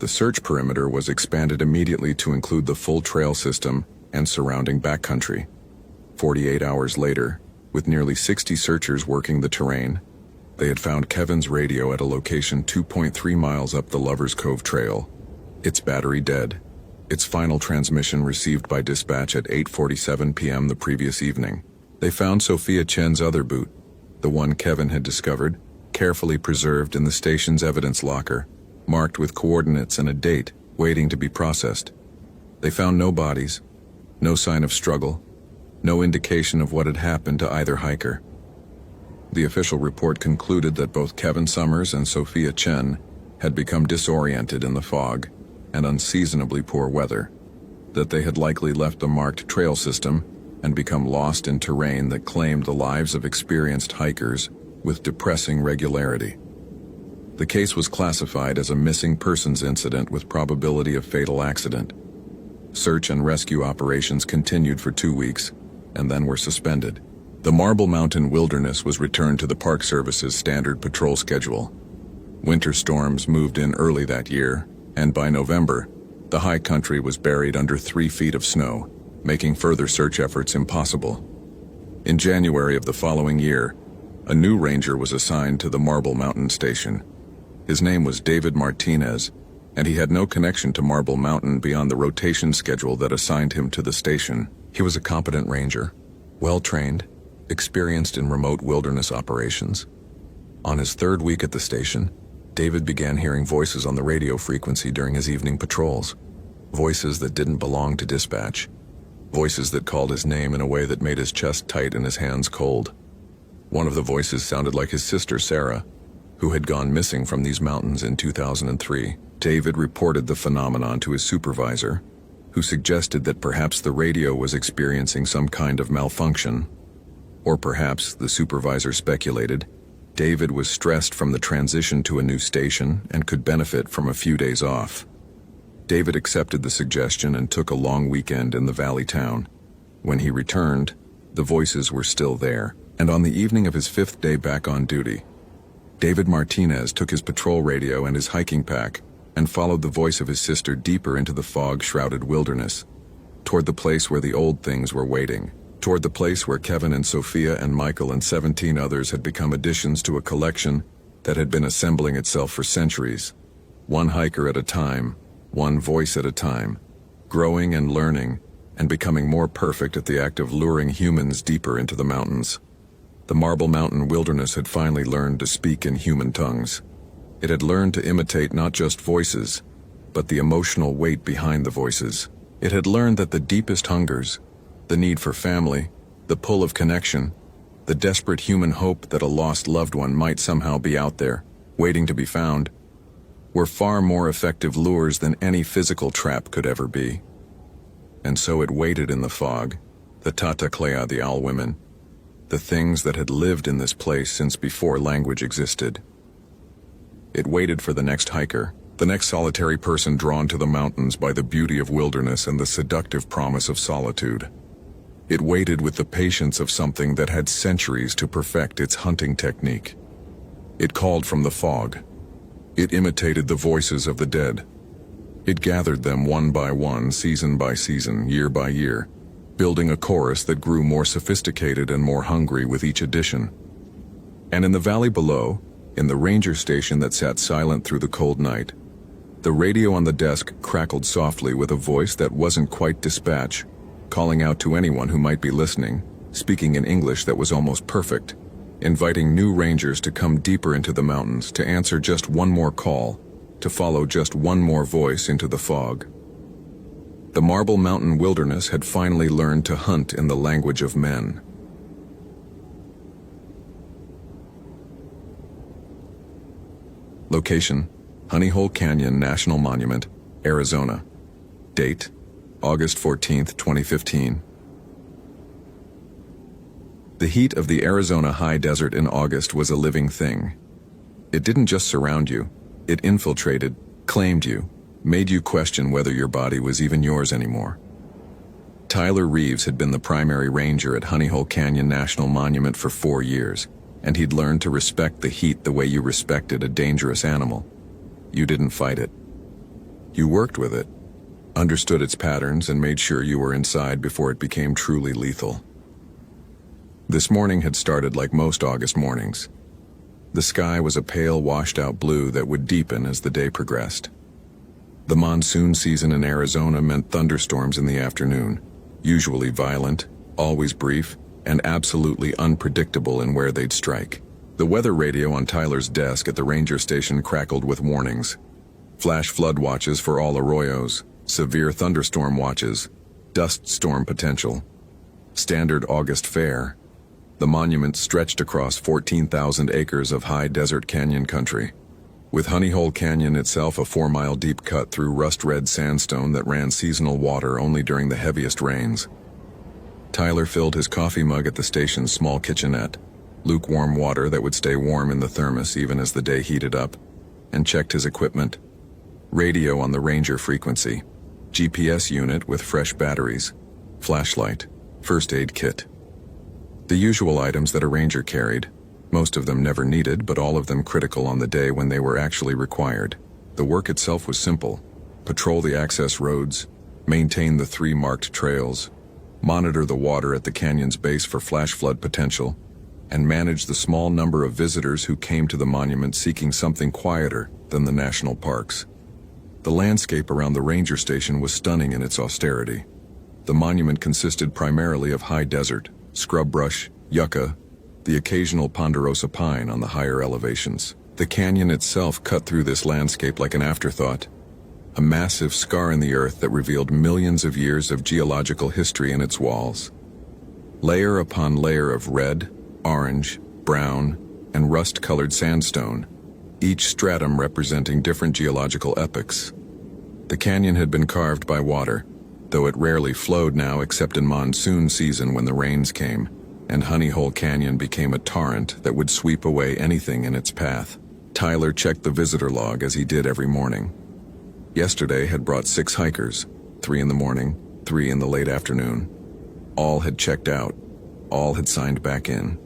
The search perimeter was expanded immediately to include the full trail system and surrounding backcountry. 48 hours later, with nearly 60 searchers working the terrain, they had found Kevin's radio at a location 2.3 miles up the Lover's Cove trail, its battery dead, its final transmission received by dispatch at 8:47 p.m. the previous evening. They found Sophia Chen's other boot, the one Kevin had discovered, carefully preserved in the station's evidence locker, marked with coordinates and a date, waiting to be processed. They found no bodies, no sign of struggle, no indication of what had happened to either hiker. The official report concluded that both Kevin Summers and Sophia Chen had become disoriented in the fog and unseasonably poor weather, that they had likely left the marked trail system and become lost in terrain that claimed the lives of experienced hikers with depressing regularity. The case was classified as a missing persons incident with probability of fatal accident. Search and rescue operations continued for 2 weeks and then were suspended. The Marble Mountain Wilderness was returned to the Park Service's standard patrol schedule. Winter storms moved in early that year, and by November, the high country was buried under 3 feet of snow, making further search efforts impossible. In January of the following year, a new ranger was assigned to the Marble Mountain Station. His name was David Martinez, and he had no connection to Marble Mountain beyond the rotation schedule that assigned him to the station. He was a competent ranger, well-trained, experienced in remote wilderness operations. On his 3rd week at the station, David began hearing voices on the radio frequency during his evening patrols. Voices that didn't belong to dispatch. Voices that called his name in a way that made his chest tight and his hands cold. One of the voices sounded like his sister Sarah, who had gone missing from these mountains in 2003. David reported the phenomenon to his supervisor, who suggested that perhaps the radio was experiencing some kind of malfunction. Or perhaps, the supervisor speculated, David was stressed from the transition to a new station and could benefit from a few days off. David accepted the suggestion and took a long weekend in the valley town. When he returned, the voices were still there, and on the evening of his 5th day back on duty, David Martinez took his patrol radio and his hiking pack and followed the voice of his sister deeper into the fog-shrouded wilderness, toward the place where the old things were waiting, toward the place where Kevin and Sophia and Michael and 17 others had become additions to a collection that had been assembling itself for centuries, one hiker at a time, one voice at a time, growing and learning, and becoming more perfect at the act of luring humans deeper into the mountains. The Marble Mountain wilderness had finally learned to speak in human tongues. It had learned to imitate not just voices, but the emotional weight behind the voices. It had learned that the deepest hungers, the need for family, the pull of connection, the desperate human hope that a lost loved one might somehow be out there, waiting to be found, were far more effective lures than any physical trap could ever be. And so it waited in the fog, the Tata Clea, the owl women, the things that had lived in this place since before language existed. It waited for the next hiker, the next solitary person drawn to the mountains by the beauty of wilderness and the seductive promise of solitude. It waited with the patience of something that had centuries to perfect its hunting technique. It called from the fog. It imitated the voices of the dead. It gathered them one by one, season by season, year by year, building a chorus that grew more sophisticated and more hungry with each edition. And in the valley below, in the ranger station that sat silent through the cold night, the radio on the desk crackled softly with a voice that wasn't quite dispatch, calling out to anyone who might be listening, speaking in English that was almost perfect, inviting new rangers to come deeper into the mountains, to answer just one more call, to follow just one more voice into the fog. The Marble Mountain wilderness had finally learned to hunt in the language of men. Location: Honey Hole Canyon National Monument, Arizona. Date: August 14, 2015. The heat of the Arizona high desert in August was a living thing. It didn't just surround you, it infiltrated, claimed you, made you question whether your body was even yours anymore. Tyler Reeves had been the primary ranger at Honey Hole Canyon National Monument for 4 years, and he'd learned to respect the heat the way you respected a dangerous animal. You didn't fight it. You worked with it, understood its patterns, and made sure you were inside before it became truly lethal. This morning had started like most August mornings. The sky was a pale, washed-out blue that would deepen as the day progressed. The monsoon season in Arizona meant thunderstorms in the afternoon, usually violent, always brief, and absolutely unpredictable in where they'd strike. The weather radio on Tyler's desk at the ranger station crackled with warnings. Flash flood watches for all arroyos, severe thunderstorm watches, dust storm potential. Standard August fare. The monument stretched across 14,000 acres of high desert canyon country, with Honey Hole Canyon itself a 4-mile deep cut through rust-red sandstone that ran seasonal water only during the heaviest rains. Tyler filled his coffee mug at the station's small kitchenette, lukewarm water that would stay warm in the thermos even as the day heated up, and checked his equipment. Radio on the Ranger frequency, GPS unit with fresh batteries, flashlight, first aid kit. The usual items that a ranger carried, most of them never needed, but all of them critical on the day when they were actually required. The work itself was simple: patrol the access roads, maintain the 3 marked trails, monitor the water at the canyon's base for flash flood potential, and manage the small number of visitors who came to the monument seeking something quieter than the national parks. The landscape around the ranger station was stunning in its austerity. The monument consisted primarily of high desert, scrub brush, yucca, the occasional ponderosa pine on the higher elevations. The canyon itself cut through this landscape like an afterthought, a massive scar in the earth that revealed millions of years of geological history in its walls. Layer upon layer of red, orange, brown, and rust-colored sandstone, each stratum representing different geological epochs. The canyon had been carved by water, though it rarely flowed now except in monsoon season when the rains came, and Honey Hole Canyon became a torrent that would sweep away anything in its path. Tyler checked the visitor log as he did every morning. Yesterday had brought 6 hikers, 3 in the morning, 3 in the late afternoon. All had checked out, all had signed back in.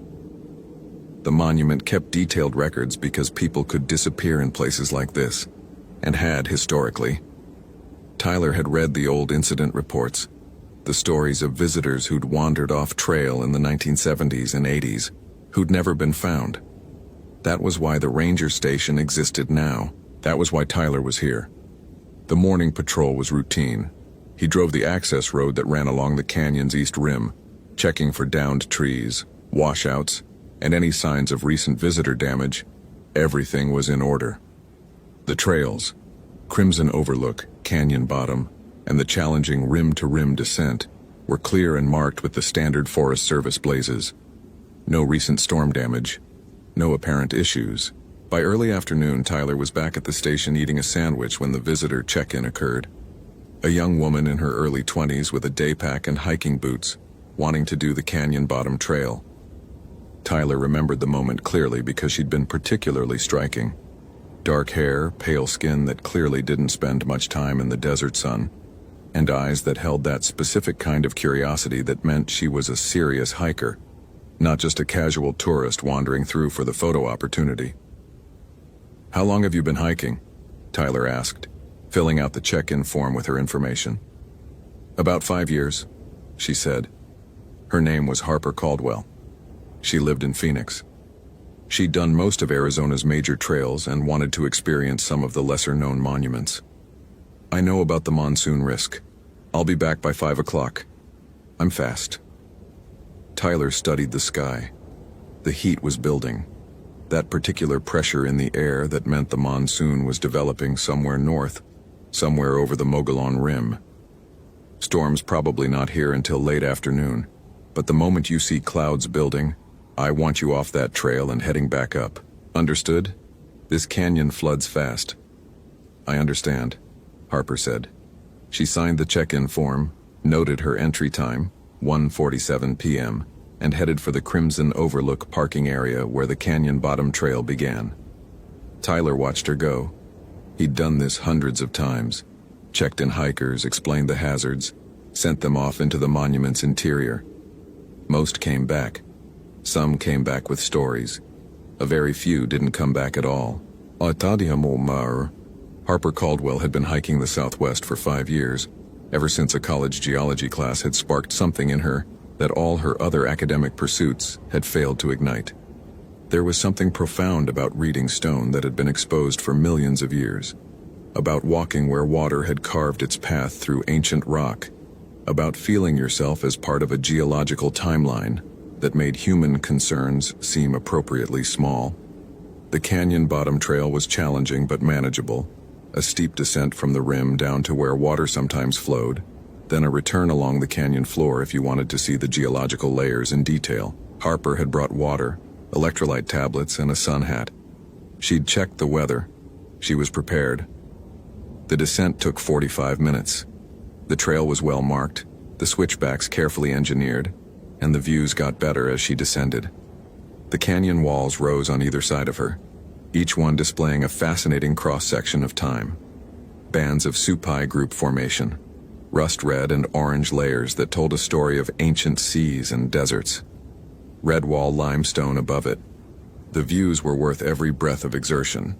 The monument kept detailed records because people could disappear in places like this. and had historically. Tyler had read the old incident reports, the stories of visitors who'd wandered off trail in the 1970s and 80s, who'd never been found. That was why the ranger station existed now. That was why Tyler was here. The morning patrol was routine. He drove the access road that ran along the canyon's east rim, checking for downed trees, washouts, and any signs of recent visitor damage. Everything was in order. The trails, Crimson Overlook, Canyon Bottom, and the challenging rim-to-rim descent were clear and marked with the standard Forest Service blazes. No recent storm damage, no apparent issues. By early afternoon, Tyler was back at the station eating a sandwich when the visitor check-in occurred. A young woman in her early 20s with a day pack and hiking boots, wanting to do the Canyon Bottom Trail. Tyler remembered the moment clearly because she'd been particularly striking. Dark hair, pale skin that clearly didn't spend much time in the desert sun, and eyes that held that specific kind of curiosity that meant she was a serious hiker, not just a casual tourist wandering through for the photo opportunity. "How long have you been hiking?" Tyler asked, filling out the check-in form with her information. "About 5 years," she said. Her name was Harper Caldwell. She lived in Phoenix. She'd done most of Arizona's major trails and wanted to experience some of the lesser-known monuments. "I know about the monsoon risk. I'll be back by 5 o'clock. I'm fast." Tyler studied the sky. The heat was building. That particular pressure in the air that meant the monsoon was developing somewhere north, somewhere over the Mogollon Rim. Storms probably not here until late afternoon, but the moment you see clouds building, I want you off that trail and heading back up. Understood? This canyon floods fast. "I understand," Harper said. She signed the check-in form, noted her entry time, 1:47 p.m., and headed for the Crimson Overlook parking area where the Canyon Bottom Trail began. Tyler watched her go. He'd done this hundreds of times, checked in hikers, explained the hazards, sent them off into the monument's interior. Most came back. Some came back with stories. A very few didn't come back at all. Harper Caldwell had been hiking the Southwest for 5 years, ever since a college geology class had sparked something in her that all her other academic pursuits had failed to ignite. There was something profound about reading stone that had been exposed for millions of years, about walking where water had carved its path through ancient rock, about feeling yourself as part of a geological timeline that made human concerns seem appropriately small. The Canyon Bottom Trail was challenging but manageable, a steep descent from the rim down to where water sometimes flowed, then a return along the canyon floor if you wanted to see the geological layers in detail. Harper had brought water, electrolyte tablets, and a sun hat. She'd checked the weather. She was prepared. The descent took 45 minutes. The trail was well marked, the switchbacks carefully engineered, and the views got better as she descended. The canyon walls rose on either side of her, each one displaying a fascinating cross-section of time. Bands of Supai group formation, rust-red and orange layers that told a story of ancient seas and deserts. Red wall limestone above it. The views were worth every breath of exertion.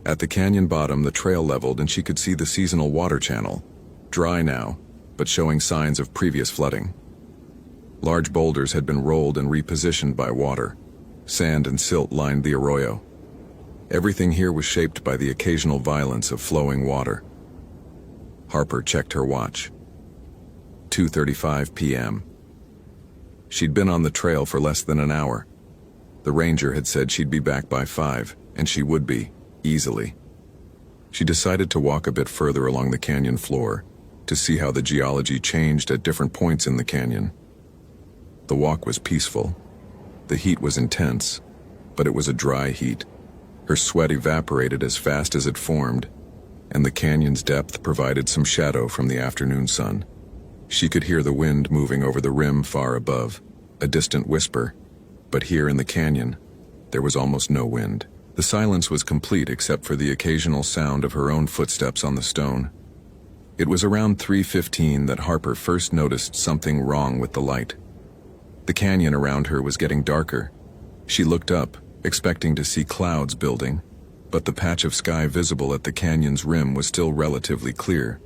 At the canyon bottom, the trail leveled and she could see the seasonal water channel, dry now, but showing signs of previous flooding. Large boulders had been rolled and repositioned by water. Sand and silt lined the arroyo. Everything here was shaped by the occasional violence of flowing water. Harper checked her watch. 2:35 p.m. She'd been on the trail for less than an hour. The ranger had said she'd be back by 5, and she would be, easily. She decided to walk a bit further along the canyon floor to see how the geology changed at different points in the canyon. The walk was peaceful. The heat was intense, but it was a dry heat. Her sweat evaporated as fast as it formed, and the canyon's depth provided some shadow from the afternoon sun. She could hear the wind moving over the rim far above, a distant whisper, but here in the canyon, there was almost no wind. The silence was complete except for the occasional sound of her own footsteps on the stone. It was around 3:15 that Harper first noticed something wrong with the light. The canyon around her was getting darker. She looked up, expecting to see clouds building, but the patch of sky visible at the canyon's rim was still relatively clear.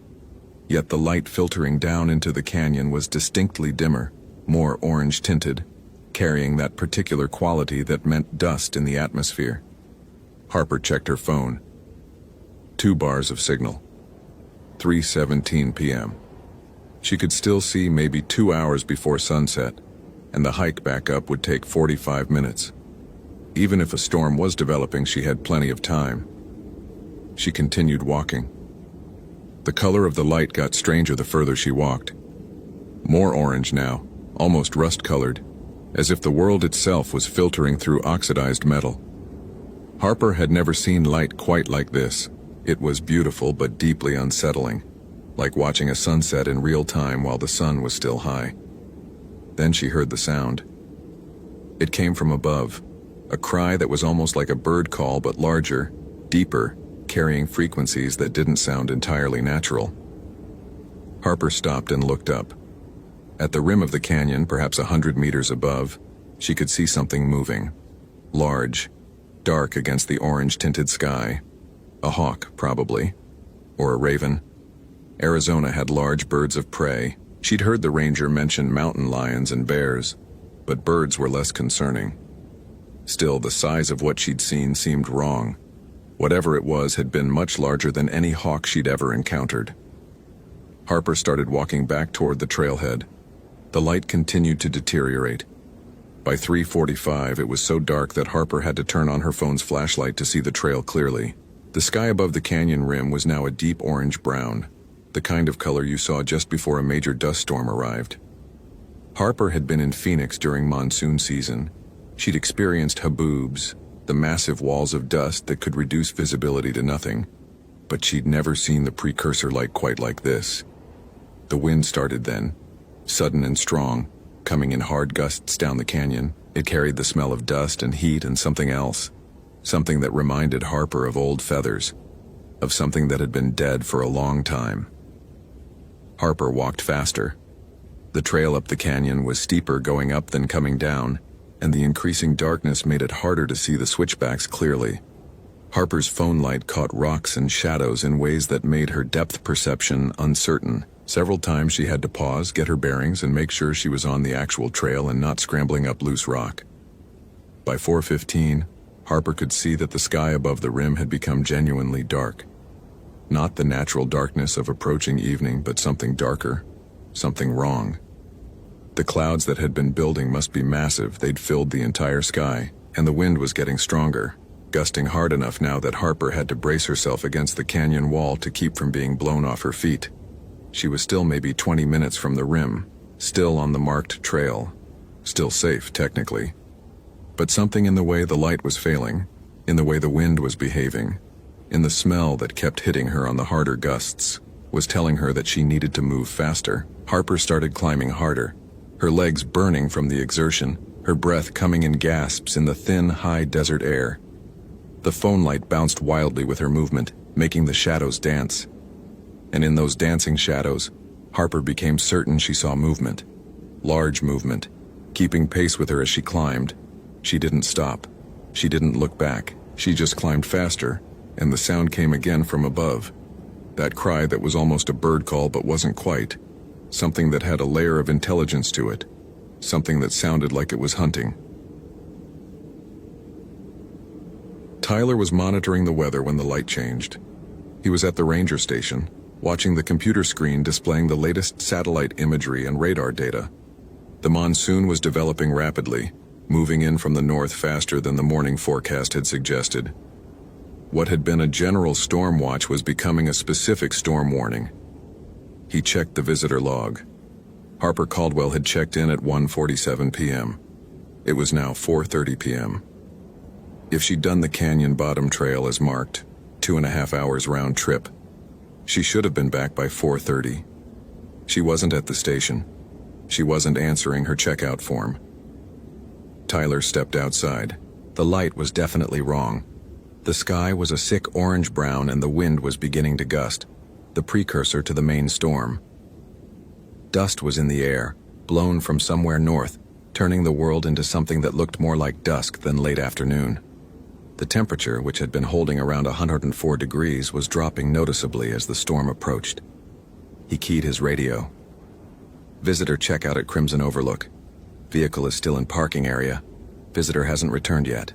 Yet the light filtering down into the canyon was distinctly dimmer, more orange-tinted, carrying that particular quality that meant dust in the atmosphere. Harper checked her phone. 2 bars of signal. 3:17 p.m. She could still see maybe 2 hours before sunset, and the hike back up would take 45 minutes. Even if a storm was developing, she had plenty of time. She continued walking. The color of the light got stranger the further she walked. More orange now, almost rust-colored, as if the world itself was filtering through oxidized metal. Harper had never seen light quite like this. It was beautiful but deeply unsettling, like watching a sunset in real time while the sun was still high. Then she heard the sound. It came from above, a cry that was almost like a bird call but larger, deeper, carrying frequencies that didn't sound entirely natural. Harper stopped and looked up. At the rim of the canyon, perhaps 100 meters above, she could see something moving. Large, dark against the orange-tinted sky. A hawk, probably. Or a raven. Arizona had large birds of prey. She'd heard the ranger mention mountain lions and bears, but birds were less concerning. Still, the size of what she'd seen seemed wrong. Whatever it was had been much larger than any hawk she'd ever encountered. Harper started walking back toward the trailhead. The light continued to deteriorate. By 3:45, it was so dark that Harper had to turn on her phone's flashlight to see the trail clearly. The sky above the canyon rim was now a deep orange-brown, the kind of color you saw just before a major dust storm arrived. Harper had been in Phoenix during monsoon season. She'd experienced haboobs, the massive walls of dust that could reduce visibility to nothing, but she'd never seen the precursor light quite like this. The wind started then, sudden and strong, coming in hard gusts down the canyon. It carried the smell of dust and heat and something else, something that reminded Harper of old feathers, of something that had been dead for a long time. Harper walked faster. The trail up the canyon was steeper going up than coming down, and the increasing darkness made it harder to see the switchbacks clearly. Harper's phone light caught rocks and shadows in ways that made her depth perception uncertain. Several times she had to pause, get her bearings, and make sure she was on the actual trail and not scrambling up loose rock. By 4:15, Harper could see that the sky above the rim had become genuinely dark. Not the natural darkness of approaching evening, but something darker, something wrong. The clouds that had been building must be massive. They'd filled the entire sky, and the wind was getting stronger, gusting hard enough now that Harper had to brace herself against the canyon wall to keep from being blown off her feet. She was still maybe 20 minutes from the rim, still on the marked trail, still safe technically. But something in the way the light was failing, in the way the wind was behaving, in the smell that kept hitting her on the harder gusts, was telling her that she needed to move faster. Harper started climbing harder, her legs burning from the exertion, her breath coming in gasps in the thin, high desert air. The phone light bounced wildly with her movement, making the shadows dance. And in those dancing shadows, Harper became certain she saw movement. Large movement, keeping pace with her as she climbed. She didn't stop. She didn't look back. She just climbed faster, and the sound came again from above. That cry that was almost a bird call but wasn't quite. Something that had a layer of intelligence to it. Something that sounded like it was hunting. Tyler was monitoring the weather when the light changed. He was at the ranger station, watching the computer screen displaying the latest satellite imagery and radar data. The monsoon was developing rapidly, moving in from the north faster than the morning forecast had suggested. What had been a general storm watch was becoming a specific storm warning. He checked the visitor log. Harper Caldwell had checked in at 1:47 p.m. It was now 4:30 p.m. If she'd done the canyon bottom trail as marked, 2.5 hours round trip, she should have been back by 4:30. She wasn't at the station. She wasn't answering her checkout form. Tyler stepped outside. The light was definitely wrong. The sky was a sick orange-brown and the wind was beginning to gust, the precursor to the main storm. Dust was in the air, blown from somewhere north, turning the world into something that looked more like dusk than late afternoon. The temperature, which had been holding around 104 degrees, was dropping noticeably as the storm approached. He keyed his radio. Visitor checkout at Crimson Overlook. Vehicle is still in parking area. Visitor hasn't returned yet.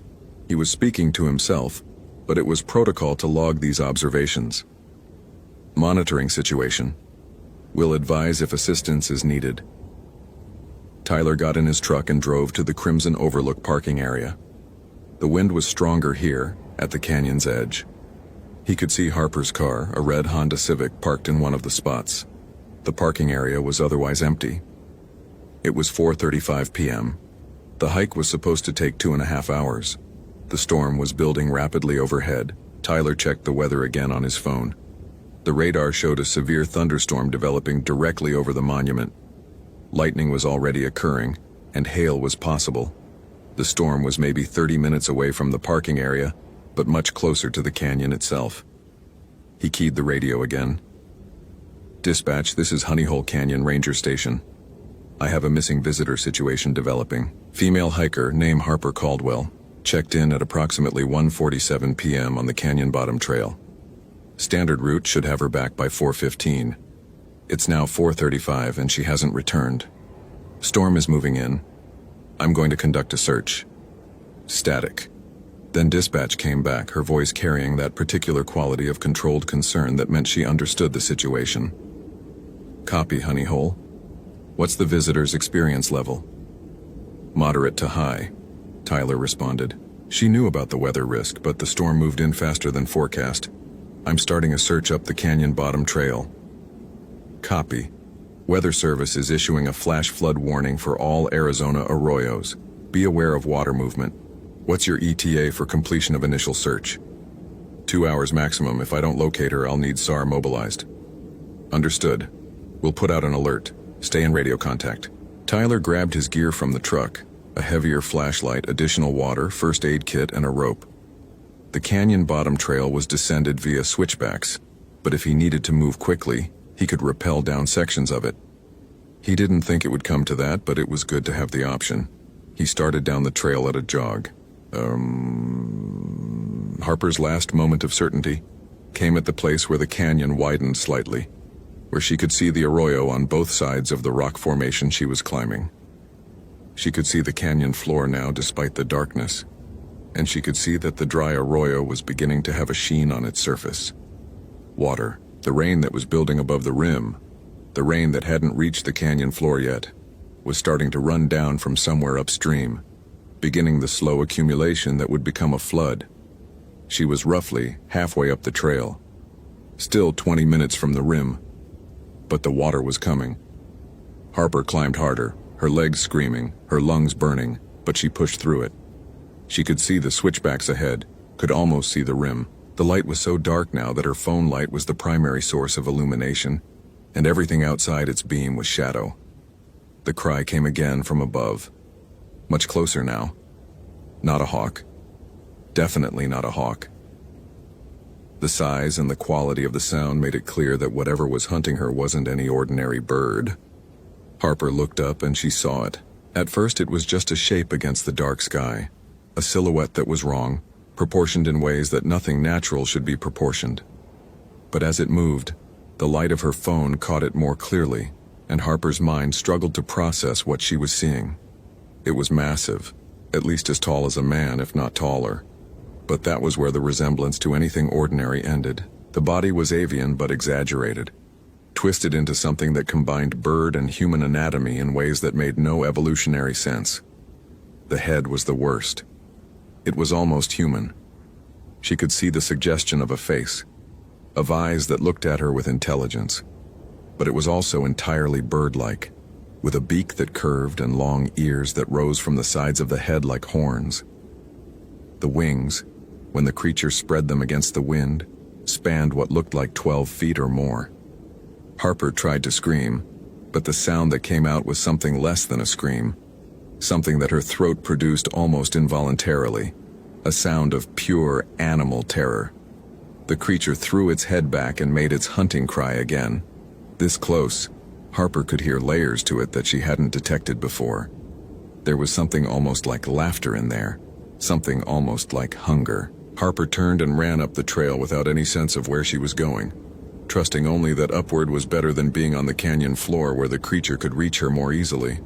He was speaking to himself, but it was protocol to log these observations. Monitoring situation. Will advise if assistance is needed. Tyler got in his truck and drove to the Crimson Overlook parking area. The wind was stronger here, at the canyon's edge. He could see Harper's car, a red Honda Civic, parked in one of the spots. The parking area was otherwise empty. It was 4:35 p.m. The hike was supposed to take 2.5 hours. The storm was building rapidly overhead. Tyler checked the weather again on his phone. The radar showed a severe thunderstorm developing directly over the monument. Lightning was already occurring, and hail was possible. The storm was maybe 30 minutes away from the parking area, but much closer to the canyon itself. He keyed the radio again. Dispatch, this is Honey Hole Canyon Ranger Station. I have a missing visitor situation developing. Female hiker, name Harper Caldwell, checked in at approximately 1:47 p.m. on the Canyon Bottom Trail. Standard route should have her back by 4:15. It's now 4:35 and she hasn't returned. Storm is moving in. I'm going to conduct a search. Static. Then dispatch came back, her voice carrying that particular quality of controlled concern that meant she understood the situation. Copy, Honey Hole. What's the visitor's experience level? Moderate to high, Tyler responded. She knew about the weather risk, but the storm moved in faster than forecast. I'm starting a search up the Canyon Bottom Trail. Copy. Weather Service is issuing a flash flood warning for all Arizona arroyos. Be aware of water movement. What's your ETA for completion of initial search? 2 hours maximum. If I don't locate her, I'll need SAR mobilized. Understood. We'll put out an alert. Stay in radio contact. Tyler grabbed his gear from the truck, a heavier flashlight, additional water, first aid kit, and a rope. The Canyon Bottom Trail was descended via switchbacks, but if he needed to move quickly, he could rappel down sections of it. He didn't think it would come to that, but it was good to have the option. He started down the trail at a jog. Harper's last moment of certainty came at the place where the canyon widened slightly, where she could see the arroyo on both sides of the rock formation she was climbing. She could see the canyon floor now despite the darkness, and she could see that the dry arroyo was beginning to have a sheen on its surface. Water, the rain that was building above the rim, the rain that hadn't reached the canyon floor yet, was starting to run down from somewhere upstream, beginning the slow accumulation that would become a flood. She was roughly halfway up the trail, still 20 minutes from the rim, but the water was coming. Harper climbed harder, her legs screaming, her lungs burning, but she pushed through it. She could see the switchbacks ahead, could almost see the rim. The light was so dark now that her phone light was the primary source of illumination, and everything outside its beam was shadow. The cry came again from above. Much closer now. Not a hawk. Definitely not a hawk. The size and the quality of the sound made it clear that whatever was hunting her wasn't any ordinary bird. Harper looked up and she saw it. At first it was just a shape against the dark sky, a silhouette that was wrong, proportioned in ways that nothing natural should be proportioned. But as it moved, the light of her phone caught it more clearly, and Harper's mind struggled to process what she was seeing. It was massive, at least as tall as a man, if not taller. But that was where the resemblance to anything ordinary ended. The body was avian but exaggerated, twisted into something that combined bird and human anatomy in ways that made no evolutionary sense. The head was the worst. It was almost human. She could see the suggestion of a face, of eyes that looked at her with intelligence. But it was also entirely bird-like, with a beak that curved and long ears that rose from the sides of the head like horns. The wings, when the creature spread them against the wind, spanned what looked like 12 feet or more. Harper tried to scream, but the sound that came out was something less than a scream, something that her throat produced almost involuntarily, a sound of pure animal terror. The creature threw its head back and made its hunting cry again. This close, Harper could hear layers to it that she hadn't detected before. There was something almost like laughter in there, something almost like hunger. Harper turned and ran up the trail without any sense of where she was going, trusting only that upward was better than being on the canyon floor where the creature could reach her more easily.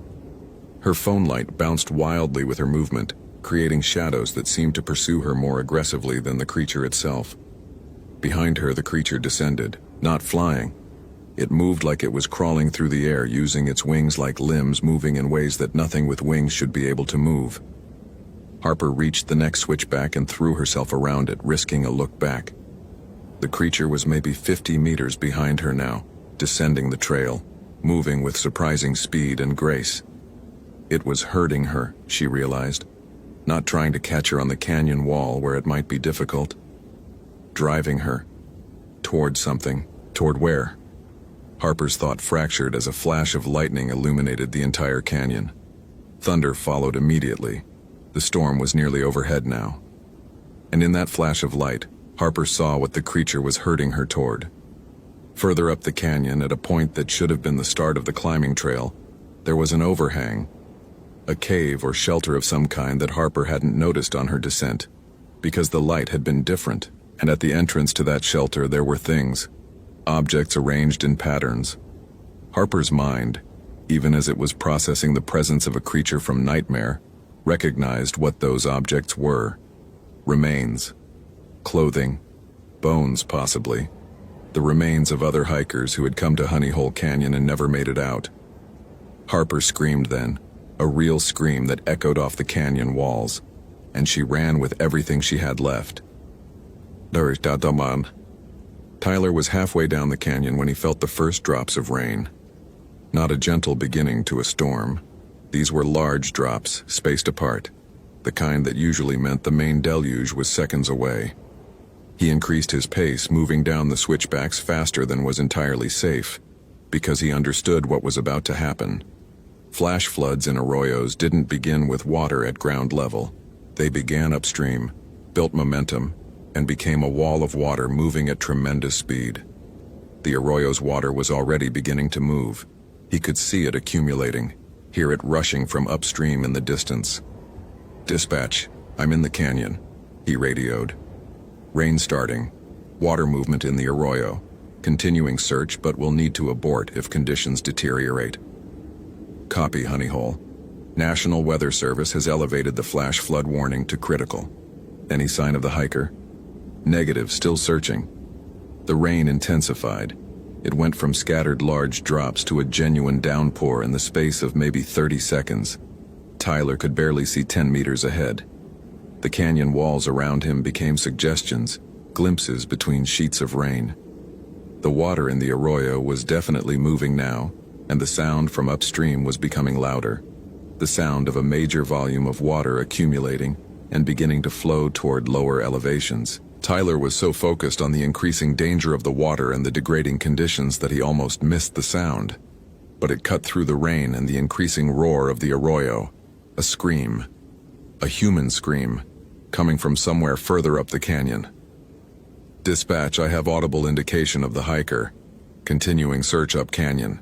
Her phone light bounced wildly with her movement, creating shadows that seemed to pursue her more aggressively than the creature itself. Behind her, the creature descended, not flying. It moved like it was crawling through the air, using its wings like limbs, moving in ways that nothing with wings should be able to move. Harper reached the next switchback and threw herself around it, risking a look back. The creature was maybe 50 meters behind her now, descending the trail, moving with surprising speed and grace. It was hurting her, she realized, not trying to catch her on the canyon wall where it might be difficult. Driving her. Toward something. Toward where? Harper's thought fractured as a flash of lightning illuminated the entire canyon. Thunder followed immediately. The storm was nearly overhead now. And in that flash of light, Harper saw what the creature was herding her toward. Further up the canyon, at a point that should have been the start of the climbing trail, there was an overhang. A cave or shelter of some kind that Harper hadn't noticed on her descent, because the light had been different, and at the entrance to that shelter there were things, objects arranged in patterns. Harper's mind, even as it was processing the presence of a creature from nightmare, recognized what those objects were. Remains. Clothing. Bones, possibly. The remains of other hikers who had come to Honey Hole Canyon and never made it out. Harper screamed then, a real scream that echoed off the canyon walls, and she ran with everything she had left. Tyler was halfway down the canyon when he felt the first drops of rain. Not a gentle beginning to a storm. These were large drops, spaced apart, the kind that usually meant the main deluge was seconds away. He increased his pace, moving down the switchbacks faster than was entirely safe, because he understood what was about to happen. Flash floods in arroyos didn't begin with water at ground level. They began upstream, built momentum, and became a wall of water moving at tremendous speed. The arroyo's water was already beginning to move. He could see it accumulating, hear it rushing from upstream in the distance. "Dispatch, I'm in the canyon," he radioed. "Rain starting. Water movement in the arroyo. Continuing search, but will need to abort if conditions deteriorate." "Copy, Honey Hole. National Weather Service has elevated the flash flood warning to critical. Any sign of the hiker?" "Negative, still searching." The rain intensified. It went from scattered large drops to a genuine downpour in the space of maybe 30 seconds. Tyler could barely see 10 meters ahead. The canyon walls around him became suggestions, glimpses between sheets of rain. The water in the arroyo was definitely moving now, and the sound from upstream was becoming louder. The sound of a major volume of water accumulating and beginning to flow toward lower elevations. Tyler was so focused on the increasing danger of the water and the degrading conditions that he almost missed the sound. But it cut through the rain and the increasing roar of the arroyo. A scream. A human scream, coming from somewhere further up the canyon. "Dispatch, I have audible indication of the hiker. Continuing search up canyon."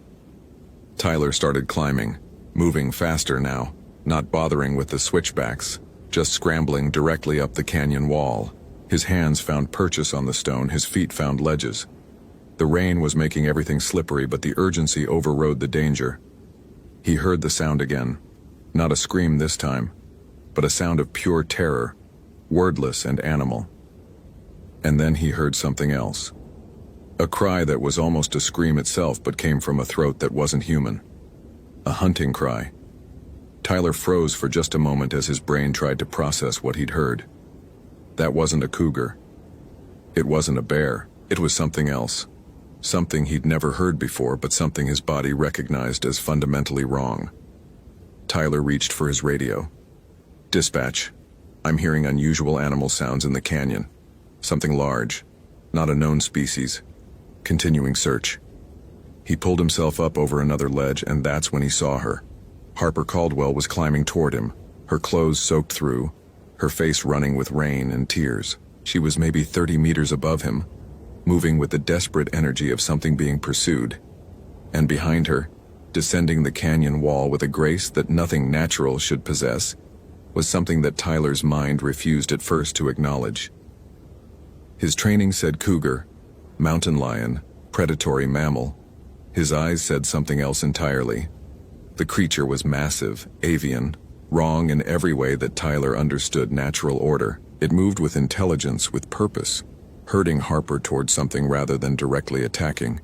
Tyler started climbing, moving faster now, not bothering with the switchbacks, just scrambling directly up the canyon wall. His hands found purchase on the stone, his feet found ledges. The rain was making everything slippery, but the urgency overrode the danger. He heard the sound again. Not a scream this time, but a sound of pure terror, wordless and animal. And then he heard something else. A cry that was almost a scream itself, but came from a throat that wasn't human. A hunting cry. Tyler froze for just a moment as his brain tried to process what he'd heard. That wasn't a cougar. It wasn't a bear. It was something else. Something he'd never heard before, but something his body recognized as fundamentally wrong. Tyler reached for his radio. "Dispatch, I'm hearing unusual animal sounds in the canyon. Something large, not a known species. Continuing search." He pulled himself up over another ledge, and that's when he saw her. Harper Caldwell was climbing toward him, her clothes soaked through, her face running with rain and tears. She was maybe 30 meters above him, moving with the desperate energy of something being pursued. And behind her, descending the canyon wall with a grace that nothing natural should possess, was something that Tyler's mind refused at first to acknowledge. His training said cougar, mountain lion, predatory mammal. His eyes said something else entirely. The creature was massive, avian, wrong in every way that Tyler understood natural order. It moved with intelligence, with purpose, herding Harper toward something rather than directly attacking.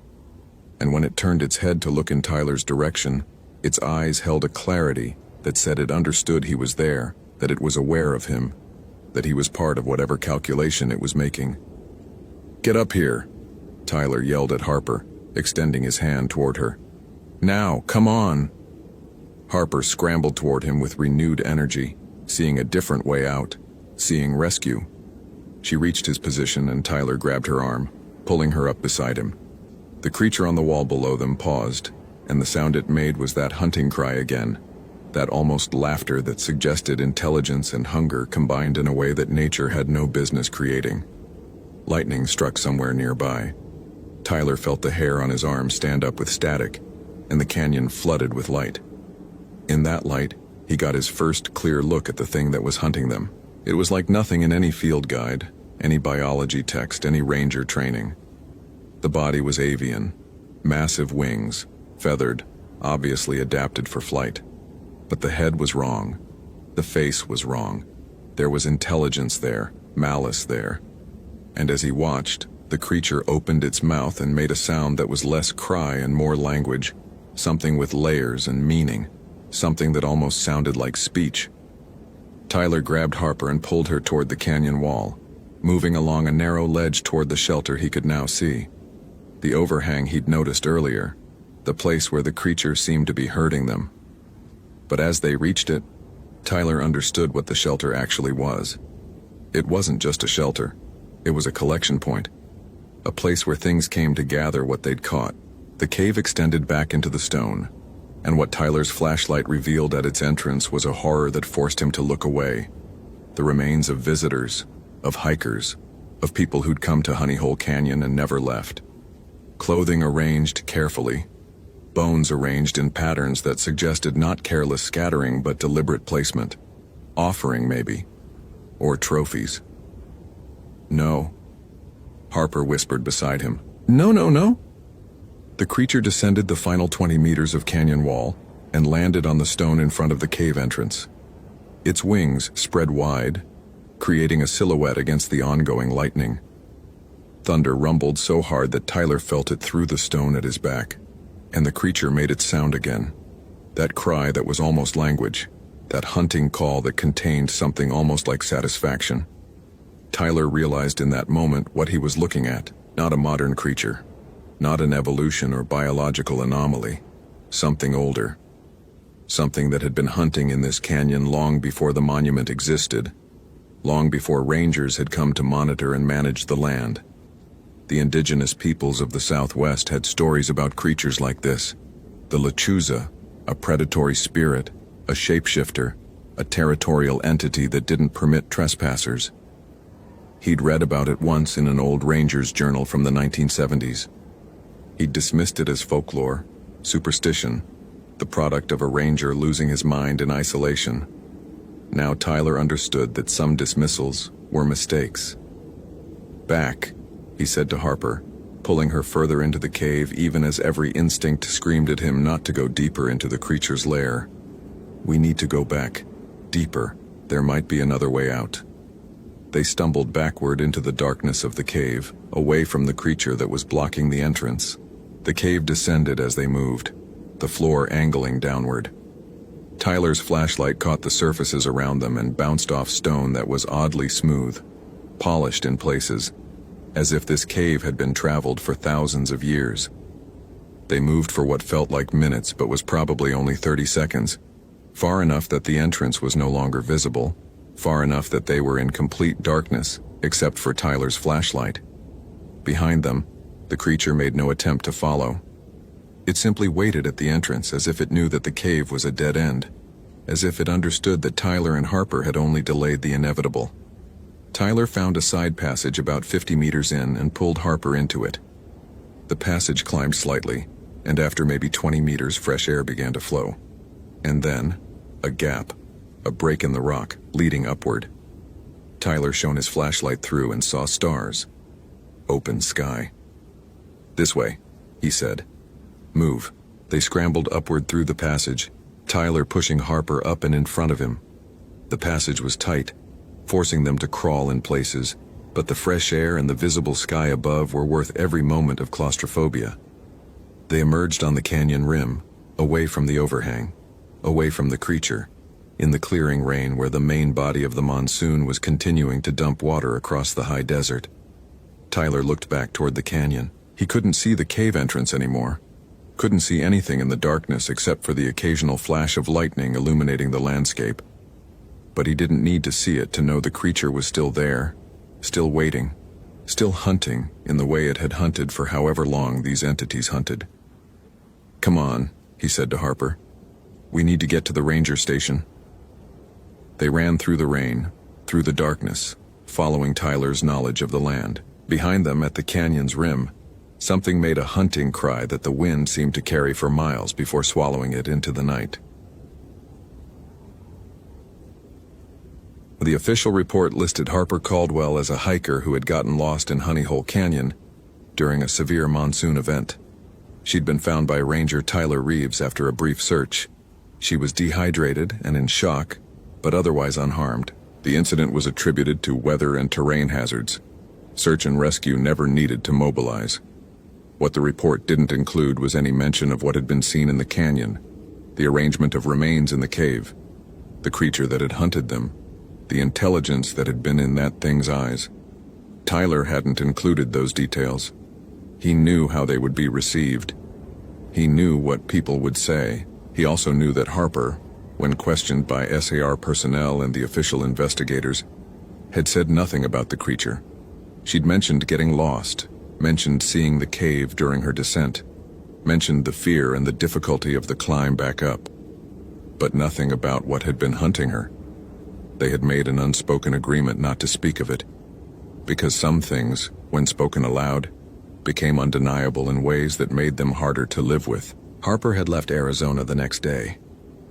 And when it turned its head to look in Tyler's direction, its eyes held a clarity that said it understood he was there, that it was aware of him, that he was part of whatever calculation it was making. "Get up here," Tyler yelled at Harper, extending his hand toward her. "Now, come on." Harper scrambled toward him with renewed energy, seeing a different way out, seeing rescue. She reached his position and Tyler grabbed her arm, pulling her up beside him. The creature on the wall below them paused, and the sound it made was that hunting cry again, that almost laughter that suggested intelligence and hunger combined in a way that nature had no business creating. Lightning struck somewhere nearby. Tyler felt the hair on his arm stand up with static, and the canyon flooded with light. In that light, he got his first clear look at the thing that was hunting them. It was like nothing in any field guide, any biology text, any ranger training. The body was avian, massive wings, feathered, obviously adapted for flight. But the head was wrong. The face was wrong. There was intelligence there, malice there. And as he watched, the creature opened its mouth and made a sound that was less cry and more language, something with layers and meaning, something that almost sounded like speech. Tyler grabbed Harper and pulled her toward the canyon wall, moving along a narrow ledge toward the shelter he could now see. The overhang he'd noticed earlier, the place where the creature seemed to be hurting them. But as they reached it, Tyler understood what the shelter actually was. It wasn't just a shelter. It was a collection point. A place where things came to gather what they'd caught. The cave extended back into the stone, and what Tyler's flashlight revealed at its entrance was a horror that forced him to look away. The remains of visitors, of hikers, of people who'd come to Honey Hole Canyon and never left. Clothing arranged carefully, bones arranged in patterns that suggested not careless scattering but deliberate placement. Offering, maybe. Or trophies. "No," Harper whispered beside him. "No, no, no." The creature descended the final 20 meters of canyon wall and landed on the stone in front of the cave entrance. Its wings spread wide, creating a silhouette against the ongoing lightning. Thunder rumbled so hard that Tyler felt it through the stone at his back, and the creature made its sound again. That cry that was almost language, that hunting call that contained something almost like satisfaction. Tyler realized in that moment what he was looking at, not a modern creature, not an evolution or biological anomaly, something older. Something that had been hunting in this canyon long before the monument existed, long before rangers had come to monitor and manage the land. The indigenous peoples of the Southwest had stories about creatures like this. The Lechuza, a predatory spirit, a shapeshifter, a territorial entity that didn't permit trespassers. He'd read about it once in an old ranger's journal from the 1970s. He'd dismissed it as folklore, superstition, the product of a ranger losing his mind in isolation. Now Tyler understood that some dismissals were mistakes. "Back," he said to Harper, pulling her further into the cave even as every instinct screamed at him not to go deeper into the creature's lair. "We need to go back. Deeper. There might be another way out." They stumbled backward into the darkness of the cave, away from the creature that was blocking the entrance. The cave descended as they moved, the floor angling downward. Tyler's flashlight caught the surfaces around them and bounced off stone that was oddly smooth, polished in places, as if this cave had been traveled for thousands of years. They moved for what felt like minutes but was probably only 30 seconds, far enough that the entrance was no longer visible, far enough that they were in complete darkness, except for Tyler's flashlight. Behind them, the creature made no attempt to follow. It simply waited at the entrance as if it knew that the cave was a dead end, as if it understood that Tyler and Harper had only delayed the inevitable. Tyler found a side passage about 50 meters in and pulled Harper into it. The passage climbed slightly, and after maybe 20 meters, fresh air began to flow. And then, a gap, a break in the rock, leading upward. Tyler shone his flashlight through and saw stars, open sky. "This way," he said. "Move." They scrambled upward through the passage, Tyler pushing Harper up and in front of him. The passage was tight, forcing them to crawl in places, but the fresh air and the visible sky above were worth every moment of claustrophobia. They emerged on the canyon rim, away from the overhang, away from the creature, in the clearing rain where the main body of the monsoon was continuing to dump water across the high desert. Tyler looked back toward the canyon. He couldn't see the cave entrance anymore. Couldn't see anything in the darkness except for the occasional flash of lightning illuminating the landscape. But he didn't need to see it to know the creature was still there, still waiting, still hunting in the way it had hunted for however long these entities hunted. "Come on," he said to Harper. "We need to get to the ranger station." They ran through the rain, through the darkness, following Tyler's knowledge of the land. Behind them, at the canyon's rim, something made a hunting cry that the wind seemed to carry for miles before swallowing it into the night. The official report listed Harper Caldwell as a hiker who had gotten lost in Honey Hole Canyon during a severe monsoon event. She'd been found by Ranger Tyler Reeves after a brief search. She was dehydrated and in shock, but otherwise unharmed. The incident was attributed to weather and terrain hazards. Search and rescue never needed to mobilize. What the report didn't include was any mention of what had been seen in the canyon, the arrangement of remains in the cave, the creature that had hunted them, the intelligence that had been in that thing's eyes. Tyler hadn't included those details. He knew how they would be received. He knew what people would say. He also knew that Harper, when questioned by SAR personnel and the official investigators, had said nothing about the creature. She'd mentioned getting lost, mentioned seeing the cave during her descent, mentioned the fear and the difficulty of the climb back up, but nothing about what had been hunting her. They had made an unspoken agreement not to speak of it, because some things, when spoken aloud, became undeniable in ways that made them harder to live with. Harper had left Arizona the next day.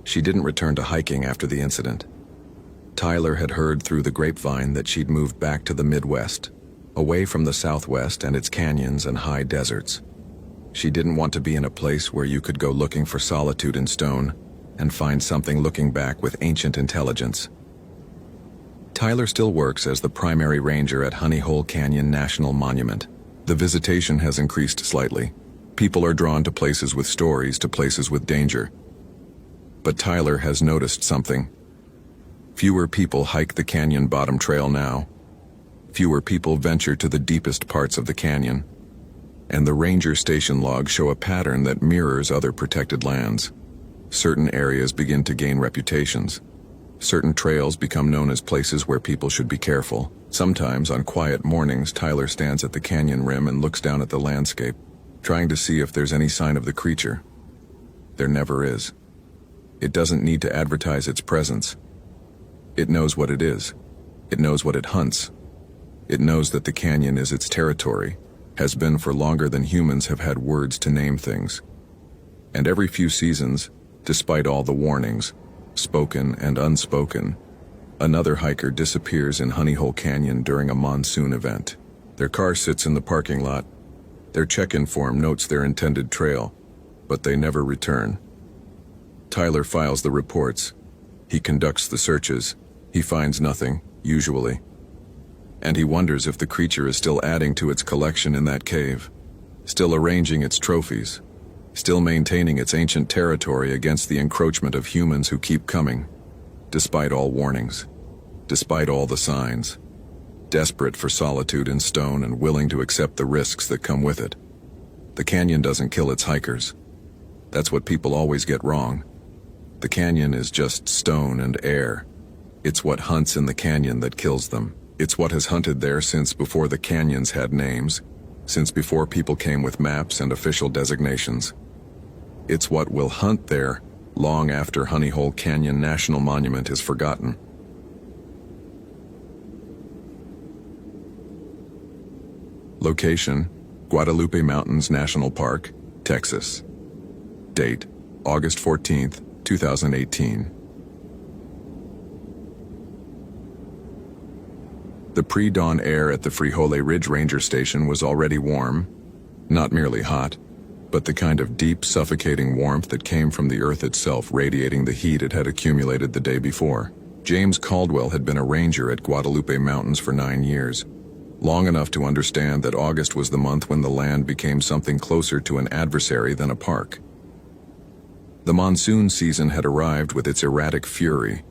She didn't return to hiking after the incident. Tyler had heard through the grapevine that she'd moved back to the Midwest, away from the Southwest and its canyons and high deserts. She didn't want to be in a place where you could go looking for solitude in stone and find something looking back with ancient intelligence. Tyler still works as the primary ranger at Honey Hole Canyon National Monument. The visitation has increased slightly. People are drawn to places with stories, to places with danger. But Tyler has noticed something. Fewer people hike the canyon bottom trail now. Fewer people venture to the deepest parts of the canyon. And the ranger station logs show a pattern that mirrors other protected lands. Certain areas begin to gain reputations. Certain trails become known as places where people should be careful. Sometimes, on quiet mornings, Tyler stands at the canyon rim and looks down at the landscape, trying to see if there's any sign of the creature. There never is. It doesn't need to advertise its presence. It knows what it is. It knows what it hunts. It knows that the canyon is its territory, has been for longer than humans have had words to name things. And every few seasons, despite all the warnings, spoken and unspoken, another hiker disappears in Honey Hole Canyon during a monsoon event. Their car sits in the parking lot. Their check-in form notes their intended trail, but they never return. Tyler files the reports. He conducts the searches. He finds nothing, usually. And he wonders if the creature is still adding to its collection in that cave, still arranging its trophies, still maintaining its ancient territory against the encroachment of humans who keep coming, despite all warnings, despite all the signs, desperate for solitude in stone and willing to accept the risks that come with it. The canyon doesn't kill its hikers. That's what people always get wrong. The canyon is just stone and air. It's what hunts in the canyon that kills them. It's what has hunted there since before the canyons had names, since before people came with maps and official designations. It's what will hunt there long after Honey Hole Canyon National Monument is forgotten. Location: Guadalupe Mountains National Park, Texas. Date: August 14th, 2018. The pre-dawn air at the Frijole Ridge Ranger Station was already warm, not merely hot, but the kind of deep, suffocating warmth that came from the earth itself radiating the heat it had accumulated the day before. James Caldwell had been a ranger at Guadalupe Mountains for 9 years, long enough to understand that August was the month when the land became something closer to an adversary than a park. The monsoon season had arrived with its erratic fury,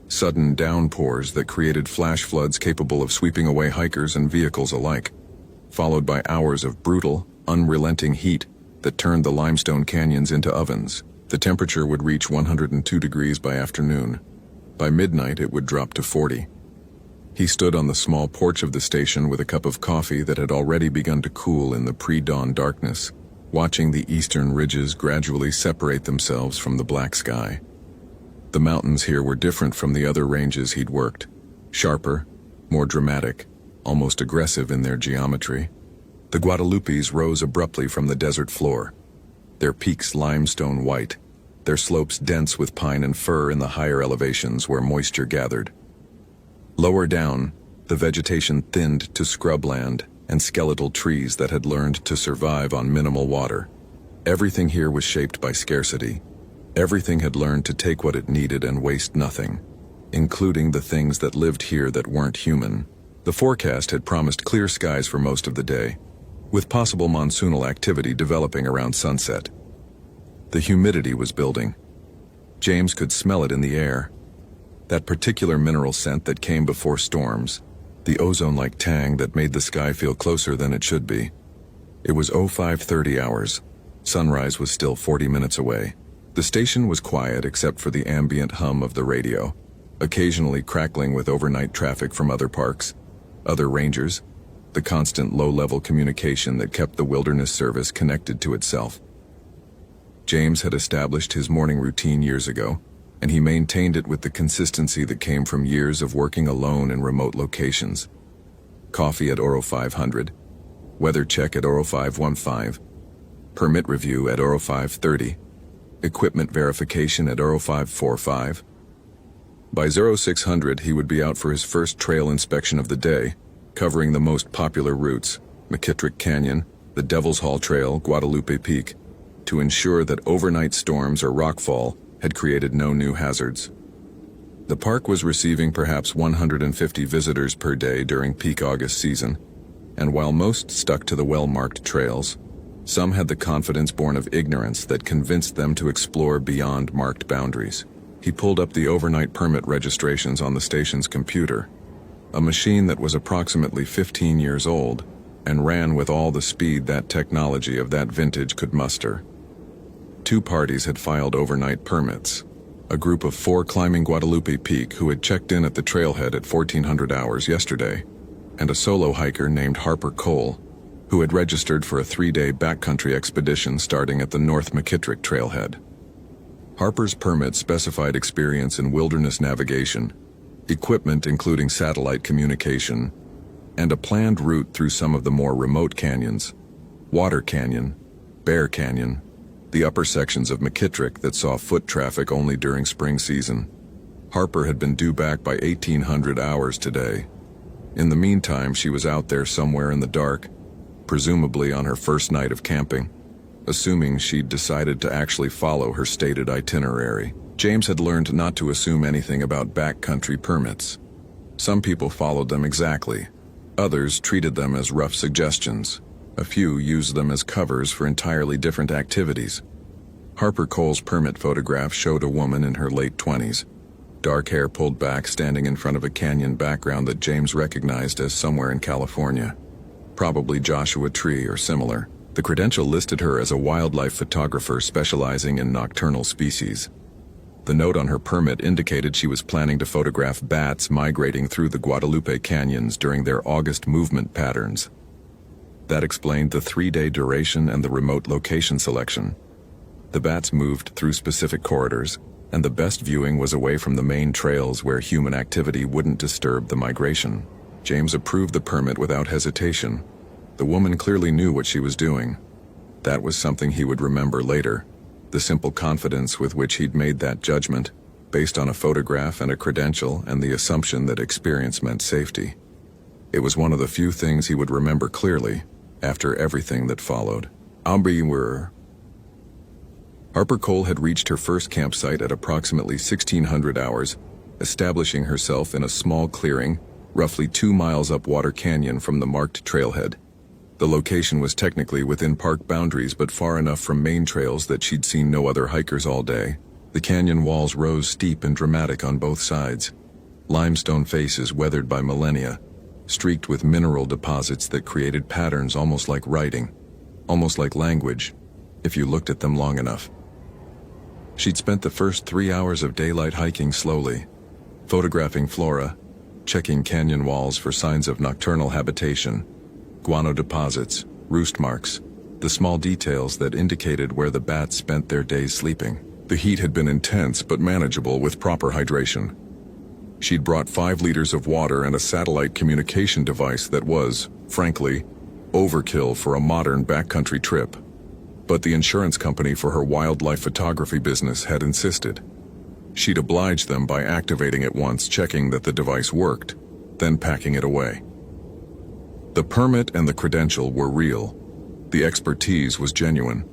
sudden downpours that created flash floods capable of sweeping away hikers and vehicles alike, followed by hours of brutal, unrelenting heat that turned the limestone canyons into ovens. The temperature would reach 102 degrees by afternoon. By midnight, it would drop to 40. He stood on the small porch of the station with a cup of coffee that had already begun to cool in the pre-dawn darkness, watching the eastern ridges gradually separate themselves from the black sky. The mountains here were different from the other ranges he'd worked, sharper, more dramatic, almost aggressive in their geometry. The Guadalupes rose abruptly from the desert floor, their peaks limestone white, their slopes dense with pine and fir in the higher elevations where moisture gathered. Lower down, the vegetation thinned to scrubland and skeletal trees that had learned to survive on minimal water. Everything here was shaped by scarcity. Everything had learned to take what it needed and waste nothing, including the things that lived here that weren't human. The forecast had promised clear skies for most of the day, with possible monsoonal activity developing around sunset. The humidity was building. James could smell it in the air. That particular mineral scent that came before storms, the ozone-like tang that made the sky feel closer than it should be. It was 05:30 hours. Sunrise was still 40 minutes away. The station was quiet except for the ambient hum of the radio, occasionally crackling with overnight traffic from other parks, other rangers, the constant low-level communication that kept the wilderness service connected to itself. James had established his morning routine years ago, and he maintained it with the consistency that came from years of working alone in remote locations. Coffee at Oro 500, weather check at Oro 515, permit review at Oro 530, equipment verification at Oro 545. By 0600 he would be out for his first trail inspection of the day, covering the most popular routes, McKittrick Canyon, the Devil's Hall Trail, Guadalupe Peak, to ensure that overnight storms or rockfall had created no new hazards. The park was receiving perhaps 150 visitors per day during peak August season, and while most stuck to the well-marked trails, some had the confidence born of ignorance that convinced them to explore beyond marked boundaries. He pulled up the overnight permit registrations on the station's computer, a machine that was approximately 15 years old and ran with all the speed that technology of that vintage could muster. 2 parties had filed overnight permits, a group of 4 climbing Guadalupe Peak who had checked in at the trailhead at 1400 hours yesterday, and a solo hiker named Harper Cole, who had registered for a 3-day backcountry expedition starting at the North McKittrick trailhead. Harper's permit specified experience in wilderness navigation, equipment including satellite communication, and a planned route through some of the more remote canyons, Water Canyon, Bear Canyon, the upper sections of McKittrick that saw foot traffic only during spring season. Harper had been due back by 1800 hours today. In the meantime, she was out there somewhere in the dark, presumably on her first night of camping, assuming she'd decided to actually follow her stated itinerary. James had learned not to assume anything about backcountry permits. Some people followed them exactly. Others treated them as rough suggestions. A few used them as covers for entirely different activities. Harper Cole's permit photograph showed a woman in her late 20s, dark hair pulled back, standing in front of a canyon background that James recognized as somewhere in California, probably Joshua Tree or similar. The credential listed her as a wildlife photographer specializing in nocturnal species. The note on her permit indicated she was planning to photograph bats migrating through the Guadalupe canyons during their August movement patterns. That explained the 3-day duration and the remote location selection. The bats moved through specific corridors, and the best viewing was away from the main trails where human activity wouldn't disturb the migration. James approved the permit without hesitation. The woman clearly knew what she was doing. That was something he would remember later. The simple confidence with which he'd made that judgment, based on a photograph and a credential and the assumption that experience meant safety. It was one of the few things he would remember clearly after everything that followed. Harper Cole had reached her first campsite at approximately 1600 hours, establishing herself in a small clearing, roughly 2 miles up Water Canyon from the marked trailhead. The location was technically within park boundaries but far enough from main trails that she'd seen no other hikers all day. The canyon walls rose steep and dramatic on both sides. Limestone faces weathered by millennia, streaked with mineral deposits that created patterns almost like writing, almost like language, if you looked at them long enough. She'd spent the first 3 hours of daylight hiking slowly, photographing flora, checking canyon walls for signs of nocturnal habitation, guano deposits, roost marks, the small details that indicated where the bats spent their days sleeping. The heat had been intense but manageable with proper hydration. She'd brought 5 liters of water and a satellite communication device that was, frankly, overkill for a modern backcountry trip. But the insurance company for her wildlife photography business had insisted. She'd obliged them by activating it once, checking that the device worked, then packing it away. The permit and the credential were real. The expertise was genuine.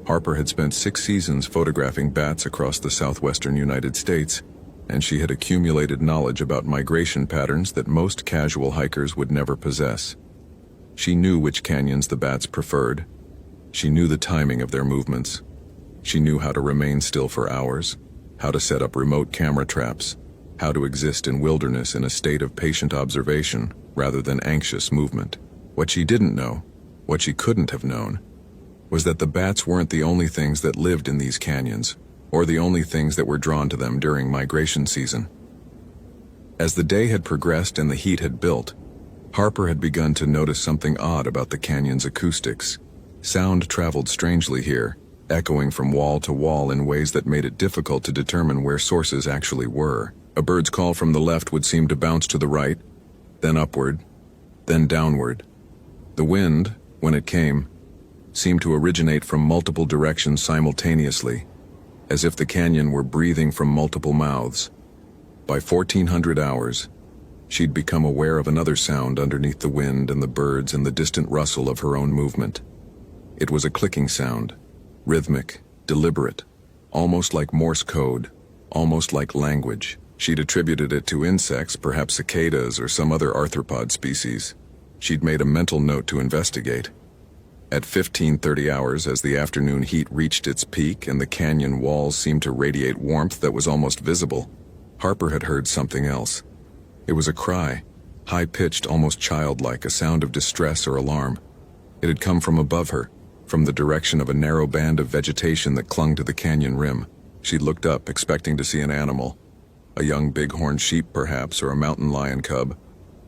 Harper had spent 6 seasons photographing bats across the southwestern United States, and she had accumulated knowledge about migration patterns that most casual hikers would never possess. She knew which canyons the bats preferred. She knew the timing of their movements. She knew how to remain still for hours, how to set up remote camera traps, how to exist in wilderness in a state of patient observation rather than anxious movement. What she didn't know, what she couldn't have known, was that the bats weren't the only things that lived in these canyons, or the only things that were drawn to them during migration season. As the day had progressed and the heat had built, Harper had begun to notice something odd about the canyon's acoustics. Sound traveled strangely here, echoing from wall to wall in ways that made it difficult to determine where sources actually were. A bird's call from the left would seem to bounce to the right, then upward, then downward. The wind, when it came, seemed to originate from multiple directions simultaneously, as if the canyon were breathing from multiple mouths. By 1400 hours, she'd become aware of another sound underneath the wind and the birds and the distant rustle of her own movement. It was a clicking sound, rhythmic, deliberate, almost like Morse code, almost like language. She'd attributed it to insects, perhaps cicadas or some other arthropod species. She'd made a mental note to investigate. At 1530 hours, as the afternoon heat reached its peak and the canyon walls seemed to radiate warmth that was almost visible, Harper had heard something else. It was a cry, high-pitched, almost childlike, a sound of distress or alarm. It had come from above her, from the direction of a narrow band of vegetation that clung to the canyon rim. She looked up, expecting to see an animal, a young bighorn sheep perhaps, or a mountain lion cub,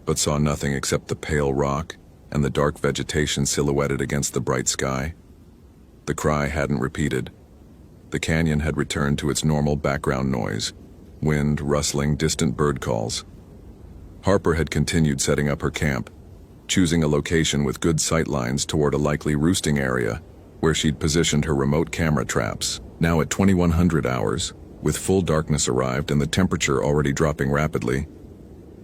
but saw nothing except the pale rock and the dark vegetation silhouetted against the bright sky. The cry hadn't repeated. The canyon had returned to its normal background noise, wind, rustling, distant bird calls. Harper had continued setting up her camp, choosing a location with good sight lines toward a likely roosting area where she'd positioned her remote camera traps. Now at 2100 hours, with full darkness arrived and the temperature already dropping rapidly,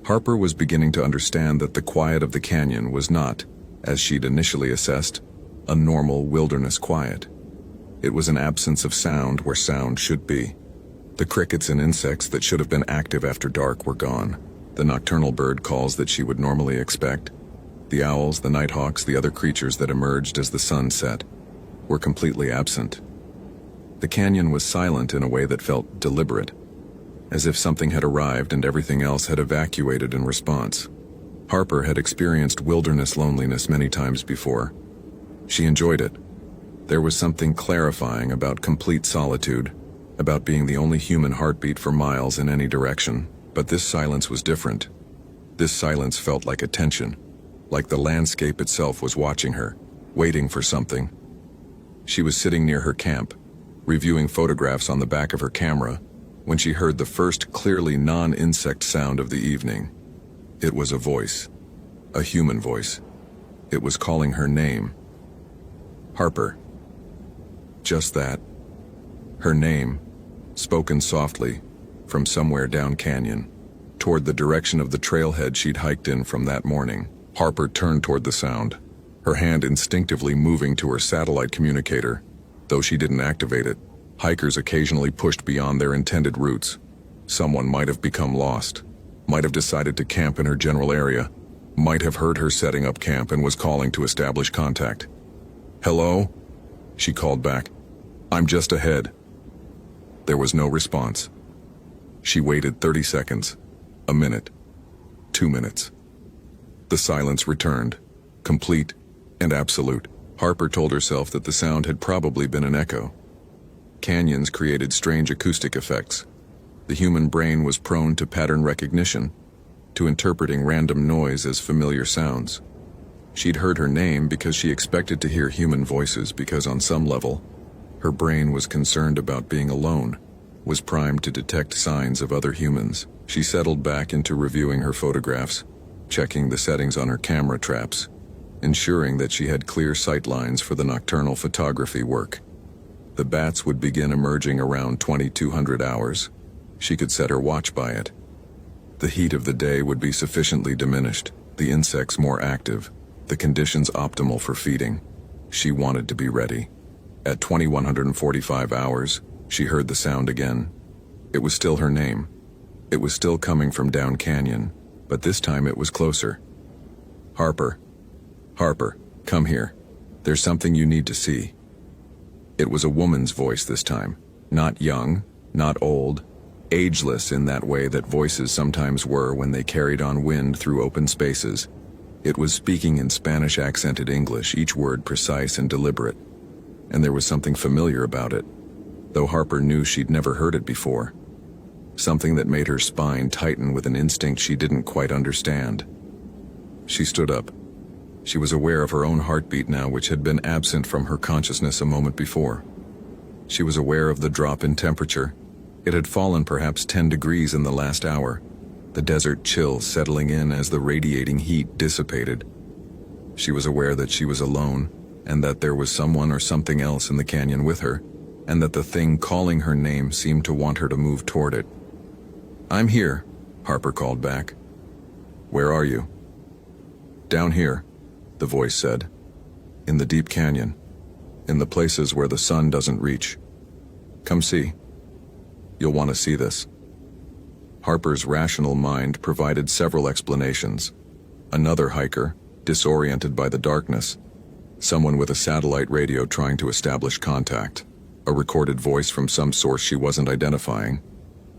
Harper was beginning to understand that the quiet of the canyon was not, as she'd initially assessed, a normal wilderness quiet. It was an absence of sound where sound should be. The crickets and insects that should have been active after dark were gone. The nocturnal bird calls that she would normally expect, the owls, the nighthawks, the other creatures that emerged as the sun set, were completely absent. The canyon was silent in a way that felt deliberate, as if something had arrived and everything else had evacuated in response. Harper had experienced wilderness loneliness many times before. She enjoyed it. There was something clarifying about complete solitude, about being the only human heartbeat for miles in any direction. But this silence was different. This silence felt like attention, like the landscape itself was watching her, waiting for something. She was sitting near her camp, reviewing photographs on the back of her camera, when she heard the first clearly non-insect sound of the evening. It was a voice, a human voice. It was calling her name. Harper. Just that. Her name, spoken softly, from somewhere down canyon. toward the direction of the trailhead she'd hiked in from that morning. Harper turned toward the sound, her hand instinctively moving to her satellite communicator. Though she didn't activate it, hikers occasionally pushed beyond their intended routes. Someone might have become lost, might have decided to camp in her general area, might have heard her setting up camp and was calling to establish contact. "Hello?" she called back. "I'm just ahead." There was no response. She waited 30 seconds, a minute, 2 minutes. The silence returned, complete and absolute. Harper told herself that the sound had probably been an echo. Canyons created strange acoustic effects. The human brain was prone to pattern recognition, to interpreting random noise as familiar sounds. She'd heard her name because she expected to hear human voices because on some level, her brain was concerned about being alone, was primed to detect signs of other humans. She settled back into reviewing her photographs, checking the settings on her camera traps, ensuring that she had clear sight lines for the nocturnal photography work. The bats would begin emerging around 2200 hours. She could set her watch by it. The heat of the day would be sufficiently diminished, the insects more active, the conditions optimal for feeding. She wanted to be ready. At 2145 hours, she heard the sound again. It was still her name. It was still coming from down canyon, but this time it was closer. "Harper. Harper, come here. There's something you need to see." It was a woman's voice this time. Not young, not old, ageless in that way that voices sometimes were when they carried on wind through open spaces. It was speaking in Spanish-accented English, each word precise and deliberate. And there was something familiar about it, though Harper knew she'd never heard it before. Something that made her spine tighten with an instinct she didn't quite understand. She stood up. She was aware of her own heartbeat now, which had been absent from her consciousness a moment before. She was aware of the drop in temperature. It had fallen perhaps 10 degrees in the last hour, the desert chill settling in as the radiating heat dissipated. She was aware that she was alone, and that there was someone or something else in the canyon with her, and that the thing calling her name seemed to want her to move toward it. "I'm here," Harper called back. "Where are you?" "Down here," the voice said. "In the deep canyon. In the places where the sun doesn't reach. Come see. You'll want to see this." Harper's rational mind provided several explanations. Another hiker, disoriented by the darkness. Someone with a satellite radio trying to establish contact. A recorded voice from some source she wasn't identifying.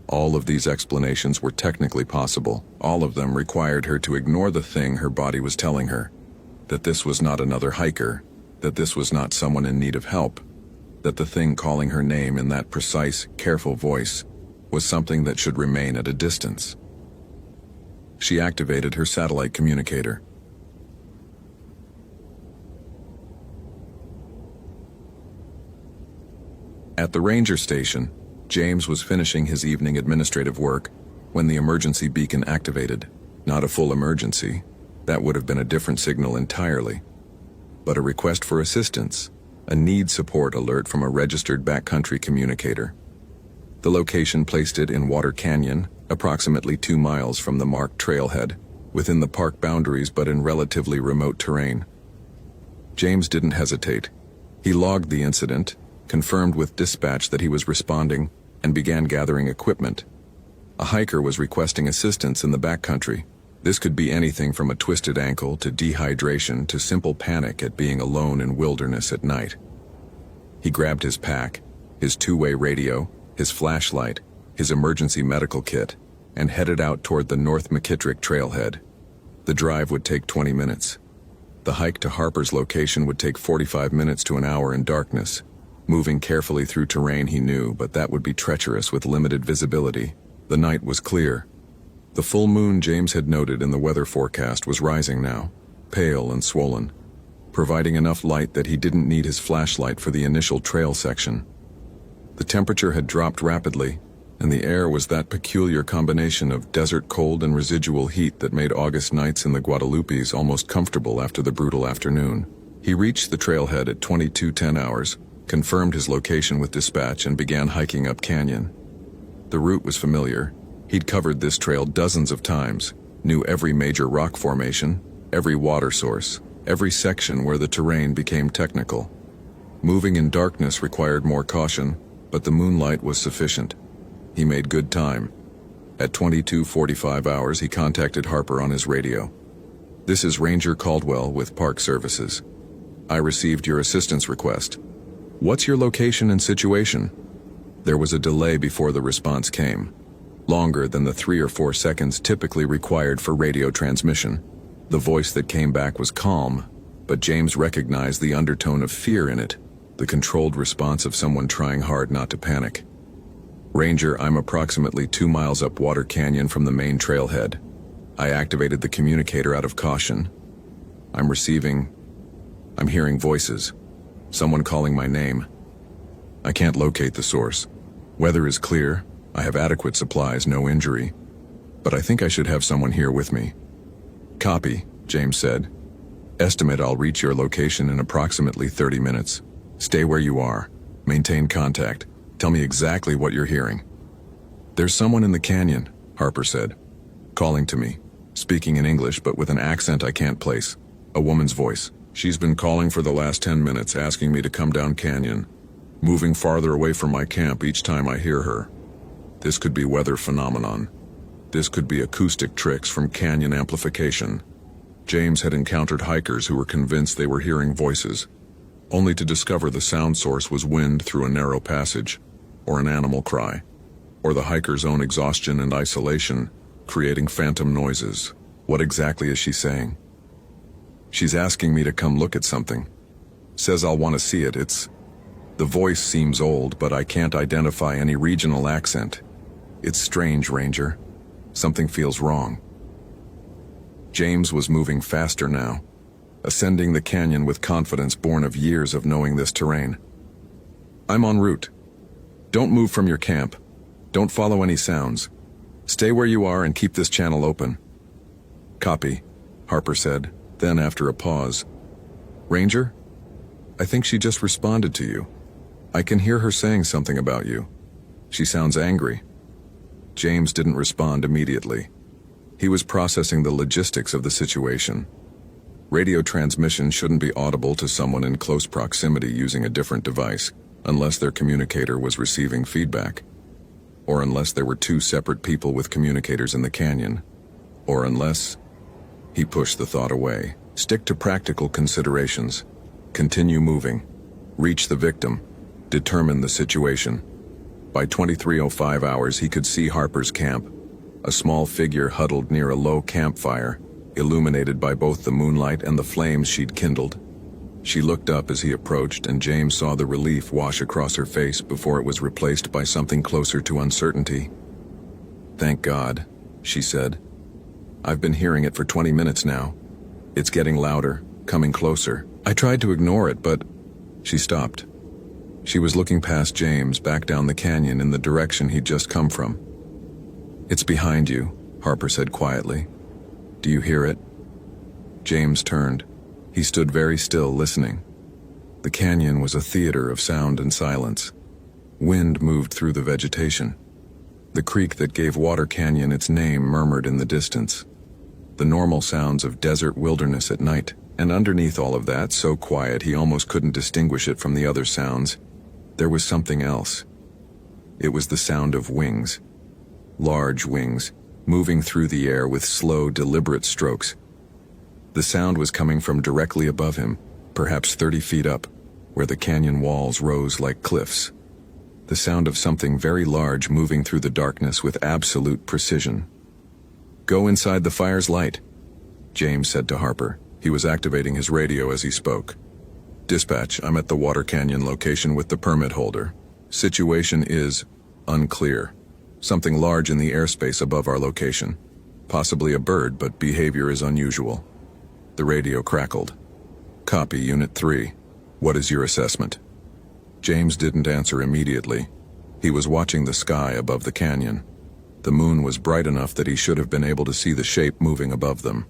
All of these explanations were technically possible. All of them required her to ignore the thing her body was telling her. That this was not another hiker. That this was not someone in need of help. That the thing calling her name in that precise, careful voice was something that should remain at a distance. She activated her satellite communicator. At the ranger station, James was finishing his evening administrative work when the emergency beacon activated. Not a full emergency. That would have been a different signal entirely. But a request for assistance, a need support alert from a registered backcountry communicator. The location placed it in Water Canyon, approximately 2 miles from the marked trailhead, within the park boundaries but in relatively remote terrain. James didn't hesitate. He logged the incident, confirmed with dispatch that he was responding, and began gathering equipment. A hiker was requesting assistance in the backcountry. This could be anything from a twisted ankle to dehydration to simple panic at being alone in wilderness at night. He grabbed his pack, his two-way radio, his flashlight, his emergency medical kit, and headed out toward the North McKittrick trailhead. The drive would take 20 minutes. The hike to Harper's location would take 45 minutes to an hour in darkness, moving carefully through terrain he knew, but that would be treacherous with limited visibility. The night was clear. The full moon James had noted in the weather forecast was rising now, pale and swollen, providing enough light that he didn't need his flashlight for the initial trail section. The temperature had dropped rapidly, and the air was that peculiar combination of desert cold and residual heat that made August nights in the Guadalupes almost comfortable after the brutal afternoon. He reached the trailhead at 22:10 hours, confirmed his location with dispatch, and began hiking up canyon. The route was familiar. He'd covered this trail dozens of times, knew every major rock formation, every water source, every section where the terrain became technical. Moving in darkness required more caution, but the moonlight was sufficient. He made good time. At 22:45 hours, he contacted Harper on his radio. "This is Ranger Caldwell with Park Services. I received your assistance request. What's your location and situation?" There was a delay before the response came, longer than the 3 or 4 seconds typically required for radio transmission. The voice that came back was calm, but James recognized the undertone of fear in it, the controlled response of someone trying hard not to panic. "Ranger, I'm approximately 2 miles up Water Canyon from the main trailhead. I activated the communicator out of caution. I'm hearing voices. Someone calling my name. I can't locate the source. Weather is clear. I have adequate supplies, no injury. But I think I should have someone here with me." "Copy," James said. "Estimate I'll reach your location in approximately 30 minutes. Stay where you are. Maintain contact. Tell me exactly what you're hearing." "There's someone in the canyon," Harper said. "Calling to me. Speaking in English but with an accent I can't place. A woman's voice. She's been calling for the last 10 minutes, asking me to come down canyon. Moving farther away from my camp each time I hear her. This could be weather phenomenon. This could be acoustic tricks from canyon amplification." James had encountered hikers who were convinced they were hearing voices, only to discover the sound source was wind through a narrow passage, or an animal cry, or the hiker's own exhaustion and isolation, creating phantom noises. What exactly is she saying? "She's asking me to come look at something. Says I'll want to see it. The voice seems old, but I can't identify any regional accent. It's strange, Ranger. Something feels wrong." James was moving faster now, ascending the canyon with confidence born of years of knowing this terrain. "I'm en route. Don't move from your camp. Don't follow any sounds. Stay where you are and keep this channel open." "Copy," Harper said. Then, after a pause, "Ranger, I think she just responded to you. I can hear her saying something about you. She sounds angry." James didn't respond immediately. He was processing the logistics of the situation. Radio transmission shouldn't be audible to someone in close proximity using a different device, unless their communicator was receiving feedback. Or unless there were 2 separate people with communicators in the canyon. Or unless... He pushed the thought away. Stick to practical considerations. Continue moving. Reach the victim. Determine the situation. By 23:05 hours, he could see Harper's camp, a small figure huddled near a low campfire, illuminated by both the moonlight and the flames she'd kindled. She looked up as he approached, and James saw the relief wash across her face before it was replaced by something closer to uncertainty. "Thank God," she said. "I've been hearing it for 20 minutes now. It's getting louder, coming closer. I tried to ignore it, but..." She stopped. She was looking past James, back down the canyon in the direction he'd just come from. "It's behind you," Harper said quietly. "Do you hear it?" James turned. He stood very still, listening. The canyon was a theater of sound and silence. Wind moved through the vegetation. The creek that gave Water Canyon its name murmured in the distance. The normal sounds of desert wilderness at night, and underneath all of that, so quiet he almost couldn't distinguish it from the other sounds, there was something else. It was the sound of wings. Large wings, moving through the air with slow, deliberate strokes. The sound was coming from directly above him, perhaps 30 feet up, where the canyon walls rose like cliffs. The sound of something very large moving through the darkness with absolute precision. "Go inside the fire's light," James said to Harper. He was activating his radio as he spoke. "Dispatch, I'm at the Water Canyon location with the permit holder. Situation is unclear. Something large in the airspace above our location. Possibly a bird, but behavior is unusual." The radio crackled. "Copy, Unit 3. What is your assessment?" James didn't answer immediately. He was watching the sky above the canyon. The moon was bright enough that he should have been able to see the shape moving above them.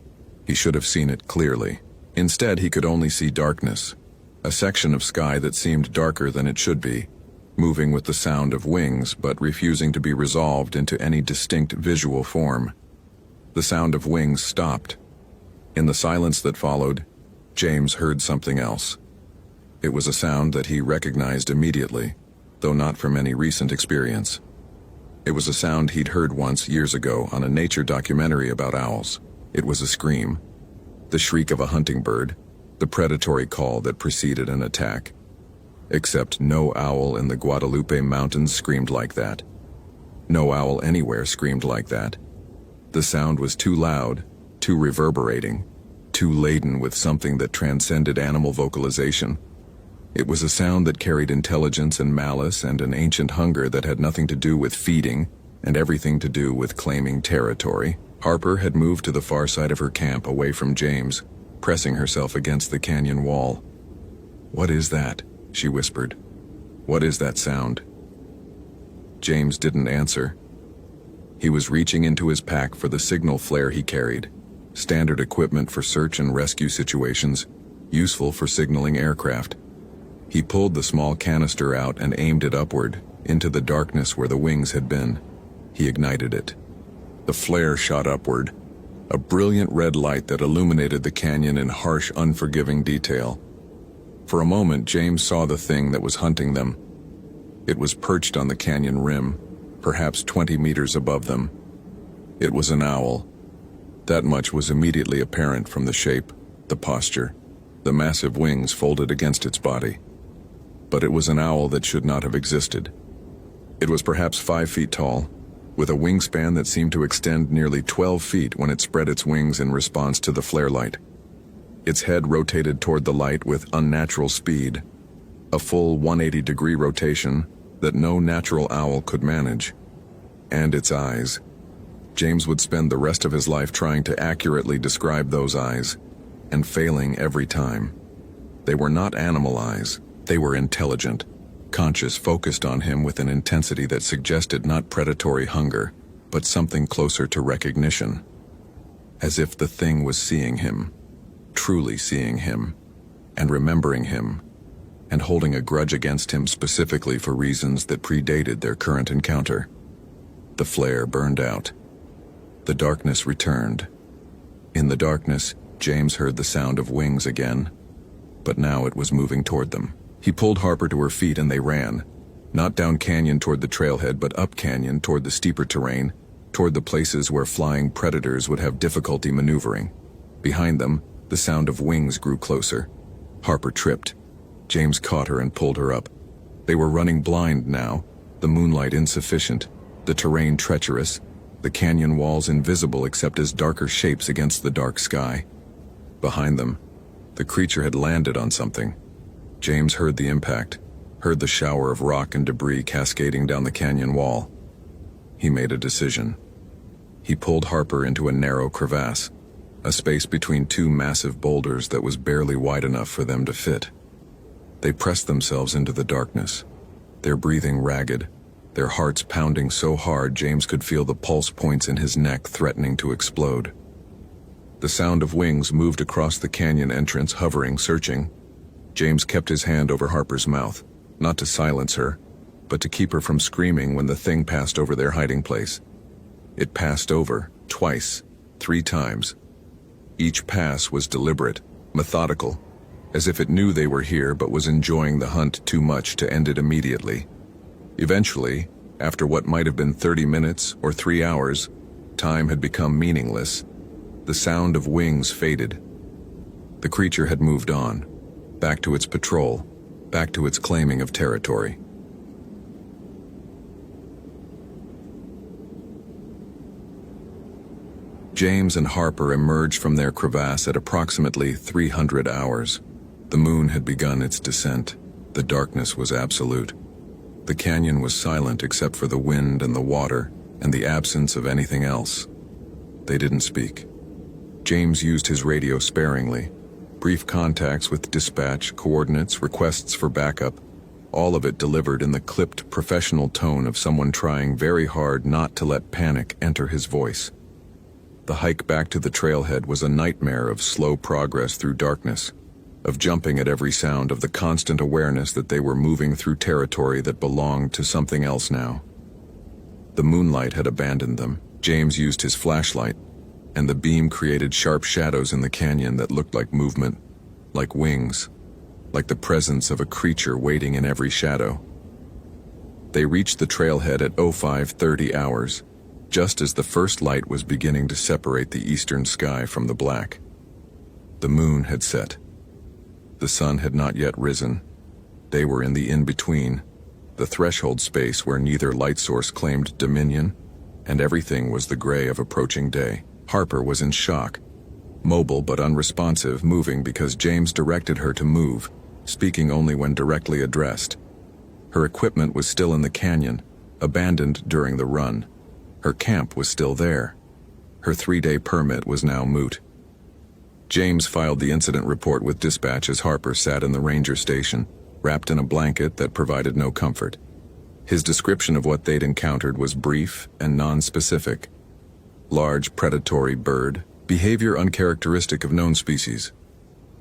He should have seen it clearly. Instead, he could only see darkness, a section of sky that seemed darker than it should be, moving with the sound of wings but refusing to be resolved into any distinct visual form. The sound of wings stopped. In the silence that followed, James heard something else. It was a sound that he recognized immediately, though not from any recent experience. It was a sound he'd heard once years ago on a nature documentary about owls. It was a scream, the shriek of a hunting bird, the predatory call that preceded an attack. Except no owl in the Guadalupe Mountains screamed like that. No owl anywhere screamed like that. The sound was too loud, too reverberating, too laden with something that transcended animal vocalization. It was a sound that carried intelligence and malice and an ancient hunger that had nothing to do with feeding and everything to do with claiming territory. Harper had moved to the far side of her camp away from James, pressing herself against the canyon wall. "What is that?" she whispered. "What is that sound?" James didn't answer. He was reaching into his pack for the signal flare he carried, standard equipment for search and rescue situations, useful for signaling aircraft. He pulled the small canister out and aimed it upward, into the darkness where the wings had been. He ignited it. The flare shot upward, a brilliant red light that illuminated the canyon in harsh, unforgiving detail. For a moment, James saw the thing that was hunting them. It was perched on the canyon rim, perhaps 20 meters above them. It was an owl. That much was immediately apparent from the shape, the posture, the massive wings folded against its body. But it was an owl that should not have existed. It was perhaps 5 feet tall, with a wingspan that seemed to extend nearly 12 feet when it spread its wings in response to the flare light. Its head rotated toward the light with unnatural speed, a full 180-degree rotation that no natural owl could manage. And its eyes. James would spend the rest of his life trying to accurately describe those eyes, and failing every time. They were not animal eyes. They were intelligent, conscious, focused on him with an intensity that suggested not predatory hunger, but something closer to recognition. As if the thing was seeing him, truly seeing him, and remembering him, and holding a grudge against him specifically for reasons that predated their current encounter. The flare burned out. The darkness returned. In the darkness, James heard the sound of wings again, but now it was moving toward them. He pulled Harper to her feet and they ran, not down canyon toward the trailhead, but up canyon toward the steeper terrain, toward the places where flying predators would have difficulty maneuvering. Behind them, the sound of wings grew closer. Harper tripped. James caught her and pulled her up. They were running blind now, the moonlight insufficient, the terrain treacherous, the canyon walls invisible except as darker shapes against the dark sky. Behind them, the creature had landed on something. James heard the impact, heard the shower of rock and debris cascading down the canyon wall. He made a decision. He pulled Harper into a narrow crevasse, a space between 2 massive boulders that was barely wide enough for them to fit. They pressed themselves into the darkness, their breathing ragged, their hearts pounding so hard James could feel the pulse points in his neck threatening to explode. The sound of wings moved across the canyon entrance, hovering, searching. James kept his hand over Harper's mouth, not to silence her, but to keep her from screaming when the thing passed over their hiding place. It passed over, twice, 3 times. Each pass was deliberate, methodical, as if it knew they were here but was enjoying the hunt too much to end it immediately. Eventually, after what might have been 30 minutes or 3 hours, time had become meaningless. The sound of wings faded. The creature had moved on, back to its patrol, back to its claiming of territory. James and Harper emerged from their crevasse at approximately 300 hours. The moon had begun its descent. The darkness was absolute. The canyon was silent except for the wind and the water and the absence of anything else. They didn't speak. James used his radio sparingly. Brief contacts with dispatch, coordinates, requests for backup, all of it delivered in the clipped, professional tone of someone trying very hard not to let panic enter his voice. The hike back to the trailhead was a nightmare of slow progress through darkness. of jumping at every sound, of the constant awareness that they were moving through territory that belonged to something else now. The moonlight had abandoned them. James used his flashlight, and the beam created sharp shadows in the canyon that looked like movement, like wings, like the presence of a creature waiting in every shadow. They reached the trailhead at 05:30 hours, just as the first light was beginning to separate the eastern sky from the black. The moon had set. The sun had not yet risen. They were in the in-between, the threshold space where neither light source claimed dominion, and everything was the gray of approaching day. Harper was in shock, mobile but unresponsive, moving because James directed her to move, speaking only when directly addressed. Her equipment was still in the canyon, abandoned during the run. Her camp was still there. Her 3-day permit was now moot. James filed the incident report with dispatch as Harper sat in the ranger station, wrapped in a blanket that provided no comfort. His description of what they'd encountered was brief and non-specific. Large predatory bird, behavior uncharacteristic of known species.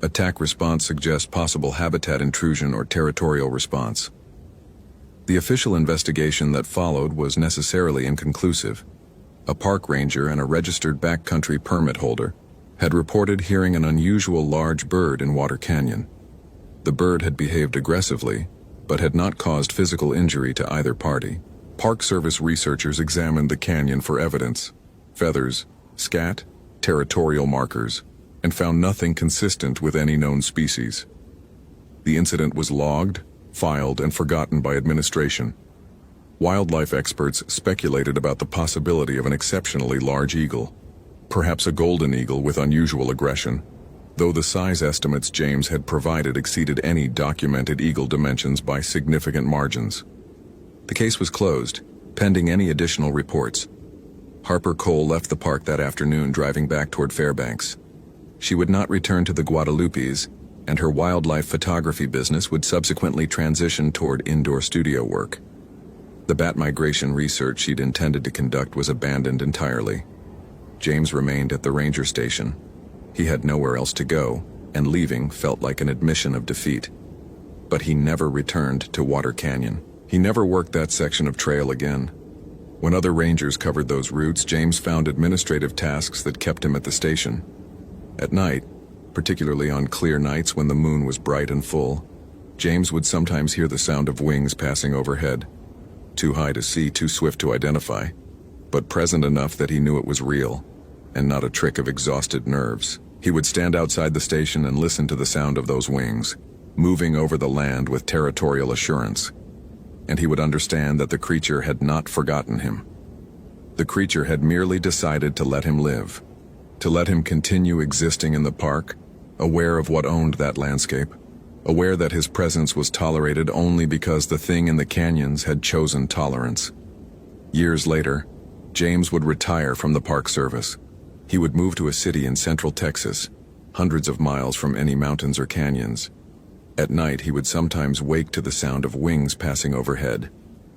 Attack response suggests possible habitat intrusion or territorial response. The official investigation that followed was necessarily inconclusive. A park ranger and a registered backcountry permit holder had reported hearing an unusual large bird in Water Canyon. The bird had behaved aggressively, but had not caused physical injury to either party. Park Service researchers examined the canyon for evidence, feathers, scat, territorial markers, and found nothing consistent with any known species. The incident was logged, filed, and forgotten by administration. Wildlife experts speculated about the possibility of an exceptionally large eagle, perhaps a golden eagle with unusual aggression, though the size estimates James had provided exceeded any documented eagle dimensions by significant margins. The case was closed, pending any additional reports. Harper Cole left the park that afternoon, driving back toward Fairbanks. She would not return to the Guadalupes, and her wildlife photography business would subsequently transition toward indoor studio work. The bat migration research she'd intended to conduct was abandoned entirely. James remained at the ranger station. He had nowhere else to go, and leaving felt like an admission of defeat. But he never returned to Water Canyon. He never worked that section of trail again. When other rangers covered those routes, James found administrative tasks that kept him at the station. At night, particularly on clear nights when the moon was bright and full, James would sometimes hear the sound of wings passing overhead. Too high to see, too swift to identify, but present enough that he knew it was real, and not a trick of exhausted nerves. He would stand outside the station and listen to the sound of those wings, moving over the land with territorial assurance. And he would understand that the creature had not forgotten him. The creature had merely decided to let him live, to let him continue existing in the park, aware of what owned that landscape, aware that his presence was tolerated only because the thing in the canyons had chosen tolerance. Years later, James would retire from the Park Service. He would move to a city in central Texas, hundreds of miles from any mountains or canyons. At night, he would sometimes wake to the sound of wings passing overhead,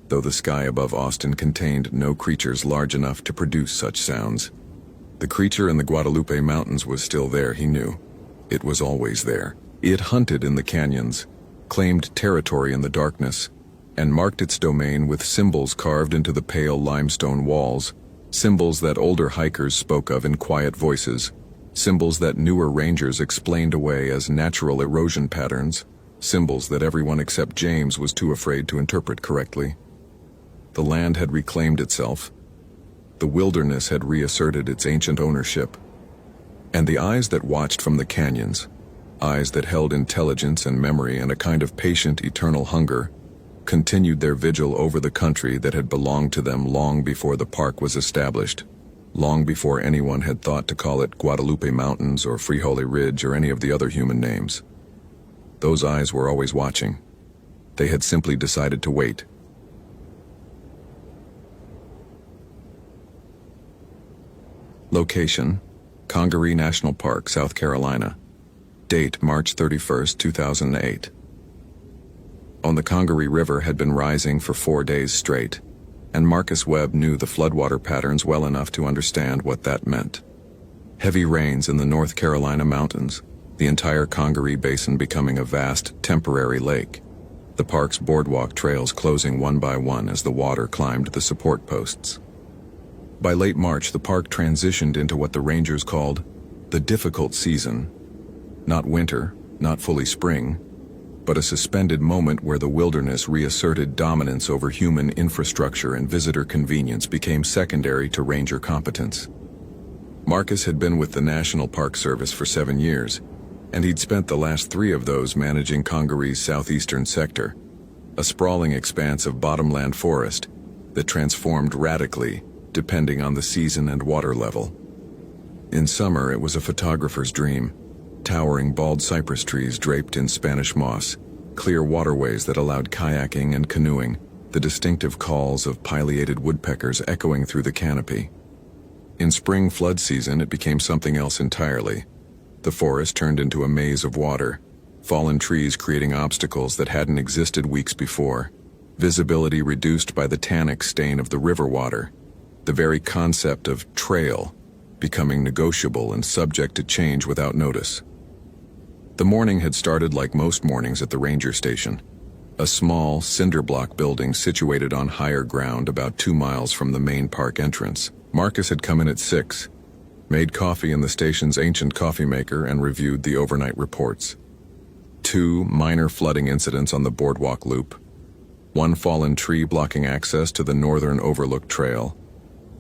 though the sky above Austin contained no creatures large enough to produce such sounds. The creature in the Guadalupe Mountains was still there, he knew. It was always there. It hunted in the canyons, claimed territory in the darkness, and marked its domain with symbols carved into the pale limestone walls, symbols that older hikers spoke of in quiet voices, symbols that newer rangers explained away as natural erosion patterns, symbols that everyone except James was too afraid to interpret correctly. The land had reclaimed itself. The wilderness had reasserted its ancient ownership. And the eyes that watched from the canyons, eyes that held intelligence and memory and a kind of patient, eternal hunger, continued their vigil over the country that had belonged to them long before the park was established, long before anyone had thought to call it Guadalupe Mountains or Frijoles Ridge or any of the other human names. Those eyes were always watching. They had simply decided to wait. Location: Congaree National Park, South Carolina. Date: March 31st, 2008. On the Congaree River had been rising for 4 days straight, and Marcus Webb knew the floodwater patterns well enough to understand what that meant. Heavy rains in the North Carolina mountains, the entire Congaree Basin becoming a vast, temporary lake, the park's boardwalk trails closing one by one as the water climbed the support posts. By late March, the park transitioned into what the rangers called the difficult season. Not winter, not fully spring, but a suspended moment where the wilderness reasserted dominance over human infrastructure and visitor convenience became secondary to ranger competence. Marcus had been with the National Park Service for 7 years, and he'd spent the last 3 of those managing Congaree's southeastern sector, a sprawling expanse of bottomland forest that transformed radically depending on the season and water level. In summer, it was a photographer's dream. Towering bald cypress trees draped in Spanish moss, clear waterways that allowed kayaking and canoeing, the distinctive calls of pileated woodpeckers echoing through the canopy. In spring flood season, it became something else entirely. The forest turned into a maze of water, fallen trees creating obstacles that hadn't existed weeks before, visibility reduced by the tannic stain of the river water, the very concept of trail becoming negotiable and subject to change without notice. The morning had started like most mornings at the ranger station, a small, cinder block building situated on higher ground about 2 miles from the main park entrance. Marcus had come in at 6, made coffee in the station's ancient coffee maker, and reviewed the overnight reports. 2 minor flooding incidents on the boardwalk loop, 1 fallen tree blocking access to the northern overlook trail,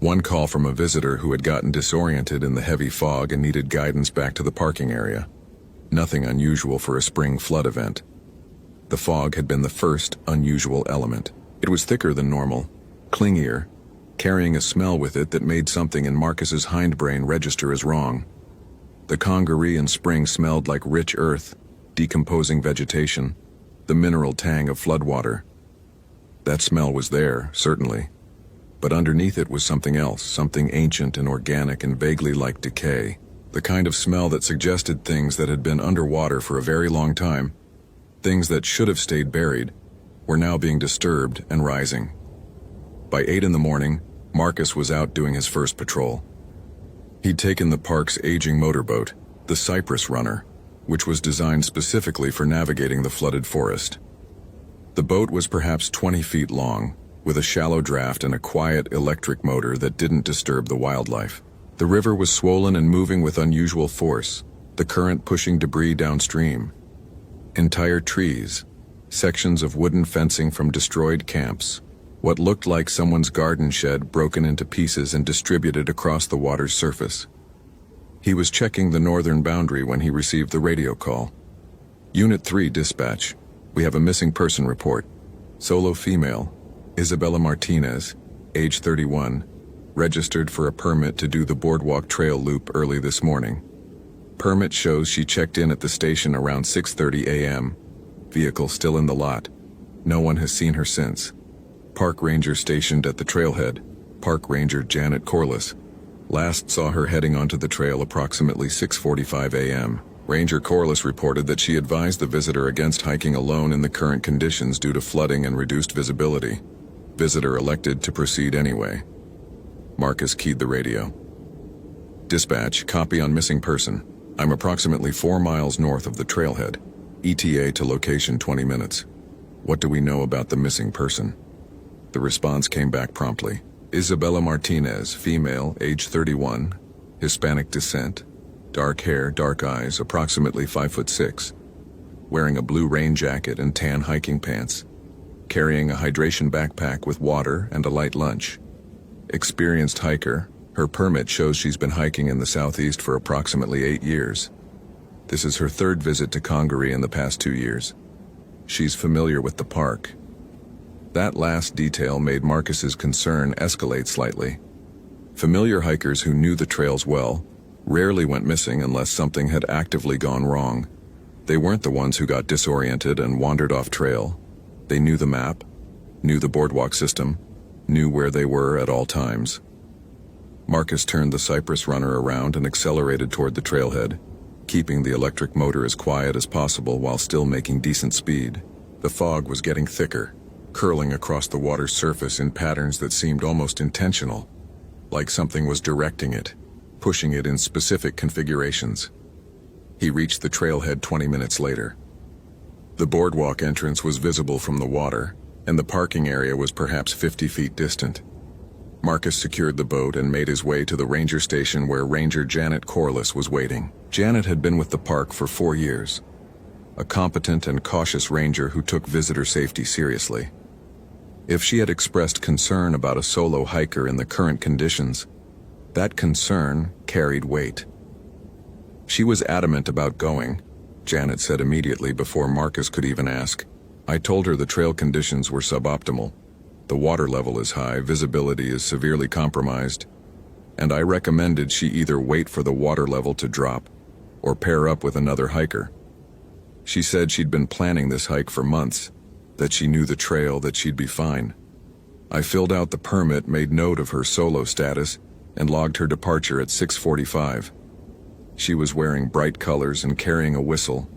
1 call from a visitor who had gotten disoriented in the heavy fog and needed guidance back to the parking area. Nothing unusual for a spring flood event. The fog had been the first unusual element. It was thicker than normal, clingier, carrying a smell with it that made something in Marcus's hindbrain register as wrong. The Congaree in spring smelled like rich earth, decomposing vegetation, the mineral tang of floodwater. That smell was there, certainly. But underneath it was something else, something ancient and organic and vaguely like decay. The kind of smell that suggested things that had been underwater for a very long time, things that should have stayed buried, were now being disturbed and rising. By 8 in the morning, Marcus was out doing his first patrol. He'd taken the park's aging motorboat, the Cypress Runner, which was designed specifically for navigating the flooded forest. The boat was perhaps 20 feet long, with a shallow draft and a quiet electric motor that didn't disturb the wildlife. The river was swollen and moving with unusual force, the current pushing debris downstream. Entire trees, sections of wooden fencing from destroyed camps, what looked like someone's garden shed broken into pieces and distributed across the water's surface. He was checking the northern boundary when he received the radio call. Unit 3 dispatch. We have a missing person report. Solo female, Isabella Martinez, age 31, registered for a permit to do the boardwalk trail loop early this morning. Permit shows she checked in at the station around 6:30 a.m. Vehicle still in the lot. No one has seen her since. Park ranger stationed at the trailhead, Park Ranger Janet Corliss, last saw her heading onto the trail approximately 6:45 a.m. Ranger Corliss reported that she advised the visitor against hiking alone in the current conditions due to flooding and reduced visibility. Visitor elected to proceed anyway. Marcus keyed the radio. Dispatch, copy on missing person. I'm approximately 4 miles north of the trailhead. ETA to location 20 minutes. What do we know about the missing person? The response came back promptly. Isabella Martinez, female, age 31, Hispanic descent, dark hair, dark eyes, approximately 5'6", wearing a blue rain jacket and tan hiking pants, carrying a hydration backpack with water and a light lunch. Experienced hiker, her permit shows she's been hiking in the southeast for approximately 8 years. This is her 3rd visit to Congaree in the past 2 years. She's familiar with the park. That last detail made Marcus's concern escalate slightly. Familiar hikers who knew the trails well rarely went missing unless something had actively gone wrong. They weren't the ones who got disoriented and wandered off trail. They knew the map, knew the boardwalk system, knew where they were at all times. Marcus turned the Cypress Runner around and accelerated toward the trailhead, keeping the electric motor as quiet as possible while still making decent speed. The fog was getting thicker, curling across the water's surface in patterns that seemed almost intentional, like something was directing it, pushing it in specific configurations. He reached the trailhead 20 minutes later. The boardwalk entrance was visible from the water, and the parking area was perhaps 50 feet distant. Marcus secured the boat and made his way to the ranger station where Ranger Janet Corliss was waiting. Janet had been with the park for 4 years, a competent and cautious ranger who took visitor safety seriously. If she had expressed concern about a solo hiker in the current conditions, that concern carried weight. She was adamant about going, Janet said immediately before Marcus could even ask. I told her the trail conditions were suboptimal. The water level is high, visibility is severely compromised, and I recommended she either wait for the water level to drop or pair up with another hiker. She said she'd been planning this hike for months, that she knew the trail, that she'd be fine. I filled out the permit, made note of her solo status, and logged her departure at 6:45. She was wearing bright colors and carrying a whistle,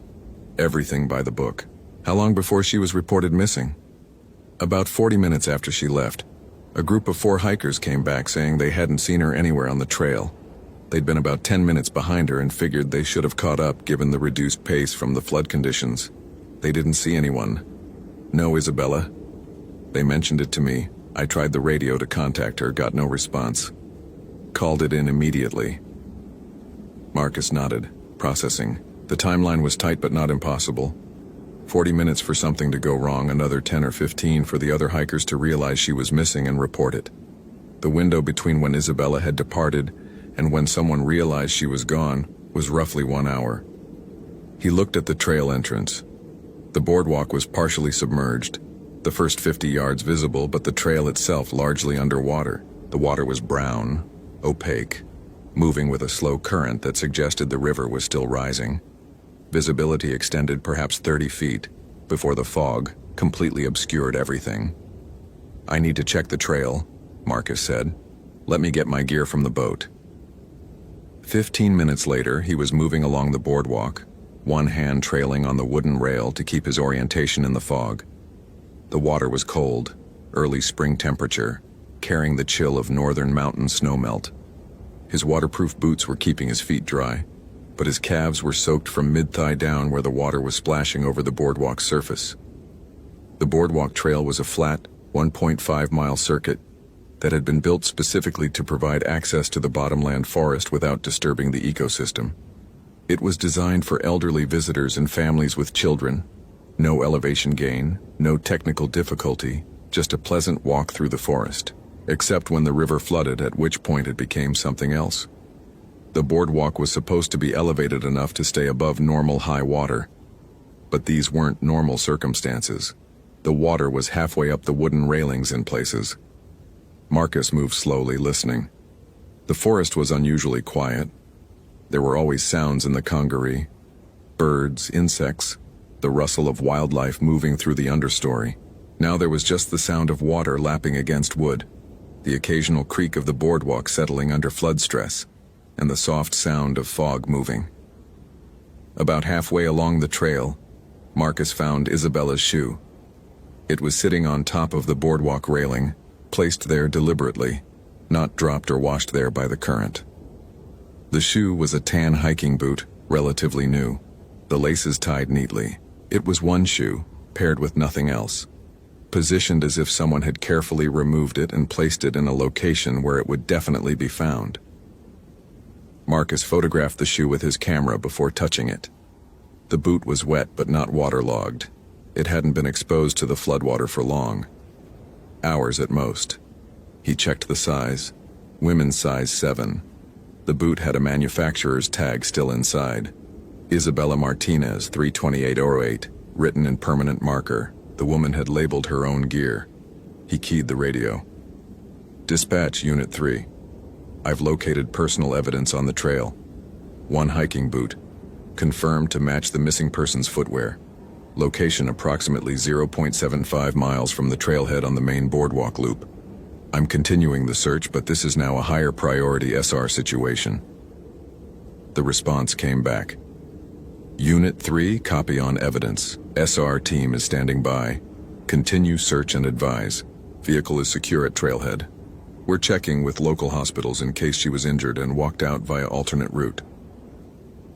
everything by the book. How long before she was reported missing? About 40 minutes after she left, a group of 4 hikers came back saying they hadn't seen her anywhere on the trail. They'd been about 10 minutes behind her and figured they should have caught up given the reduced pace from the flood conditions. They didn't see anyone. No, Isabella. They mentioned it to me. I tried the radio to contact her, got no response. Called it in immediately. Marcus nodded, processing. The timeline was tight but not impossible. 40 minutes for something to go wrong, another 10 or 15 for the other hikers to realize she was missing and report it. The window between when Isabella had departed and when someone realized she was gone was roughly 1 hour. He looked at the trail entrance. The boardwalk was partially submerged, the first 50 yards visible, but the trail itself largely underwater. The water was brown, opaque, moving with a slow current that suggested the river was still rising. Visibility extended perhaps 30 feet before the fog completely obscured everything. I need to check the trail, Marcus said. Let me get my gear from the boat. 15 minutes later, he was moving along the boardwalk, one hand trailing on the wooden rail to keep his orientation in the fog. The water was cold, early spring temperature, carrying the chill of northern mountain snowmelt. His waterproof boots were keeping his feet dry, but his calves were soaked from mid-thigh down where the water was splashing over the boardwalk surface. The boardwalk trail was a flat, 1.5-mile circuit that had been built specifically to provide access to the bottomland forest without disturbing the ecosystem. It was designed for elderly visitors and families with children. No elevation gain, no technical difficulty, just a pleasant walk through the forest, except when the river flooded, at which point it became something else. The boardwalk was supposed to be elevated enough to stay above normal high water, but these weren't normal circumstances. The water was halfway up the wooden railings in places. Marcus moved slowly, listening. The forest was unusually quiet. There were always sounds in the congaree, birds, insects, the rustle of wildlife moving through the understory. Now there was just the sound of water lapping against wood, the occasional creak of the boardwalk settling under flood stress, and the soft sound of fog moving. About halfway along the trail, Marcus found Isabella's shoe. It was sitting on top of the boardwalk railing, placed there deliberately, not dropped or washed there by the current. The shoe was a tan hiking boot, relatively new, the laces tied neatly. It was one shoe, paired with nothing else, positioned as if someone had carefully removed it and placed it in a location where it would definitely be found. Marcus photographed the shoe with his camera before touching it. The boot was wet but not waterlogged. It hadn't been exposed to the floodwater for long. Hours at most. He checked the size. Women's size 7. The boot had a manufacturer's tag still inside. Isabella Martinez, 32808, written in permanent marker. The woman had labeled her own gear. He keyed the radio. Dispatch Unit 3. I've located personal evidence on the trail. One hiking boot. Confirmed to match the missing person's footwear. Location approximately 0.75 miles from the trailhead on the main boardwalk loop. I'm continuing the search, but this is now a higher priority SR situation. The response came back. Unit 3, copy on evidence. SR team is standing by. Continue search and advise. Vehicle is secure at trailhead. We're checking with local hospitals in case she was injured and walked out via alternate route.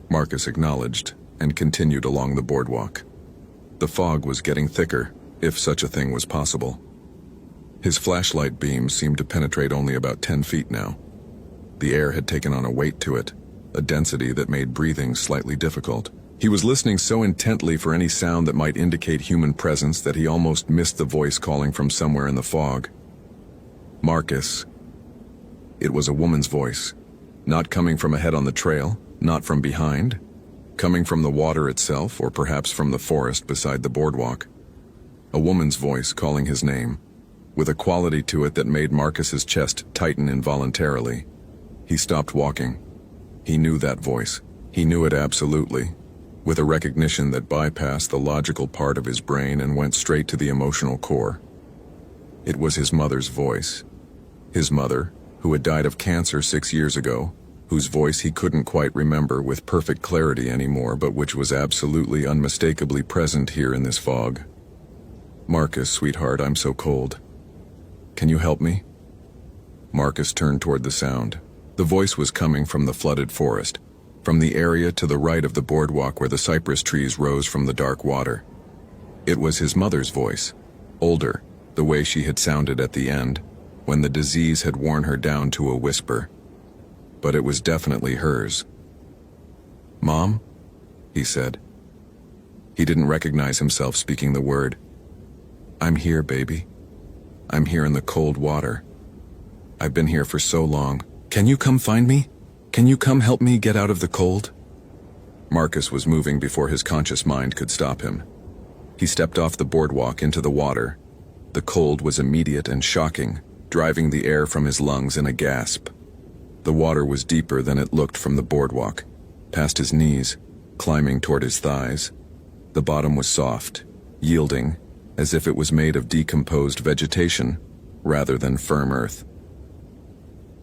Marcus acknowledged and continued along the boardwalk. The fog was getting thicker, if such a thing was possible. His flashlight beam seemed to penetrate only about 10 feet now. The air had taken on a weight to it, a density that made breathing slightly difficult. He was listening so intently for any sound that might indicate human presence that he almost missed the voice calling from somewhere in the fog. Marcus. It was a woman's voice, not coming from ahead on the trail, not from behind, coming from the water itself or perhaps from the forest beside the boardwalk. A woman's voice calling his name, with a quality to it that made Marcus's chest tighten involuntarily. He stopped walking. He knew that voice. He knew it absolutely, with a recognition that bypassed the logical part of his brain and went straight to the emotional core. It was his mother's voice. His mother, who had died of cancer 6 years ago, whose voice he couldn't quite remember with perfect clarity anymore, but which was absolutely unmistakably present here in this fog. Marcus, sweetheart, I'm so cold. Can you help me? Marcus turned toward the sound. The voice was coming from the flooded forest, from the area to the right of the boardwalk where the cypress trees rose from the dark water. It was his mother's voice, older, the way she had sounded at the end, when the disease had worn her down to a whisper. But it was definitely hers. Mom? He said. He didn't recognize himself speaking the word. I'm here, baby. I'm here in the cold water. I've been here for so long. Can you come find me? Can you come help me get out of the cold? Marcus was moving before his conscious mind could stop him. He stepped off the boardwalk into the water. The cold was immediate and shocking, driving the air from his lungs in a gasp. The water was deeper than it looked from the boardwalk, past his knees, climbing toward his thighs. The bottom was soft, yielding, as if it was made of decomposed vegetation, rather than firm earth.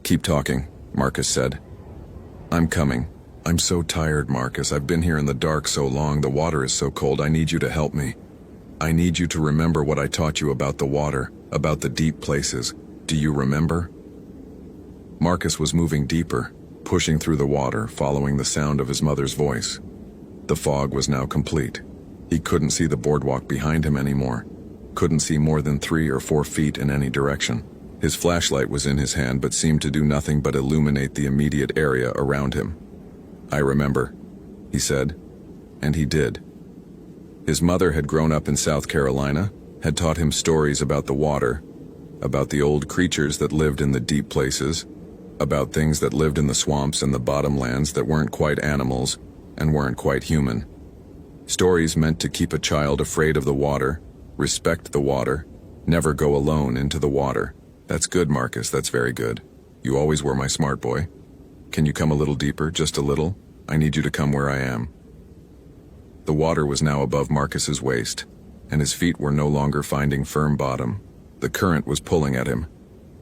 Keep talking, Marcus said. I'm coming. I'm so tired, Marcus. I've been here in the dark so long. The water is so cold. I need you to help me. I need you to remember what I taught you about the water, about the deep places. Do you remember? Marcus was moving deeper, pushing through the water, following the sound of his mother's voice. The fog was now complete. He couldn't see the boardwalk behind him anymore. Couldn't see more than 3 or 4 feet in any direction. His flashlight was in his hand but seemed to do nothing but illuminate the immediate area around him. I remember, he said, and he did. His mother had grown up in South Carolina, had taught him stories about the water, about the old creatures that lived in the deep places, about things that lived in the swamps and the bottomlands that weren't quite animals and weren't quite human. Stories meant to keep a child afraid of the water, respect the water, never go alone into the water. That's good, Marcus, that's very good. You always were my smart boy. Can you come a little deeper, just a little? I need you to come where I am. The water was now above Marcus's waist, and his feet were no longer finding firm bottom. The current was pulling at him,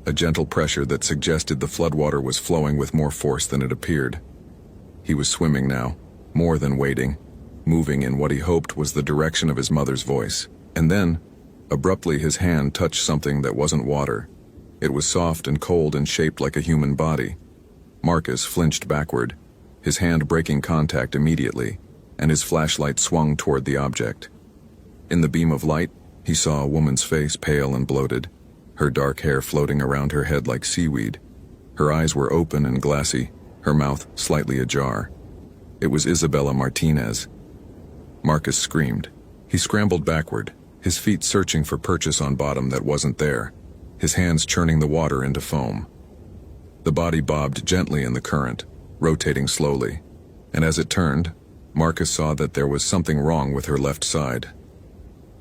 a gentle pressure that suggested the floodwater was flowing with more force than it appeared. He was swimming now, more than wading, moving in what he hoped was the direction of his mother's voice. And then, abruptly, his hand touched something that wasn't water. It was soft and cold and shaped like a human body. Marcus flinched backward, his hand breaking contact immediately, and his flashlight swung toward the object. In the beam of light, he saw a woman's face, pale and bloated, her dark hair floating around her head like seaweed. Her eyes were open and glassy, her mouth slightly ajar. It was Isabella Martinez. Marcus screamed. He scrambled backward, his feet searching for purchase on bottom that wasn't there, his hands churning the water into foam. The body bobbed gently in the current, rotating slowly, and as it turned, Marcus saw that there was something wrong with her left side.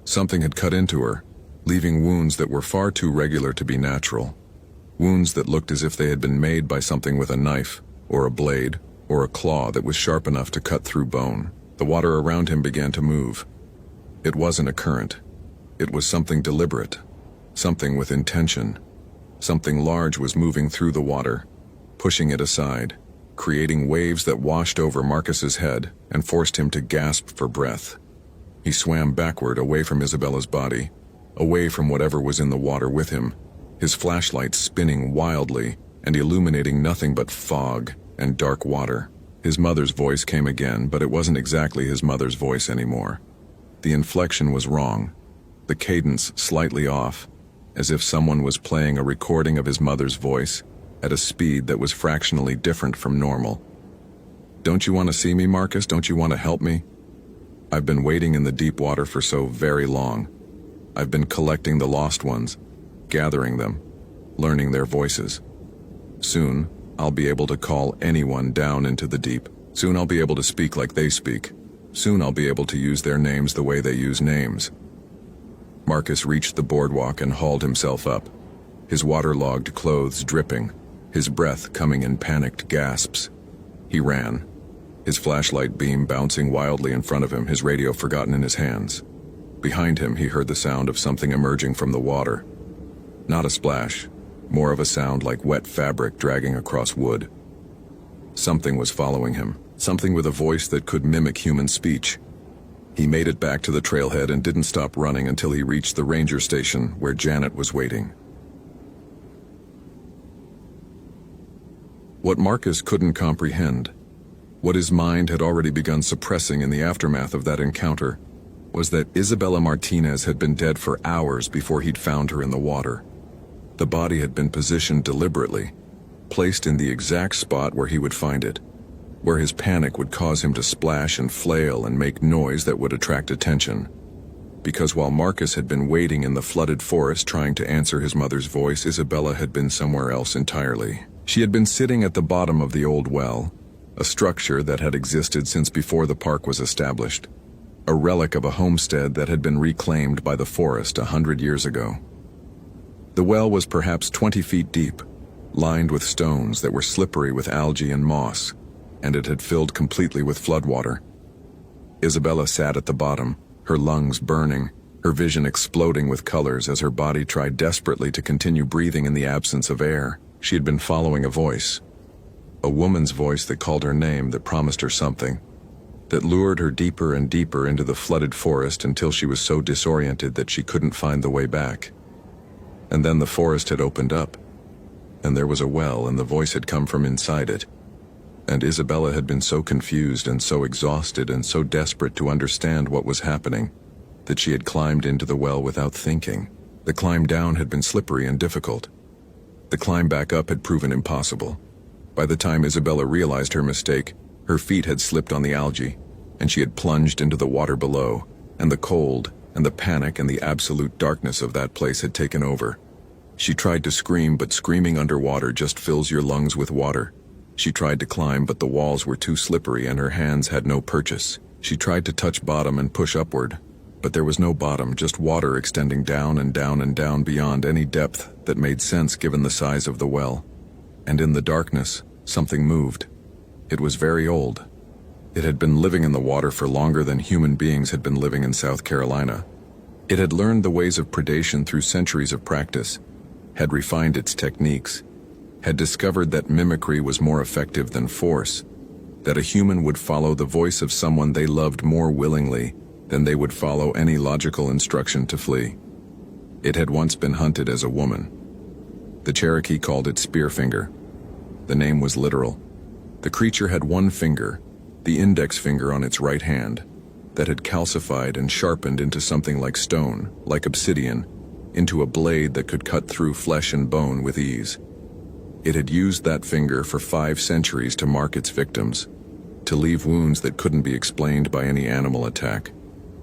Something had cut into her, leaving wounds that were far too regular to be natural. Wounds that looked as if they had been made by something with a knife, or a blade, or a claw that was sharp enough to cut through bone. The water around him began to move. It wasn't a current. It was something deliberate, something with intention. Something large was moving through the water, pushing it aside, creating waves that washed over Marcus's head and forced him to gasp for breath. He swam backward away from Isabella's body, away from whatever was in the water with him, his flashlight spinning wildly and illuminating nothing but fog and dark water. His mother's voice came again, but it wasn't exactly his mother's voice anymore. The inflection was wrong, the cadence slightly off, as if someone was playing a recording of his mother's voice at a speed that was fractionally different from normal. "Don't you want to see me, Marcus? Don't you want to help me? I've been waiting in the deep water for so very long. I've been collecting the lost ones, gathering them, learning their voices. Soon, I'll be able to call anyone down into the deep. Soon I'll be able to speak like they speak. Soon I'll be able to use their names the way they use names." Marcus reached the boardwalk and hauled himself up, his waterlogged clothes dripping, his breath coming in panicked gasps. He ran, his flashlight beam bouncing wildly in front of him, his radio forgotten in his hands. Behind him, he heard the sound of something emerging from the water. Not a splash, more of a sound like wet fabric dragging across wood. Something was following him, something with a voice that could mimic human speech. He made it back to the trailhead and didn't stop running until he reached the ranger station where Janet was waiting. What Marcus couldn't comprehend, what his mind had already begun suppressing in the aftermath of that encounter, was that Isabella Martinez had been dead for hours before he'd found her in the water. The body had been positioned deliberately, placed in the exact spot where he would find it, where his panic would cause him to splash and flail and make noise that would attract attention. Because while Marcus had been waiting in the flooded forest trying to answer his mother's voice, Isabella had been somewhere else entirely. She had been sitting at the bottom of the old well, a structure that had existed since before the park was established, a relic of a homestead that had been reclaimed by the forest 100 years ago. The well was perhaps 20 feet deep, lined with stones that were slippery with algae and moss, and it had filled completely with floodwater. Isabella sat at the bottom, her lungs burning, her vision exploding with colors as her body tried desperately to continue breathing in the absence of air. She had been following a voice, a woman's voice that called her name, that promised her something, that lured her deeper and deeper into the flooded forest until she was so disoriented that she couldn't find the way back. And then the forest had opened up, and there was a well, and the voice had come from inside it. And Isabella had been so confused and so exhausted and so desperate to understand what was happening that she had climbed into the well without thinking. The climb down had been slippery and difficult. The climb back up had proven impossible. By the time Isabella realized her mistake, her feet had slipped on the algae, and she had plunged into the water below, and the cold and the panic and the absolute darkness of that place had taken over. She tried to scream, but screaming underwater just fills your lungs with water. She tried to climb, but the walls were too slippery and her hands had no purchase. She tried to touch bottom and push upward, but there was no bottom, just water extending down and down and down beyond any depth that made sense given the size of the well. And in the darkness, something moved. It was very old. It had been living in the water for longer than human beings had been living in South Carolina. It had learned the ways of predation through centuries of practice, had refined its techniques, had discovered that mimicry was more effective than force, that a human would follow the voice of someone they loved more willingly than they would follow any logical instruction to flee. It had once been hunted as a woman. The Cherokee called it Spearfinger. The name was literal. The creature had one finger, the index finger on its right hand, that had calcified and sharpened into something like stone, like obsidian, into a blade that could cut through flesh and bone with ease. It had used that finger for 5 centuries to mark its victims, to leave wounds that couldn't be explained by any animal attack,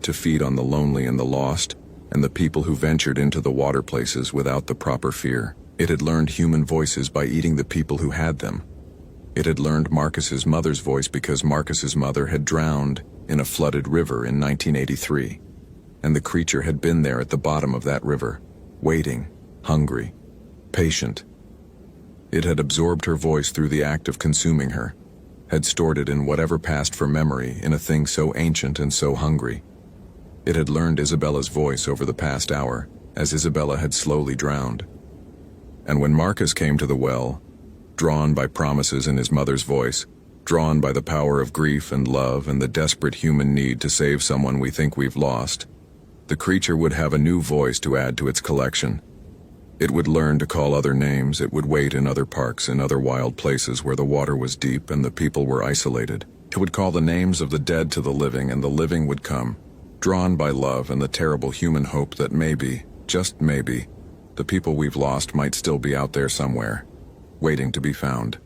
to feed on the lonely and the lost, and the people who ventured into the water places without the proper fear. It had learned human voices by eating the people who had them. It had learned Marcus's mother's voice because Marcus's mother had drowned in a flooded river in 1983, and the creature had been there at the bottom of that river, waiting, hungry, patient. It had absorbed her voice through the act of consuming her, had stored it in whatever passed for memory in a thing so ancient and so hungry. It had learned Isabella's voice over the past hour, as Isabella had slowly drowned. And when Marcus came to the well, drawn by promises in his mother's voice, drawn by the power of grief and love and the desperate human need to save someone we think we've lost, the creature would have a new voice to add to its collection. It would learn to call other names, it would wait in other parks and other wild places where the water was deep and the people were isolated. It would call the names of the dead to the living, and the living would come, drawn by love and the terrible human hope that maybe, just maybe, the people we've lost might still be out there somewhere, waiting to be found.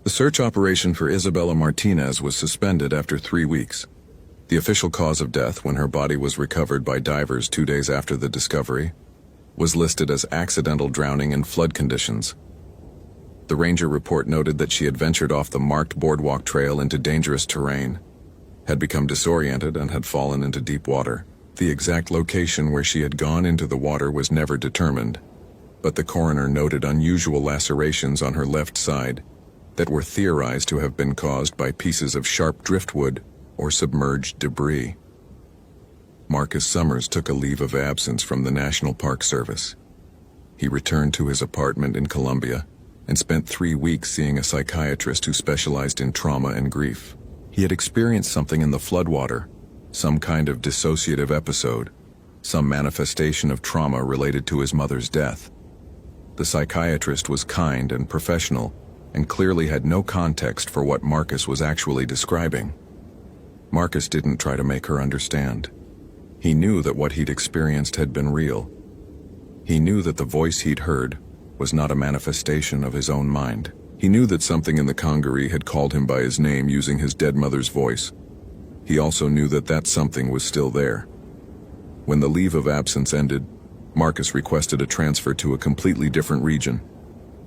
The search operation for Isabella Martinez was suspended after 3 weeks. The official cause of death, when her body was recovered by divers 2 days after the discovery, was listed as accidental drowning in flood conditions. The ranger report noted that she had ventured off the marked boardwalk trail into dangerous terrain, had become disoriented, and had fallen into deep water. The exact location where she had gone into the water was never determined, but the coroner noted unusual lacerations on her left side that were theorized to have been caused by pieces of sharp driftwood or submerged debris. Marcus Summers took a leave of absence from the National Park Service. He returned to his apartment in Columbia and spent 3 weeks seeing a psychiatrist who specialized in trauma and grief. He had experienced something in the floodwater, some kind of dissociative episode, some manifestation of trauma related to his mother's death. The psychiatrist was kind and professional and clearly had no context for what Marcus was actually describing. Marcus didn't try to make her understand. He knew that what he'd experienced had been real. He knew that the voice he'd heard was not a manifestation of his own mind. He knew that something in the congaree had called him by his name using his dead mother's voice. He also knew that that something was still there. When the leave of absence ended, Marcus requested a transfer to a completely different region.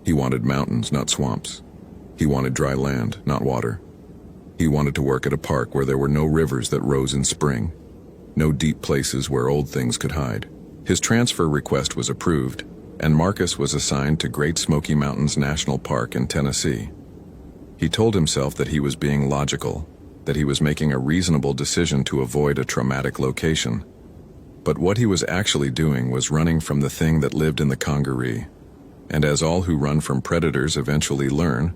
He wanted mountains, not swamps. He wanted dry land, not water. He wanted to work at a park where there were no rivers that rose in spring, no deep places where old things could hide. His transfer request was approved, and Marcus was assigned to Great Smoky Mountains National Park in Tennessee. He told himself that he was being logical, that he was making a reasonable decision to avoid a traumatic location. But what he was actually doing was running from the thing that lived in the congaree. And as all who run from predators eventually learn,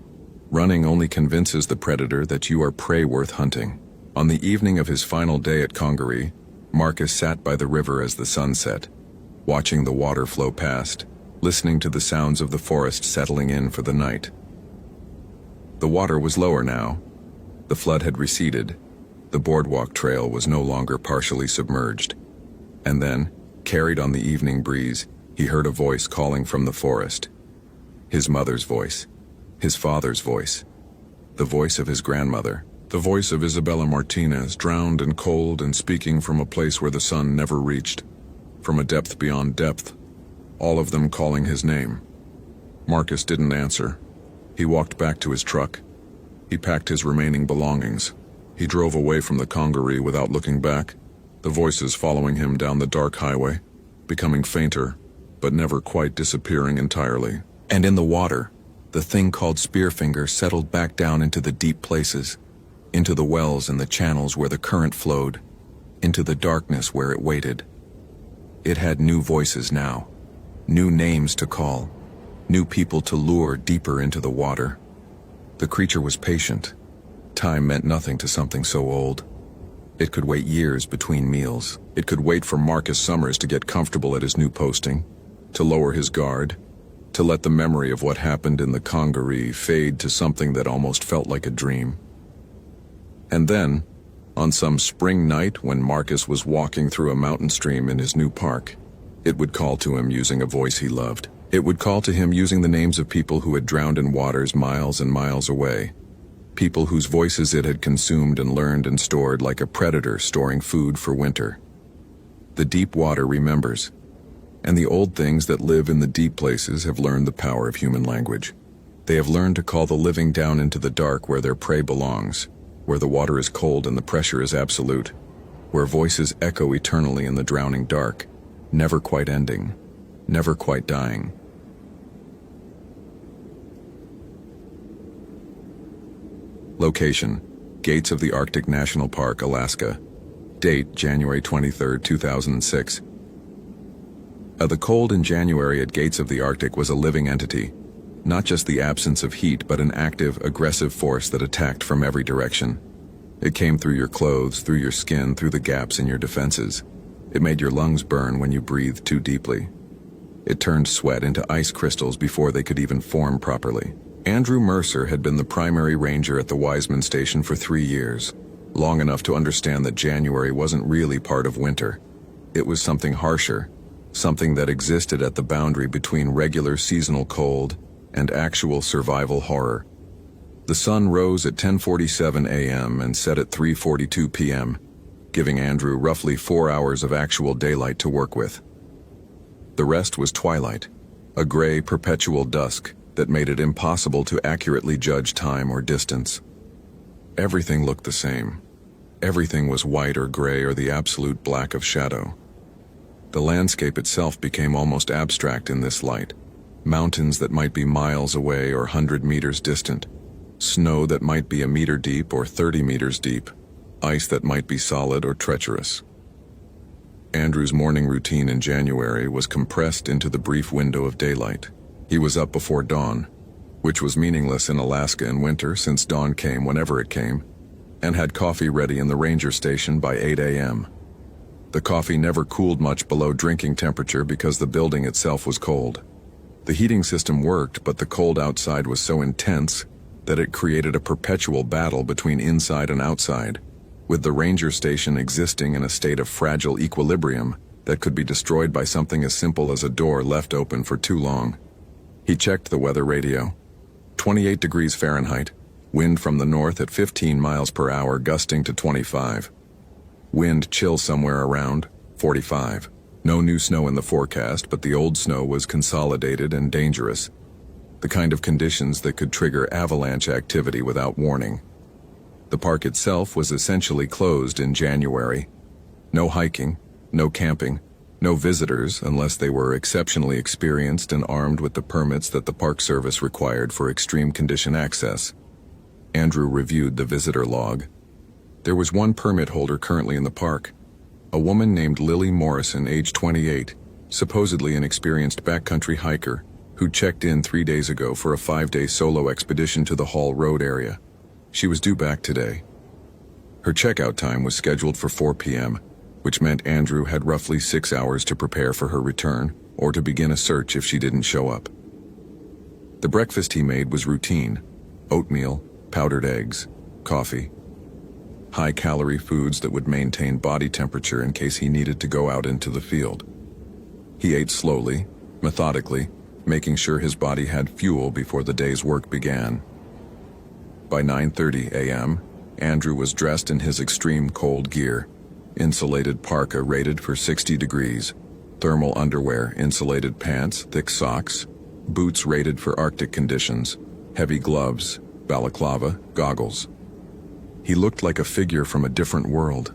running only convinces the predator that you are prey worth hunting. On the evening of his final day at Congaree, Marcus sat by the river as the sun set, watching the water flow past, listening to the sounds of the forest settling in for the night. The water was lower now. The flood had receded. The boardwalk trail was no longer partially submerged. And then, carried on the evening breeze, he heard a voice calling from the forest. His mother's voice. His father's voice. The voice of his grandmother. The voice of Isabella Martinez, drowned and cold and speaking from a place where the sun never reached. From a depth beyond depth. All of them calling his name. Marcus didn't answer. He walked back to his truck. He packed his remaining belongings. He drove away from the congaree without looking back, the voices following him down the dark highway, becoming fainter, but never quite disappearing entirely. And in the water, the thing called Spearfinger settled back down into the deep places, into the wells and the channels where the current flowed, into the darkness where it waited. It had new voices now, new names to call, new people to lure deeper into the water. The creature was patient. Time meant nothing to something so old. It could wait years between meals. It could wait for Marcus Summers to get comfortable at his new posting, to lower his guard, to let the memory of what happened in the congaree fade to something that almost felt like a dream. And then, on some spring night when Marcus was walking through a mountain stream in his new park, it would call to him using a voice he loved. It would call to him using the names of people who had drowned in waters miles and miles away, people whose voices it had consumed and learned and stored like a predator storing food for winter. The deep water remembers, and the old things that live in the deep places have learned the power of human language. They have learned to call the living down into the dark where their prey belongs, where the water is cold and the pressure is absolute, where voices echo eternally in the drowning dark, never quite ending, never quite dying. Location: Gates of the Arctic National Park, Alaska. Date: January 23, 2006. The cold in January at Gates of the Arctic was a living entity, not just the absence of heat, but an active, aggressive force that attacked from every direction. It came through your clothes, through your skin, through the gaps in your defenses. It made your lungs burn when you breathed too deeply. It turned sweat into ice crystals before they could even form properly. Andrew Mercer had been the primary ranger at the Wiseman Station for 3 years, long enough to understand that January wasn't really part of winter. It was something harsher, something that existed at the boundary between regular seasonal cold and actual survival horror. The sun rose at 10:47 a.m. and set at 3:42 p.m., giving Andrew roughly 4 hours of actual daylight to work with. The rest was twilight, a gray perpetual dusk that made it impossible to accurately judge time or distance. Everything looked the same. Everything was white or gray or the absolute black of shadow. The landscape itself became almost abstract in this light. Mountains that might be miles away or 100 meters distant. Snow that might be a meter deep or 30 meters deep. Ice that might be solid or treacherous. Andrew's morning routine in January was compressed into the brief window of daylight. He was up before dawn, which was meaningless in Alaska in winter since dawn came whenever it came, and had coffee ready in the ranger station by 8 a.m. The coffee never cooled much below drinking temperature because the building itself was cold. The heating system worked, but the cold outside was so intense that it created a perpetual battle between inside and outside, with the ranger station existing in a state of fragile equilibrium that could be destroyed by something as simple as a door left open for too long. He checked the weather radio. 28 degrees Fahrenheit, wind from the north at 15 miles per hour gusting to 25. Wind chill somewhere around 45. No new snow in the forecast, but the old snow was consolidated and dangerous. The kind of conditions that could trigger avalanche activity without warning. The park itself was essentially closed in January. No hiking, no camping, no visitors unless they were exceptionally experienced and armed with the permits that the Park Service required for extreme condition access. Andrew reviewed the visitor log. There was one permit holder currently in the park, a woman named Lily Morrison, age 28, supposedly an experienced backcountry hiker, who checked in 3 days ago for a 5-day solo expedition to the Hall Road area. She was due back today. Her checkout time was scheduled for 4 p.m., which meant Andrew had roughly 6 hours to prepare for her return or to begin a search if she didn't show up. The breakfast he made was routine: oatmeal, powdered eggs, coffee, high-calorie foods that would maintain body temperature in case he needed to go out into the field. He ate slowly, methodically, making sure his body had fuel before the day's work began. By 9:30 a.m., Andrew was dressed in his extreme cold gear: insulated parka rated for 60 degrees, thermal underwear, insulated pants, thick socks, boots rated for Arctic conditions, heavy gloves, balaclava, goggles. He looked like a figure from a different world,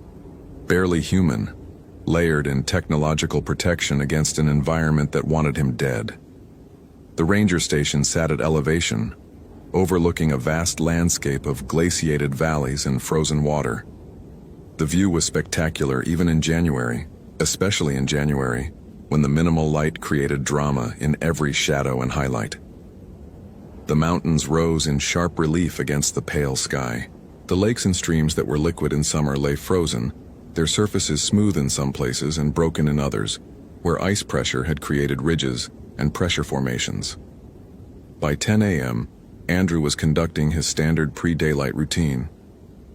barely human, layered in technological protection against an environment that wanted him dead. The ranger station sat at elevation, overlooking a vast landscape of glaciated valleys and frozen water. The view was spectacular even in January, especially in January, when the minimal light created drama in every shadow and highlight. The mountains rose in sharp relief against the pale sky. The lakes and streams that were liquid in summer lay frozen, their surfaces smooth in some places and broken in others, where ice pressure had created ridges and pressure formations. By 10 a.m., Andrew was conducting his standard pre-daylight routine.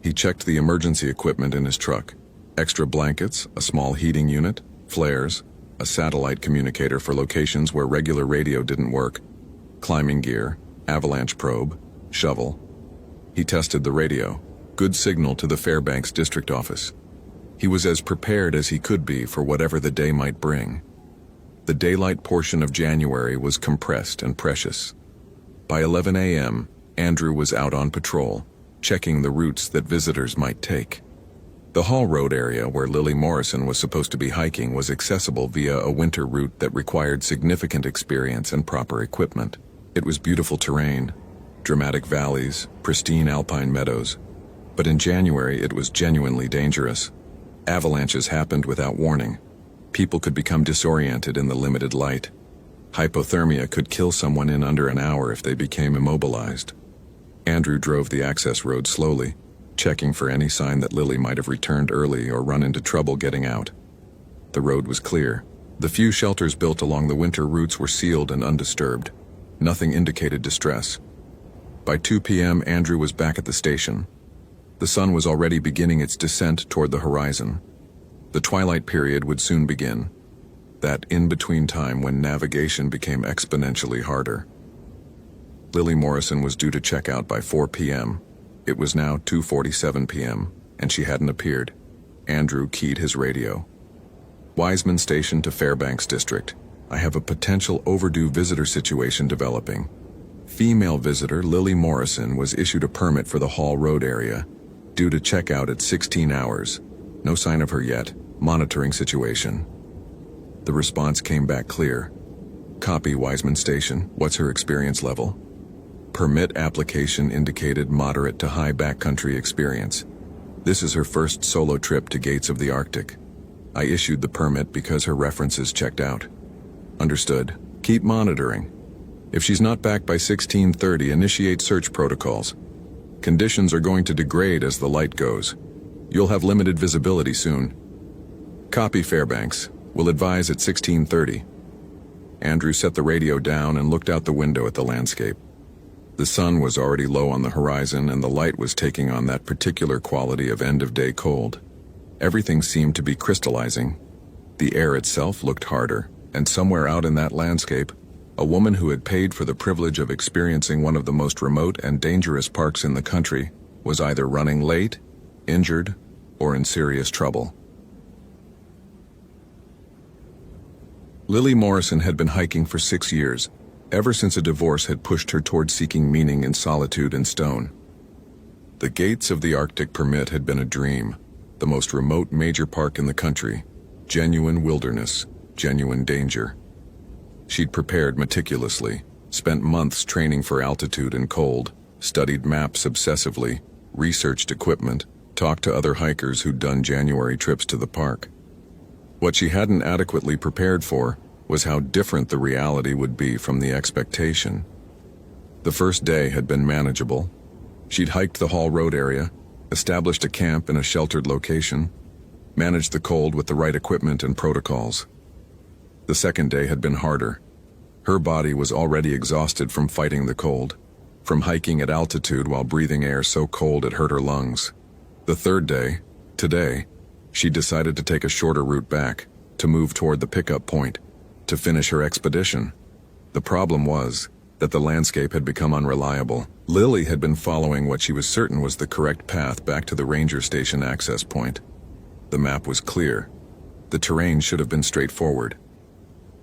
He checked the emergency equipment in his truck: extra blankets, a small heating unit, flares, a satellite communicator for locations where regular radio didn't work, climbing gear, avalanche probe, shovel. He tested the radio. Good signal to the Fairbanks district office. He was as prepared as he could be for whatever the day might bring. The daylight portion of January was compressed and precious. By 11 a.m., Andrew was out on patrol, checking the routes that visitors might take. The Hall Road area where Lily Morrison was supposed to be hiking was accessible via a winter route that required significant experience and proper equipment. It was beautiful terrain, dramatic valleys, pristine alpine meadows. But in January it was genuinely dangerous. Avalanches happened without warning. People could become disoriented in the limited light. Hypothermia could kill someone in under an hour if they became immobilized. Andrew drove the access road slowly, checking for any sign that Lily might have returned early or run into trouble getting out. The road was clear. The few shelters built along the winter routes were sealed and undisturbed. Nothing indicated distress. By 2 p.m., Andrew was back at the station. The sun was already beginning its descent toward the horizon. The twilight period would soon begin, that in-between time when navigation became exponentially harder. Lily Morrison was due to check out by 4 p.m. It was now 2:47 p.m., and she hadn't appeared. Andrew keyed his radio. Wiseman Station to Fairbanks District. I have a potential overdue visitor situation developing. Female visitor Lily Morrison was issued a permit for the Hall Road area, due to check out at 16 hours. No sign of her yet. Monitoring situation. The response came back clear. Copy, Wiseman Station. What's her experience level? Permit application indicated moderate to high backcountry experience. This is her first solo trip to Gates of the Arctic. I issued the permit because her references checked out. Understood. Keep monitoring. If she's not back by 16:30, initiate search protocols. Conditions are going to degrade as the light goes. You'll have limited visibility soon. Copy, Fairbanks. We'll advise at 16:30. Andrew set the radio down and looked out the window at the landscape. The sun was already low on the horizon, and the light was taking on that particular quality of end-of-day cold. Everything seemed to be crystallizing. The air itself looked harder, and somewhere out in that landscape, a woman who had paid for the privilege of experiencing one of the most remote and dangerous parks in the country was either running late, injured, or in serious trouble. Lily Morrison had been hiking for 6 years, ever since a divorce had pushed her toward seeking meaning in solitude and stone. The Gates of the Arctic permit had been a dream, the most remote major park in the country, genuine wilderness, genuine danger. She'd prepared meticulously, spent months training for altitude and cold, studied maps obsessively, researched equipment, talked to other hikers who'd done January trips to the park. What she hadn't adequately prepared for was how different the reality would be from the expectation. The first day had been manageable. She'd hiked the Hall Road area, established a camp in a sheltered location, managed the cold with the right equipment and protocols. The second day had been harder. Her body was already exhausted from fighting the cold, from hiking at altitude while breathing air so cold it hurt her lungs. The third day, today, she decided to take a shorter route back, to move toward the pickup point, to finish her expedition. The problem was that the landscape had become unreliable. Lily had been following what she was certain was the correct path back to the ranger station access point. The map was clear. The terrain should have been straightforward.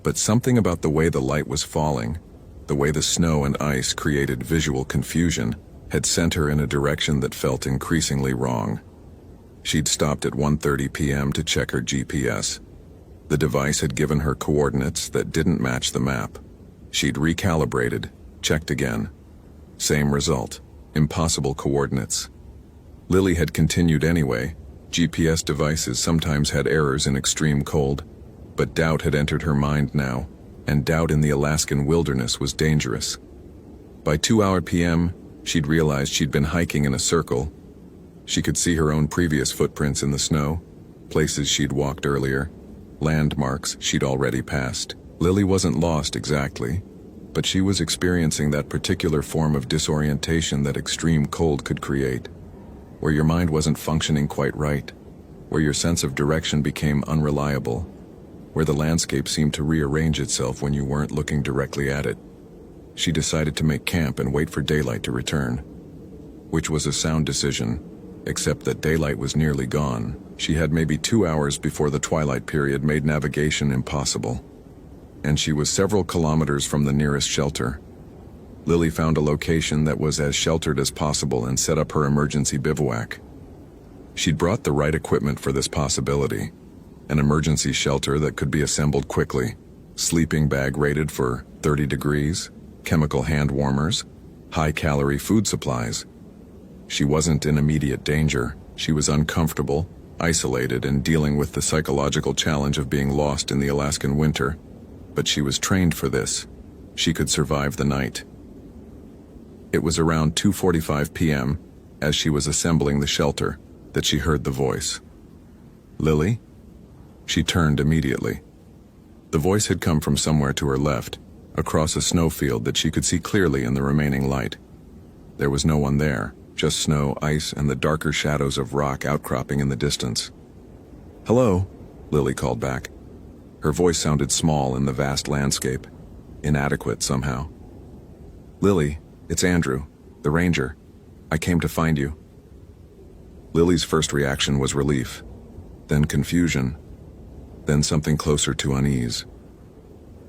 But something about the way the light was falling, the way the snow and ice created visual confusion, had sent her in a direction that felt increasingly wrong. She'd stopped at 1:30 p.m. to check her GPS. The device had given her coordinates that didn't match the map. She'd recalibrated, checked again. Same result, impossible coordinates. Lily had continued anyway. GPS devices sometimes had errors in extreme cold, but doubt had entered her mind now, and doubt in the Alaskan wilderness was dangerous. By 2 p.m., she'd realized she'd been hiking in a circle. She could see her own previous footprints in the snow, places she'd walked earlier, landmarks she'd already passed. Lily wasn't lost exactly, but she was experiencing that particular form of disorientation that extreme cold could create, where your mind wasn't functioning quite right, where your sense of direction became unreliable, where the landscape seemed to rearrange itself when you weren't looking directly at it. She decided to make camp and wait for daylight to return, which was a sound decision, except that daylight was nearly gone. She had maybe 2 hours before the twilight period made navigation impossible, and she was several kilometers from the nearest shelter. Lily found a location that was as sheltered as possible and set up her emergency bivouac. She'd brought the right equipment for this possibility, an emergency shelter that could be assembled quickly, sleeping bag rated for 30 degrees, chemical hand warmers, high-calorie food supplies. She wasn't in immediate danger. She was uncomfortable, isolated, and dealing with the psychological challenge of being lost in the Alaskan winter. But she was trained for this. She could survive the night. It was around 2:45 p.m., as she was assembling the shelter, that she heard the voice. "Lily?" She turned immediately. The voice had come from somewhere to her left, across a snowfield that she could see clearly in the remaining light. There was no one there, just snow, ice, and the darker shadows of rock outcropping in the distance. "Hello," Lily called back. Her voice sounded small in the vast landscape, inadequate somehow. "Lily, it's Andrew, the ranger. I came to find you." Lily's first reaction was relief, then confusion, then something closer to unease.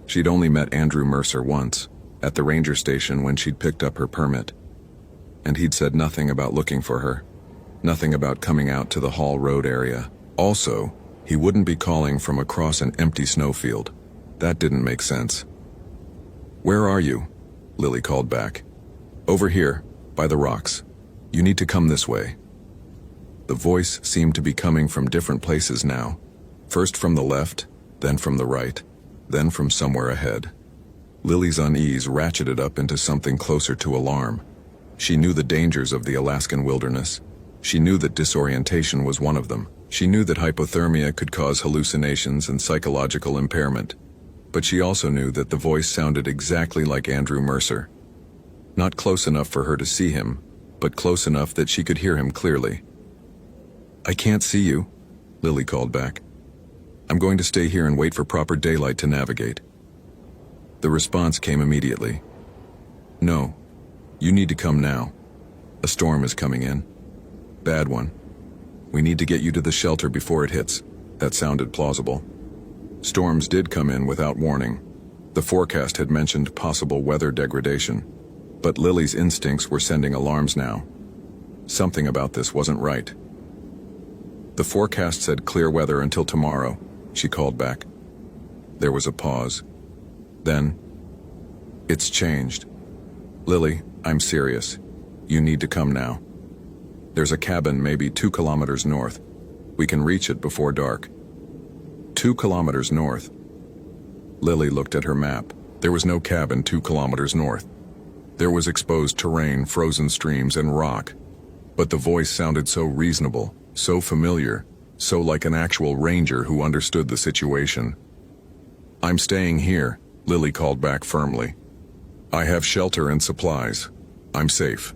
She'd only met Andrew Mercer once, at the ranger station when she'd picked up her permit. And he'd said nothing about looking for her, nothing about coming out to the Hall Road area. Also, he wouldn't be calling from across an empty snowfield. That didn't make sense. "Where are you?" Lily called back. "Over here, by the rocks. You need to come this way." The voice seemed to be coming from different places now, first from the left, then from the right, then from somewhere ahead. Lily's unease ratcheted up into something closer to alarm. She knew the dangers of the Alaskan wilderness. She knew that disorientation was one of them. She knew that hypothermia could cause hallucinations and psychological impairment. But she also knew that the voice sounded exactly like Andrew Mercer. Not close enough for her to see him, but close enough that she could hear him clearly. "I can't see you," Lily called back. "I'm going to stay here and wait for proper daylight to navigate." The response came immediately. "No, you need to come now. A storm is coming in. Bad one. We need to get you to the shelter before it hits." That sounded plausible. Storms did come in without warning. The forecast had mentioned possible weather degradation, but Lily's instincts were sending alarms now. Something about this wasn't right. "The forecast said clear weather until tomorrow," she called back. There was a pause. Then, "It's changed. Lily, I'm serious. You need to come now. There's a cabin maybe 2 kilometers north. We can reach it before dark." 2 kilometers north. Lily looked at her map. There was no cabin 2 kilometers north. There was exposed terrain, frozen streams, and rock. But the voice sounded so reasonable, so familiar, so like an actual ranger who understood the situation. "I'm staying here," Lily called back firmly. "I have shelter and supplies. I'm safe.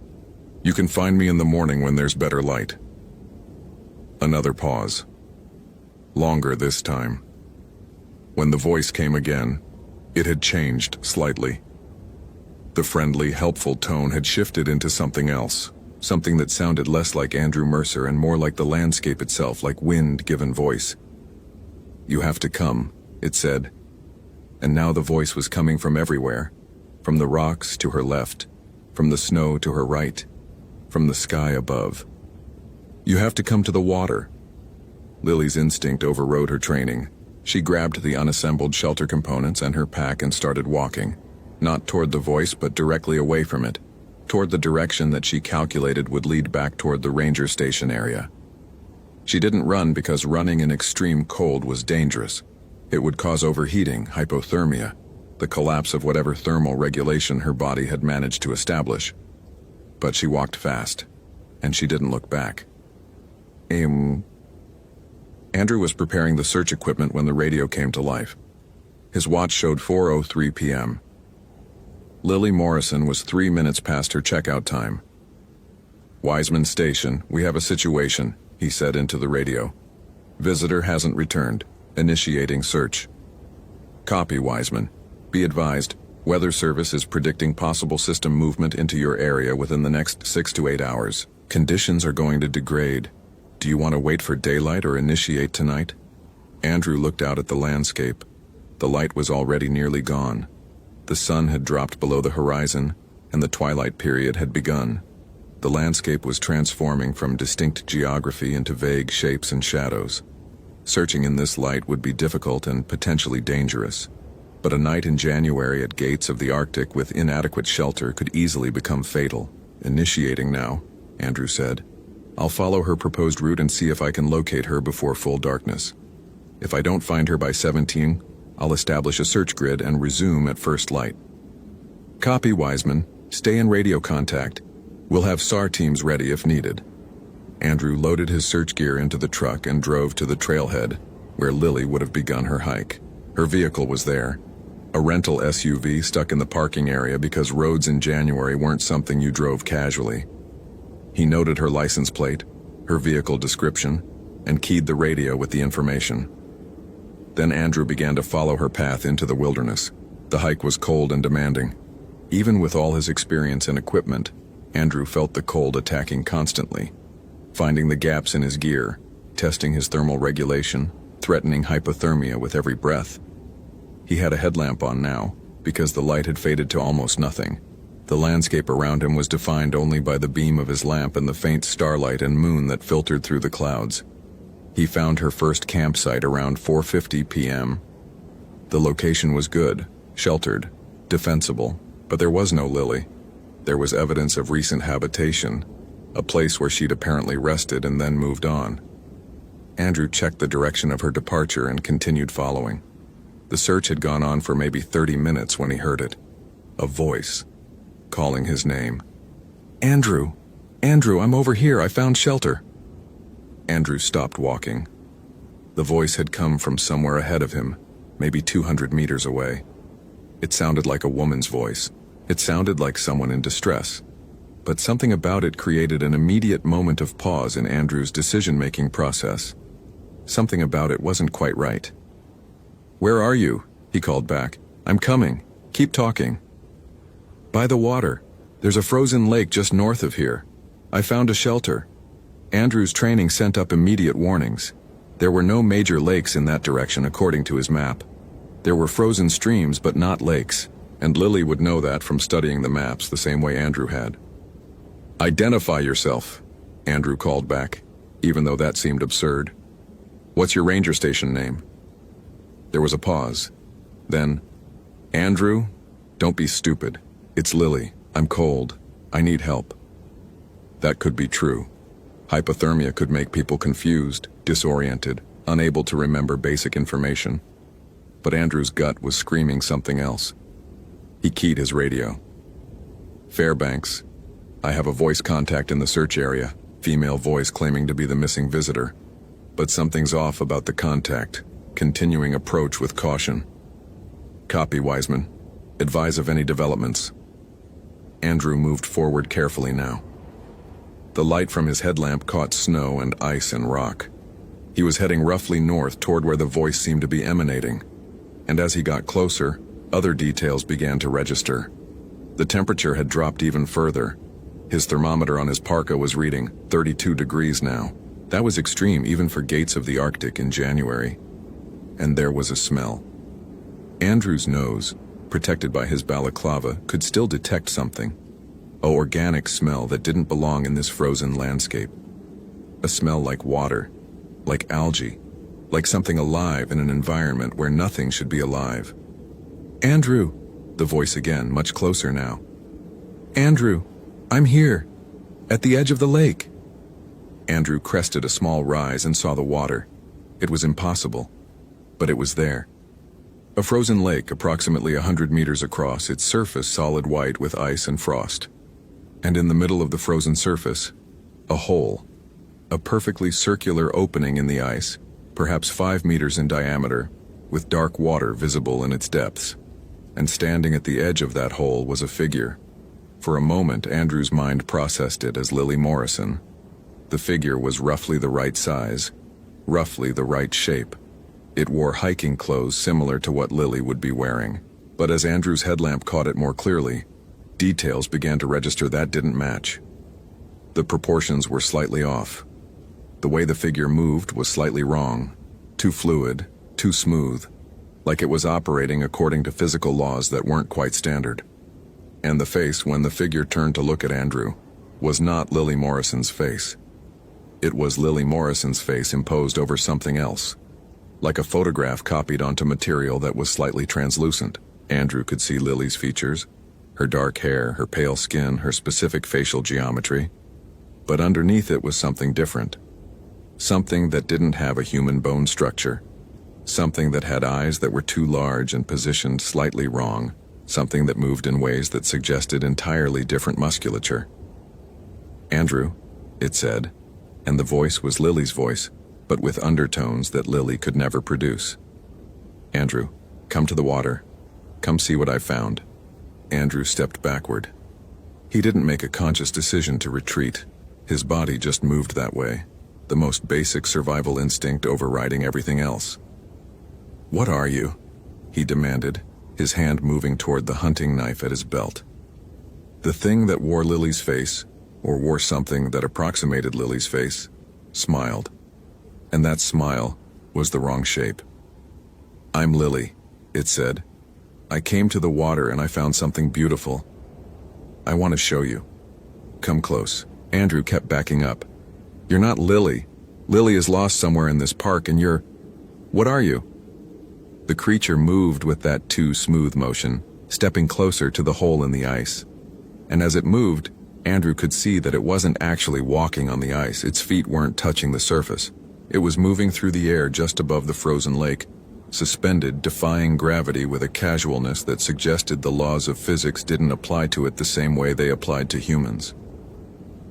You can find me in the morning when there's better light." Another pause. Longer this time. When the voice came again, it had changed slightly. The friendly, helpful tone had shifted into something else, something that sounded less like Andrew Mercer and more like the landscape itself, like wind given voice. "You have to come," it said. And now the voice was coming from everywhere, from the rocks to her left, from the snow to her right, from the sky above. "You have to come to the water." Lily's instinct overrode her training. She grabbed the unassembled shelter components and her pack and started walking, not toward the voice but directly away from it, toward the direction that she calculated would lead back toward the ranger station area. She didn't run because running in extreme cold was dangerous. It would cause overheating, hypothermia, the collapse of whatever thermal regulation her body had managed to establish. But she walked fast, and she didn't look back. Andrew was preparing the search equipment when the radio came to life. His watch showed 4:03 p.m. Lily Morrison was 3 minutes past her checkout time. "Wiseman Station, we have a situation," he said into the radio. "Visitor hasn't returned. Initiating search." "Copy, Wiseman. Be advised, Weather Service is predicting possible system movement into your area within the next 6 to 8 hours. Conditions are going to degrade. Do you want to wait for daylight or initiate tonight?" Andrew looked out at the landscape. The light was already nearly gone. The sun had dropped below the horizon, and the twilight period had begun. The landscape was transforming from distinct geography into vague shapes and shadows. Searching in this light would be difficult and potentially dangerous. But a night in January at gates of the Arctic with inadequate shelter could easily become fatal. "Initiating now," Andrew said. "I'll follow her proposed route and see if I can locate her before full darkness. If I don't find her by 17, I'll establish a search grid and resume at first light." "Copy, Wiseman. Stay in radio contact. We'll have SAR teams ready if needed." Andrew loaded his search gear into the truck and drove to the trailhead. where Lily would have begun her hike. Her vehicle was there, a rental SUV stuck in the parking area because roads in January weren't something you drove casually. He noted her license plate, her vehicle description, and keyed the radio with the information. Then Andrew began to follow her path into the wilderness. The hike was cold and demanding. Even with all his experience and equipment, Andrew felt the cold attacking constantly, finding the gaps in his gear, testing his thermal regulation, threatening hypothermia with every breath. He had a headlamp on now, because the light had faded to almost nothing. The landscape around him was defined only by the beam of his lamp and the faint starlight and moon that filtered through the clouds. He found her first campsite around 4:50 p.m. The location was good, sheltered, defensible, but there was no Lily. There was evidence of recent habitation, a place where she'd apparently rested and then moved on. Andrew checked the direction of her departure and continued following. The search had gone on for maybe 30 minutes when he heard it. A voice, calling his name. "Andrew! Andrew, I'm over here, I found shelter." Andrew stopped walking. The voice had come from somewhere ahead of him, maybe 200 meters away. It sounded like a woman's voice. It sounded like someone in distress. But something about it created an immediate moment of pause in Andrew's decision-making process. Something about it wasn't quite right. "Where are you?" he called back. "I'm coming. Keep talking." "By the water. There's a frozen lake just north of here. I found a shelter." Andrew's training sent up immediate warnings. There were no major lakes in that direction according to his map. There were frozen streams but not lakes, and Lily would know that from studying the maps the same way Andrew had. "Identify yourself," Andrew called back, even though that seemed absurd. "What's your ranger station name?" There was a pause. Then, "Andrew, don't be stupid. It's Lily. I'm cold. I need help." That could be true. Hypothermia could make people confused, disoriented, unable to remember basic information. But Andrew's gut was screaming something else. He keyed his radio. "Fairbanks. I have a voice contact in the search area, female voice claiming to be the missing visitor. But something's off about the contact. Continuing approach with caution." "Copy, Wiseman. Advise of any developments." Andrew moved forward carefully now. The light from his headlamp caught snow and ice and rock. He was heading roughly north toward where the voice seemed to be emanating. And as he got closer, other details began to register. The temperature had dropped even further. His thermometer on his parka was reading 32 degrees now. That was extreme even for gates of the Arctic in January. And there was a smell. Andrew's nose, protected by his balaclava, could still detect something. An organic smell that didn't belong in this frozen landscape. A smell like water, like algae, like something alive in an environment where nothing should be alive. "Andrew," the voice again, much closer now. "Andrew, I'm here, at the edge of the lake." Andrew crested a small rise and saw the water. It was impossible, but it was there. A frozen lake approximately 100 meters across, its surface solid white with ice and frost. And in the middle of the frozen surface, a hole, a perfectly circular opening in the ice, perhaps 5 meters in diameter, with dark water visible in its depths. And standing at the edge of that hole was a figure. For a moment, Andrew's mind processed it as Lily Morrison. The figure was roughly the right size, roughly the right shape. It wore hiking clothes similar to what Lily would be wearing. But as Andrew's headlamp caught it more clearly, details began to register that didn't match. The proportions were slightly off. The way the figure moved was slightly wrong, too fluid, too smooth, like it was operating according to physical laws that weren't quite standard. And the face, when the figure turned to look at Andrew, was not Lily Morrison's face. It was Lily Morrison's face imposed over something else, like a photograph copied onto material that was slightly translucent. Andrew could see Lily's features, her dark hair, her pale skin, her specific facial geometry. But underneath it was something different. Something that didn't have a human bone structure. Something that had eyes that were too large and positioned slightly wrong. Something that moved in ways that suggested entirely different musculature. "Andrew," it said, and the voice was Lily's voice. but with undertones that Lily could never produce. "Andrew, come to the water. Come see what I found." Andrew stepped backward. He didn't make a conscious decision to retreat. His body just moved that way, the most basic survival instinct overriding everything else. "What are you?" he demanded, his hand moving toward the hunting knife at his belt. The thing that wore Lily's face, or wore something that approximated Lily's face, smiled. And that smile was the wrong shape. "I'm Lily," it said. "I came to the water and I found something beautiful. I want to show you. Come close." Andrew kept backing up. "You're not Lily. Lily is lost somewhere in this park and you're... What are you?" The creature moved with that too smooth motion, stepping closer to the hole in the ice. And as it moved, Andrew could see that it wasn't actually walking on the ice. Its feet weren't touching the surface. It was moving through the air just above the frozen lake, suspended, defying gravity with a casualness that suggested the laws of physics didn't apply to it the same way they applied to humans.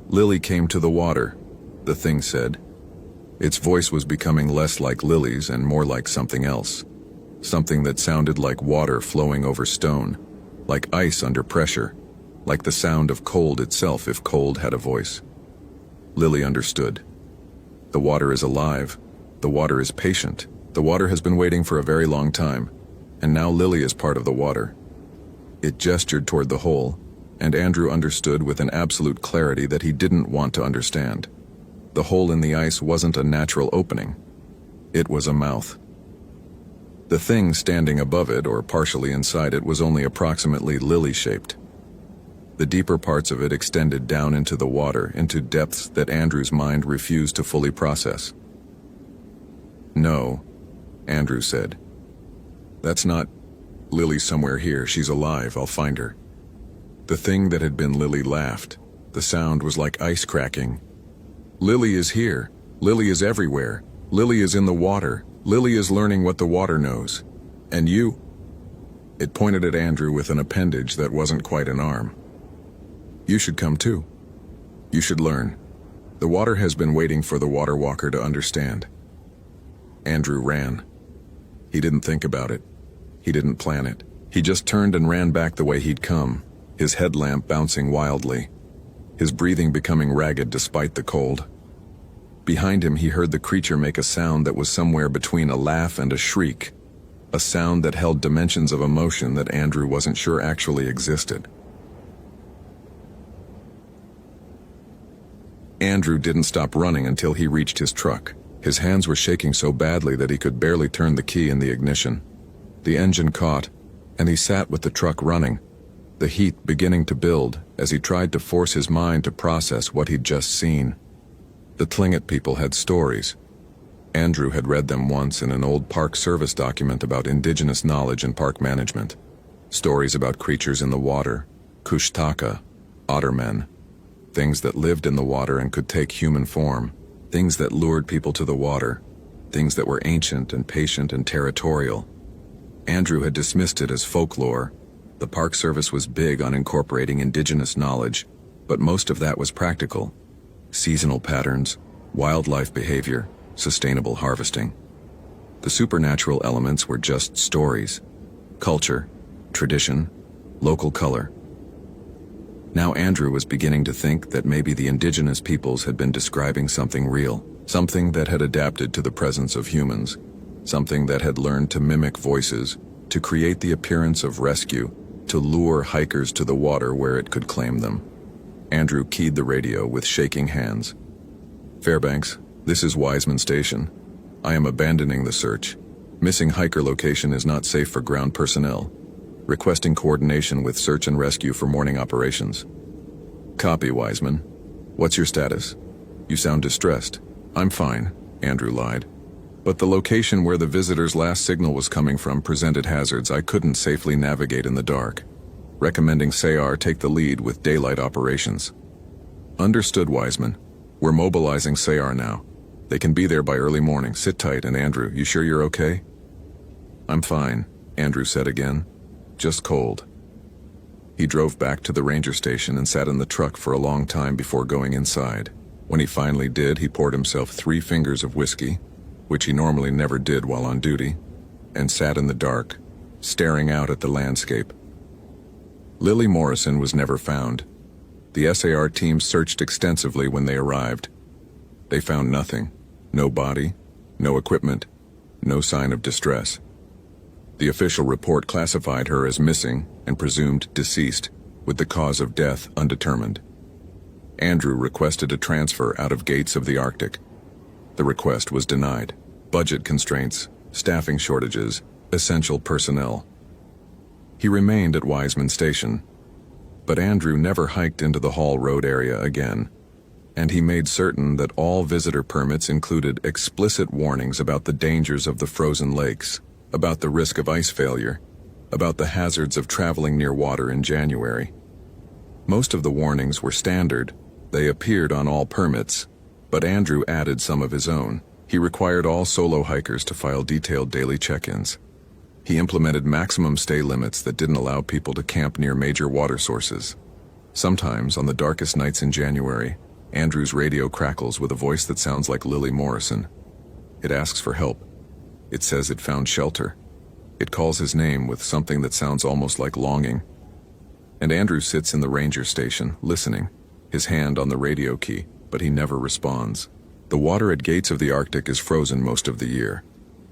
"Lily came to the water," the thing said. Its voice was becoming less like Lily's and more like something else. Something that sounded like water flowing over stone, like ice under pressure, like the sound of cold itself if cold had a voice. Lily understood. The water is alive. The water is patient. The water has been waiting for a very long time, and now Lily is part of the water. It gestured toward the hole, and Andrew understood with an absolute clarity that he didn't want to understand. The hole in the ice wasn't a natural opening. It was a mouth. The thing standing above it, or partially inside it, was only approximately lily-shaped. The deeper parts of it extended down into the water, into depths that Andrew's mind refused to fully process. "No," Andrew said. "That's not... Lily's somewhere here. She's alive. I'll find her." The thing that had been Lily laughed. The sound was like ice cracking. "Lily is here. Lily is everywhere. Lily is in the water. Lily is learning what the water knows. And you..." It pointed at Andrew with an appendage that wasn't quite an arm. "You should come too. You should learn. The water has been waiting for the water walker to understand." Andrew ran. He didn't think about it. He didn't plan it. He just turned and ran back the way he'd come, his headlamp bouncing wildly, his breathing becoming ragged despite the cold. Behind him he heard the creature make a sound that was somewhere between a laugh and a shriek, a sound that held dimensions of emotion that Andrew wasn't sure actually existed. Andrew didn't stop running until he reached his truck. His hands were shaking so badly that he could barely turn the key in the ignition. The engine caught, and he sat with the truck running, the heat beginning to build as he tried to force his mind to process what he'd just seen. The Tlingit people had stories. Andrew had read them once in an old Park Service document about indigenous knowledge and park management. Stories about creatures in the water, kushtaka, ottermen, things that lived in the water and could take human form, things that lured people to the water, things that were ancient and patient and territorial. Andrew had dismissed it as folklore. The Park Service was big on incorporating indigenous knowledge, but most of that was practical. Seasonal patterns, wildlife behavior, sustainable harvesting. The supernatural elements were just stories, culture, tradition, local color. Now Andrew was beginning to think that maybe the indigenous peoples had been describing something real, something that had adapted to the presence of humans, something that had learned to mimic voices, to create the appearance of rescue, to lure hikers to the water where it could claim them. Andrew keyed the radio with shaking hands. "Fairbanks, this is Wiseman Station. I am abandoning the search. Missing hiker location is not safe for ground personnel. Requesting coordination with search and rescue for morning operations." "Copy, Wiseman. What's your status? You sound distressed." "I'm fine," Andrew lied. "But the location where the visitor's last signal was coming from presented hazards I couldn't safely navigate in the dark. Recommending SAR take the lead with daylight operations." "Understood, Wiseman. We're mobilizing SAR now. They can be there by early morning. Sit tight, and Andrew, you sure you're okay?" "I'm fine," Andrew said again. "Just cold." He drove back to the ranger station and sat in the truck for a long time before going inside. When he finally did, he poured himself 3 fingers of whiskey, which he normally never did while on duty, and sat in the dark, staring out at the landscape. Lily Morrison was never found. The SAR team searched extensively when they arrived. They found nothing. No body, no equipment, no sign of distress. The official report classified her as missing and presumed deceased, with the cause of death undetermined. Andrew requested a transfer out of Gates of the Arctic. The request was denied. Budget constraints, staffing shortages, essential personnel. He remained at Wiseman Station, but Andrew never hiked into the Hall Road area again, and he made certain that all visitor permits included explicit warnings about the dangers of the frozen lakes, about the risk of ice failure, about the hazards of traveling near water in January. Most of the warnings were standard. They appeared on all permits, but Andrew added some of his own. He required all solo hikers to file detailed daily check-ins. He implemented maximum stay limits that didn't allow people to camp near major water sources. Sometimes, on the darkest nights in January, Andrew's radio crackles with a voice that sounds like Lily Morrison. It asks for help. It says it found shelter. It calls his name with something that sounds almost like longing. And Andrew sits in the ranger station, listening, his hand on the radio key, but he never responds. The water at Gates of the Arctic is frozen most of the year.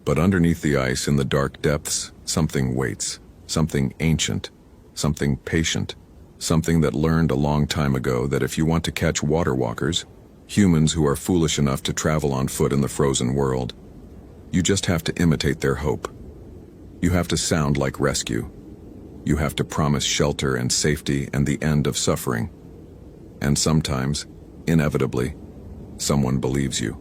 But underneath the ice in the dark depths, something waits, something ancient, something patient, something that learned a long time ago that if you want to catch water walkers, humans who are foolish enough to travel on foot in the frozen world, you just have to imitate their hope. You have to sound like rescue. You have to promise shelter and safety and the end of suffering. And sometimes, inevitably, someone believes you.